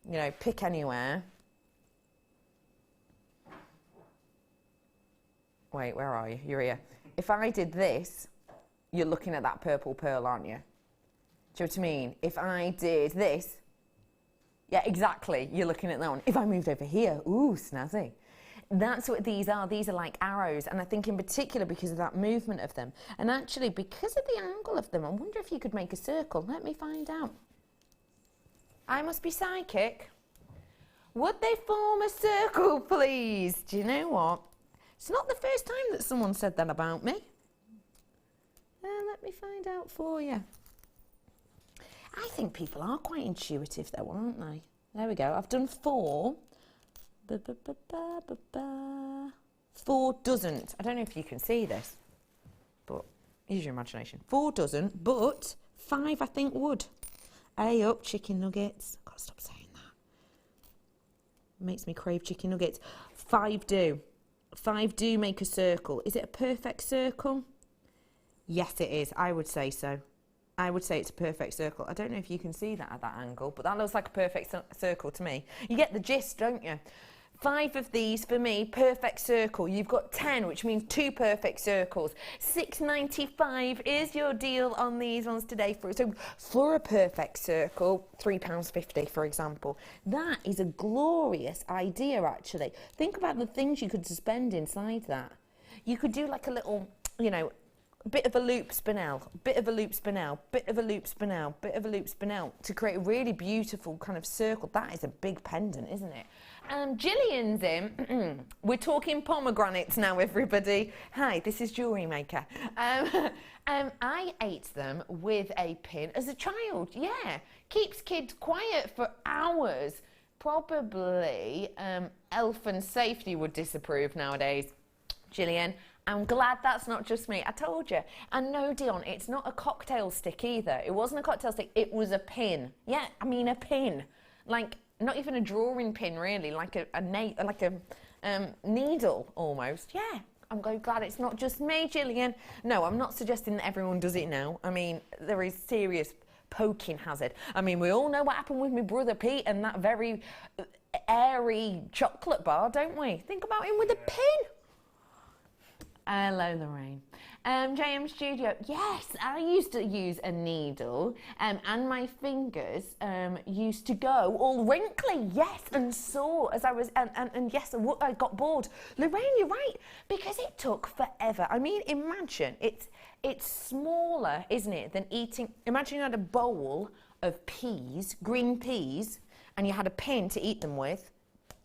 you know, pick anywhere. Wait, where are you? You're here. If I did this, you're looking at that purple pearl, aren't you? Do you know what I mean? If I did this, yeah, exactly, you're looking at that one. If I moved over here, ooh, snazzy. That's what these are. These are like arrows, and I think in particular because of that movement of them. And actually, because of the angle of them, I wonder if you could make a circle. Let me find out. I must be psychic. Would they form a circle, please? Do you know what? It's not the first time that someone said that about me. Let me find out for you. I think people are quite intuitive though, aren't they? There we go. I've done 4. 4 doesn't. I don't know if you can see this, but use your imagination. 4 doesn't, but 5 I think would. A up, chicken nuggets. I've got to stop saying that. Makes me crave chicken nuggets. 5 do. 5 do make a circle. Is it a perfect circle? Yes, it is. I would say so. I would say it's a perfect circle. I don't know if you can see that at that angle, but that looks like a perfect circle to me. You get the gist, don't you? 5 of these for me, perfect circle. You've got 10, which means 2 perfect circles. £6.95 is your deal on these ones today. So for a perfect circle, £3.50, for example. That is a glorious idea, actually. Think about the things you could suspend inside that. You could do like a little, you know, bit of a loop spinel, bit of a loop spinel, bit of a loop spinel, bit of a loop spinel to create a really beautiful kind of circle. That is a big pendant, isn't it? Gillian's in. We're talking pomegranates now, everybody. Hi, this is Jewellery Maker. I ate them with a pin as a child. Yeah, keeps kids quiet for hours. Probably health and safety would disapprove nowadays. Gillian, I'm glad that's not just me. I told you. And no, Dion, it's not a cocktail stick either. It wasn't a cocktail stick. It was a pin. Yeah, I mean a pin. Like, not even a drawing pin, really. Like a needle, almost. Yeah, I'm glad it's not just me, Gillian. No, I'm not suggesting that everyone does it now. I mean, there is serious poking hazard. I mean, we all know what happened with my brother Pete and that very airy chocolate bar, don't we? Think about him with a pin. Hello, Lorraine. JM Studio, yes, I used to use a needle and my fingers used to go all wrinkly, yes, and sore as I was, and yes, I got bored. Lorraine, you're right, because it took forever. I mean, imagine, it's smaller, isn't it, than eating, imagine you had a bowl of peas, green peas, and you had a pin to eat them with.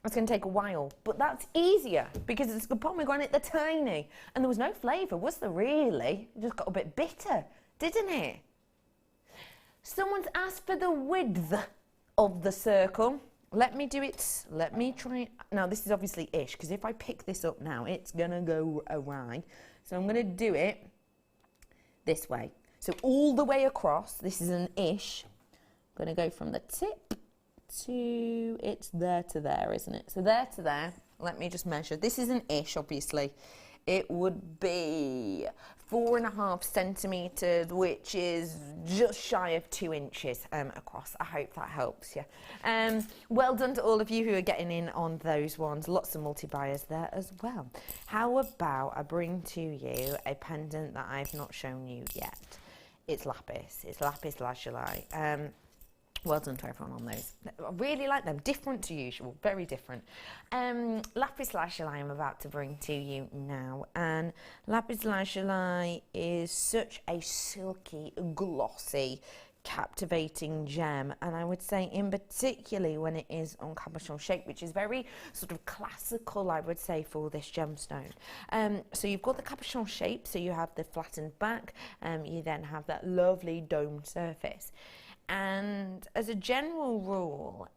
It's going to take a while, but that's easier because it's the pomegranate, they're tiny. And there was no flavour, was there really? It just got a bit bitter, didn't it? Someone's asked for the width of the circle. Let me do it, let me try it. Now this is obviously ish, because if I pick this up now, it's going to go awry. So I'm going to do it this way. So all the way across, this is an ish. I'm going to go from the tip to, it's there to there, isn't it? So there to there, let me just measure. This is an ish, obviously. It would be 4.5 centimetres, which is just shy of 2 inches across. I hope that helps you. Well done to all of you who are getting in on those ones. Lots of multi-buyers there as well. How about I bring to you a pendant that I've not shown you yet? It's lapis. It's lapis lazuli. Well done to everyone on those. I really like them. Different to usual. Very different. Lapis lazuli I'm about to bring to you now. And lapis lazuli is such a silky, glossy, captivating gem. And I would say in particularly when it is on cabochon shape, which is very sort of classical, I would say, for this gemstone. So you've got the cabochon shape, so you have the flattened back. You then have that lovely domed surface. And as a general rule,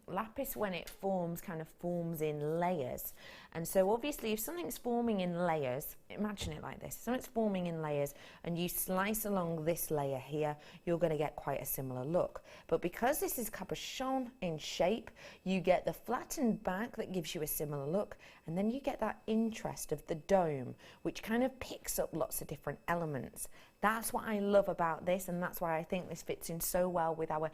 lapis, when it forms, kind of forms in layers. And so obviously if something's forming in layers, imagine it like this, if something's forming in layers and you slice along this layer here, you're going to get quite a similar look. But because this is cabochon in shape, you get the flattened back that gives you a similar look, and then you get that interest of the dome, which kind of picks up lots of different elements. That's what I love about this, and that's why I think this fits in so well with our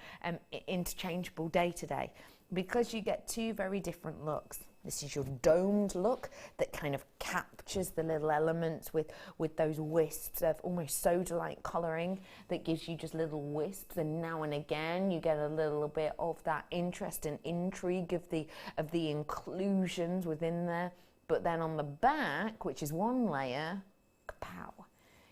interchangeable day today, because you get two very different looks. This is your domed look that kind of captures the little elements with those wisps of almost soda-like colouring that gives you just little wisps, and now and again you get a little bit of that interest and intrigue of the inclusions within there. But then on the back, which is one layer, kapow,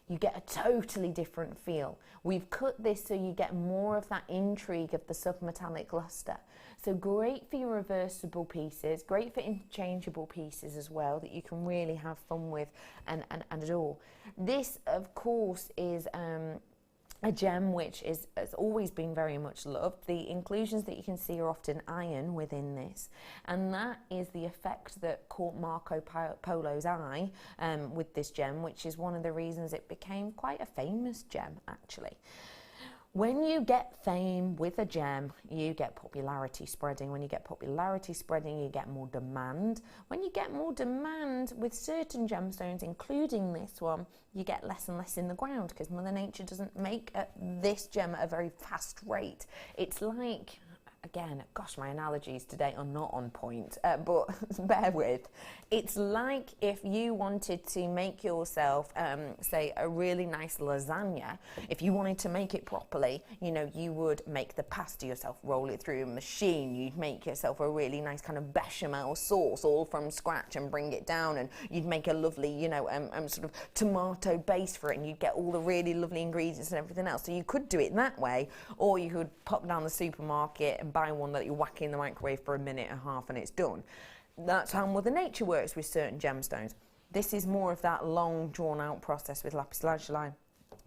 you get a totally different feel. We've cut this so you get more of that intrigue of the submetallic luster. So great for your reversible pieces, great for interchangeable pieces as well, that you can really have fun with and adore. This, of course, is a gem which has always been very much loved. The inclusions that you can see are often iron within this, and that is the effect that caught Marco Polo's eye with this gem, which is one of the reasons it became quite a famous gem, actually. When you get fame with a gem, you get popularity spreading. When you get popularity spreading, you get more demand. When you get more demand with certain gemstones, including this one, you get less and less in the ground, because Mother Nature doesn't make this gem at a very fast rate. It's like, again, gosh, my analogies today are not on point, but bear with. It's like if you wanted to make yourself, say, a really nice lasagna. If you wanted to make it properly, you know, you would make the pasta yourself, roll it through a machine. You'd make yourself a really nice kind of bechamel sauce all from scratch and bring it down, and you'd make a lovely, you know, sort of tomato base for it, and you'd get all the really lovely ingredients and everything else. So you could do it that way, or you could pop down the supermarket and buy one that you whack in the microwave for a minute and a half and it's done. That's how Mother Nature works with certain gemstones. This is more of that long drawn out process with lapis lazuli.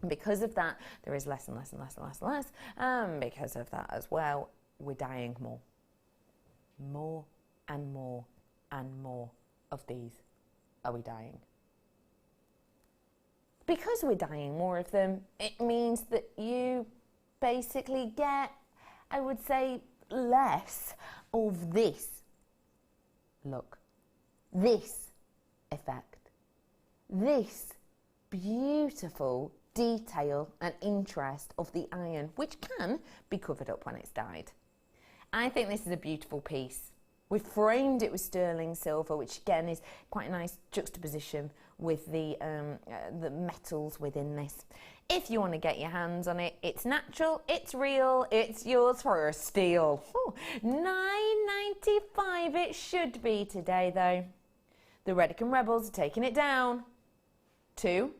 Because of that, there is less and less and less and less and less. And because of that as well, we're dying more. More and more and more of these are we dying. Because we're dying more of them, it means that you basically get, I would say, less of this look, this effect, this beautiful detail and interest of the iron, which can be covered up when it's dyed. I think this is a beautiful piece. We've framed it with sterling silver, which again is quite a nice juxtaposition with the metals within this. If you want to get your hands on it, it's natural, it's real, it's yours for a steal. Ooh, $9.95 it should be today though. The Redican Rebels are taking it down to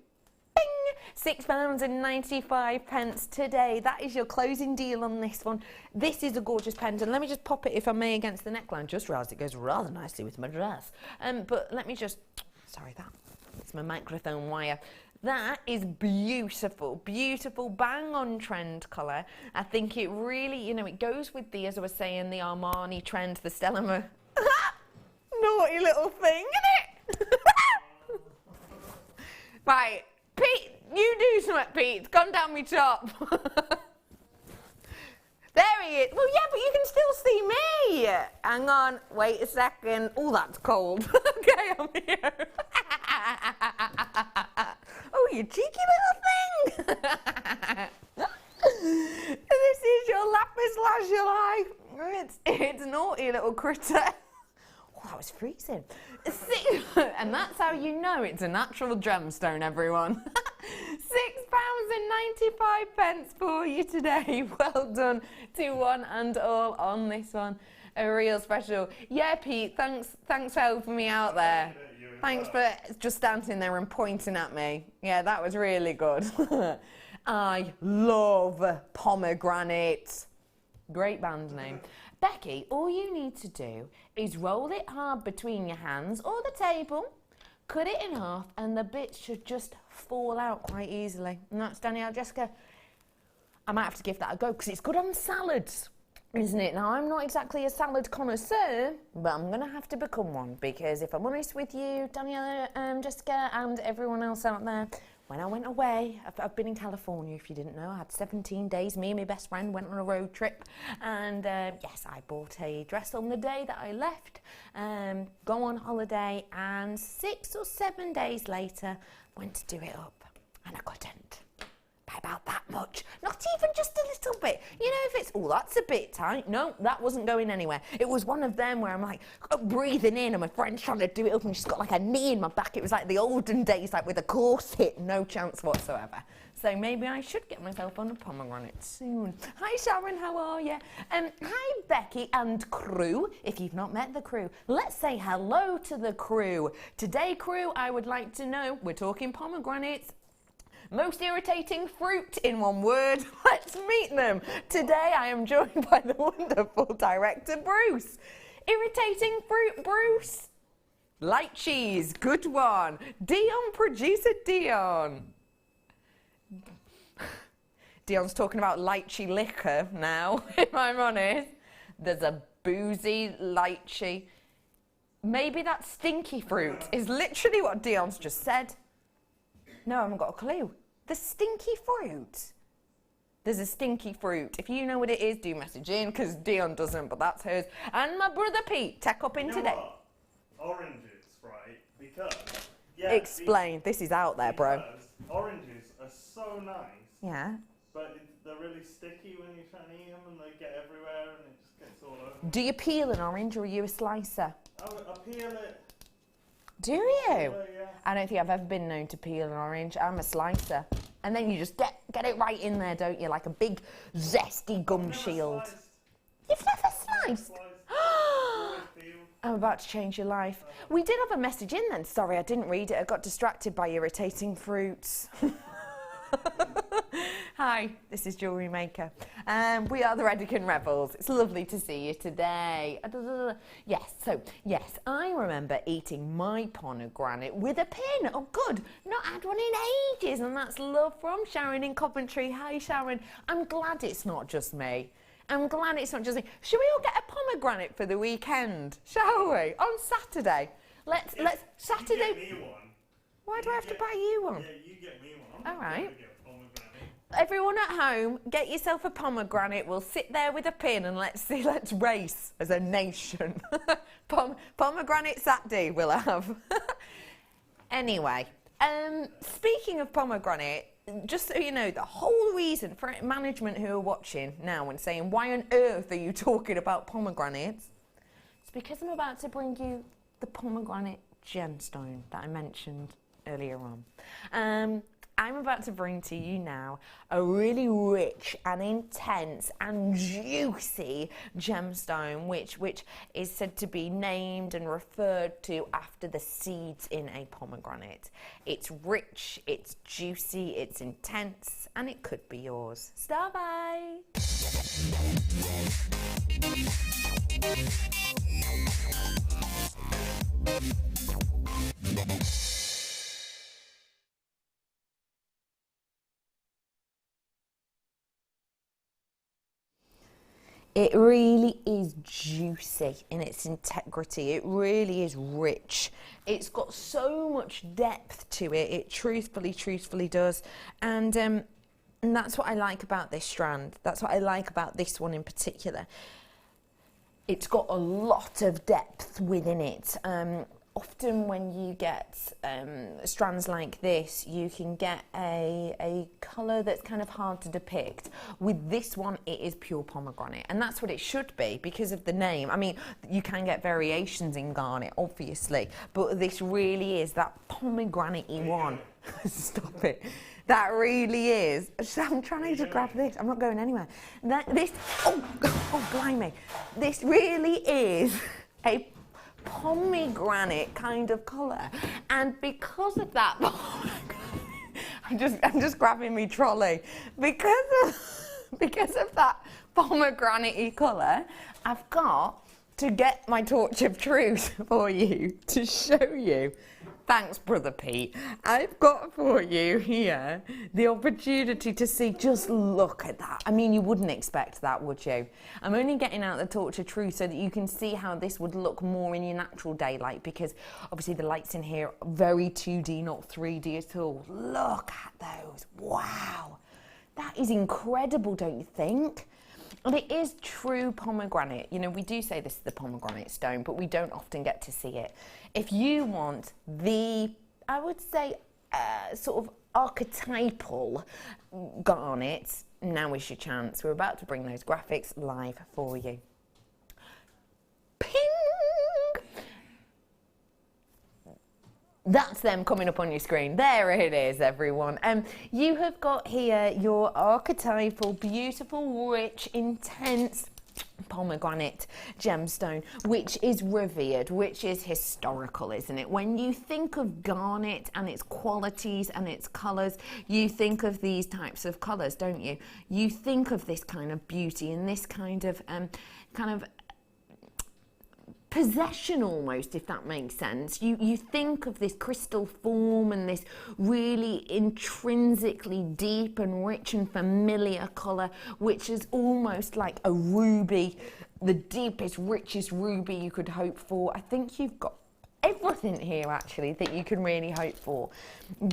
£6.95 today. That is your closing deal on this one. This is a gorgeous pendant. Let me just pop it, if I may, against the neckline. Just realised it goes rather nicely with my dress. But let me just, sorry, that's my microphone wire. That is beautiful, beautiful, bang on trend colour. I think it really, you know, it goes with the, as I was saying, the Armani trend, the Stella naughty little thing, isn't it? Right, Pete, you do something, Pete. It's gone down my top. There he is. Well, yeah, but you can still see me. Hang on, wait a second. Oh, that's cold. Okay, I'm here. Oh, you cheeky little thing. This is your lapis lazuli. It's a naughty little critter. Oh, that was freezing. And that's how you know it's a natural gemstone, everyone. £6.95 for you today. Well done to one and all on this one. A real special. Yeah, Pete, thanks for helping me out there. Thanks for just standing there and pointing at me. Yeah, that was really good. I love pomegranate. Great band name. Becky, all you need to do is roll it hard between your hands or the table, cut it in half, and the bits should just fall out quite easily. And that's Danielle. Jessica, I might have to give that a go because it's good on salads, isn't it? Now, I'm not exactly a salad connoisseur, but I'm going to have to become one because if I'm honest with you, Danielle, Jessica, and everyone else out there, when I went away, I've been in California, if you didn't know. I had 17 days. Me and my best friend went on a road trip. And yes, I bought a dress on the day that I left, go on holiday. And 6 or 7 days later, went to do it up. And I couldn't. By about that much. Not even just a little bit. You know, if it's, oh, that's a bit tight. No, that wasn't going anywhere. It was one of them where I'm like breathing in and my friend's trying to do it up and she's got like a knee in my back. It was like the olden days, like with a corset. No chance whatsoever. So maybe I should get myself on a pomegranate soon. Hi, Sharon, how are you? Hi, Becky and crew. If you've not met the crew, let's say hello to the crew. Today, crew, I would like to know, we're talking pomegranates. Most irritating fruit in one word. Let's meet them. Today I am joined by the wonderful director, Bruce. Irritating fruit, Bruce? Light cheese, good one. Dion, producer Dion. Dion's talking about lychee liquor now, if I'm honest. There's a boozy lychee. Maybe that stinky fruit is literally what Dion's just said. No, I haven't got a clue. The stinky fruit. There's a stinky fruit. If you know what it is, do message in, because Dion doesn't, but that's hers. And my brother Pete, tech up in today. What? Oranges, right? Because... Yeah, explain. This is out there, bro. Oranges are so nice. Yeah. But they're really sticky when you try and eat them, and they get everywhere, and it just gets all over. Do you peel an orange, or are you a slicer? I peel it. Do you? Yeah. I don't think I've ever been known to peel an orange. I'm a slicer. And then you just get it right in there, don't you? Like a big, zesty gum shield. You've never sliced? I'm about to change your life. We did have a message in then. Sorry, I didn't read it. I got distracted by irritating fruits. Hi, this is Jewellery Maker. We are the Redican Rebels. It's lovely to see you today. Yes, I remember eating my pomegranate with a pin. Oh, good. Not had one in ages, and that's love from Sharon in Coventry. Hi, Sharon. I'm glad it's not just me. I'm glad it's not just me. Should we all get a pomegranate for the weekend? Shall we? On Saturday. Let's Saturday. You get me one. Why do I have to buy you one? Yeah, you get me one. All right. Everyone at home, get yourself a pomegranate. We'll sit there with a pin and let's race as a nation. Pomegranate Saturday we'll have. Anyway, speaking of pomegranate, just so you know, the whole reason for management who are watching now and saying, why on earth are you talking about pomegranates? It's because I'm about to bring you the pomegranate gemstone that I mentioned earlier on. I'm about to bring to you now a really rich and intense and juicy gemstone, which is said to be named and referred to after the seeds in a pomegranate. It's rich, it's juicy, it's intense, and it could be yours. Star by! It really is juicy in its integrity. It really is rich. It's got so much depth to it. It truthfully does. And that's what I like about this strand. That's what I like about this one in particular. It's got a lot of depth within it. Often when you get strands like this, you can get a colour that's kind of hard to depict. With this one, it is pure pomegranate, and that's what it should be because of the name. I mean, you can get variations in garnet, obviously, but this really is that pomegranate-y one. Stop it. That really is. I'm trying to grab this. I'm not going anywhere. Oh, blimey. This really is a pomegranate kind of colour, and because of that, I'm just grabbing me trolley because of that pomegranate-y colour. I've got to get my torch of truth for you to show you. Thanks, Brother Pete. I've got for you here the opportunity to see, just look at that. I mean, you wouldn't expect that, would you? I'm only getting out the torch of truth so that you can see how this would look more in your natural daylight, because obviously the lights in here are very 2D, not 3D at all. Look at those. Wow. That is incredible, don't you think? And it is true pomegranate. You know, we do say this is the pomegranate stone, but we don't often get to see it. If you want the, I would say, sort of archetypal garnet, now is your chance. We're about to bring those graphics live for you. Ping! That's them coming up on your screen. There it is, everyone. You have got here your archetypal, beautiful, rich, intense pomegranate gemstone, which is revered, which is historical, isn't it? When you think of garnet and its qualities and its colours, you think of these types of colours, don't you? You think of this kind of beauty and this kind of possession almost, if that makes sense. You think of this crystal form and this really intrinsically deep and rich and familiar colour, which is almost like a ruby, the deepest, richest ruby you could hope for. I think you've got everything here actually that you can really hope for.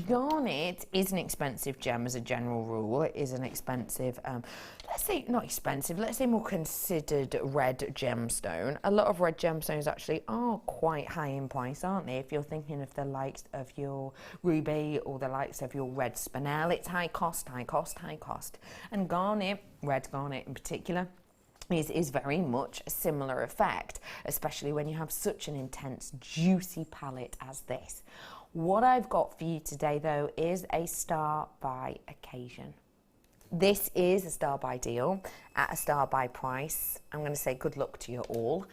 Garnet is an expensive gem as a general rule. It is an expensive, let's say not expensive, let's say more considered red gemstone. A lot of red gemstones actually are quite high in price, aren't they? If you're thinking of the likes of your ruby or the likes of your red spinel, it's high cost. And garnet, red garnet in particular, is very much a similar effect, especially when you have such an intense, juicy palette as this. What I've got for you today, though, is a star by occasion. This is a star by deal at a star by price. I'm going to say good luck to you all.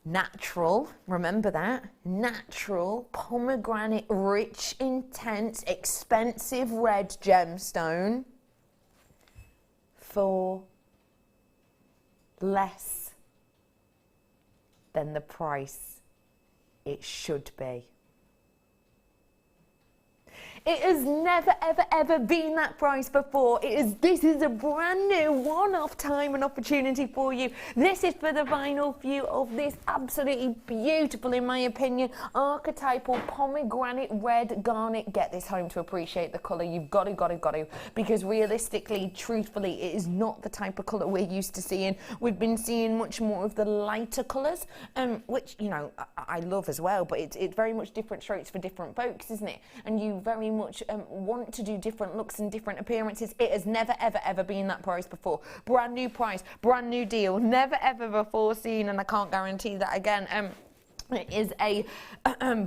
Natural, remember that, natural, pomegranate, rich, intense, expensive red gemstone for less than the price it should be. It has never, ever been that price before. This is a brand new one-off time and opportunity for you. This is for the final view of this absolutely beautiful, in my opinion, archetypal pomegranate red garnet. Get this home to appreciate the colour. You've got to, because realistically, truthfully, it is not the type of colour we're used to seeing. We've been seeing much more of the lighter colours, which, you know, I love as well, but it's very much different strokes for different folks, isn't it? And you very very much want to do different looks and different appearances. It has never, ever, ever been that price before. Brand new price, brand new deal, never, ever before seen, and I can't guarantee that again. It is a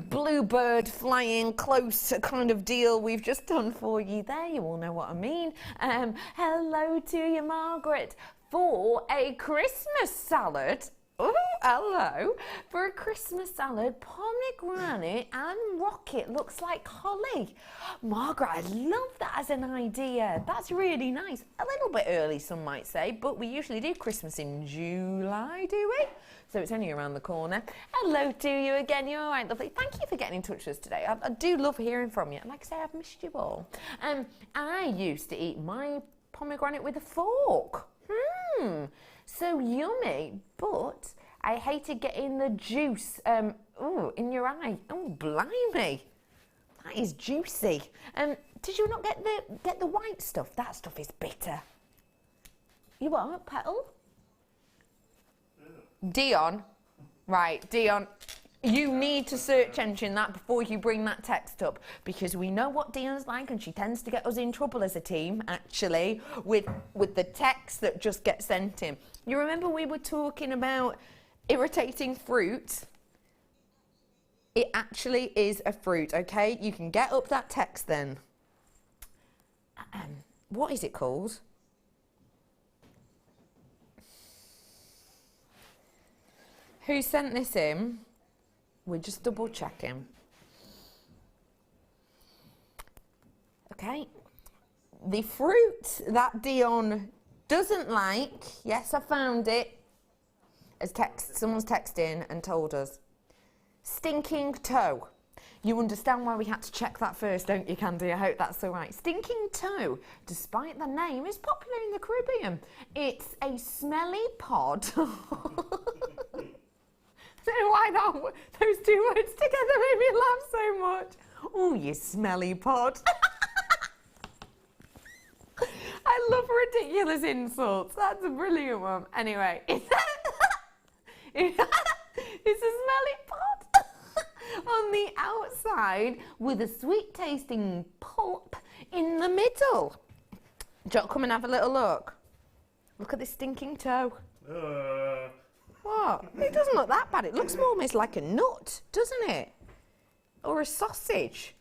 bluebird flying close kind of deal we've just done for you there. You all know what I mean. Hello to you, Margaret. For a Christmas salad. Oh, hello. For a Christmas salad, pomegranate and rocket looks like holly. Margaret, I love that as an idea. That's really nice. A little bit early, some might say, but we usually do Christmas in July, do we? So it's only around the corner. Hello to you again. You're all right, lovely. Thank you for getting in touch with us today. I do love hearing from you. Like I say, I've missed you all. I used to eat my pomegranate with a fork. So yummy, but I hated getting the juice in your eye. Oh, blimey. That is juicy. Did you not get the white stuff? That stuff is bitter. You what, Petal? Dion. Right, Dion. You need to search engine that before you bring that text up, because we know what Dion's like, and she tends to get us in trouble as a team, actually, with the text that just gets sent in. You remember we were talking about irritating fruit? It actually is a fruit, okay? You can get up that text then. What is it called? Who sent this in? We're just double checking. Okay. The fruit that Dion doesn't like, yes, I found it, as someone's texted in and told us. Stinking toe. You understand why we had to check that first, don't you, Candy? I hope that's all right. Stinking toe, despite the name, is popular in the Caribbean. It's a smelly pod. So why not? Those two words together made me laugh so much. Oh, you smelly pod. I love ridiculous insults. That's a brilliant one. Anyway, it's a smelly pod on the outside with a sweet tasting pulp in the middle. Do you want to come and have a little look? Look at this stinking toe. What? It doesn't look that bad. It looks almost like a nut, doesn't it? Or a sausage.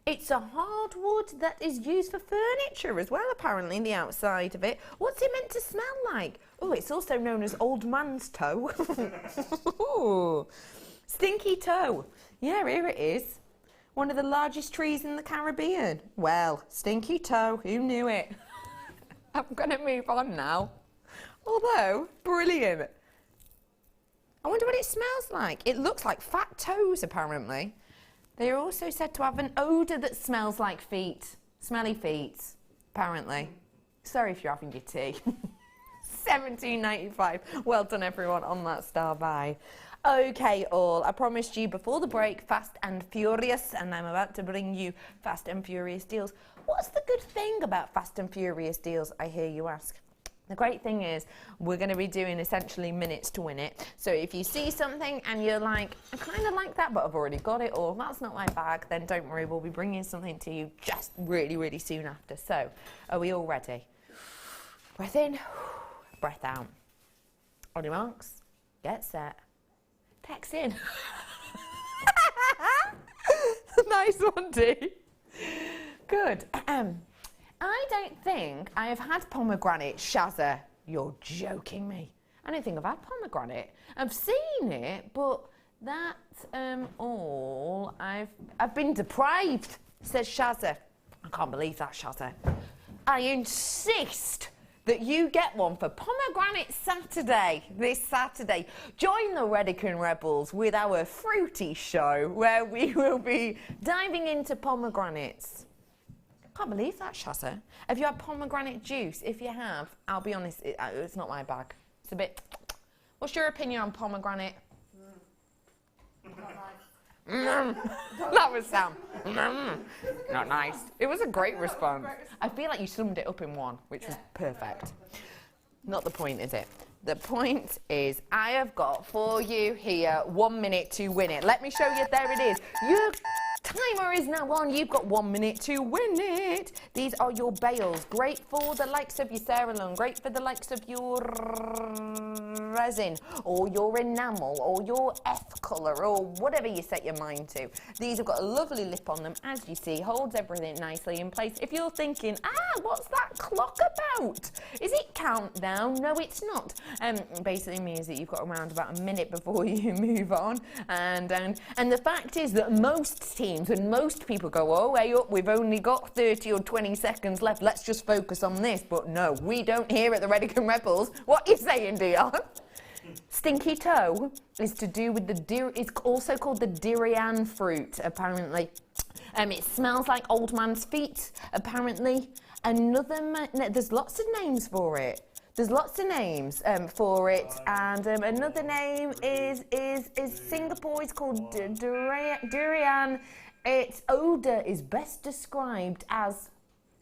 It's a hardwood that is used for furniture as well, apparently, the outside of it. What's it meant to smell like? Oh, it's also known as old man's toe. Ooh. Stinky toe. Yeah, here it is. One of the largest trees in the Caribbean. Well, stinky toe. Who knew it? I'm going to move on now. Although, brilliant. I wonder what it smells like. It looks like fat toes, apparently. They are also said to have an odour that smells like feet. Smelly feet, apparently. Sorry if you're having your tea. $17.95. Well done, everyone, on that star buy. Okay, all. I promised you before the break, Fast and Furious, and I'm about to bring you Fast and Furious deals. What's the good thing about Fast and Furious deals, I hear you ask? The great thing is we're going to be doing essentially minutes to win it. So if you see something and you're like, I kind of like that, but I've already got it, or that's not my bag, then don't worry, we'll be bringing something to you just really, really soon after. So are we all ready? Breath in, breath out. On your marks, get set, text in. Nice one, Dee. Good. I don't think I have had pomegranate, Shazza. You're joking me. I don't think I've had pomegranate. I've seen it, but that's all I've been deprived, says Shazza. I can't believe that, Shazza. I insist that you get one for Pomegranate Saturday, this Saturday. Join the Redican Rebels with our fruity show where we will be diving into pomegranates. Can't believe that, Shazza. Have you had pomegranate juice? If you have, I'll be honest, it's not my bag. It's a bit... What's your opinion on pomegranate? That was Sam. Not nice. It was a great response. I feel like you summed it up in one, which was perfect. Not the point, is it? The point is, I have got for you here 1 minute to win it. Let me show you. There it is. You timer is now on. You've got 1 minute to win it. These are your bales. Great for the likes of your Sarah Lung, great for the likes of your resin, or your enamel, or your F colour, or whatever you set your mind to. These have got a lovely lip on them, as you see, holds everything nicely in place. If you're thinking, what's that clock about? Is it countdown? No, it's not. Basically means that you've got around about a minute before you move on. And the fact is that most teams and most people go, oh, hey up, we've only got 30 or 20 seconds left, let's just focus on this. But no, we don't here at the Redican Rebels. What are you saying, Dion? Stinky toe is to do with it's also called the durian fruit, apparently. It smells like old man's feet, apparently. There's lots of names for it. There's lots of names for it, and another name is Singapore is called durian. Its odour is best described as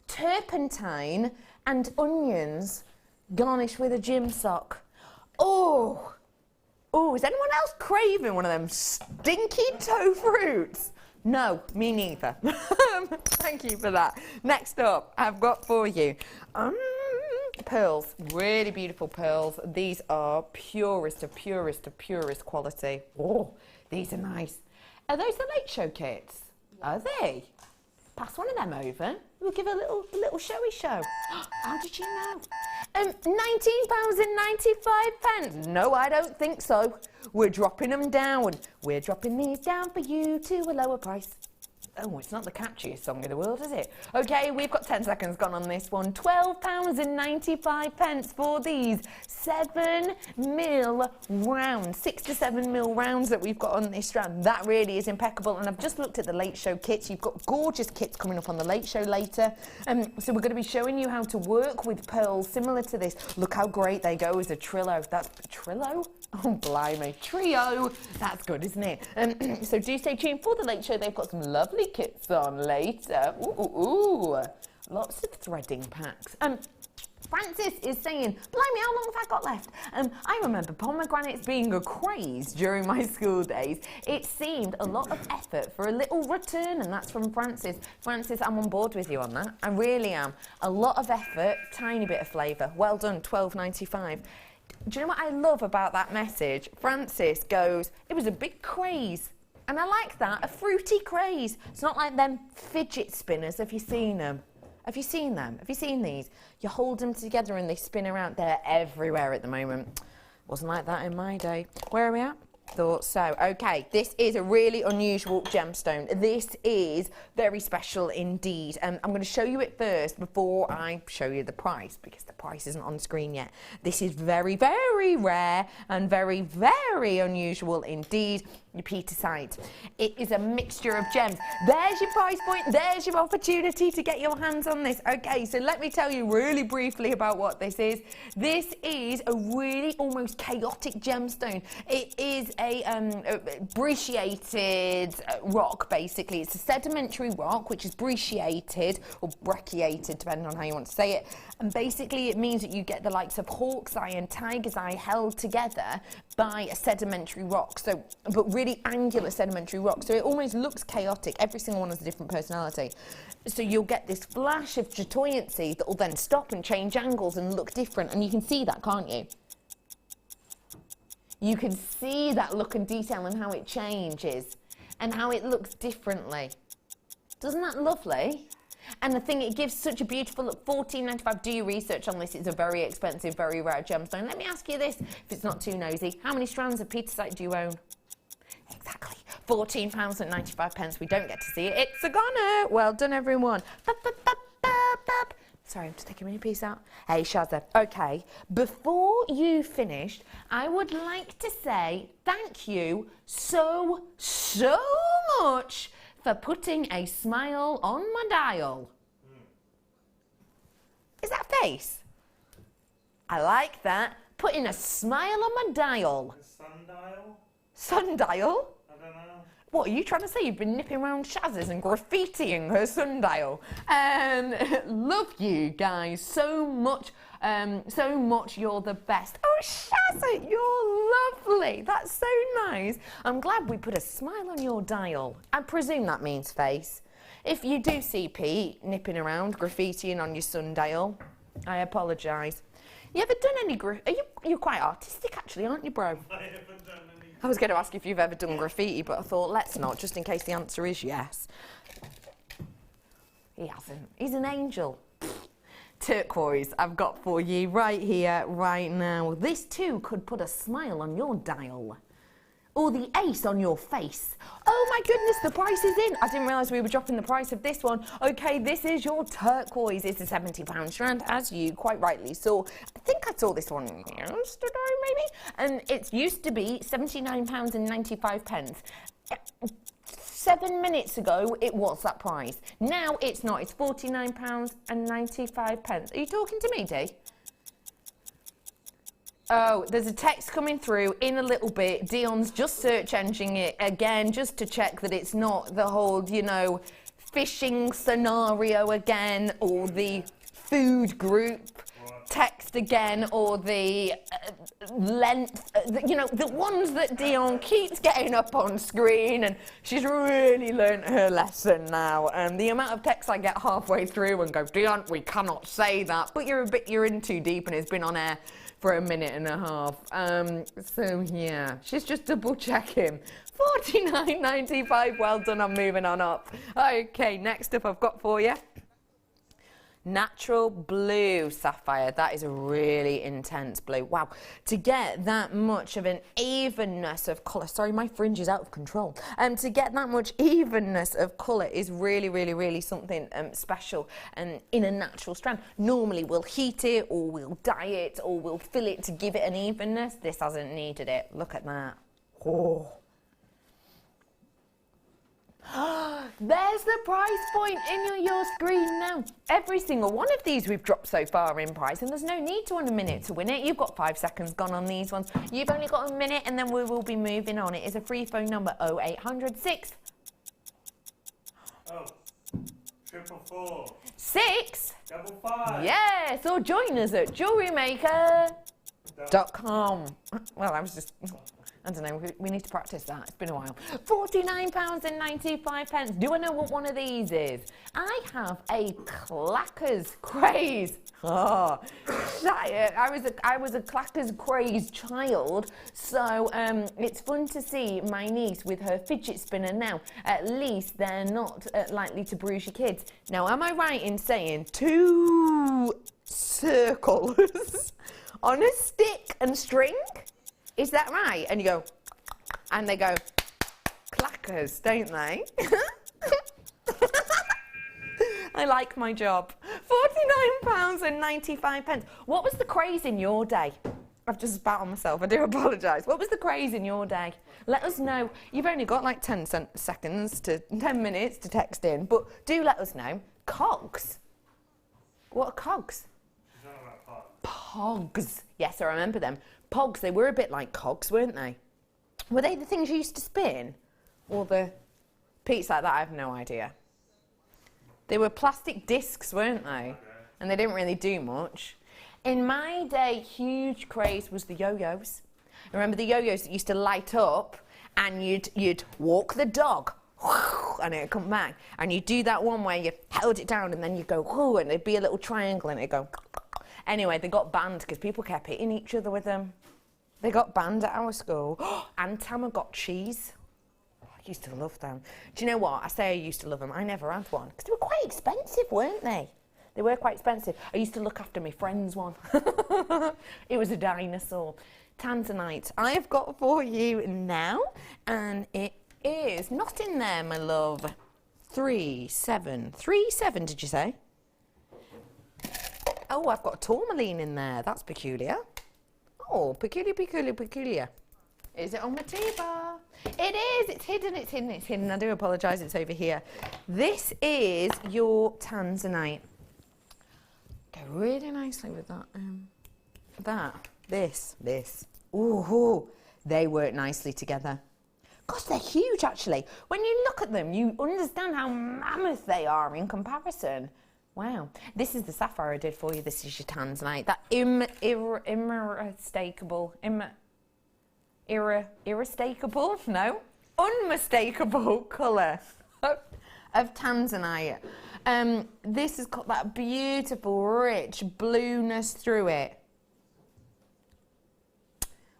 turpentine and onions garnished with a gym sock. Oh, is anyone else craving one of them stinky toe fruits? No, me neither. Thank you for that. Next up, I've got for you pearls, really beautiful pearls. These are purest of quality. Oh, these are nice. Are those the late show kits? Are they? Pass one of them over. We'll give a little showy show. How did you know? £19.95. No, I don't think so. We're dropping them down. We're dropping these down for you to a lower price. Oh, it's not the catchiest song in the world, is it? Okay, we've got 10 seconds gone on this one. £12.95 for these 7mm rounds, 6 to 7mm rounds that we've got on this strand. That really is impeccable. And I've just looked at the Late Show kits. You've got gorgeous kits coming up on the Late Show later. So we're going to be showing you how to work with pearls similar to this. Look how great they go as a Trillo. That's Trillo? Oh, blimey. Trio. That's good, isn't it? So do stay tuned for the Late Show. They've got some lovely kits on later. Ooh. Lots of threading packs. Francis is saying, blimey, how long have I got left? I remember pomegranates being a craze during my school days. It seemed a lot of effort for a little return, and that's from Francis. Francis, I'm on board with you on that. I really am. A lot of effort, tiny bit of flavour. Well done, £12.95. Do you know what I love about that message? Francis goes, it was a big craze. And I like that, a fruity craze. It's not like them fidget spinners. Have you seen them? Have you seen them? Have you seen these? You hold them together and they spin around. They're everywhere at the moment. Wasn't like that in my day. Where are we at? Thought so. Okay, this is a really unusual gemstone. This is very special indeed. I'm going to show you it first before I show you the price, because the price isn't on screen yet. This is very, very rare and very, very unusual indeed. Your petersite. It is a mixture of gems. There's your price point. There's your opportunity to get your hands on this. Okay, so let me tell you really briefly about what this is. This is a really almost chaotic gemstone. It is a brecciated rock, basically. It's a sedimentary rock which is brecciated or brecciated, depending on how you want to say it. And basically it means that you get the likes of hawk's eye and tiger's eye held together by a sedimentary rock. So, but really angular sedimentary rock. So it almost looks chaotic. Every single one has a different personality. So you'll get this flash of chatoyancy that will then stop and change angles and look different. And you can see that, can't you? You can see that look and detail and how it changes and how it looks differently. Doesn't that lovely? And the thing, it gives such a beautiful look. $14.95. Do your research on this. It's a very expensive, very rare gemstone. Let me ask you this, if it's not too nosy. How many strands of petersite do you own? Exactly. £14.95. We don't get to see it. It's a goner. Well done, everyone. Sorry, I'm just taking a mini piece out. Hey, Shazza. Okay, before you finished, I would like to say thank you so much for putting a smile on my dial. Is that a face? I like that. Putting a smile on my dial. A sundial? Sundial? Have don't know. What are you trying to say? You've been nipping around Shaz's and graffitiing her sundial. Love you guys so much. So much. You're the best. Oh, Shaz, you're lovely. That's so nice. I'm glad we put a smile on your dial. I presume that means face. If you do see Pete nipping around graffitiing on your sundial, I apologise. You ever done any you're quite artistic actually, aren't you, bro? I haven't done any. I was going to ask if you've ever done graffiti, but I thought let's not, just in case the answer is yes. He hasn't. He's an angel. Turquoise, I've got for you right here, right now. This too could put a smile on your dial. Or the ace on your face. Oh my goodness, the price is in. I didn't realise we were dropping the price of this one. Okay, this is your turquoise. It's a £70 strand, as you quite rightly saw. I think I saw this one yesterday, maybe? And it used to be £79.95. 7 minutes ago, it was that price. Now it's not. It's £49.95. Are you talking to me, Dee? Oh, there's a text coming through in a little bit. Dion's just search engineing it again, just to check that it's not the whole, you know, phishing scenario again, or the food group text again, or the length, you know, the ones that Dion keeps getting up on screen, and she's really learnt her lesson now. The amount of texts I get halfway through and go, Dion, we cannot say that, but you're in too deep and it's been on air for a minute and a half. So yeah, she's just double checking. £49.95, well done on moving on up. Okay, next up I've got for you. Natural blue sapphire. That is a really intense blue. Wow, to get that much of an evenness of colour, sorry, my fringe is out of control. To get that much evenness of colour is really, really, really something special, and in a natural strand. Normally we'll heat it, or we'll dye it, or we'll fill it to give it an evenness. This hasn't needed it. Look at that. Oh. There's the price point in your screen now. Every single one of these we've dropped so far in price, and there's no need to want a minute to win it. You've got 5 seconds gone on these ones. You've only got a minute, and then we will be moving on. It is a free phone number, 0800 6. Oh, 444. 6. 55. Yes, or join us at JewelleryMaker.com. Well, I was just... I don't know, we need to practice that. It's been a while. £49.95. Do I know what one of these is? I have a Clackers craze. Oh, I was a Clackers craze child, so it's fun to see my niece with her fidget spinner now. At least they're not likely to bruise your kids. Now, am I right in saying 2 circles on a stick and string? Is that right? And you go, and they go, Clackers, don't they? I like my job. £49.95. What was the craze in your day? I've just spat on myself. I do apologise. What was the craze in your day? Let us know. You've only got like 10 seconds to 10 minutes to text in, but do let us know. Cogs. What are cogs? Pogs. Yes, I remember them. Pogs, they were a bit like cogs, weren't they? Were they the things you used to spin? Or the Pete's like that? I have no idea. They were plastic discs, weren't they? And they didn't really do much. In my day, huge craze was the yo-yos. Remember the yo-yos that used to light up, and you'd walk the dog, and it'd come back. And you'd do that one where you held it down, and then you go, and there'd be a little triangle, and it'd go. Anyway, they got banned because people kept hitting each other with them. They got banned at our school. And Tamagotchis. I used to love them. Do you know what? I say I used to love them. I never had one. Because they were quite expensive, weren't they? They were quite expensive. I used to look after my friend's one. It was a dinosaur. Tanzanite. I've got for you now. And it is not in there, my love. 37. 37, did you say? Oh, I've got tourmaline in there. That's peculiar. Oh, peculiar. Is it on my tea bar? It is. It's hidden. I do apologise. It's over here. This is your Tanzanite. Go really nicely with that. This. Ooh, they work nicely together. Gosh, they're huge actually. When you look at them, you understand how mammoth they are in comparison. Wow. This is the sapphire I did for you. This is your tanzanite. That unmistakable colour of tanzanite. This has got that beautiful, rich blueness through it.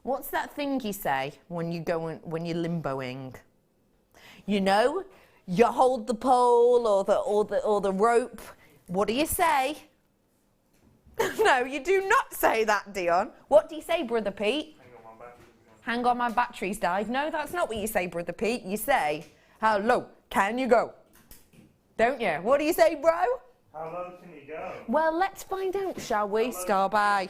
What's that thing you say when you when you're limboing? You know, you hold the pole or the rope. What do you say? No, you do not say that, Dion. What do you say, Brother Pete? Hang on, my battery's died. No, that's not what you say, Brother Pete. You say, how low can you go? Don't you? What do you say, bro? How low can you go? Well, let's find out, shall we? Star by.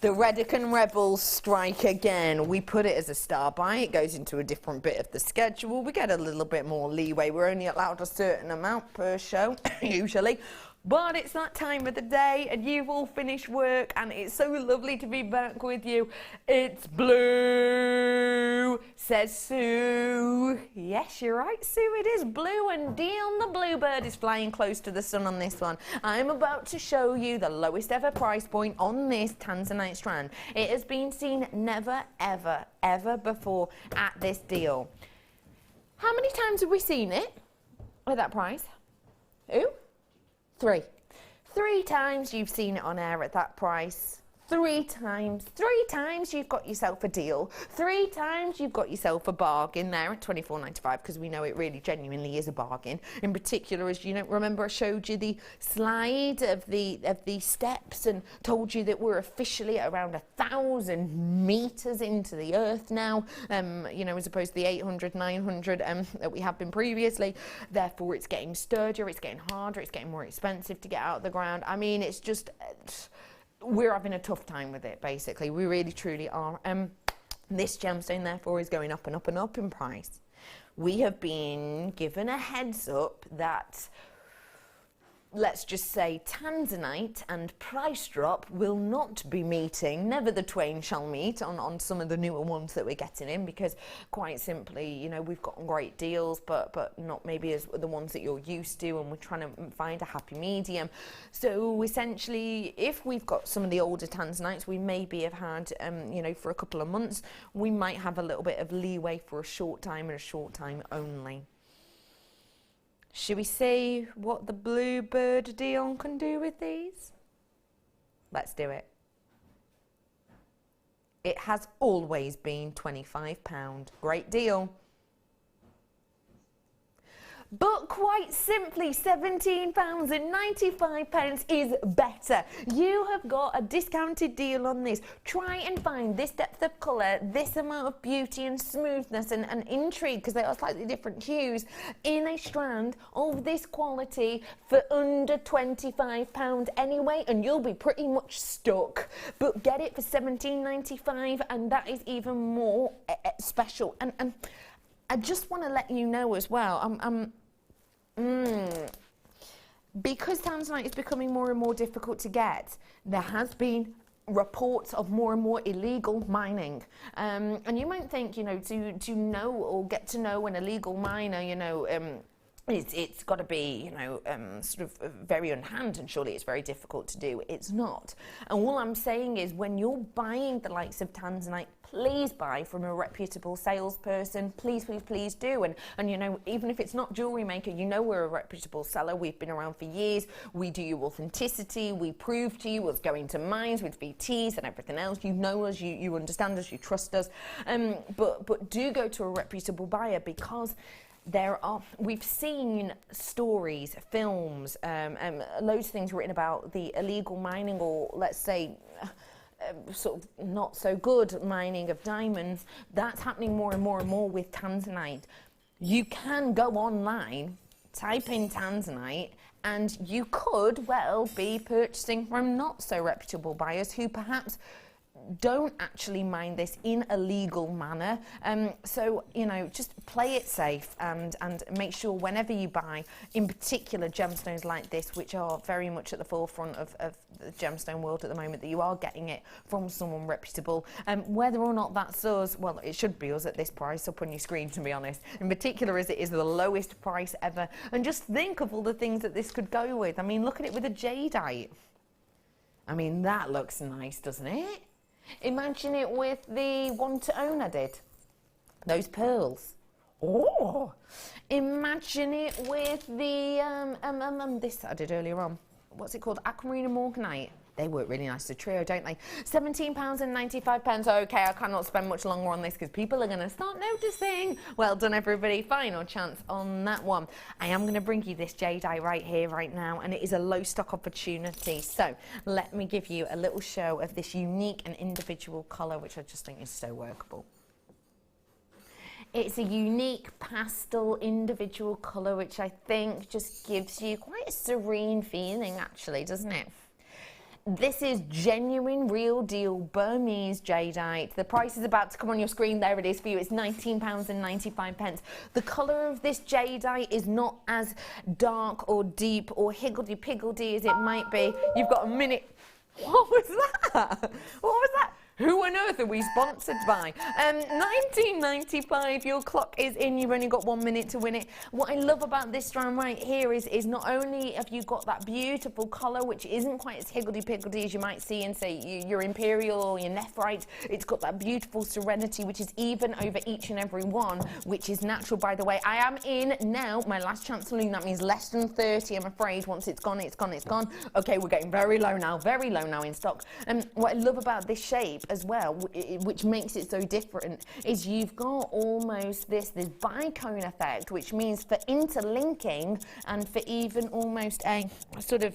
The Redican Rebels strike again. We put it as a star buy. It goes into a different bit of the schedule. We get a little bit more leeway. We're only allowed a certain amount per show, usually. But it's that time of the day and you've all finished work and it's so lovely to be back with you. It's blue, says Sue. Yes, you're right, Sue, it is blue, and Dion the Bluebird is flying close to the sun on this one. I'm about to show you the lowest ever price point on this tanzanite strand. It has been seen never, ever, ever before at this deal. How many times have we seen it at that price? Who? 3. 3 times you've seen it on air at that price. 3 times. 3 times you've got yourself a deal. 3 times you've got yourself a bargain there at $24.95, because we know it really genuinely is a bargain. In particular, as you know, remember I showed you the slide of the steps and told you that we're officially at around 1,000 meters into the earth now, you know, as opposed to the 800, 900 that we have been previously. Therefore, it's getting sturdier, it's getting harder, it's getting more expensive to get out of the ground. I mean, it's just... we're having a tough time with it, basically. We really, truly are. This gemstone, therefore, is going up and up and up in price. We have been given a heads up that, let's just say, tanzanite and price drop will not be meeting. Never the twain shall meet on some of the newer ones that we're getting in, because quite simply, you know, we've got great deals, but not maybe as the ones that you're used to, and we're trying to find a happy medium. So essentially, if we've got some of the older tanzanites we maybe have had, you know, for a couple of months, we might have a little bit of leeway for a short time and a short time only. Should we see what the Bluebird Dion can do with these? Let's do it. It has always been £25. Great deal. But quite simply, £17.95 is better. You have got a discounted deal on this. Try and find this depth of colour, this amount of beauty and smoothness and intrigue, because they are slightly different hues, in a strand of this quality for under £25 anyway, and you'll be pretty much stuck. But get it for £17.95, and that is even more special. And I just want to let you know as well, because tanzanite is becoming more and more difficult to get, there has been reports of more and more illegal mining. And you might think, you know, to know or get to know an illegal miner, you know, it's got to be, you know, sort of very unhand, and surely it's very difficult to do. It's not. And all I'm saying is, when you're buying the likes of tanzanite, please buy from a reputable salesperson. Please, please, please do. And you know, even if it's not Jewellery Maker, you know we're a reputable seller. We've been around for years. We do you authenticity. We prove to you what's going to mines with VTs and everything else. You know us, you understand us, you trust us. But do go to a reputable buyer, because we've seen stories, films, loads of things written about the illegal mining, or let's say sort of not so good mining of diamonds. That's happening more and more and more with tanzanite. You can go online, type in tanzanite, and you could well be purchasing from not so reputable buyers who perhaps don't actually mine this in a legal manner. So, you know, just play it safe and make sure whenever you buy, in particular gemstones like this, which are very much at the forefront of the gemstone world at the moment, that you are getting it from someone reputable. Whether or not that's us, well, it should be us at this price up on your screen, to be honest, in particular as it is the lowest price ever. And just think of all the things that this could go with. I mean, look at it with a jadeite. I mean, that looks nice, doesn't it? Imagine it with the one to own I did. Those pearls. Oh! Imagine it with the this that I did earlier on. What's it called? Aquamarine and Morganite. They work really nice as a trio, don't they? £17.95. Okay, I cannot spend much longer on this because people are going to start noticing. Well done, everybody. Final chance on that one. I am going to bring you this jadeite right here, right now, and it is a low stock opportunity. So let me give you a little show of this unique and individual colour, which I just think is so workable. It's a unique pastel individual colour, which I think just gives you quite a serene feeling, actually, doesn't it? This is genuine, real deal Burmese jadeite. The price is about to come on your screen. There it is for you. It's £19.95. The colour of this jadeite is not as dark or deep or higgledy-piggledy as it might be. You've got a minute. What was that? What was that? Who on earth are we sponsored by? £19.95, your clock is in, you've only got 1 minute to win it. What I love about this strand right here is not only have you got that beautiful colour, which isn't quite as higgledy-piggledy as you might see in, say, your Imperial or your Nephrite, it's got that beautiful serenity, which is even over each and every one, which is natural, by the way. I am in now, my last chance saloon, that means less than 30, I'm afraid. Once it's gone, it's gone, it's gone. Okay, we're getting very low now in stock. What I love about this shape as well, which makes it so different, is you've got almost this bicone effect, which means for interlinking and for even almost a sort of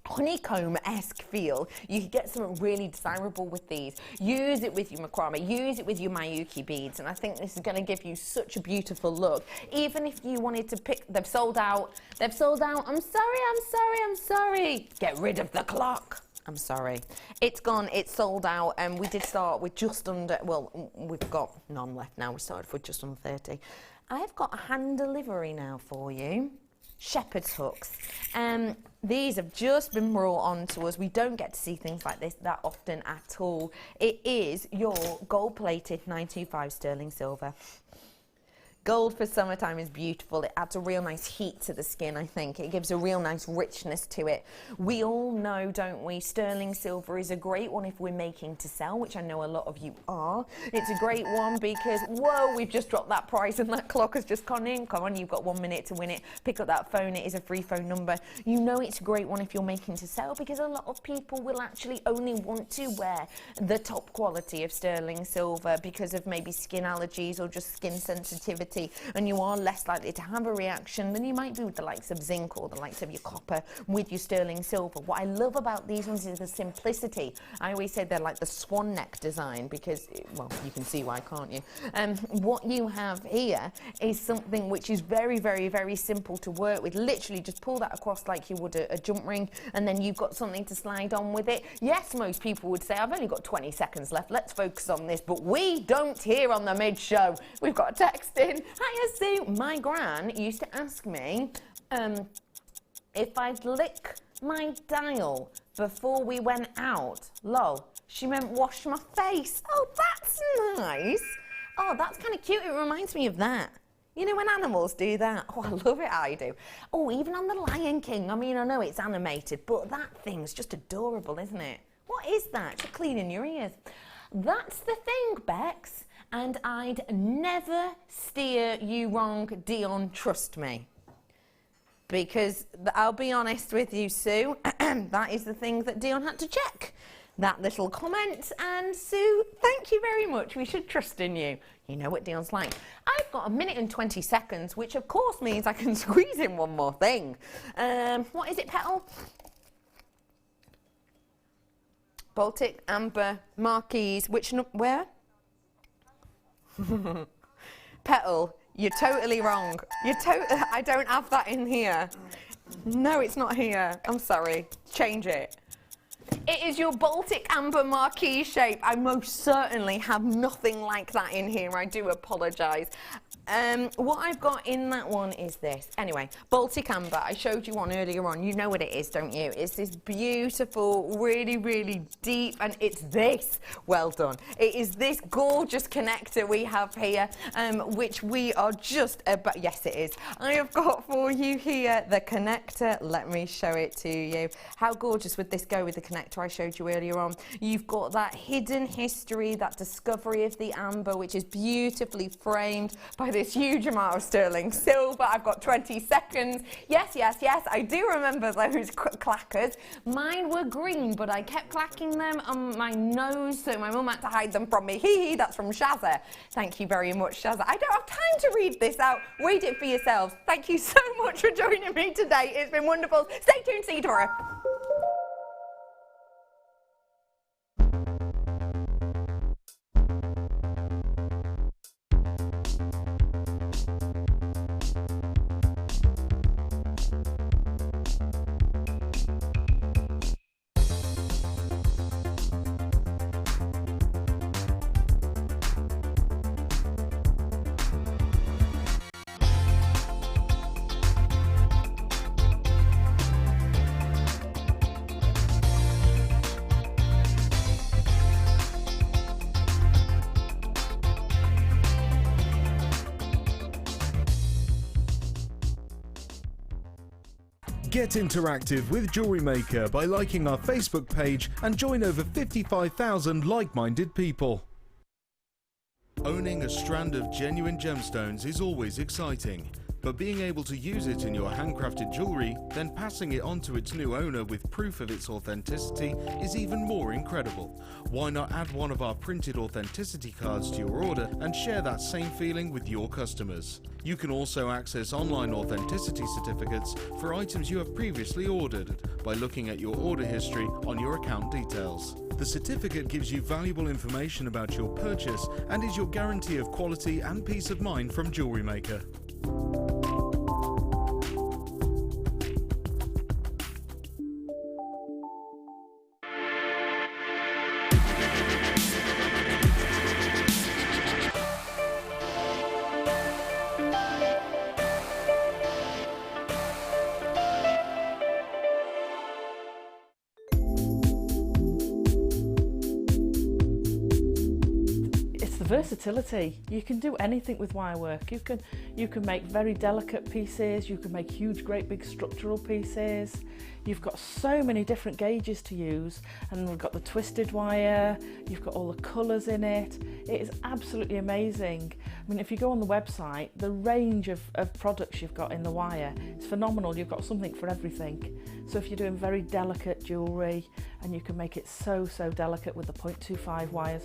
honeycomb-esque feel, you can get something really desirable with these. Use it with your macrame, use it with your Mayuki beads, and I think this is going to give you such a beautiful look. Even if you wanted to pick, they've sold out, I'm sorry, get rid of the clock. I'm sorry. It's gone, it's sold out, and we did start with just under, well, we've got none left now, we started with just under 30. I've got a hand delivery now for you. Shepherd's hooks. These have just been brought on to us. We don't get to see things like this that often at all. It is your gold-plated 925 sterling silver. Gold for summertime is beautiful. It adds a real nice heat to the skin, I think. It gives a real nice richness to it. We all know, don't we, sterling silver is a great one if we're making to sell, which I know a lot of you are. It's a great one because, whoa, we've just dropped that price and that clock has just gone in. Come on, you've got 1 minute to win it. Pick up that phone. It is a free phone number. You know it's a great one if you're making to sell because a lot of people will actually only want to wear the top quality of sterling silver because of maybe skin allergies or just skin sensitivity. And you are less likely to have a reaction than you might be with the likes of zinc or the likes of your copper with your sterling silver. What I love about these ones is the simplicity. I always say they're like the swan neck design because, well, you can see why, can't you? What you have here is something which is very, very, very simple to work with. Literally just pull that across like you would a jump ring, and then you've got something to slide on with it. Yes, most people would say, I've only got 20 seconds left, let's focus on this, but we don't here on the mid-show. We've got a text in. Hiya, Sue. My gran used to ask me if I'd lick my dial before we went out. Lol. She meant wash my face. Oh, that's nice. Oh, that's kind of cute. It reminds me of that. You know when animals do that? Oh, I love it, I do. Oh, even on The Lion King. I mean, I know it's animated, but that thing's just adorable, isn't it? What is that? You're cleaning your ears. That's the thing, Bex. And I'd never steer you wrong, Dion, trust me. Because I'll be honest with you, Sue, that is the thing that Dion had to check. That little comment, and Sue, thank you very much. We should trust in you. You know what Dion's like. I've got 1 minute and 20 seconds, which of course means I can squeeze in one more thing. What is it, Petal? Baltic, Amber, Marquise, where? Petal, you're totally wrong. I don't have that in here. No, it's not here. I'm sorry. Change it. It is your Baltic Amber Marquee shape. I most certainly have nothing like that in here. I do apologise. What I've got in that one is this. Anyway, Baltic Amber, I showed you one earlier on. You know what it is, don't you? It's this beautiful, really, really deep, and it's this. Well done. It is this gorgeous connector we have here, which we are just about, yes it is. I have got for you here the connector. Let me show it to you. How gorgeous would this go with the connector I showed you earlier on? You've got that hidden history, that discovery of the amber, which is beautifully framed by this huge amount of sterling silver. I've got 20 seconds. Yes, I do remember those clackers. Mine were green, but I kept clacking them on my nose, so my mum had to hide them from me. Hee, that's from Shazza. Thank you very much, Shazza. I don't have time to read this out. Read it for yourselves. Thank you so much for joining me today. It's been wonderful. Stay tuned, see you tomorrow. Get interactive with Jewellery Maker by liking our Facebook page and join over 55,000 like-minded people. Owning a strand of genuine gemstones is always exciting, but being able to use it in your handcrafted jewellery, then passing it on to its new owner with proof of its authenticity is even more incredible. Why not add one of our printed authenticity cards to your order and share that same feeling with your customers? You can also access online authenticity certificates for items you have previously ordered by looking at your order history on your account details. The certificate gives you valuable information about your purchase and is your guarantee of quality and peace of mind from Jewellery Maker. Versatility. You can do anything with wire work. You can make very delicate pieces, you can make huge great big structural pieces. You've got so many different gauges to use, and we've got the twisted wire, you've got all the colours in it. It is absolutely amazing. I mean, if you go on the website, the range of products you've got in the wire is phenomenal. You've got something for everything. So if you're doing very delicate jewellery, and you can make it so delicate with the 0.25 wires,